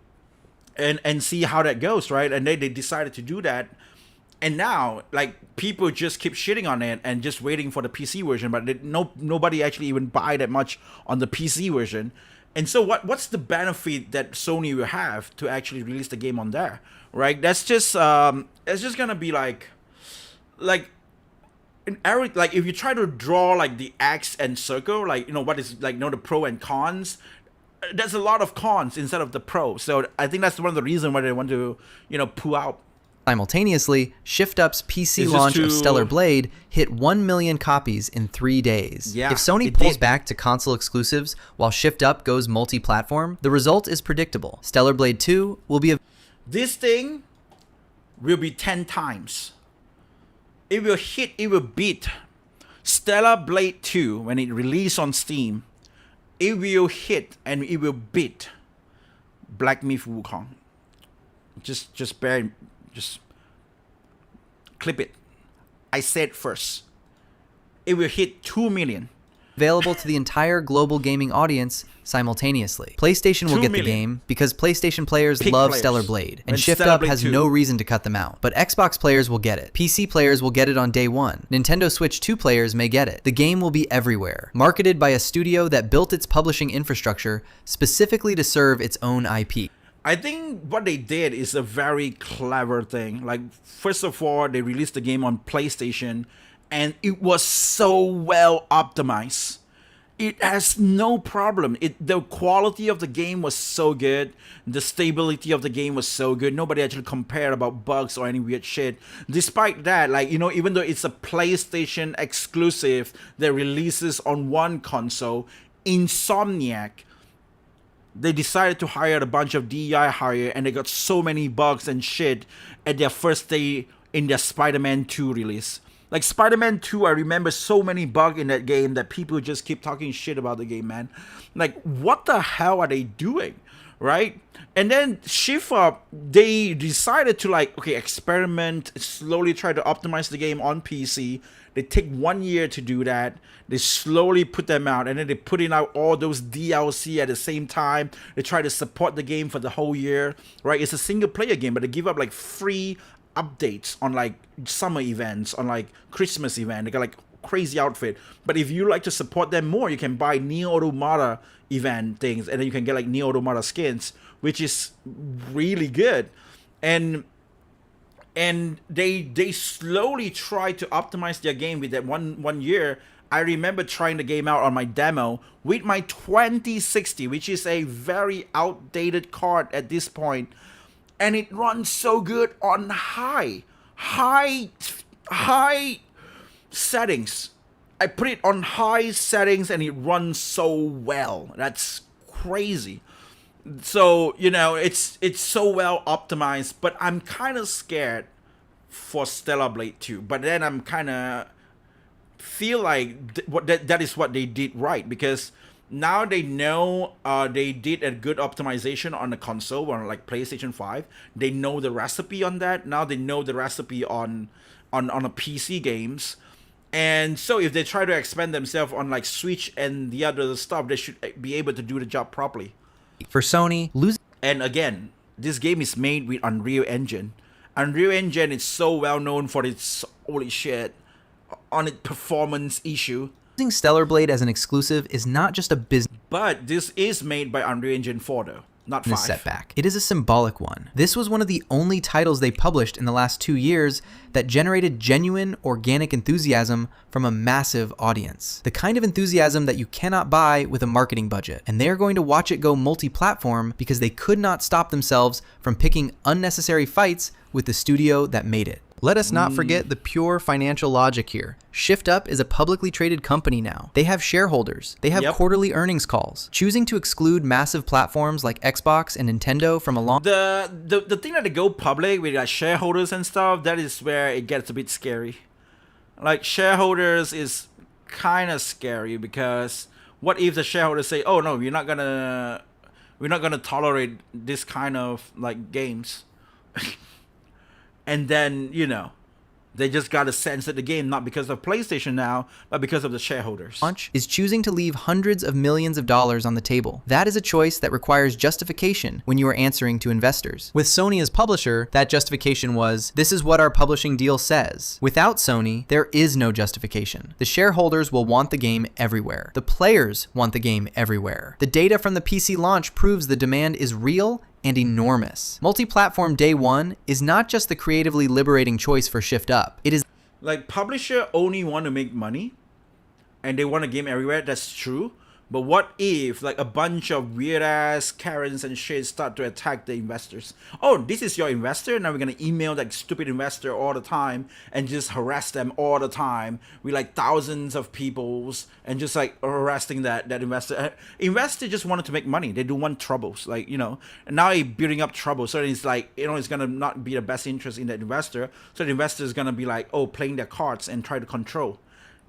see how that goes, right? And they decided to do that, and now like people just keep shitting on it and just waiting for the PC version, but nobody actually even buy that much on the PC version. And so what's the benefit that Sony will have to actually release the game on there, right? That's just it's just gonna be like if you try to draw like the X and circle, like, you know, what is like, you know, the pro and cons. There's a lot of cons instead of the pro. So I think that's one of the reasons why they want to, you know, pull out. Simultaneously, Shift Up's PC launch of Stellar Blade hit 1 million copies in 3 days. Yeah, if Sony pulls back to console exclusives while Shift Up goes multi-platform, the result is predictable. Stellar Blade 2 will be This thing will be 10 times. It will beat Stellar Blade 2 when it released on Steam. It will hit and it will beat Black Myth Wukong. Just clip it. I said first. It will hit 2 million. Available to the entire global gaming audience simultaneously. PlayStation will get the game because PlayStation players love Stellar Blade, and Shift Up has no reason to cut them out. But Xbox players will get it. PC players will get it on day one. Nintendo Switch 2 players may get it. The game will be everywhere. Marketed by a studio that built its publishing infrastructure specifically to serve its own IP. I think what they did is a very clever thing. Like, first of all, they released the game on PlayStation, and it was so well optimized. it has no problem. The quality of the game was so good. The stability of the game was so good. Nobody actually compared about bugs or any weird shit. Despite that, like, you know, even though it's a PlayStation exclusive that releases on one console, Insomniac, they decided to hire a bunch of DEI hire, and they got so many bugs and shit at their first day in their Spider-Man 2 release. Like Spider-Man 2, I remember so many bugs in that game that people just keep talking shit about the game, man. Like, what the hell are they doing, right? And then Shift Up, they decided to, like, okay, experiment, slowly try to optimize the game on PC. They take 1 year to do that. They slowly put them out, and then they put in out all those DLC at the same time. They try to support the game for the whole year, right? It's a single player game, but they give up like free updates on like summer events, on like Christmas event. They got like crazy outfit. But if you like to support them more, you can buy Neo Automata event things, and then you can get like Neo Automata skins, which is really good. And they slowly try to optimize their game with that one year. I remember trying the game out on my demo with my 2060, which is a very outdated card at this point, and it runs so good on high settings. I put it on high settings and it runs so well. That's crazy. So, you know, it's so well optimized, but I'm kind of scared for Stellar Blade 2. But then I'm kind of feel like that is what they did right, because now they know they did a good optimization on the console, on like PlayStation 5. They know the recipe on that. Now they know the recipe on a PC games. And so if they try to expand themselves on like Switch and the other stuff, they should be able to do the job properly. For Sony, and again, this game is made with Unreal Engine. Unreal Engine is so well known for its holy shit on its performance issue. Using Stellar Blade as an exclusive is not just a business, but this is made by Unreal Engine 4 though, not 5. Setback. It is a symbolic one. This was one of the only titles they published in the last 2 years that generated genuine, organic enthusiasm from a massive audience. The kind of enthusiasm that you cannot buy with a marketing budget. And they are going to watch it go multi-platform because they could not stop themselves from picking unnecessary fights with the studio that made it. Let us not forget the pure financial logic here. Shift Up is a publicly traded company now. They have shareholders. They have quarterly earnings calls. Choosing to exclude massive platforms like Xbox and Nintendo from a long... The thing that they go public with like shareholders and stuff, that is where it gets a bit scary. Like shareholders is kind of scary, because what if the shareholders say, oh no, we're not gonna tolerate this kind of like games. And then, you know, they just got to censor the game, not because of PlayStation now, but because of the shareholders. Launch is choosing to leave hundreds of millions of dollars on the table. That is a choice that requires justification when you are answering to investors. With Sony as publisher, that justification was, this is what our publishing deal says. Without Sony, there is no justification. The shareholders will want the game everywhere. The players want the game everywhere. The data from the PC launch proves the demand is real and enormous. Multi-platform day one is not just the creatively liberating choice for Shift Up. It is like publisher only want to make money and they want a game everywhere. That's true. But what if like a bunch of weird ass Karens and shit start to attack the investors? Oh, this is your investor? Now we're gonna email that stupid investor all the time and just harass them all the time with like thousands of peoples and just like harassing that investor. Investor just wanted to make money. They don't want troubles, like, you know. And now he's building up trouble. So it's like, you know, it's gonna not be the best interest in that investor. So the investor is gonna be like, oh, playing their cards and try to control.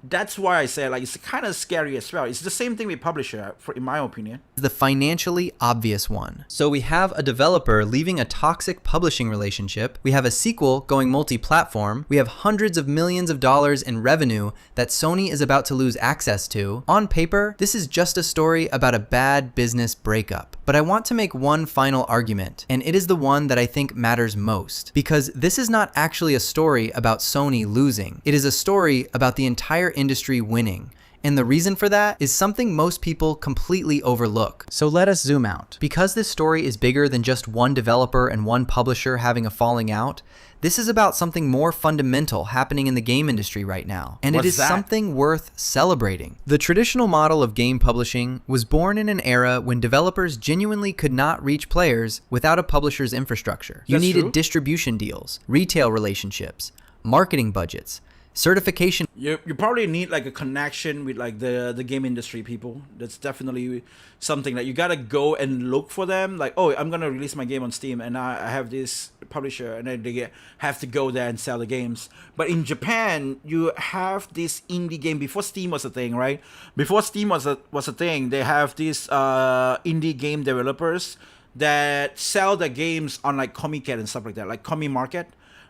That's why I say like it's kind of scary as well. It's the same thing with publisher, in my opinion. The financially obvious one. So we have a developer leaving a toxic publishing relationship. We have a sequel going multi-platform. We have hundreds of millions of dollars in revenue that Sony is about to lose access to. On paper, this is just a story about a bad business breakup. But I want to make one final argument, and it is the one that I think matters most. Because this is not actually a story about Sony losing. It is a story about the entire industry winning. And the reason for that is something most people completely overlook. So let us zoom out. Because this story is bigger than just one developer and one publisher having a falling out, This is about something more fundamental happening in the game industry right now, and it is something worth celebrating. The traditional model of game publishing was born in an era when developers genuinely could not reach players without a publisher's infrastructure. You needed distribution deals, retail relationships, marketing budgets, certification. You probably need like a connection with like the game industry people. That's definitely something that you gotta go and look for them. Like, oh, I'm gonna release my game on Steam, and I have this publisher, and then they have to go there and sell the games. But in Japan, you have this indie game before Steam was a thing, right? Before Steam was a thing, they have these indie game developers that sell their games on like Comiket and stuff like that, like Comi Market.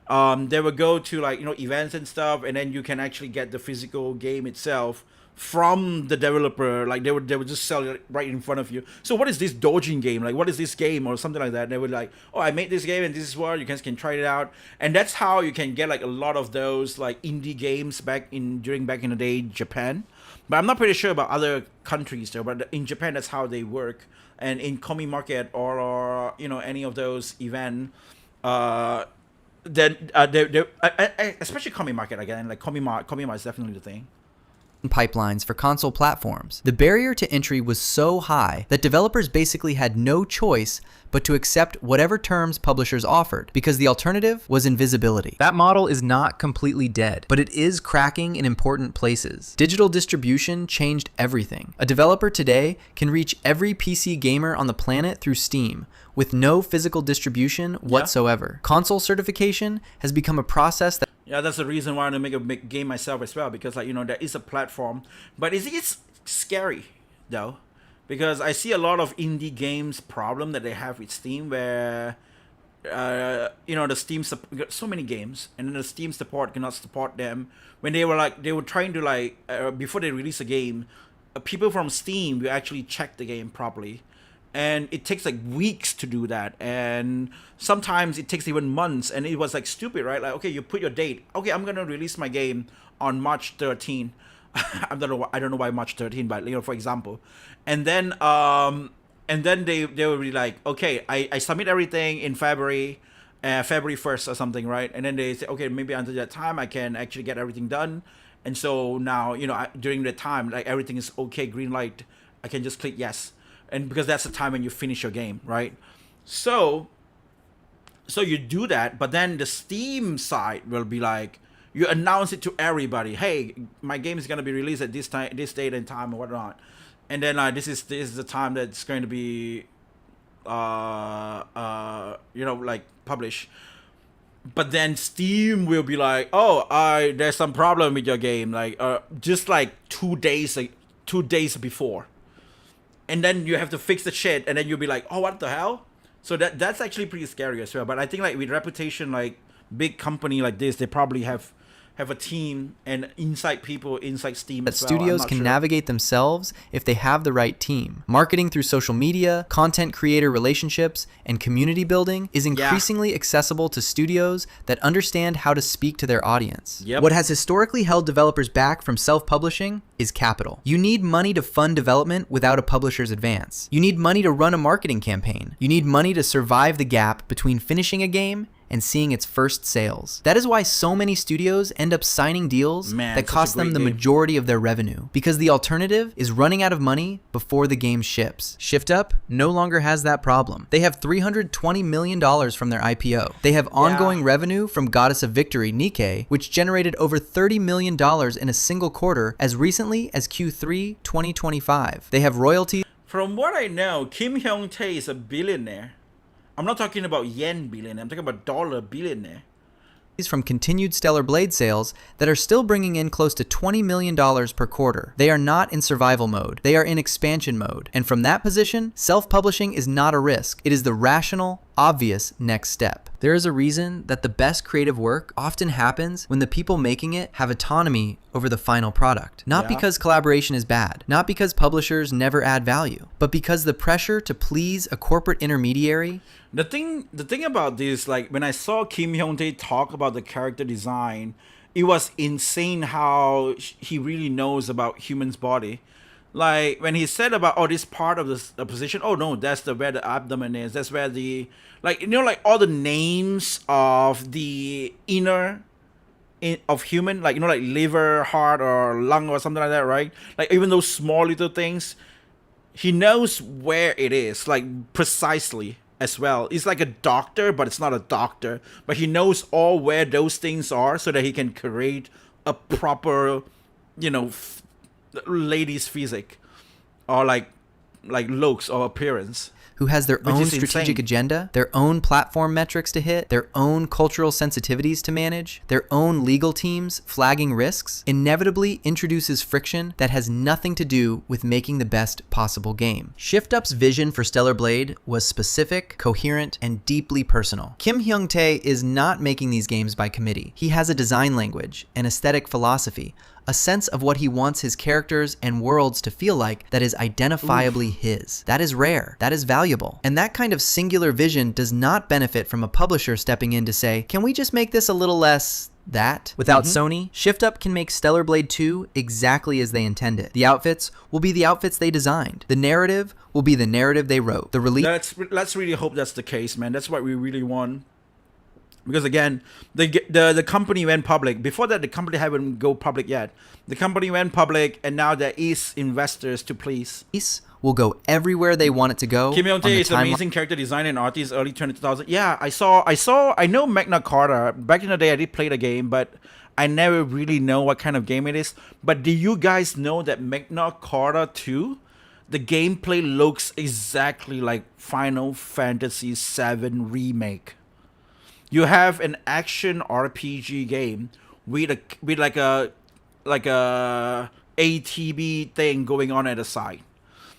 They would go to like, you know, events and stuff, and then you can actually get the physical game itself from the developer. Like they would just sell it right in front of you. So what is this Dojin game? Like, what is this game or something like that? And they would like, oh, I made this game and this is what you guys can try it out. And that's how you can get like a lot of those like indie games back in the day, Japan. But I'm not pretty sure about other countries though. But in Japan, that's how they work. And in Comi Market or you know, any of those event, then they especially Comi Market again, like Comi Market is definitely the thing. Pipelines for console platforms. The barrier to entry was so high that developers basically had no choice but to accept whatever terms publishers offered, because the alternative was invisibility. That model is not completely dead, but it is cracking in important places. Digital distribution changed everything. A developer today can reach every PC gamer on the planet through Steam, with no physical distribution whatsoever. Console certification has become a process that... Yeah, that's the reason why I want to make a big game myself as well, because like, you know, there is a platform, but it's scary though, because I see a lot of indie games problem that they have with Steam, where you know, the Steam so many games, and then the Steam support cannot support them. When they were trying to like before they release a game, people from Steam will actually check the game properly. And it takes like weeks to do that, and sometimes it takes even months, and it was like stupid, right? Like, okay, you put your date. Okay, I'm gonna release my game on March 13. I don't know why March 13, but you know, for example, and then they will be like, okay, I submit everything in February 1st or something, right? And then they say, okay, maybe until that time I can actually get everything done, and so now, you know, during the time, like everything is okay, green light, I can just click yes. And because that's the time when you finish your game, right? So you do that, but then the Steam side will be like, you announce it to everybody. Hey, my game is gonna be released at this time, this date and time, or whatnot. And then this is the time that's going to be, you know, like published. But then Steam will be like, oh, there's some problem with your game, like just like 2 days before. And then you have to fix the shit, and then you'll be like, oh, what the hell? So that's actually pretty scary as well. But I think like with reputation, like big company like this, they probably have a team and inside people inside Steam that as well. Studios can navigate themselves if they have the right team. Marketing through social media, content creator relationships, and community building is increasingly accessible to studios that understand how to speak to their audience. What has historically held developers back from self-publishing is capital. You need money to fund development without a publisher's advance. You need money to run a marketing campaign. You need money to survive the gap between finishing a game and seeing its first sales. That is why so many studios end up signing deals that cost them the majority of their revenue, because the alternative is running out of money before the game ships. ShiftUp no longer has that problem. They have $320 million from their IPO. They have ongoing revenue from Goddess of Victory, Nikkei, which generated over $30 million in a single quarter as recently as Q3 2025. They have royalties. From what I know, Kim Hyung-tae is a billionaire. I'm not talking about yen billionaire, I'm talking about dollar billionaire. From continued Stellar Blade sales that are still bringing in close to $20 million per quarter. They are not in survival mode, they are in expansion mode. And from that position, self-publishing is not a risk. It is the rational, obvious next step. There is a reason that the best creative work often happens when the people making it have autonomy over the final product. Not because collaboration is bad, not because publishers never add value, but because the pressure to please a corporate intermediary. The thing about this, like when I saw Kim Hyung-tae talk about the character design, it was insane how he really knows about humans' body. Like when he said about, oh, this part of the position, oh no, that's where the abdomen is, that's where the, like, you know, like all the names of the inner of human, like, you know, like liver, heart, or lung, or something like that, right? Like even those small little things, he knows where it is, like precisely as well. He's like a doctor, but it's not a doctor, but he knows all where those things are so that he can create a proper, you know, lady's physique, or like looks or appearance. Who has their Which own is strategic insane. agenda, their own platform metrics to hit, their own cultural sensitivities to manage, their own legal teams flagging risks, inevitably introduces friction that has nothing to do with making the best possible game. Shift Up's vision for Stellar Blade was specific, coherent, and deeply personal. Kim Hyung-tae is not making these games by committee. He has a design language, an aesthetic philosophy, a sense of what he wants his characters and worlds to feel like that is identifiably his. That is rare. That is valuable. And that kind of singular vision does not benefit from a publisher stepping in to say, can we just make this a little less that? Without Sony, Shift Up can make Stellar Blade 2 exactly as they intended. The outfits will be the outfits they designed. The narrative will be the narrative they wrote. The release... Let's really hope that's the case, man. That's what we really want. Because again, the company went public. Before that, the company haven't go public yet. The company went public, and now there is investors to please. Will go everywhere they want it to go. Kim Hyung-tae is an amazing character designer and artist, early 2000. Yeah, I know Magna Carta. Back in the day, I did play the game, but I never really know what kind of game it is. But do you guys know that Magna Carta 2, the gameplay looks exactly like Final Fantasy VII Remake? You have an action RPG game with like a ATB thing going on at the side.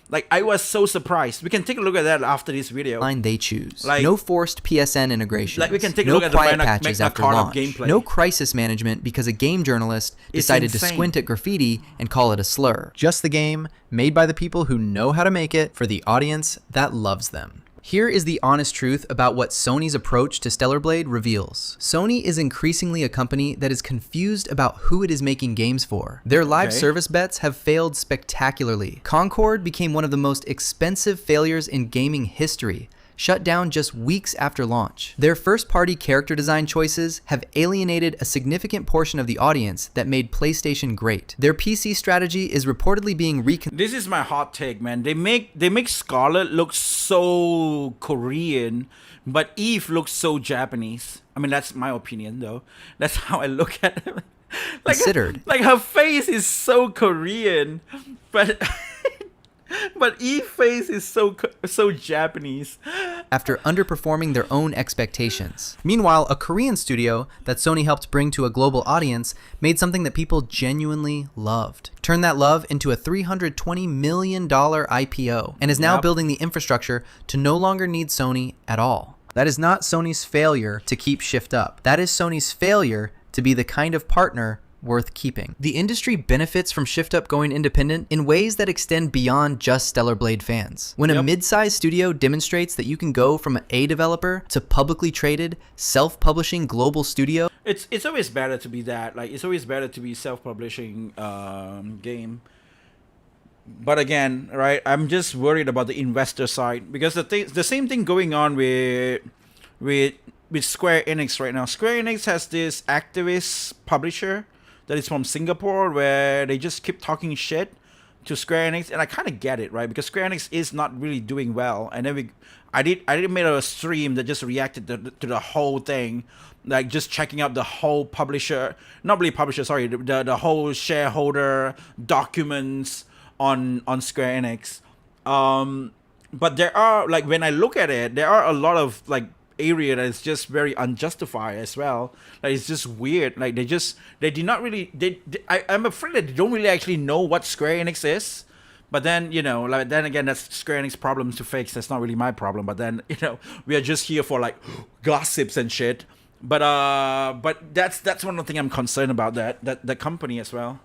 Like, I was so surprised. We can take a look at that after this video. Line they choose. Like, no forced PSN integration. Like, we can take a no look at the quiet Magna patches after Carta launch. gameplay. No crisis management because a game journalist decided to squint at graffiti and call it a slur. Just the game made by the people who know how to make it for the audience that loves them. Here is the honest truth about what Sony's approach to Stellar Blade reveals. Sony is increasingly a company that is confused about who it is making games for. Their live service bets have failed spectacularly. Concord became one of the most expensive failures in gaming history, shut down just weeks after launch. Their first-party character design choices have alienated a significant portion of the audience that made PlayStation great. Their PC strategy is reportedly being This is my hot take, man. They make Scarlet look so Korean, but Eve looks so Japanese. I mean, that's my opinion, though. That's how I look at it. Like her face is so Korean, but but Eve's face is so Japanese. After underperforming their own expectations. Meanwhile, a Korean studio that Sony helped bring to a global audience made something that people genuinely loved. Turned that love into a $320 million IPO, and is now building the infrastructure to no longer need Sony at all. That is not Sony's failure to keep Shift Up. That is Sony's failure to be the kind of partner worth keeping. The industry benefits from Shift Up going independent in ways that extend beyond just Stellar Blade fans. When a mid-sized studio demonstrates that you can go from an A developer to publicly traded, self-publishing global studio, it's always better to be that. Like, it's always better to be self-publishing game. But again, right, I'm just worried about the investor side, because the same thing going on with Square Enix right now. Square Enix has this activist publisher that is from Singapore, where they just keep talking shit to Square Enix, and I kind of get it, right? Because Square Enix is not really doing well, and then I did make a stream that just reacted to the whole thing, like just checking out the whole publisher, not really publisher, sorry, the whole shareholder documents on Square Enix. But there are, like, when I look at it, there are a lot of like area that is just very unjustified as well. Like, it's just weird. Like, they did not really, I'm afraid that they don't really actually know what Square Enix is. But then, you know, like, then again, that's Square Enix problems to fix. That's not really my problem. But then, you know, we are just here for like gossips and shit. But that's one of the things I'm concerned about, that company as well.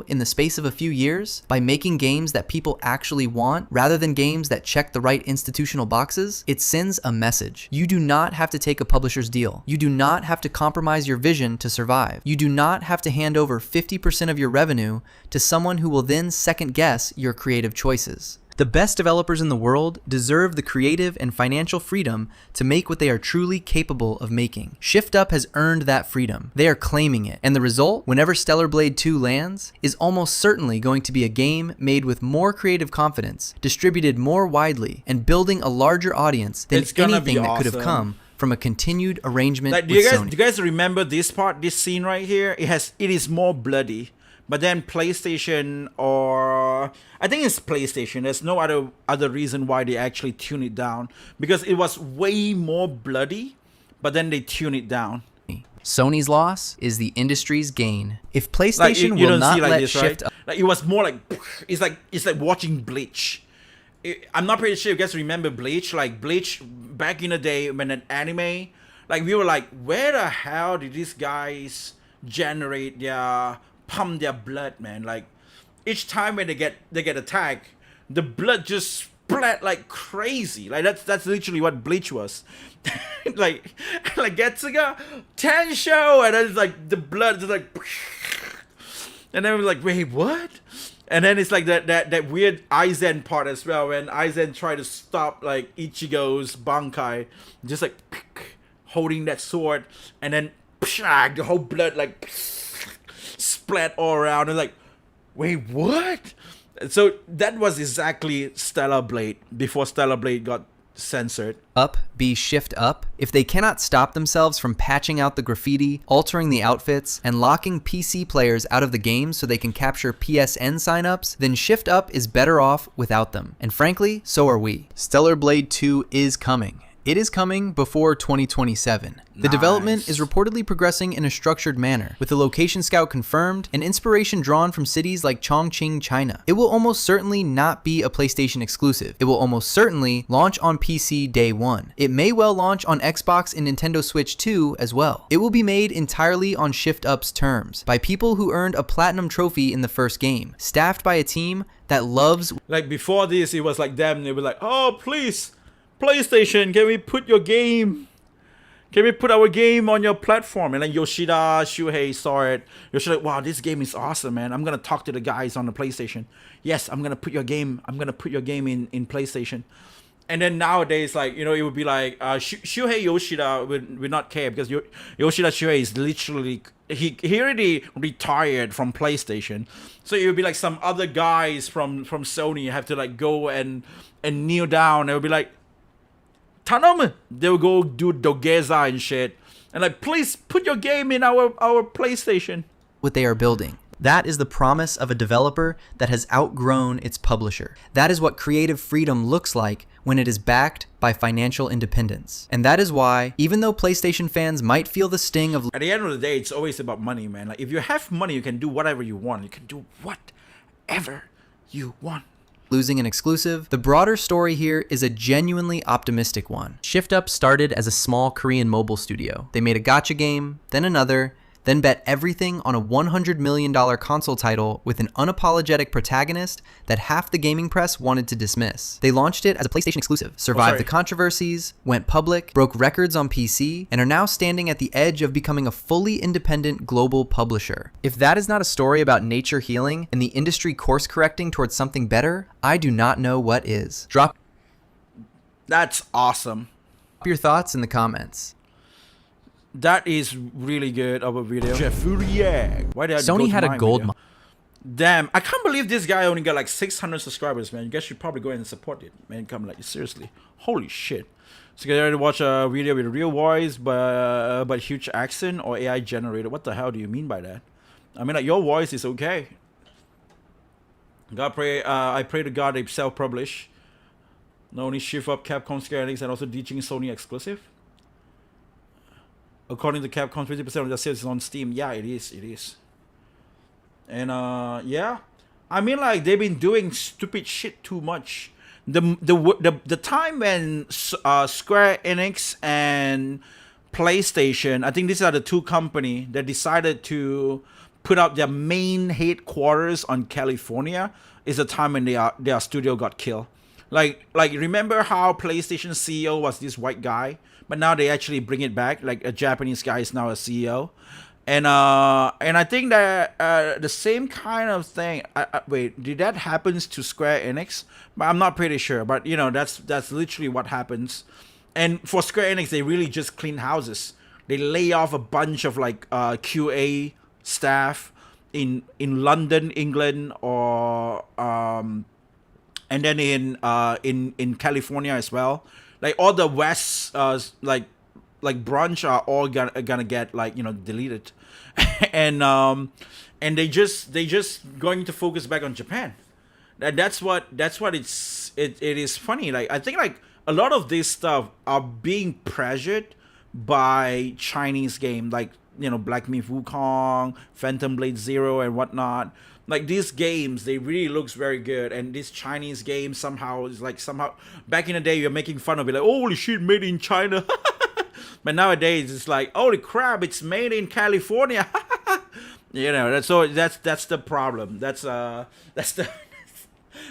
in the space of a few years by making games that people actually want rather than games that check the right institutional boxes, it sends a message. You do not have to take a publisher's deal. You do not have to compromise your vision to survive. You do not have to hand over 50% of your revenue to someone who will then second guess your creative choices. The best developers in the world deserve the creative and financial freedom to make what they are truly capable of making. Shift Up has earned that freedom. They are claiming it. And the result, whenever Stellar Blade 2 lands, is almost certainly going to be a game made with more creative confidence, distributed more widely, and building a larger audience than anything that could have come from a continued arrangement with Sony. Do you guys remember this part, this scene right here? It is more bloody. But then PlayStation, or I think it's PlayStation, there's no other reason why they actually tune it down, because it was way more bloody, but then they tune it down. Sony's loss is the industry's gain. If PlayStation will not let Shift Up, like it was more like it's like watching Bleach. I'm not pretty sure if you guys remember Bleach. Like Bleach back in the day when an anime, like we were like, where the hell did these guys generate pump their blood, man? Like each time when they get attacked, the blood just splat like crazy. Like that's literally what Bleach was. like Getsuga, Tensho, and then it's like the blood just like, and then we're like, wait, what? And then it's like that weird Aizen part as well, when Aizen tried to stop like Ichigo's Bankai, just like holding that sword, and then the whole blood like splat all around, and like, wait, what? So that was exactly Stellar Blade before Stellar Blade got censored. Up be Shift Up. If they cannot stop themselves from patching out the graffiti, altering the outfits, and locking PC players out of the game so they can capture PSN signups, then Shift Up is better off without them. And frankly, so are we. Stellar Blade 2 is coming. It is coming before 2027. The development is reportedly progressing in a structured manner, with the location scout confirmed and inspiration drawn from cities like Chongqing, China. It will almost certainly not be a PlayStation exclusive. It will almost certainly launch on PC day one. It may well launch on Xbox and Nintendo Switch 2 as well. It will be made entirely on Shift Up's terms, by people who earned a platinum trophy in the first game, staffed by a team that loves... Like before this, it was like them, they were like, oh please, PlayStation, can we put your game? Can we put our game on your platform? And then Yoshida, Shuhei saw it. Yoshida, wow, this game is awesome, man. I'm gonna talk to the guys on the PlayStation. Yes, I'm gonna put your game. I'm gonna put your game in PlayStation. And then nowadays, like, you know, it would be like Shuhei Yoshida would not care, because Yoshida Shuhei is literally he already retired from PlayStation. So it would be like some other guys from Sony have to like go and kneel down. It would be like, Tanome, they will go do Dogeza and shit, and like, please put your game in our PlayStation. What they are building. That is the promise of a developer that has outgrown its publisher. That is what creative freedom looks like when it is backed by financial independence. And that is why, even though PlayStation fans might feel the sting of... At the end of the day, it's always about money, man. Like, if you have money, you can do whatever you want. You can do whatever you want. Losing an exclusive, the broader story here is a genuinely optimistic one. Shift Up started as a small Korean mobile studio. They made a gacha game, then another, then bet everything on a $100 million console title with an unapologetic protagonist that half the gaming press wanted to dismiss. They launched it as a PlayStation exclusive, survived the controversies, went public, broke records on PC, and are now standing at the edge of becoming a fully independent global publisher. If that is not a story about nature healing and the industry course correcting towards something better, I do not know what is. Drop That's awesome. your thoughts in the comments. That is really good of a video. Why did I Sony had a gold mine. Damn, I can't believe this guy only got like 600 subscribers, man. You guys should probably go ahead and support it, man. Come, like, seriously. Holy shit. So you guys watch a video with a real voice but huge accent, or AI generated. What the hell do you mean by that? I mean, like, your voice is okay. God pray, I pray to God they self-publish. Not only Shift Up, Capcom, Square Enix, and also ditching Sony exclusive. According to Capcom, 50% of their sales is on Steam. Yeah, it is. And yeah, I mean, like, they've been doing stupid shit too much. The time when Square Enix and PlayStation, I think these are the two companies that decided to put out their main headquarters on California is the time when their studio got killed. Like remember how PlayStation CEO was this white guy, but now they actually bring it back. Like a Japanese guy is now a CEO, and I think that the same kind of thing. Wait, did that happen to Square Enix? But I'm not pretty sure. But you know, that's literally what happens. And for Square Enix, they really just clean houses. They lay off a bunch of like QA staff in London, England, or and then in California as well. Like all the West like branch are all gonna get like, you know, deleted, and they just going to focus back on Japan. That's what it is funny. Like I think like a lot of this stuff are being pressured by Chinese game, like, you know, Black Myth Wukong, Phantom Blade Zero, and whatnot. Like these games, they really looks very good, and this Chinese game somehow is like, somehow back in the day you're making fun of it, like, holy shit, made in China. But nowadays it's like, holy crap, it's made in California. You know, that's the problem. That's the that's the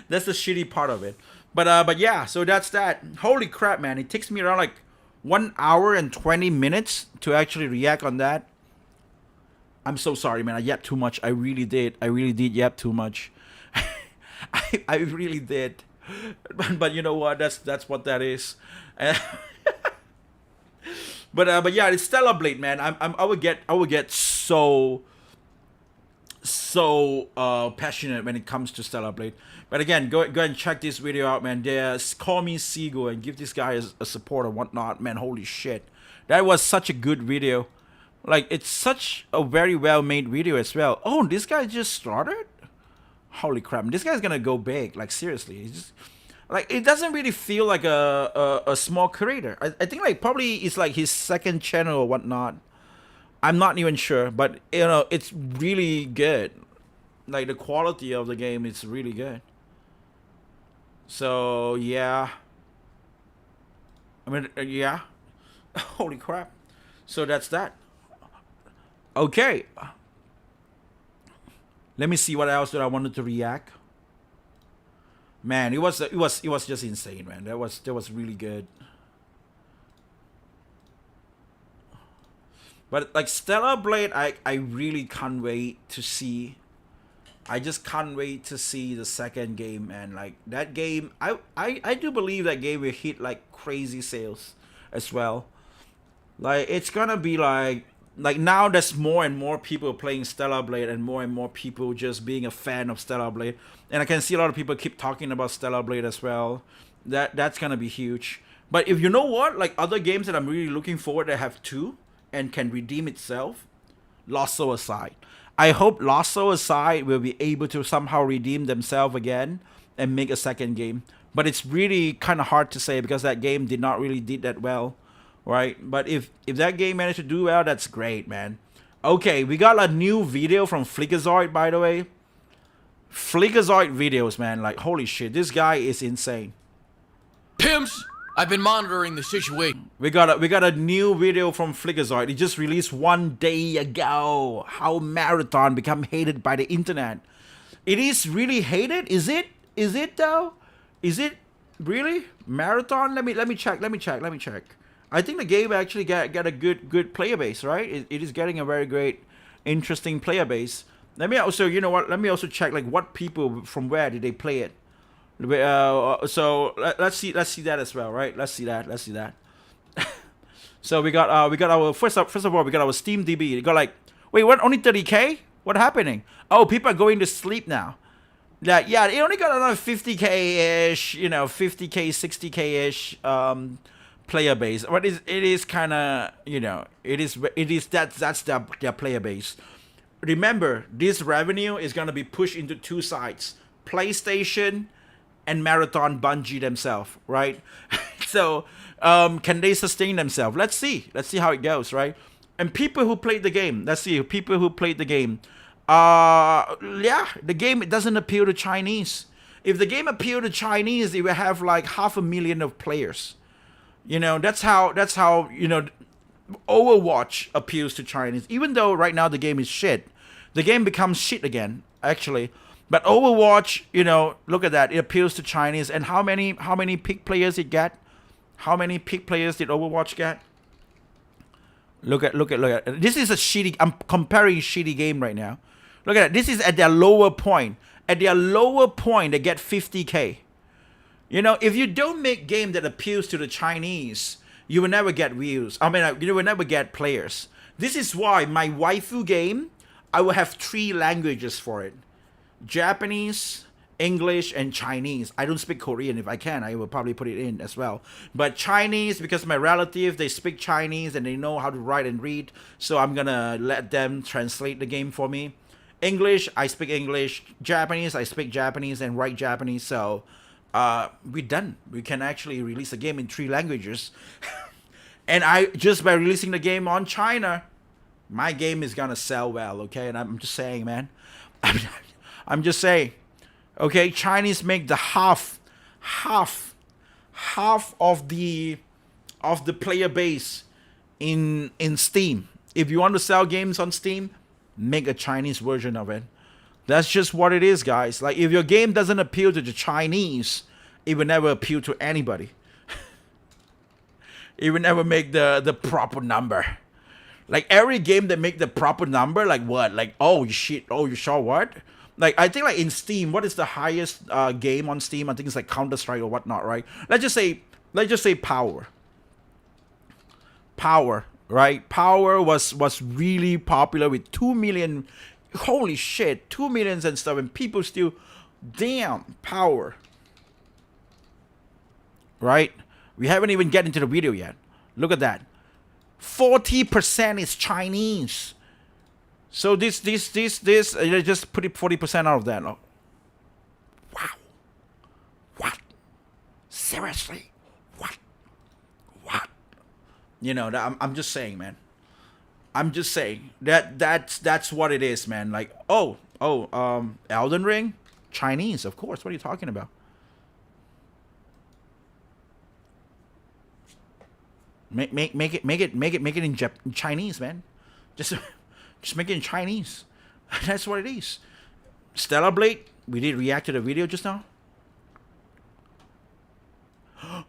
shitty part of it. But yeah, so that's that. Holy crap, man, it takes me around like 1 hour and 20 minutes to actually react on that. I'm so sorry, man. I yapped too much. I really did yap too much. I really did. But you know what? That's what that is. But yeah, it's Stellar Blade, man. I would get so passionate when it comes to Stellar Blade. But again, go ahead and check this video out, man. Call me Seagull and give this guy a support or whatnot, man. Holy shit, that was such a good video. Like, it's such a very well made video as well. Oh, this guy just started. Holy crap, this guy's gonna go big. Like seriously, he's just like, it doesn't really feel like a small creator. I think like probably it's like his second channel or whatnot. I'm not even sure, but you know, it's really good. Like the quality of the game is really good. So yeah, I mean, yeah. Holy crap. So that's that. Okay. Let me see what else that I wanted to react. Man, it was just insane, man. That was really good. But like Stellar Blade, I really can't wait to see. I just can't wait to see the second game, man. Like that game, I do believe that game will hit like crazy sales as well. Like it's gonna be like now there's more and more people playing Stellar Blade and more people just being a fan of Stellar Blade. And I can see a lot of people keep talking about Stellar Blade as well. That's gonna be huge. But if you know what, like other games that I'm really looking forward to have too and can redeem itself, Lost Soul Aside. I hope Lost Soul Aside will be able to somehow redeem themselves again and make a second game. But it's really kind of hard to say because that game did not really did that well, right? But if that game managed to do well, that's great, man. Okay, we got a new video from Flickazoid, by the way. Flickazoid videos, man. Like, holy shit, this guy is insane. Pimps, I've been monitoring the situation. We got a new video from Flickazoid. It just released 1 day ago. How Marathon become hated by the internet. It is really hated? Is it? Is it though? Is it really? Marathon? Let me check. I think the game actually get a good player base, right? It is getting a very great, interesting player base. Let me also, you know what? Let me also check like what people from where did they play it. So let's see that as well, right? Let's see that. So we got our first of all we got our Steam DB. It got like, wait, what? Only 30K? What happening? Oh, people are going to sleep now. Like, yeah, it only got around 50K ish, you know, 50K, 60K ish player base. But it is kind of, you know, that's their player base. Remember, this revenue is gonna be pushed into two sides: PlayStation and Marathon Bungie themselves, right? So can they sustain themselves? Let's see how it goes, right? And people who played the game, yeah, the game, it doesn't appeal to Chinese. If the game appealed to Chinese, it would have like 500,000 of players. You know, that's how you know Overwatch appeals to Chinese. Even though right now the game is shit, The game becomes shit again, actually. But Overwatch, you know, look at that. It appeals to Chinese. And how many pick players it get? How many pick players did Overwatch get? Look at. This is a shitty. I'm comparing shitty game right now. Look at it. This is at their lower point. At their lower point, they get 50K. You know, if you don't make game that appeals to the Chinese, you will never get views. I mean, you will never get players. This is why my waifu game, I will have 3 languages for it. Japanese, English, and Chinese. I don't speak Korean. If I can, I will probably put it in as well. But Chinese, because my relative, they speak Chinese and they know how to write and read. So I'm gonna let them translate the game for me. English, I speak English. Japanese, I speak Japanese and write Japanese. So we're done. We can actually release a game in 3 languages. And just by releasing the game on China, my game is gonna sell well, okay? And I'm just saying, man. I'm just saying, okay, Chinese make the half of the player base in Steam. If you want to sell games on Steam, make a Chinese version of it. That's just what it is, guys. Like, if your game doesn't appeal to the Chinese, it will never appeal to anybody. It will never make the proper number. Like, every game that make the proper number, like what? Like, oh shit, oh you saw what? Like, I think like in Steam, what is the highest game on Steam? I think it's like Counter-Strike or whatnot, right? Let's just say Power. Power, right? Power was really popular with 2 million. Holy shit, 2 millions and stuff, and people still, damn, Power. Right? We haven't even get into the video yet. Look at that. 40% is Chinese. So this, just put it 40% out of that. Oh. Wow. What? Seriously? What? You know, I'm just saying, man. I'm just saying that's what it is, man. Like, Elden Ring, Chinese, of course. What are you talking about? Make it in Chinese, man. Just make it in Chinese. That's what it is. Stellar Blade, we did react to the video just now.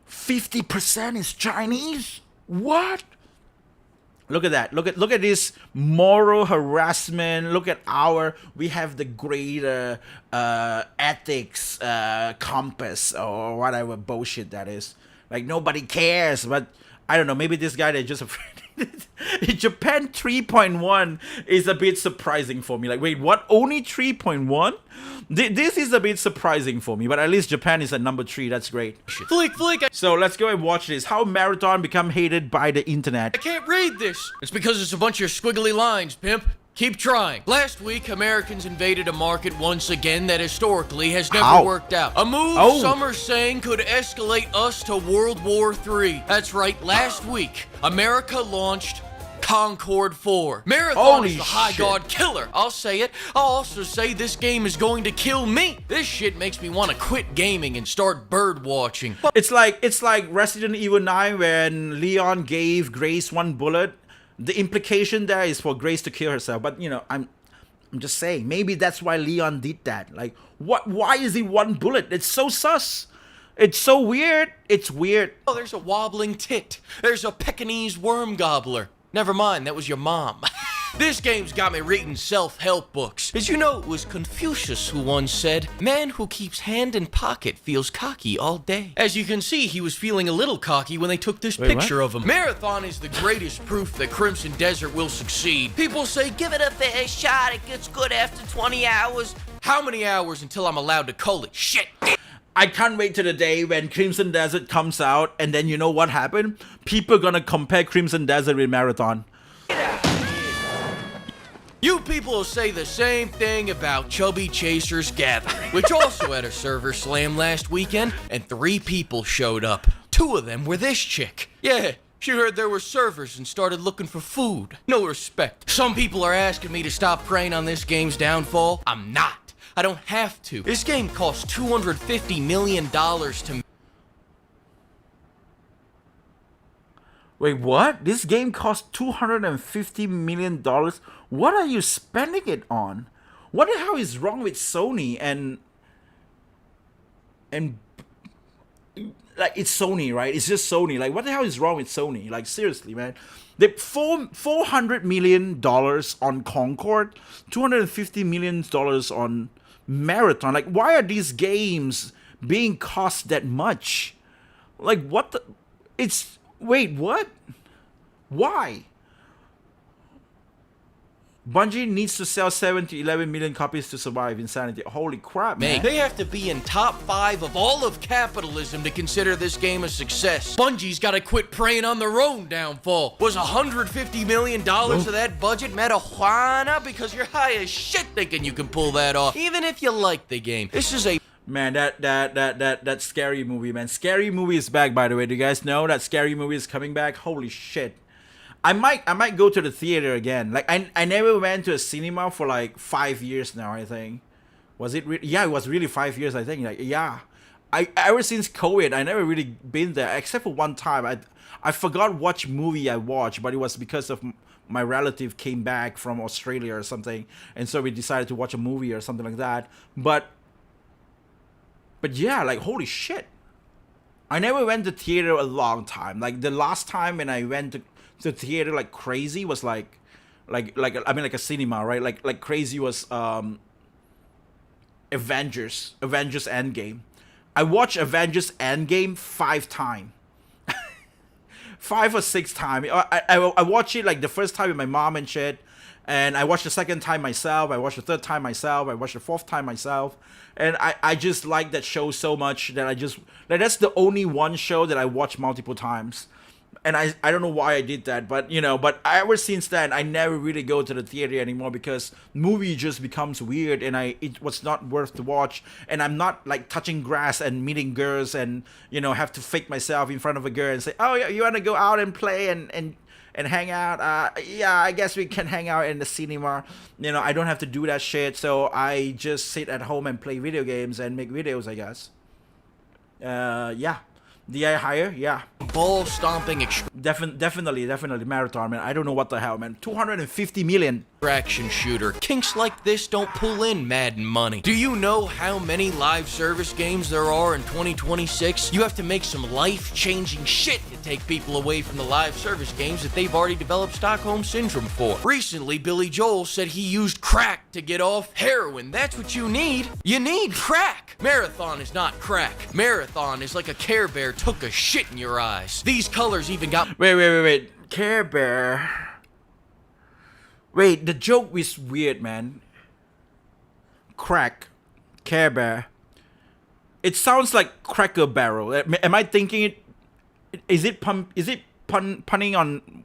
50% is Chinese? What? Look at that. Look at this moral harassment. Look at we have the greater ethics compass or whatever bullshit that is. Like, nobody cares, but I don't know, maybe this guy, they're just afraid. Japan 3.1 is a bit surprising for me. Like, wait, what? Only 3.1? This is a bit surprising for me, but at least Japan is at number 3. That's great. Flick. So let's go and watch this. How Marathon become hated by the internet. I can't read this. It's because it's a bunch of squiggly lines, pimp. Keep trying. Last week, Americans invaded a market once again that historically has never worked out. A move some are saying could escalate us to World War III. That's right, last week, America launched Concord 4. Marathon is the high god killer. I'll say it. I'll also say this game is going to kill me. This shit makes me want to quit gaming and start bird watching. It's like Resident Evil 9 when Leon gave Grace 1 bullet. The implication there is for Grace to kill herself, but you know, I'm just saying, maybe that's why Leon did that. Like, what? Why is he 1 bullet? It's so sus. It's so weird. It's weird. Oh, there's a wobbling tit. There's a Pekingese worm gobbler. Never mind, that was your mom. This game's got me reading self-help books. Did you know it was Confucius who once said, "Man who keeps hand in pocket feels cocky all day." As you can see, he was feeling a little cocky when they took this picture of him. Marathon is the greatest proof that Crimson Desert will succeed. People say, give it a fair shot, it gets good after 20 hours. How many hours until I'm allowed to call it shit? I can't wait to the day when Crimson Desert comes out, and then you know what happened? People gonna compare Crimson Desert with Marathon. You people will say the same thing about Chubby Chasers Gathering, which also had a server slam last weekend, and 3 people showed up. 2 of them were this chick. Yeah, she heard there were servers and started looking for food. No respect. Some people are asking me to stop preying on this game's downfall. I'm not. I don't have to. This game cost $250 million to... Wait, what? This game cost $250 million? What are you spending it on? What the hell is wrong with Sony and like, it's Sony, right? It's just Sony. Like, what the hell is wrong with Sony? Like, seriously, man. They $400 million on Concord, $250 million on Marathon. Like, why are these games being cost that much? Like, what the? It's, wait, what? Why? Bungie needs to sell 7 to 11 million copies to survive. Insanity. Holy crap, man. They have to be in top 5 of all of capitalism to consider this game a success. Bungie's got to quit preying on their own downfall. Was $150 million of that budget marijuana? Because you're high as shit thinking you can pull that off, even if you like the game. This is a... Man, that Scary Movie, man. Scary Movie is back, by the way. Do you guys know that Scary Movie is coming back? Holy shit. I might go to the theater again. Like, I never went to a cinema for like 5 years now, I think. Was it yeah, it was really 5 years, I think. Like, yeah. Ever since COVID, I never really been there, except for one time. I forgot which movie I watched, but it was because of my relative came back from Australia or something, and so we decided to watch a movie or something like that. But yeah, like, holy shit. I never went to theater a long time. Like, the last time when I went to theater like crazy was like a cinema, right? Like crazy was Avengers Endgame. I watched Avengers Endgame 5 times. 5 or 6 times. I watched it like the first time with my mom and shit, and I watched the second time myself, I watched the third time myself, I watched the fourth time myself, and I just like that show so much that that's the only one show that I watched multiple times. And I don't know why I did that, but but ever since then, I never really go to the theater anymore because movie just becomes weird, and it was not worth to watch. And I'm not like touching grass and meeting girls and have to fake myself in front of a girl and say, oh yeah, you want to go out and play and hang out? Yeah, I guess we can hang out in the cinema. I don't have to do that shit, so I just sit at home and play video games and make videos, I guess. Yeah. DI higher? Yeah. Ball stomping definitely Marathon, man. I don't know what the hell, man. 250 million. Action shooter. Kinks like this don't pull in Madden money. Do you know how many live service games there are in 2026? You have to make some life-changing shit to take people away from the live service games that they've already developed Stockholm Syndrome for. Recently, Billy Joel said he used crack to get off heroin. That's what you need. You need crack. Marathon is not crack. Marathon is like a Care Bear took a shit in your eyes. These colors even got... Wait. Care Bear... Wait, the joke is weird, man. Crack. Care Bear. It sounds like Cracker Barrel. Am I thinking it? Is it punning on...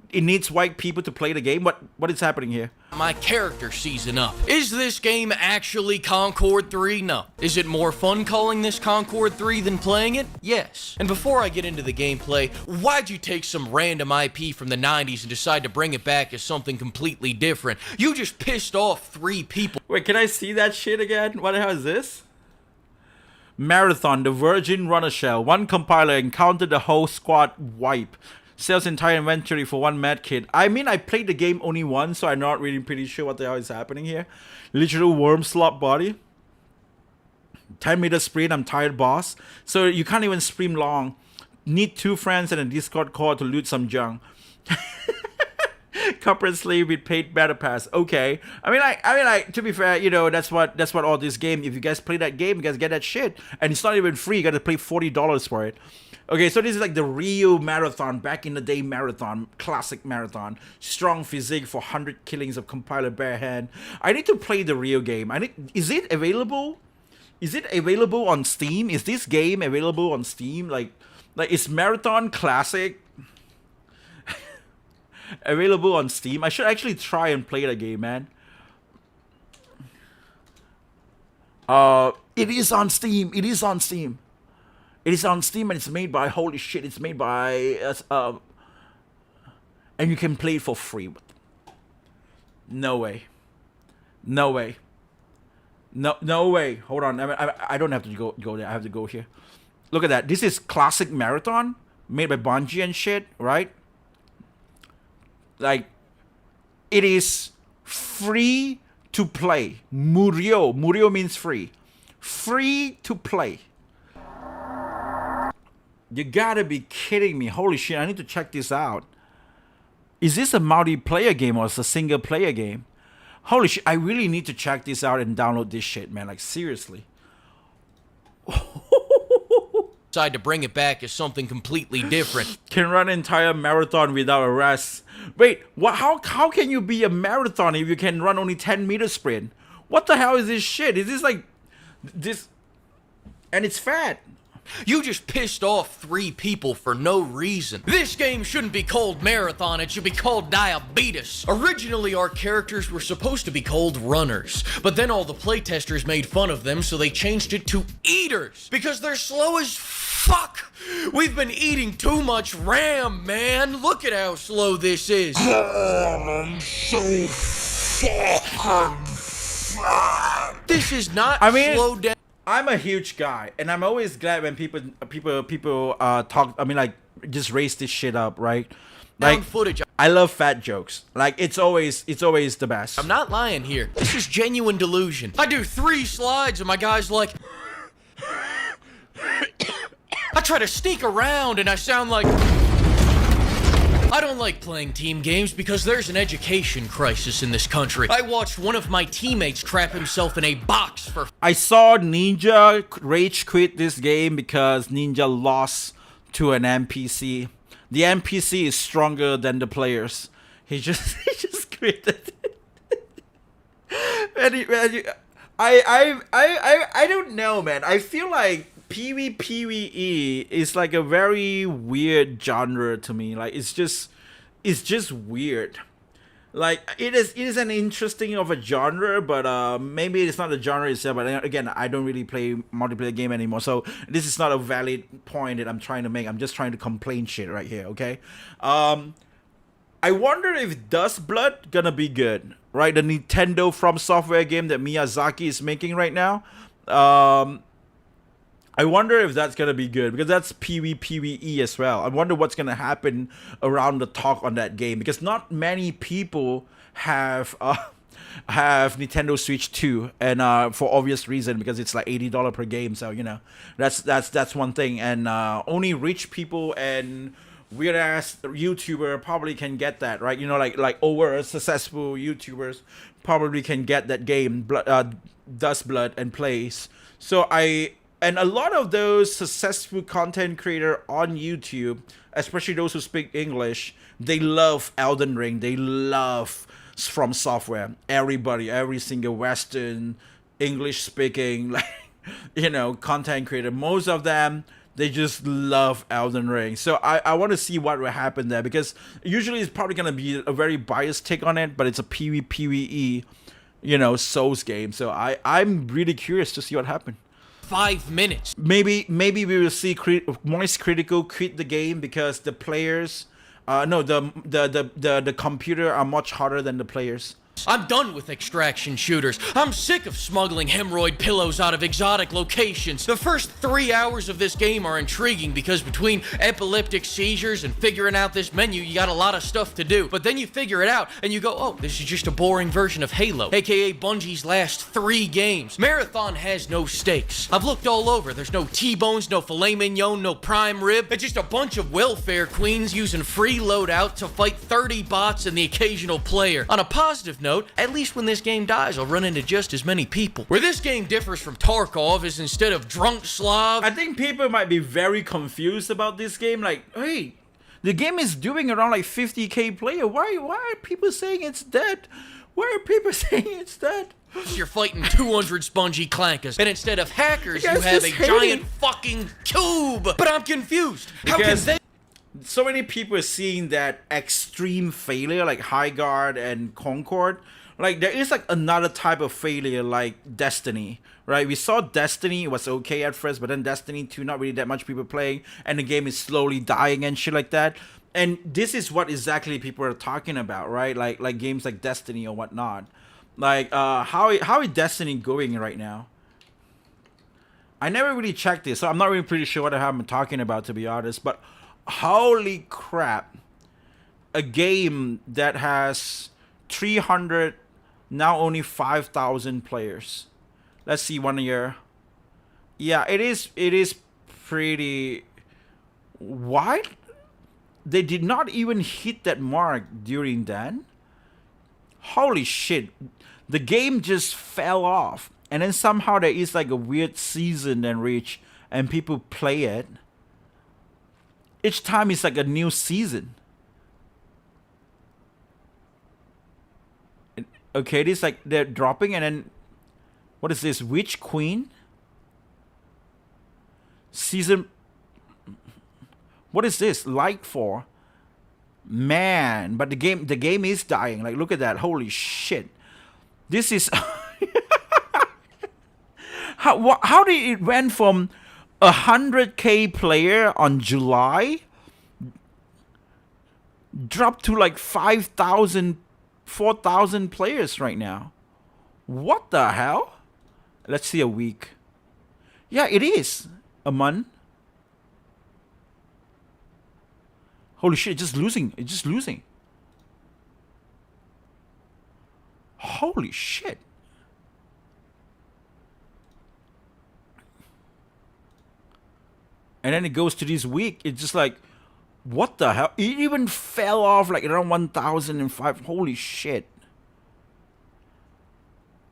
It needs white people to play the game? What is happening here? My character season up. Is this game actually Concord 3? No. Is it more fun calling this Concord 3 than playing it? Yes. And before I get into the gameplay, why'd you take some random IP from the 90s and decide to bring it back as something completely different? You just pissed off 3 people. Wait, can I see that shit again? What the hell is this? Marathon, the Virgin Runner Shell. One compiler encountered the whole squad wipe. Sells entire inventory for 1 med kit. I mean, I played the game only once, so I'm not really pretty sure what the hell is happening here. Literal worm slot body. 10-meter sprint, I'm tired, boss. So you can't even sprint long. Need 2 friends and a Discord call to loot some junk. Corporate slave with paid battle pass. Okay. I mean, to be fair, that's what all this game. If you guys play that game, you guys get that shit, and it's not even free. You got to pay $40 for it. Okay, so this is like the real Marathon, back in the day Marathon, classic Marathon. Strong physique for 100 killings of compiler bare hand. I need to play the real game. Is it available? Is it available on Steam? Is this game available on Steam? Like is Marathon Classic available on Steam? I should actually try and play the game, man. It is on Steam. It is on Steam. It is on Steam and it's made by, holy shit, it's made by, and you can play it for free. No way. No way. No way. Hold on. I don't have to go there. I have to go here. Look at that. This is classic Marathon, made by Bungie and shit, right? Like, it is free to play. Murio means free. Free to play. You gotta be kidding me. Holy shit, I need to check this out. Is this a multiplayer game or is it a single player game? Holy shit, I really need to check this out and download this shit, man. Like, seriously. Decide to bring it back as something completely different. Can run an entire marathon without a rest. Wait, what? How can you be a marathon if you can run only 10-meter sprint? What the hell is this shit? Is this like this? And it's fat. You just pissed off 3 people for no reason. This game shouldn't be called Marathon, it should be called Diabetes. Originally, our characters were supposed to be called Runners, but then all the playtesters made fun of them, so they changed it to Eaters, because they're slow as fuck. We've been eating too much RAM, man. Look at how slow this is. I'm so fucking fat. This is not slow down. I'm a huge guy, and I'm always glad when people talk. I mean, like, just raise this shit up, right? Like, Footage. I love fat jokes. Like, it's always the best. I'm not lying here. This is genuine delusion. I do 3 slides, and my guy's like. I try to sneak around, and I sound like. I don't like playing team games because there's an education crisis in this country. I watched one of my teammates trap himself in a box for. I saw Ninja rage quit this game because Ninja lost to an NPC. The NPC is stronger than the players. He just quit. I don't know, man. I feel like PvE is like a very weird genre to me. Like, it's just weird. Like, it is an interesting of a genre, but maybe it's not the genre itself. But again, I don't really play multiplayer game anymore, so this is not a valid point that I'm trying to make. I'm just trying to complain shit right here, okay? I wonder if Dust Blood gonna be good, right? The Nintendo From Software game that Miyazaki is making right now. I wonder if that's gonna be good because that's PvE as well. I wonder what's gonna happen around the talk on that game because not many people have Nintendo Switch 2, and for obvious reason because it's like $80 per game. So you know that's one thing, and only rich people and weird ass YouTuber probably can get that, right? You know, like over successful YouTubers probably can get that game, Dust Blood, and plays. And a lot of those successful content creator on YouTube, especially those who speak English, they love Elden Ring. They love From Software. Everybody, every single Western English speaking, like, you know, content creator, most of them, they just love Elden Ring. So I want to see what will happen there because usually it's probably going to be a very biased take on it, but it's a PvE, you know, Souls game. So I'm really curious to see what happens. 5 minutes. Maybe we will see Moist Critical quit the game because the players, the computer are much harder than the players. I'm done with extraction shooters. I'm sick of smuggling hemorrhoid pillows out of exotic locations. The first 3 hours of this game are intriguing because between epileptic seizures and figuring out this menu, you got a lot of stuff to do. But then you figure it out and you go, oh, this is just a boring version of Halo, aka Bungie's last 3 games. Marathon has no stakes. I've looked all over. There's no T-bones, no filet mignon, no prime rib. It's just a bunch of welfare queens using free loadout to fight 30 bots and the occasional player. On a positive note, at least when this game dies, I'll run into just as many people. Where this game differs from Tarkov is instead of drunk Slav. I think people might be very confused about this game. Like, hey, the game is doing around like 50k player. Why are people saying it's dead? Why are people saying it's dead? You're fighting 200 spongy clankers, and instead of hackers, you have a giant fucking cube. But I'm confused. How can they? So many people are seeing that extreme failure like High Guard and Concord. Like, there is like another type of failure like Destiny, right? We saw Destiny, it was okay at first, but then Destiny 2, not really that much people playing, and the game is slowly dying and shit like that. And this is what exactly people are talking about, right? Like games like Destiny or whatnot. Like, how is Destiny going right now? I never really checked this, so I'm not really pretty sure what I'm talking about, to be honest, but holy crap. a game that has 300, now only 5,000 players. Let's see 1 year. Yeah, it is pretty. Why? They did not even hit that mark during then. Holy shit. The game just fell off. And then somehow there is like a weird season and reach and people play it. Each time it's like a new season. Okay, this like they're dropping and then what is this? Witch Queen? Season. What is this? Like for? Man, but the game is dying. Like look at that. Holy shit. This is how did it went from 100K player on July drop to like 5,000, 4,000 players right now? What the hell? Let's see a week. Yeah, it is a month. Holy shit, it's just losing. It's just losing. Holy shit. And then it goes to this week. It's just like, what the hell? It even fell off like around 1,005. Holy shit.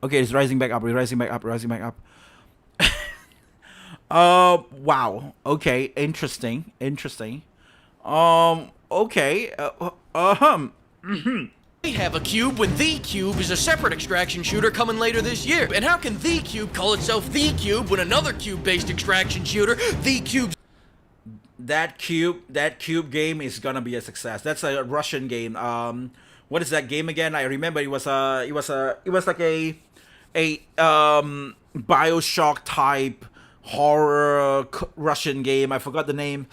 Okay, it's rising back up. It's rising back up. Rising back up. Wow. Okay, interesting. Interesting. Okay. We have a cube when The Cube is a separate extraction shooter coming later this year. And how can The Cube call itself The Cube when another cube-based extraction shooter, The Cube... That cube game is gonna be a success. That's a Russian game. What is that game again? I remember it was like a BioShock type horror Russian game. I forgot the name.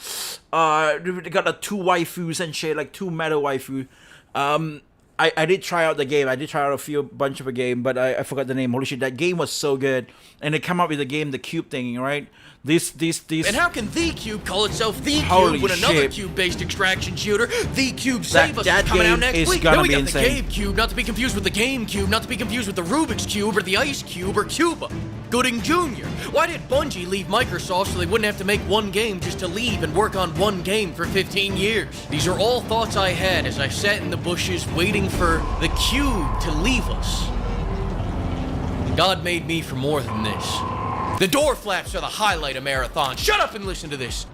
They got the 2 waifus and shit, like 2 meta waifu. I did try out the game. I did try out a bunch of a game, but I forgot the name. Holy shit, that game was so good. And they come up with the game, the cube thing, right? This. And how can The Cube call itself The Holy Cube when another shit. cube-based extraction shooter, The Cube Save Us, that is coming out game next is week? gonna Then we be got insane. the Gabe Cube, not to be confused with the Game Cube, not to be confused with the Rubik's Cube or the Ice Cube or Cuba. Gooding Jr. Why did Bungie leave Microsoft so they wouldn't have to make one game just to leave and work on one game for 15 years? These are all thoughts I had as I sat in the bushes waiting for the Cube to leave us. God made me for more than this. The door flaps are the highlight of Marathon. Shut up and listen to this.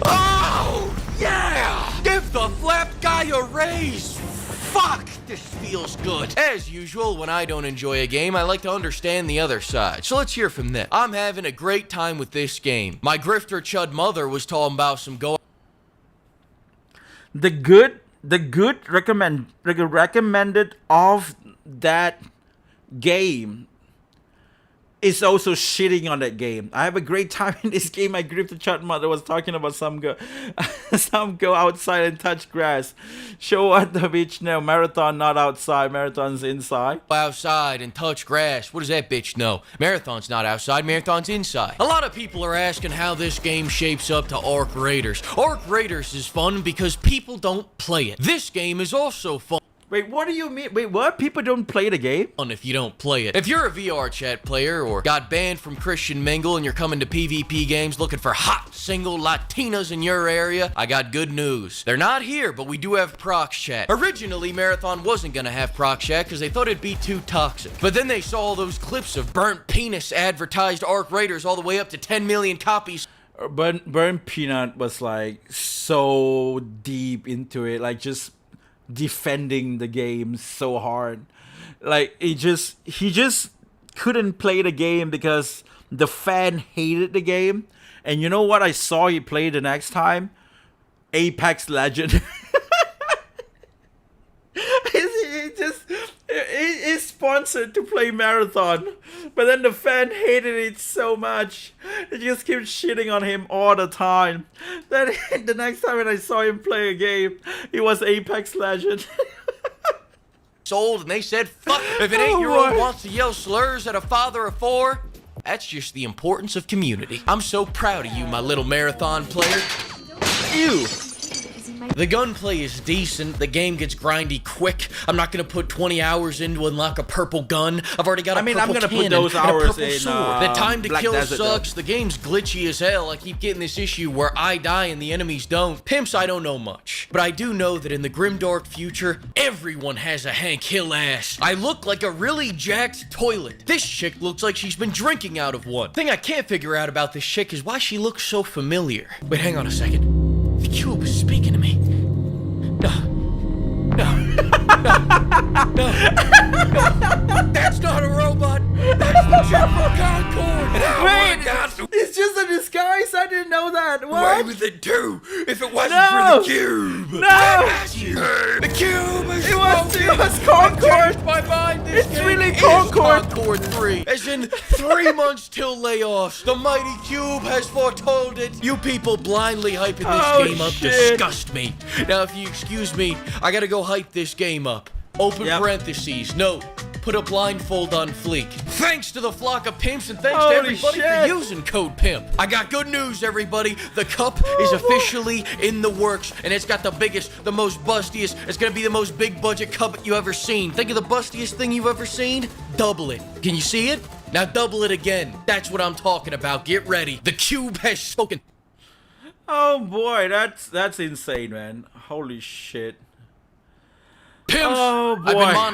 Oh, yeah! Give the flap guy a raise! Fuck, this feels good. As usual, when I don't enjoy a game, I like to understand the other side. So let's hear from them. I'm having a great time with this game. My grifter chud mother was talking about some go. The good recommended of that game is also shitting on that game. I have a great time in this game. My grifter chat mother was talking about some go outside and touch grass. Show what the bitch know. Marathon not outside. Marathon's inside. Outside and touch grass. What does that bitch know? Marathon's not outside. Marathon's inside. A lot of people are asking how this game shapes up to Arc Raiders. Arc Raiders is fun because people don't play it. This game is also fun. Wait, what do you mean? Wait, what? People don't play the game? If you don't play it. If you're a VR chat player or got banned from Christian Mingle and you're coming to PvP games looking for hot single Latinas in your area, I got good news. They're not here, but we do have prox chat. Originally, Marathon wasn't gonna have prox chat because they thought it'd be too toxic. But then they saw all those clips of burnt penis advertised Arc Raiders all the way up to 10 million copies. Burn Peanut was like so deep into it, like just defending the game so hard. Like he just couldn't play the game because the fan hated the game. And you know what I saw he play the next time? Apex Legend. He's sponsored to play Marathon, but then the fan hated it so much. They just kept shitting on him all the time. Then the next time when I saw him play a game, it was Apex Legend. Sold, and they said, fuck, if an 8-year-old wants to yell slurs at a father of 4, that's just the importance of community. I'm so proud of you, my little Marathon player. Ew. The gunplay is decent, the game gets grindy quick. I'm not gonna put 20 hours in to unlock a purple gun. I've already got a purple I'm gonna cannon put those and a hours purple in, sword. The time to Black kill Desert, sucks, the game's glitchy as hell. I keep getting this issue where I die and the enemies don't. Pimps, I don't know much. But I do know that in the grimdark future, everyone has a Hank Hill ass. I look like a really jacked toilet. This chick looks like she's been drinking out of one. Thing I can't figure out about this chick is why she looks so familiar. Wait, hang on a second. The cube is speaking to me. No. That's not a robot. That's the chick from Concord. And I got it's just a disguise. I didn't know that. away What? with it too. If it wasn't No. for the cube. No. The cube is It was I Concord. changed my mind. This It's game really is Concord. Concord 3. As in 3 months till layoffs. The mighty cube has foretold it. You people blindly hyping this game up shit. disgust me. Now, if you excuse me, I gotta go hype this game up. Open parentheses. Note. Put a blindfold on fleek. Thanks to the flock of pimps and thanks to Holy everybody for shit. using code PIMP. I got good news, everybody. The cup is officially in the works, and it's got the biggest, the most bustiest. It's gonna be the most big budget cup you ever seen. Think of the bustiest thing you've ever seen? Double it. Can you see it? Now double it again. That's what I'm talking about. Get ready. The cube has spoken. Oh boy, that's insane, man. Holy shit. Pimps. Oh I've been boy.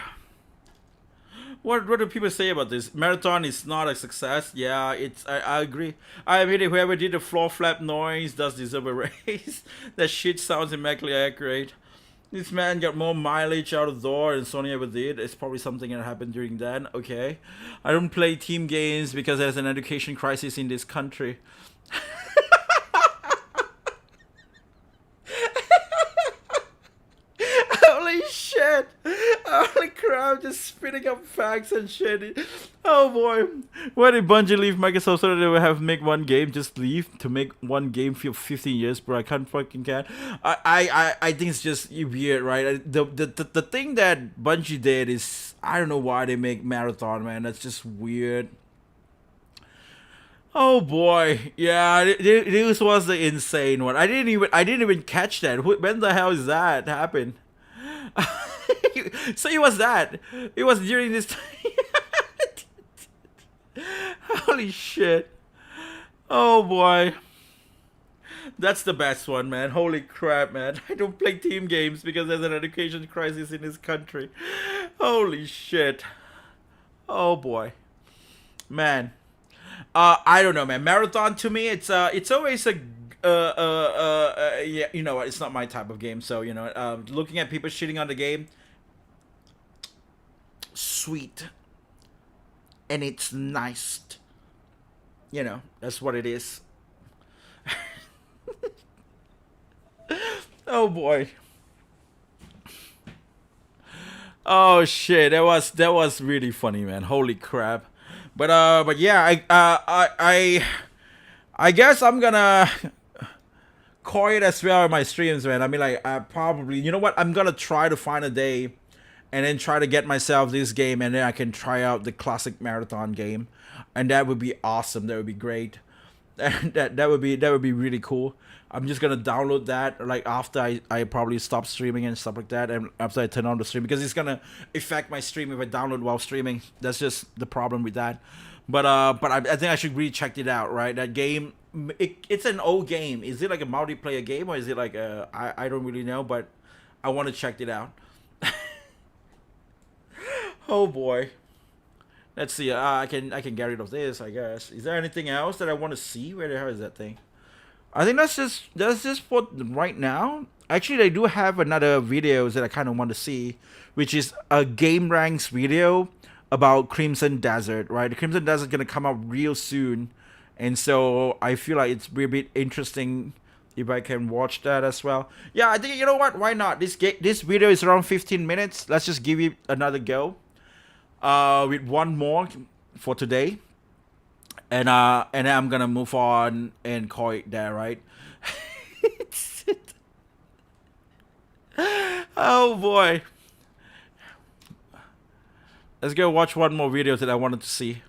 What do people say about this? Marathon is not a success. Yeah, I agree. I admit it, whoever did the floor flap noise does deserve a raise. That shit sounds immaculately accurate. This man got more mileage out of the door than Sony ever did. It's probably something that happened during then. Okay. I don't play team games because there's an education crisis in this country. Holy shit! Holy crap, just spitting up facts and shit. Oh boy. Why did Bungie leave Microsoft so that they would have make one game? Just leave to make one game for 15 years, bro. I can't fucking can. I think it's just weird, right? The thing that Bungie did is I don't know why they make Marathon, man. That's just weird. Oh boy, yeah, this was the insane one. I didn't even catch that. When the hell is that happen? So it was that. It was during this time. Holy shit. Oh boy. That's the best one, man. Holy crap, man. I don't play team games because there's an education crisis in this country. Holy shit. Oh boy. Man. I don't know, man. Marathon to me, it's always a yeah, you know what? It's not my type of game. So you know, looking at people shitting on the game, sweet, and it's nice. You know, that's what it is. Oh boy. Oh shit, that was really funny, man. Holy crap. But yeah, I guess I'm gonna call it as well in my streams, man. I mean, like, I probably, you know what? I'm gonna try to find a day, and then try to get myself this game, and then I can try out the classic Marathon game, and that would be awesome. That would be great. that would be really cool. I'm just gonna download that like after I probably stop streaming and stuff like that, and after I turn on the stream, because it's gonna affect my stream if I download while streaming. That's just the problem with that. But I think I should really check it out, right? That game, it's an old game. Is it like a multiplayer game, or is it like a I don't really know, but I want to check it out. Oh boy. Let's see. I can get rid of this, I guess. Is there anything else that I want to see? Where the hell is that thing? I think that's just for right now. Actually, I do have another videos that I kind of want to see, which is a game ranks video about Crimson Desert, right? The Crimson Desert is going to come out real soon, and so I feel like it's a bit interesting if I can watch that as well. Yeah, I think, you know what? Why not? This video is around 15 minutes. Let's just give it another go. With one more for today. And then I'm gonna move on and call it there, right? Oh boy. Let's go watch one more video that I wanted to see.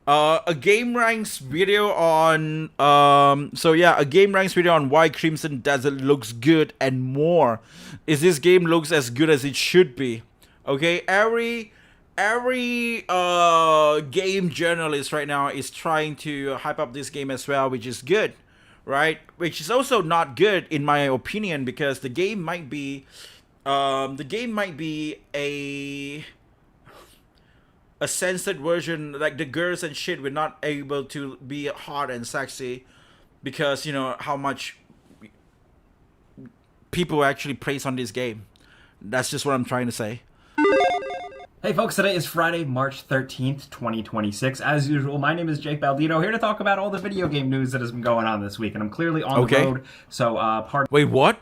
A game ranks video on a game ranks video on why Crimson Desert looks good and more. Is this game looks as good as it should be? Okay, every game journalist right now is trying to hype up this game as well, which is good, right? Which is also not good in my opinion, because the game might be a censored version. Like the girls and shit were not able to be hot and sexy because you know how much people actually praise on this game. That's just what I'm trying to say. Hey folks, today is Friday, March 13th, 2026. As usual, my name is Jake Baldino, here to talk about all the video game news that has been going on this week. And I'm clearly on the road, so Wait, what?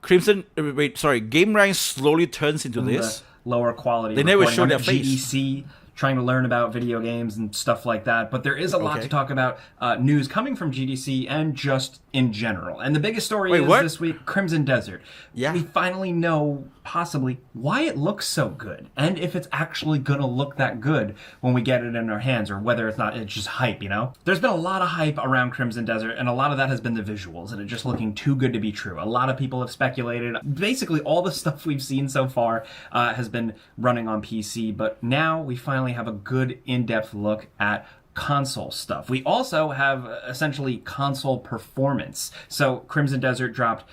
Crimson... Wait, sorry. Game Rank slowly turns into this? Lower quality. They never show their face. GDC, trying to learn about video games and stuff like that. But there is a lot to talk about. News coming from GDC and just in general. And the biggest story this week, Crimson Desert. Yeah. We finally know, possibly, why it looks so good. And if it's actually going to look that good when we get it in our hands, or whether it's just hype, you know? There's been a lot of hype around Crimson Desert, and a lot of that has been the visuals, and it just looking too good to be true. A lot of people have speculated. Basically, all the stuff we've seen so far has been running on PC, but now we finally have a good in-depth look at console stuff. We also have essentially console performance. So Crimson Desert dropped...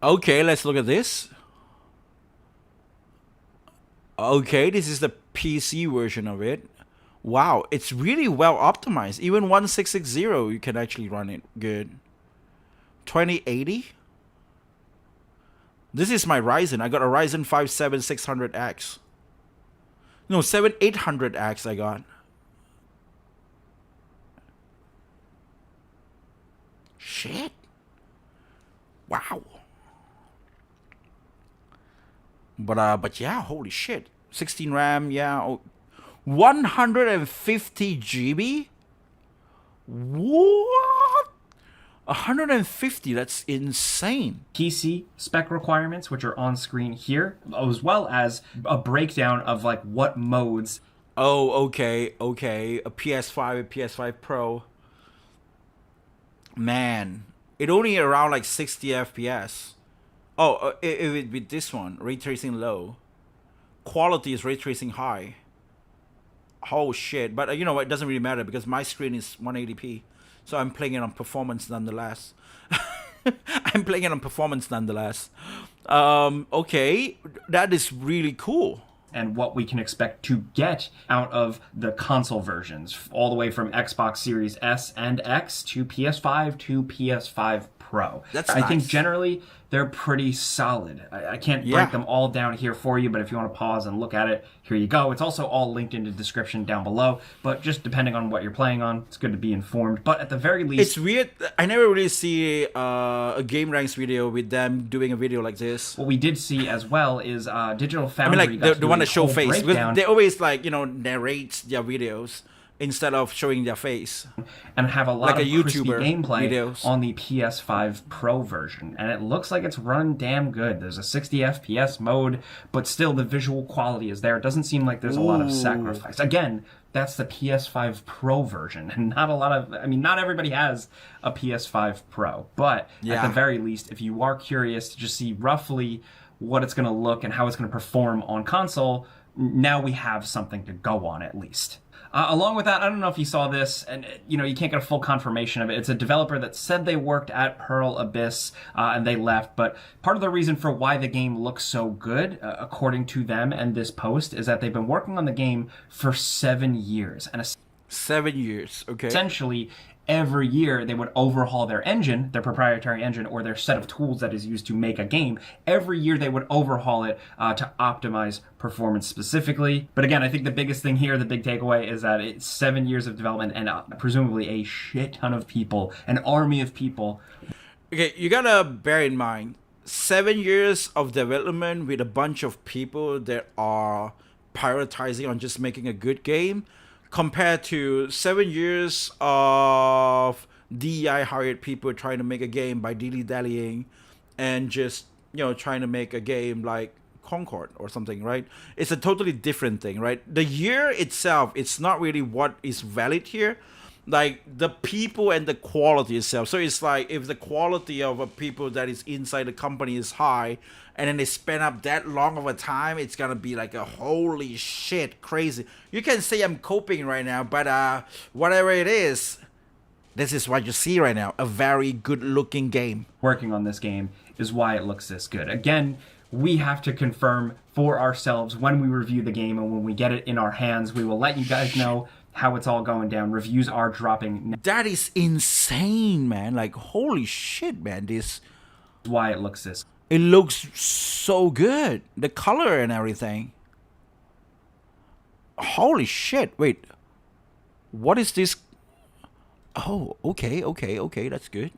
Okay, let's look at this. Okay, this is the PC version of it. Wow, it's really well optimized. Even 1660 you can actually run it good. 2080. This is my Ryzen. I got a Ryzen 5 7600X. No, 7800X I got. Shit. Wow. But yeah, holy shit. 16 RAM, yeah. Oh, 150 GB? What? 150, that's insane. PC spec requirements, which are on screen here, as well as a breakdown of like what modes. Oh, okay. A PS5, a PS5 Pro. Man, it only around like 60 FPS. Oh, with this one, ray tracing low. Quality is ray tracing high. Oh shit, but you know what, it doesn't really matter because my screen is 180p. So I'm playing it on performance nonetheless. Okay, that is really cool. And what we can expect to get out of the console versions, all the way from Xbox Series S and X to PS5 to PS5 Pro. I think generally they're pretty solid. I can't break them all down here for you, but if you want to pause and look at it, here you go. It's also all linked in the description down below, but just depending on what you're playing on, it's good to be informed. But at the very least... It's weird. I never really see a Game Ranks video with them doing a video like this. What we did see as well is Digital Foundry. I mean, like the one that show face. Because they always like, you know, narrate their videos instead of showing their face, and have a lot like of a YouTuber gameplay videos on the PS5 Pro version, and it looks like it's run damn good. There's a 60 FPS mode, but still the visual quality is there. It doesn't seem like there's a lot of sacrifice. Again, that's the PS5 Pro version, and not everybody has a PS5 Pro, but at the very least, if you are curious to just see roughly what it's going to look and how it's going to perform on console, now we have something to go on at least. Along with that, I don't know if you saw this, and you can't get a full confirmation of it. It's a developer that said they worked at Pearl Abyss and they left, but part of the reason for why the game looks so good, according to them and this post, is that they've been working on the game for 7 years. And 7 years, okay. Essentially, every year they would overhaul their engine, their proprietary engine, or their set of tools that is used to make a game. Every year they would overhaul it to optimize performance specifically. But again, I think the biggest thing here, the big takeaway, is that it's 7 years of development and presumably a shit ton of people, an army of people. Okay, you gotta bear in mind, 7 years of development with a bunch of people that are prioritizing on just making a good game, compared to 7 years of DEI hired people trying to make a game by dilly-dallying and just, trying to make a game like Concord or something, right? It's a totally different thing, right? The year itself, it's not really what is valid here. Like the people and the quality itself. So it's like if the quality of a people that is inside the company is high, and then they spend up that long of a time, it's gonna be like a holy shit crazy. You can say I'm coping right now, but whatever it is, this is what you see right now. A very good looking game. Working on this game is why it looks this good. Again, we have to confirm for ourselves when we review the game, and when we get it in our hands, we will let you guys know how it's all going down. Reviews are dropping. That is insane, man. Like, holy shit, man. This is why it looks this. It looks so good. The color and everything. Holy shit. Wait. What is this? Oh, okay. That's good.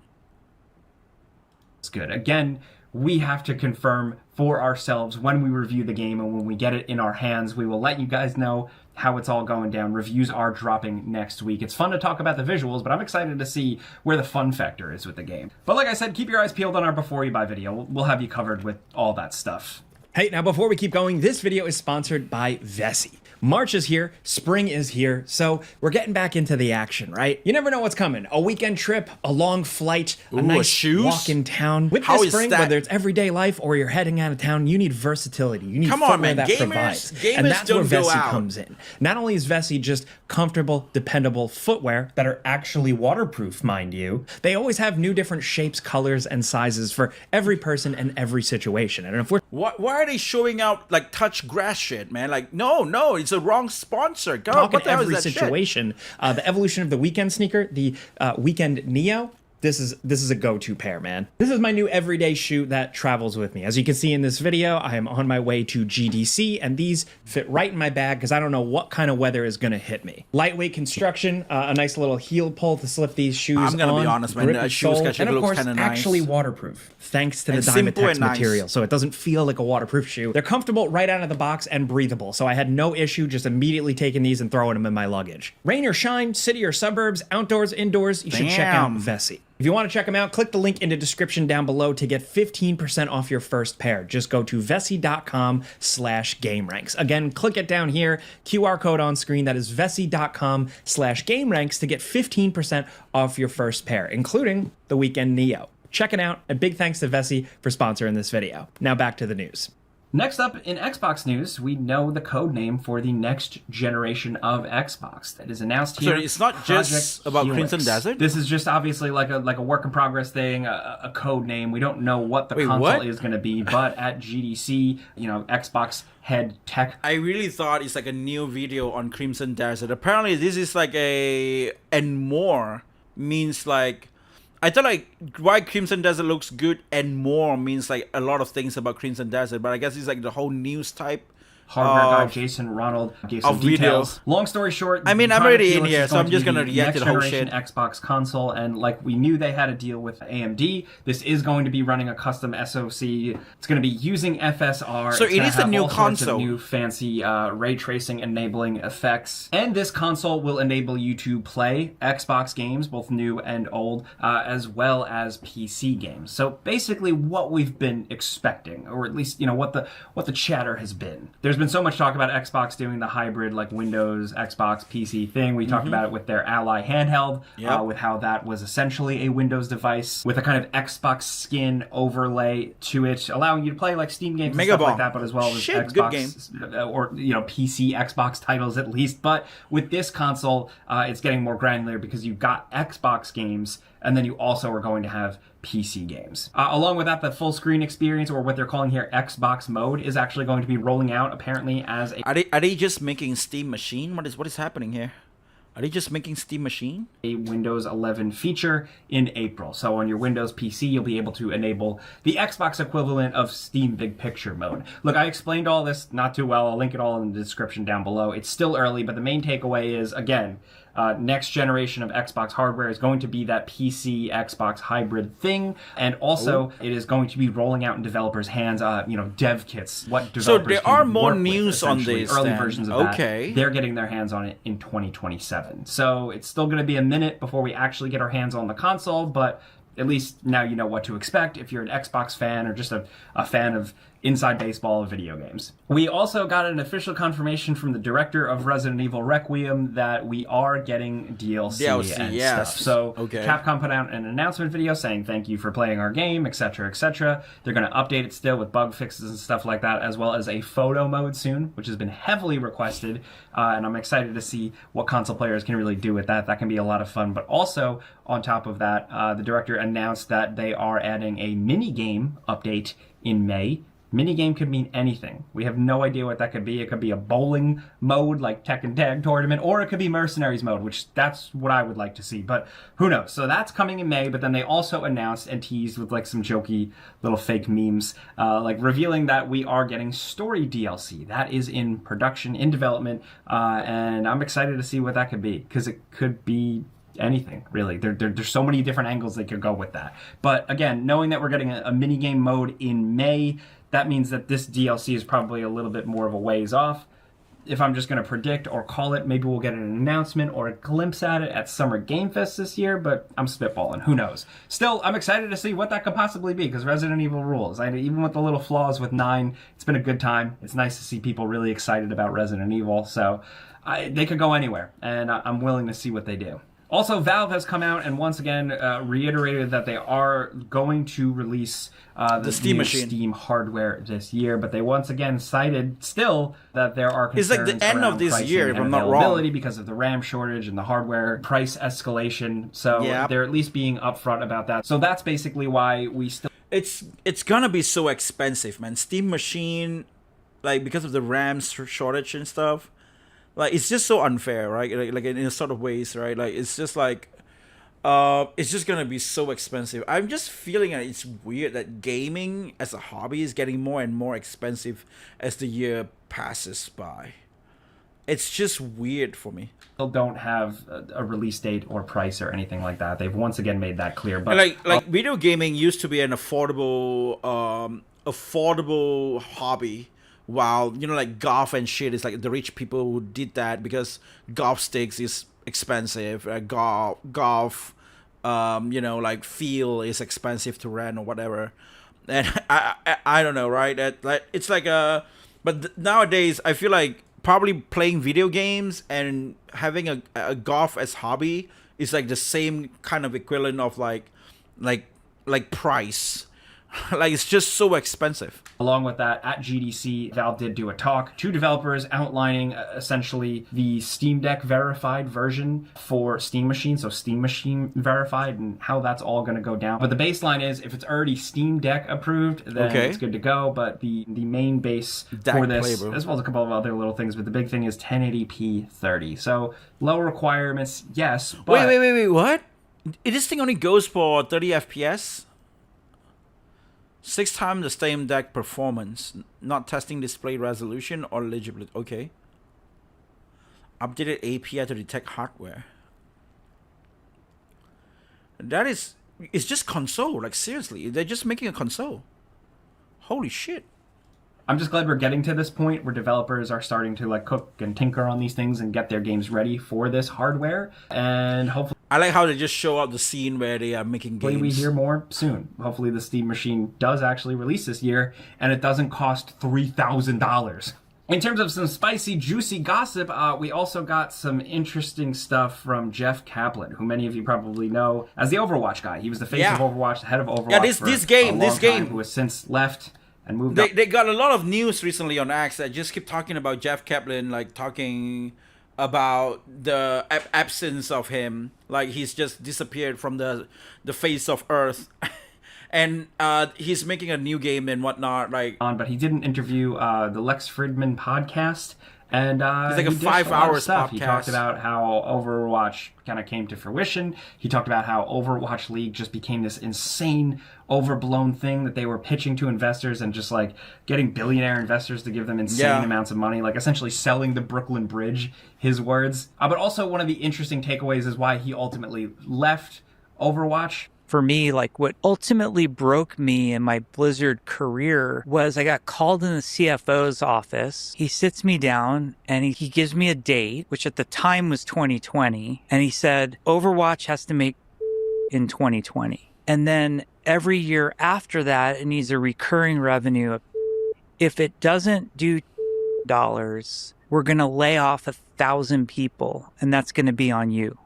It's good. Again, we have to confirm for ourselves when we review the game, and when we get it in our hands, we will let you guys know how it's all going down. Reviews are dropping next week. It's fun to talk about the visuals, but I'm excited to see where the fun factor is with the game. But like I said, keep your eyes peeled on our Before You Buy video. We'll have you covered with all that stuff. Hey, now before we keep going, this video is sponsored by Vessi. March is here, spring is here, so we're getting back into the action, right? You never know what's coming. A weekend trip, a long flight, a nice walk in town. With this spring, whether it's everyday life or you're heading out of town, you need versatility. You need footwear that provides. And that's where Vessi comes in. Not only is Vessi just comfortable, dependable footwear that are actually waterproof, mind you, they always have new different shapes, colors, and sizes for every person and every situation. And if we're why are they showing out like touch grass shit, man? Like, no, it's the wrong sponsor. God, talking what the hell every is that situation. The evolution of the weekend sneaker, the weekend Neo. This is a go-to pair, man. This is my new everyday shoe that travels with me. As you can see in this video, I am on my way to GDC, and these fit right in my bag because I don't know what kind of weather is gonna hit me. Lightweight construction, a nice little heel pull to slip these shoes on. I'm gonna be honest, man. The shoes and of course, kind of nice. Actually waterproof, thanks to the Dymatex material, so it doesn't feel like a waterproof shoe. They're comfortable right out of the box and breathable, so I had no issue just immediately taking these and throwing them in my luggage. Rain or shine, city or suburbs, outdoors, indoors, you should check out Vessi. If you want to check them out, click the link in the description down below to get 15% off your first pair. Just go to vessi.com/gameranks. Again, click it down here, QR code on screen. That is vessi.com/gameranks to get 15% off your first pair, including the Weekend Neo. Check it out, and big thanks to Vessi for sponsoring this video. Now back to the news. Next up in Xbox news, we know the code name for the next generation of Xbox that is announced here. So it's not just about Crimson Desert? This is just obviously like a work in progress thing, a code name. We don't know what the console is going to be, but at GDC, Xbox head tech. I really thought it's like a new video on Crimson Desert. Apparently this is like and more means like, I thought like why Crimson Desert looks good and more means like a lot of things about Crimson Desert, but I guess it's like the whole news type. Hardware guy Jason Ronald gave some details. Long story short, I mean, I'm already in here, so I'm just gonna react to the whole shit. Xbox console, and like we knew they had a deal with AMD. This is going to be running a custom SoC. It's going to be using FSR. So it is a new console. New fancy ray tracing enabling effects, and this console will enable you to play Xbox games, both new and old, as well as PC games. So basically, what we've been expecting, or at least what the chatter has been. There's been so much talk about Xbox doing the hybrid like Windows, Xbox, PC thing. We talked about it with their Ally handheld, with how that was essentially a Windows device with a kind of Xbox skin overlay to it, allowing you to play like Steam games and stuff like that, but as well as Xbox or PC Xbox titles at least. But with this console, it's getting more granular because you've got Xbox games, and then you also are going to have PC games. Along with that, the full screen experience, or what they're calling here Xbox mode, is actually going to be rolling out apparently as a... Are they just making Steam Machine? What is happening here? Are they just making Steam Machine? A Windows 11 feature in April. So on your Windows PC, you'll be able to enable the Xbox equivalent of Steam Big Picture mode. Look, I explained all this not too well. I'll link it all in the description down below. It's still early, but the main takeaway is, again, next generation of Xbox hardware is going to be that PC Xbox hybrid thing, and also it is going to be rolling out in developers' hands, dev kits. What developers so there are more news on this. Early versions of that. They're getting their hands on it in 2027. So it's still going to be a minute before we actually get our hands on the console, but at least now you know what to expect if you're an Xbox fan or just a fan of inside baseball of video games. We also got an official confirmation from the director of Resident Evil Requiem that we are getting DLC and stuff. So Capcom put out an announcement video saying thank you for playing our game, etc., etc. They're going to update it still with bug fixes and stuff like that, as well as a photo mode soon, which has been heavily requested, and I'm excited to see what console players can really do with that. That can be a lot of fun. But also, on top of that, the director announced that they are adding a mini-game update in May. Minigame could mean anything. We have no idea what that could be. It could be a bowling mode like Tekken Tag Tournament, or it could be Mercenaries mode, which that's what I would like to see, but who knows. So that's coming in May, but then they also announced and teased with like some jokey little fake memes, like revealing that we are getting story DLC. That is in production, in development, and I'm excited to see what that could be, because it could be anything, really. There's so many different angles they could go with that. But again, knowing that we're getting a minigame mode in May, that means that this DLC is probably a little bit more of a ways off. If I'm just going to predict or call it, maybe we'll get an announcement or a glimpse at it at Summer Game Fest this year, but I'm spitballing. Who knows? Still, I'm excited to see what that could possibly be, because Resident Evil rules. Even with the little flaws with 9, it's been a good time. It's nice to see people really excited about Resident Evil, so they could go anywhere, and I'm willing to see what they do. Also, Valve has come out and once again reiterated that they are going to release the Steam machine, Steam hardware this year, but they once again cited still that there are concerns it's like the end of this year, if I'm not wrong, because of the RAM shortage and the hardware price escalation. So they're at least being upfront about that. So that's basically why we still. It's gonna be so expensive, man. Steam machine, like because of the RAM shortage and stuff. Like, it's just so unfair, right? Like in a sort of ways, right? Like, it's just like, it's just gonna be so expensive. I'm just feeling that it's weird that gaming as a hobby is getting more and more expensive as the year passes by. It's just weird for me. Still don't have a release date or price or anything like that. They've once again made that clear. But like video gaming used to be an affordable hobby. While, you know, like golf and shit is like the rich people who did that because golf sticks is expensive. Golf, you know, like field is expensive to rent or whatever. And I don't know, right? It's like but nowadays I feel like probably playing video games and having a golf as hobby is like the same kind of equivalent of like price. Like, it's just so expensive. Along with that, at GDC, Valve did do a talk to developers outlining essentially the Steam Deck verified version for Steam Machine, so Steam Machine verified, and how that's all going to go down. But the baseline is, if it's already Steam Deck approved, then it's good to go. But the main base for this, as well as a couple of other little things, but the big thing is 1080p 30. So low requirements, yes. But wait, what? This thing only goes for 30 FPS? 6 times the Steam Deck performance, not testing display resolution or legibility. Okay. Updated API to detect hardware. It's just console. Like, seriously, they're just making a console. Holy shit. I'm just glad we're getting to this point where developers are starting to like cook and tinker on these things and get their games ready for this hardware, and hopefully I like how they just show up the scene where they are making games. We hear more soon. Hopefully the Steam Machine does actually release this year, and it doesn't cost $3,000. In terms of some spicy, juicy gossip, we also got some interesting stuff from Jeff Kaplan, who many of you probably know as the Overwatch guy. He was the face of Overwatch, the head of Overwatch. Yeah, this game, who has since left and moved on. They got a lot of news recently on X that just keep talking about Jeff Kaplan, like talking about the absence of him, like he's just disappeared from the face of Earth. And he's making a new game and whatnot, like. But he did an interview, the Lex Fridman podcast, and it's like a 5 hours podcast. He talked about how Overwatch kind of came to fruition. He talked about how Overwatch League just became this insane, overblown thing that they were pitching to investors and just like getting billionaire investors to give them insane amounts of money, like essentially selling the Brooklyn Bridge, his words. But also one of the interesting takeaways is why he ultimately left Overwatch. For me, like what ultimately broke me in my Blizzard career was I got called in the CFO's office. He sits me down and he gives me a date, which at the time was 2020. And he said, Overwatch has to make in 2020. And then every year after that, it needs a recurring revenue of if it doesn't do dollars, we're going to lay off 1,000 people, and that's going to be on you.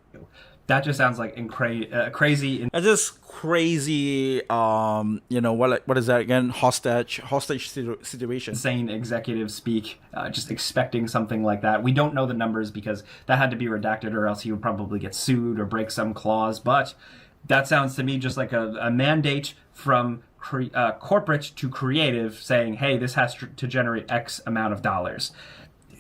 That just sounds like crazy. That's just crazy. What is that again? Hostage situation. Insane executive speak. Just expecting something like that. We don't know the numbers because that had to be redacted, or else he would probably get sued or break some clause. But that sounds to me just like a mandate from corporate to creative, saying, "Hey, this has to generate X amount of dollars."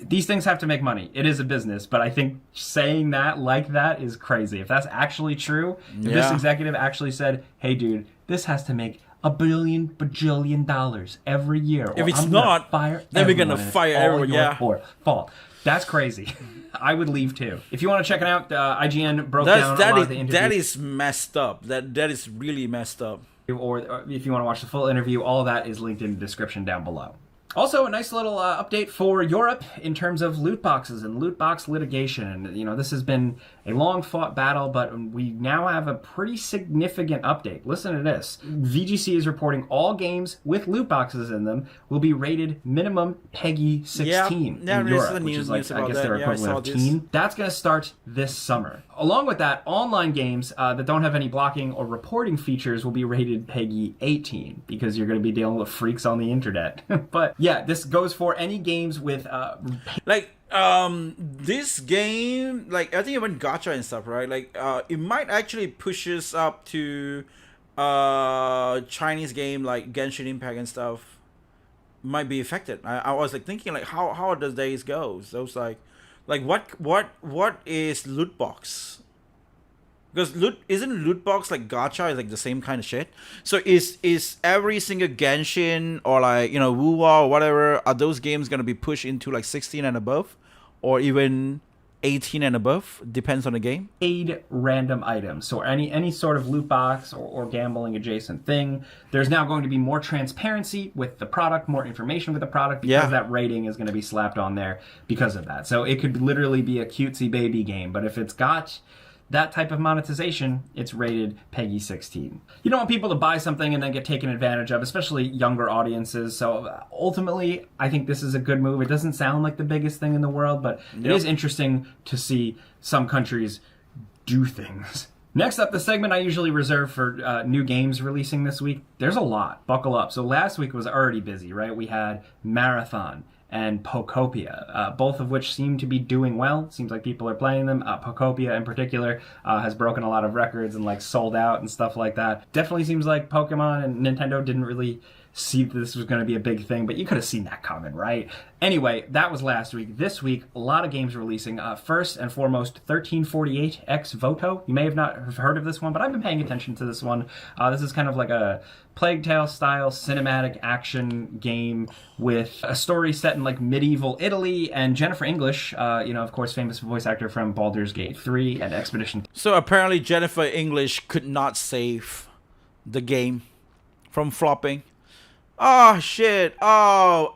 These things have to make money. It is a business, but I think saying that like that is crazy. If that's actually true, if this executive actually said, "Hey, dude, this has to make $1 bajillion dollars every year," if it's not, then we're gonna fire everyone. Yeah, fault. That's crazy. I would leave too. If you want to check it out, IGN broke down a lot of the interview. That is messed up. That is really messed up. Or if you want to watch the full interview, all of that is linked in the description down below. Also, a nice little update for Europe in terms of loot boxes and loot box litigation. You know, this has been a long-fought battle, but we now have a pretty significant update. Listen to this. VGC is reporting all games with loot boxes in them will be rated minimum PEGI 16 in Europe, which is like, I guess, their equivalent of teen. That's going to start this summer. Along with that, online games that don't have any blocking or reporting features will be rated PEGI 18 because you're going to be dealing with freaks on the internet. But yeah, this goes for any games with this game, like I think even gacha and stuff, right? Like it might actually push us up to Chinese game like Genshin Impact and stuff might be affected. I was like thinking like how does days go? So it's like what is loot box? Because isn't loot box like gacha is like the same kind of shit? So is every single Genshin or like Wuwa or whatever, are those games gonna be pushed into like 16 and above, or even 18 and above? Depends on the game. Paid random items. So any sort of loot box or gambling adjacent thing, there's now going to be more transparency with the product, more information with the product, because that rating is going to be slapped on there because of that. So it could literally be a cutesy baby game, but if it's got that type of monetization, it's rated PEGI 16. You don't want people to buy something and then get taken advantage of, especially younger audiences. So ultimately, I think this is a good move. It doesn't sound like the biggest thing in the world, but it is interesting to see some countries do things. Next up, the segment I usually reserve for new games releasing this week. There's a lot. Buckle up. So last week was already busy, right? We had Marathon and Pokopia, both of which seem to be doing well. Seems like people are playing them. Pokopia in particular has broken a lot of records and like sold out and stuff like that. Definitely seems like Pokemon and Nintendo didn't really see that this was going to be a big thing, but you could have seen that coming, right? Anyway, that was last week. This week, a lot of games releasing. First and foremost, 1348 X Voto. You may have not heard of this one, but I've been paying attention to this one. This is kind of like a Plague Tale style cinematic action game with a story set in like medieval Italy, and Jennifer English, of course, famous voice actor from Baldur's Gate 3 and Expedition. So apparently Jennifer English could not save the game from flopping. Oh shit,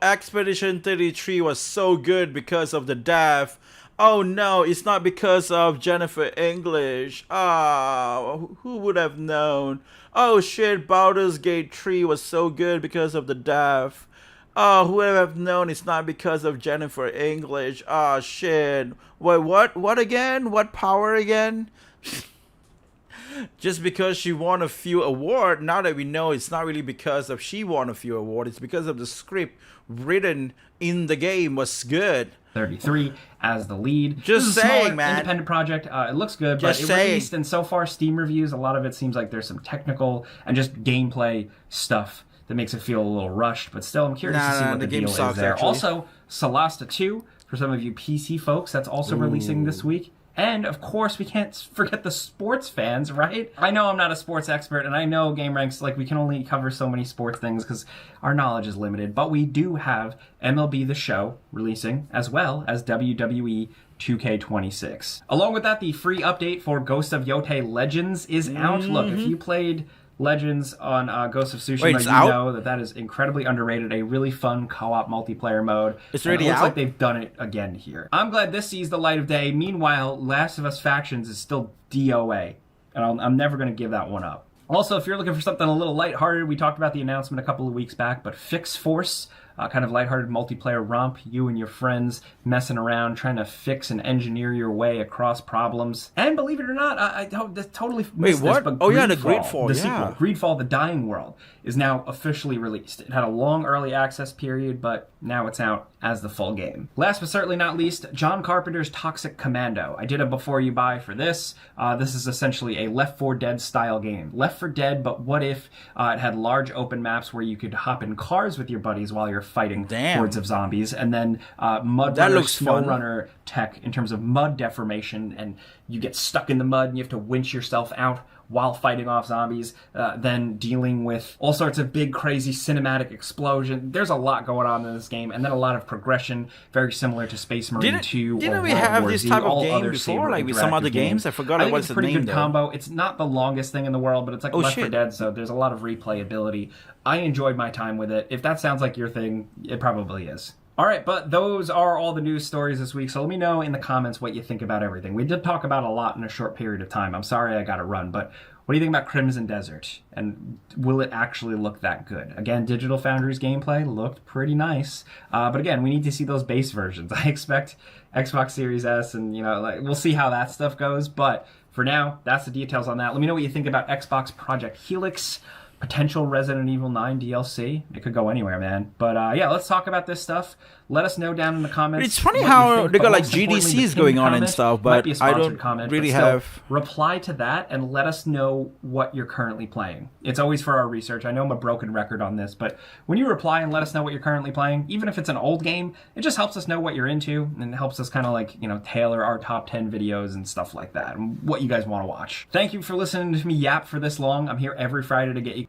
Expedition 33 was so good because of the dev. Oh no, it's not because of Jennifer English. Who would have known? Oh shit, Baldur's Gate 3 was so good because of the dev. Oh, who would have known it's not because of Jennifer English? Oh shit. Wait, what again? What power again? Just because she won a few awards, now that we know it's not really because of she won a few awards, it's because of the script written in the game was good. 33 as the lead. Just saying, man. Independent project. It looks good, but it released, and so far Steam reviews, a lot of it seems like there's some technical and just gameplay stuff that makes it feel a little rushed, but still I'm curious to see what the deal is there. Actually. Also, Solasta 2, for some of you PC folks, that's also releasing this week. And, of course, we can't forget the sports fans, right? I know I'm not a sports expert, and I know Game Ranks, like, we can only cover so many sports things because our knowledge is limited. But we do have MLB The Show releasing, as well as WWE 2K26. Along with that, the free update for Ghost of Yotei Legends is out. Look, if you played Legends on Ghost of Tsushima, know that is incredibly underrated. A really fun co-op multiplayer mode. It's already out. It looks out? like they've done it again here. I'm glad this sees the light of day. Meanwhile, Last of Us Factions is still DOA, and I'm never going to give that one up. Also, if you're looking for something a little lighthearted, we talked about the announcement a couple of weeks back, but Fix Force kind of lighthearted multiplayer romp. You and your friends messing around, trying to fix and engineer your way across problems. And believe it or not, I totally missed what? this, but Oh, yeah, the Greedfall, the yeah. sequel, Greedfall: The Dying World, is now officially released. It had a long early access period, but now it's out as the full game. Last but certainly not least, John Carpenter's Toxic Commando. I did a before you buy for this. This is essentially a Left 4 Dead style game. Left 4 Dead, but what if it had large open maps where you could hop in cars with your buddies while you're fighting hordes of zombies, and then mud That runner, looks snow fun. runner tech in terms of mud deformation, and you get stuck in the mud and you have to winch yourself out while fighting off zombies, then dealing with all sorts of big, crazy cinematic explosion. There's a lot going on in this game, and then a lot of progression, very similar to Space Marine 2 or Didn't we World have War this Z, type of all game other before, Saber like with some other interactive games? I forgot I think what's it's a the pretty name, good though. combo. It's not the longest thing in the world, but it's like Oh, Left 4 shit. Dead, so there's a lot of replayability. I enjoyed my time with it. If that sounds like your thing, it probably is. All right, but those are all the news stories this week, so let me know in the comments what you think about everything. We did talk about a lot in a short period of time. I'm sorry I got to run, but what do you think about Crimson Desert? And will it actually look that good? Again, Digital Foundry's gameplay looked pretty nice, but again, we need to see those base versions. I expect Xbox Series S, and we'll see how that stuff goes, but for now, that's the details on that. Let me know what you think about Xbox Project Helix, potential Resident Evil 9 DLC. It could go anywhere, man. But yeah, let's talk about this stuff. Let us know down in the comments. It's funny what you how think, they but got like most importantly, GDCs the going pinned on and comment stuff, might but be a I sponsored don't comment, really but still, have. reply to that and let us know what you're currently playing. It's always for our research. I know I'm a broken record on this, but when you reply and let us know what you're currently playing, even if it's an old game, it just helps us know what you're into and helps us kind of like, tailor our top 10 videos and stuff like that and what you guys want to watch. Thank you for listening to me yap for this long. I'm here every Friday to get you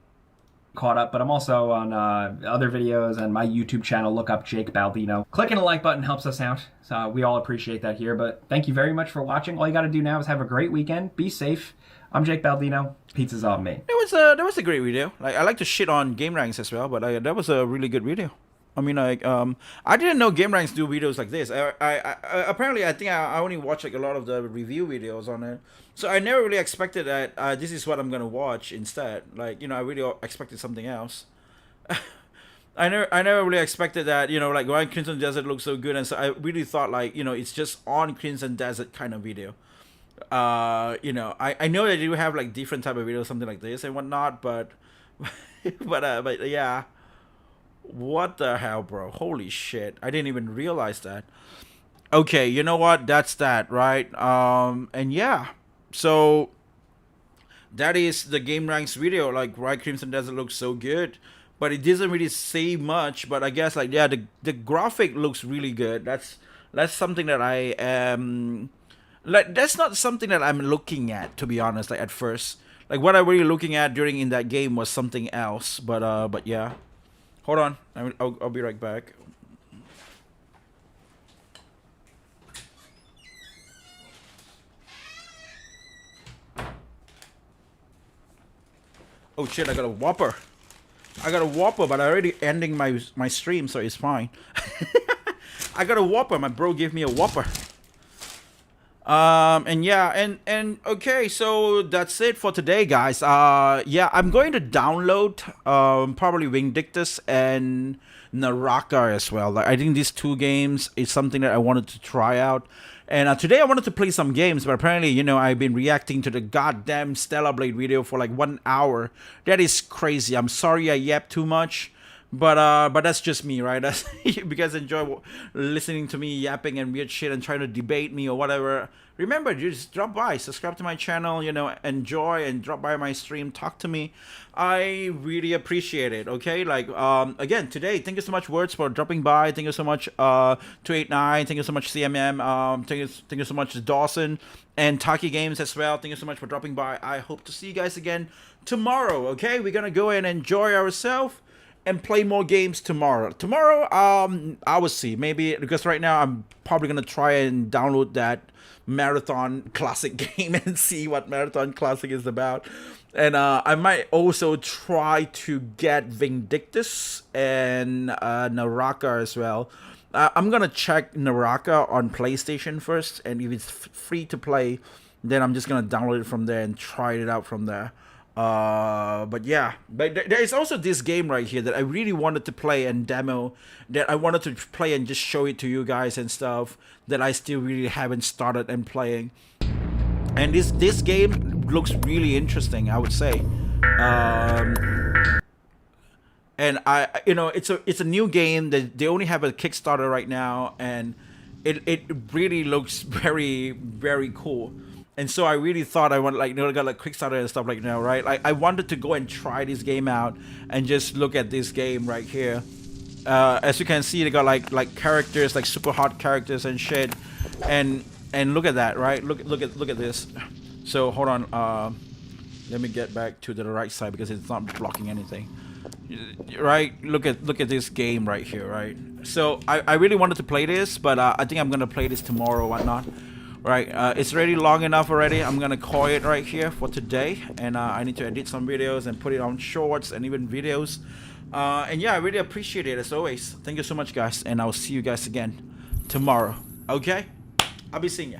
caught up, but I'm also on other videos and my YouTube channel. Look up Jake Baldino. Clicking a like button helps us out, so we all appreciate that here. But thank you very much for watching. All you got to do now is have a great weekend. Be safe. I'm Jake Baldino. Pizza's on me. That was a great video. Like, I like to shit on game ranks as well, but that was a really good video. I mean, like, I didn't know game ranks do videos like this. I apparently I think I only watch like a lot of the review videos on it, so I never really expected that this is what I'm gonna watch instead. Like, I really expected something else. I never really expected that. Like, why Crimson Desert looks so good, and so I really thought like it's just on Crimson Desert kind of video. I know that you have like different type of videos, something like this and whatnot, but but yeah. What the hell, bro? Holy shit. I didn't even realize that. Okay, you know what? That's that, right? And yeah. So that is the game ranks video. Like, right, Crimson Desert looks so good, but it doesn't really say much. But I guess, like, yeah, the graphic looks really good. That's something that I am like, that's not something that I'm looking at, to be honest, like at first. Like, what I'm really looking at in that game was something else. But yeah. Hold on, I'll be right back. Oh shit, I got a Whopper. But I already ending my stream, so it's fine. I got a Whopper, my bro gave me a Whopper. And yeah, and okay, so that's it for today, guys. Yeah, I'm going to download probably Vindictus and Naraka as well. Like, I think these two games is something that I wanted to try out. And today I wanted to play some games, but apparently, I've been reacting to the goddamn Stellar Blade video for like 1 hour. That is crazy. I'm sorry I yapped too much. But that's just me, right? That's, if you guys enjoy listening to me yapping and weird shit and trying to debate me or whatever, remember, just drop by, subscribe to my channel, enjoy and drop by my stream, talk to me. I really appreciate it, okay? Like, again, today, thank you so much, Words, for dropping by. Thank you so much, 289. Thank you so much, CMM. Thank you so much, Dawson and Taki Games as well. Thank you so much for dropping by. I hope to see you guys again tomorrow, okay? We're gonna go and enjoy ourselves and play more games tomorrow. I will see. Maybe, because right now I'm probably gonna try and download that Marathon Classic game and see what Marathon Classic is about. And I might also try to get Vindictus and Naraka as well. I'm gonna check Naraka on PlayStation first, and if it's free to play, then I'm just gonna download it from there and try it out from there. But yeah, but there is also this game right here that I really wanted to play and demo, that I wanted to play and just show it to you guys and stuff, that I still really haven't started and playing. And this game looks really interesting, I would say. And it's a new game that they only have a Kickstarter right now, and it really looks very, very cool. And so I really thought I want, like, I got like Kickstarter and stuff like now, right? Like, I wanted to go and try this game out and just look at this game right here. As you can see, they got like characters, like super hot characters and shit. And look at that, right? Look at this. So hold on. Let me get back to the right side because it's not blocking anything. Right? Look at this game right here, right? So I really wanted to play this, but I think I'm gonna play this tomorrow or whatnot. Right, it's already long enough already. I'm gonna call it right here for today, and I need to edit some videos and put it on shorts and even videos. And yeah, I really appreciate it as always. Thank you so much, guys, and I'll see you guys again tomorrow. Okay, I'll be seeing ya.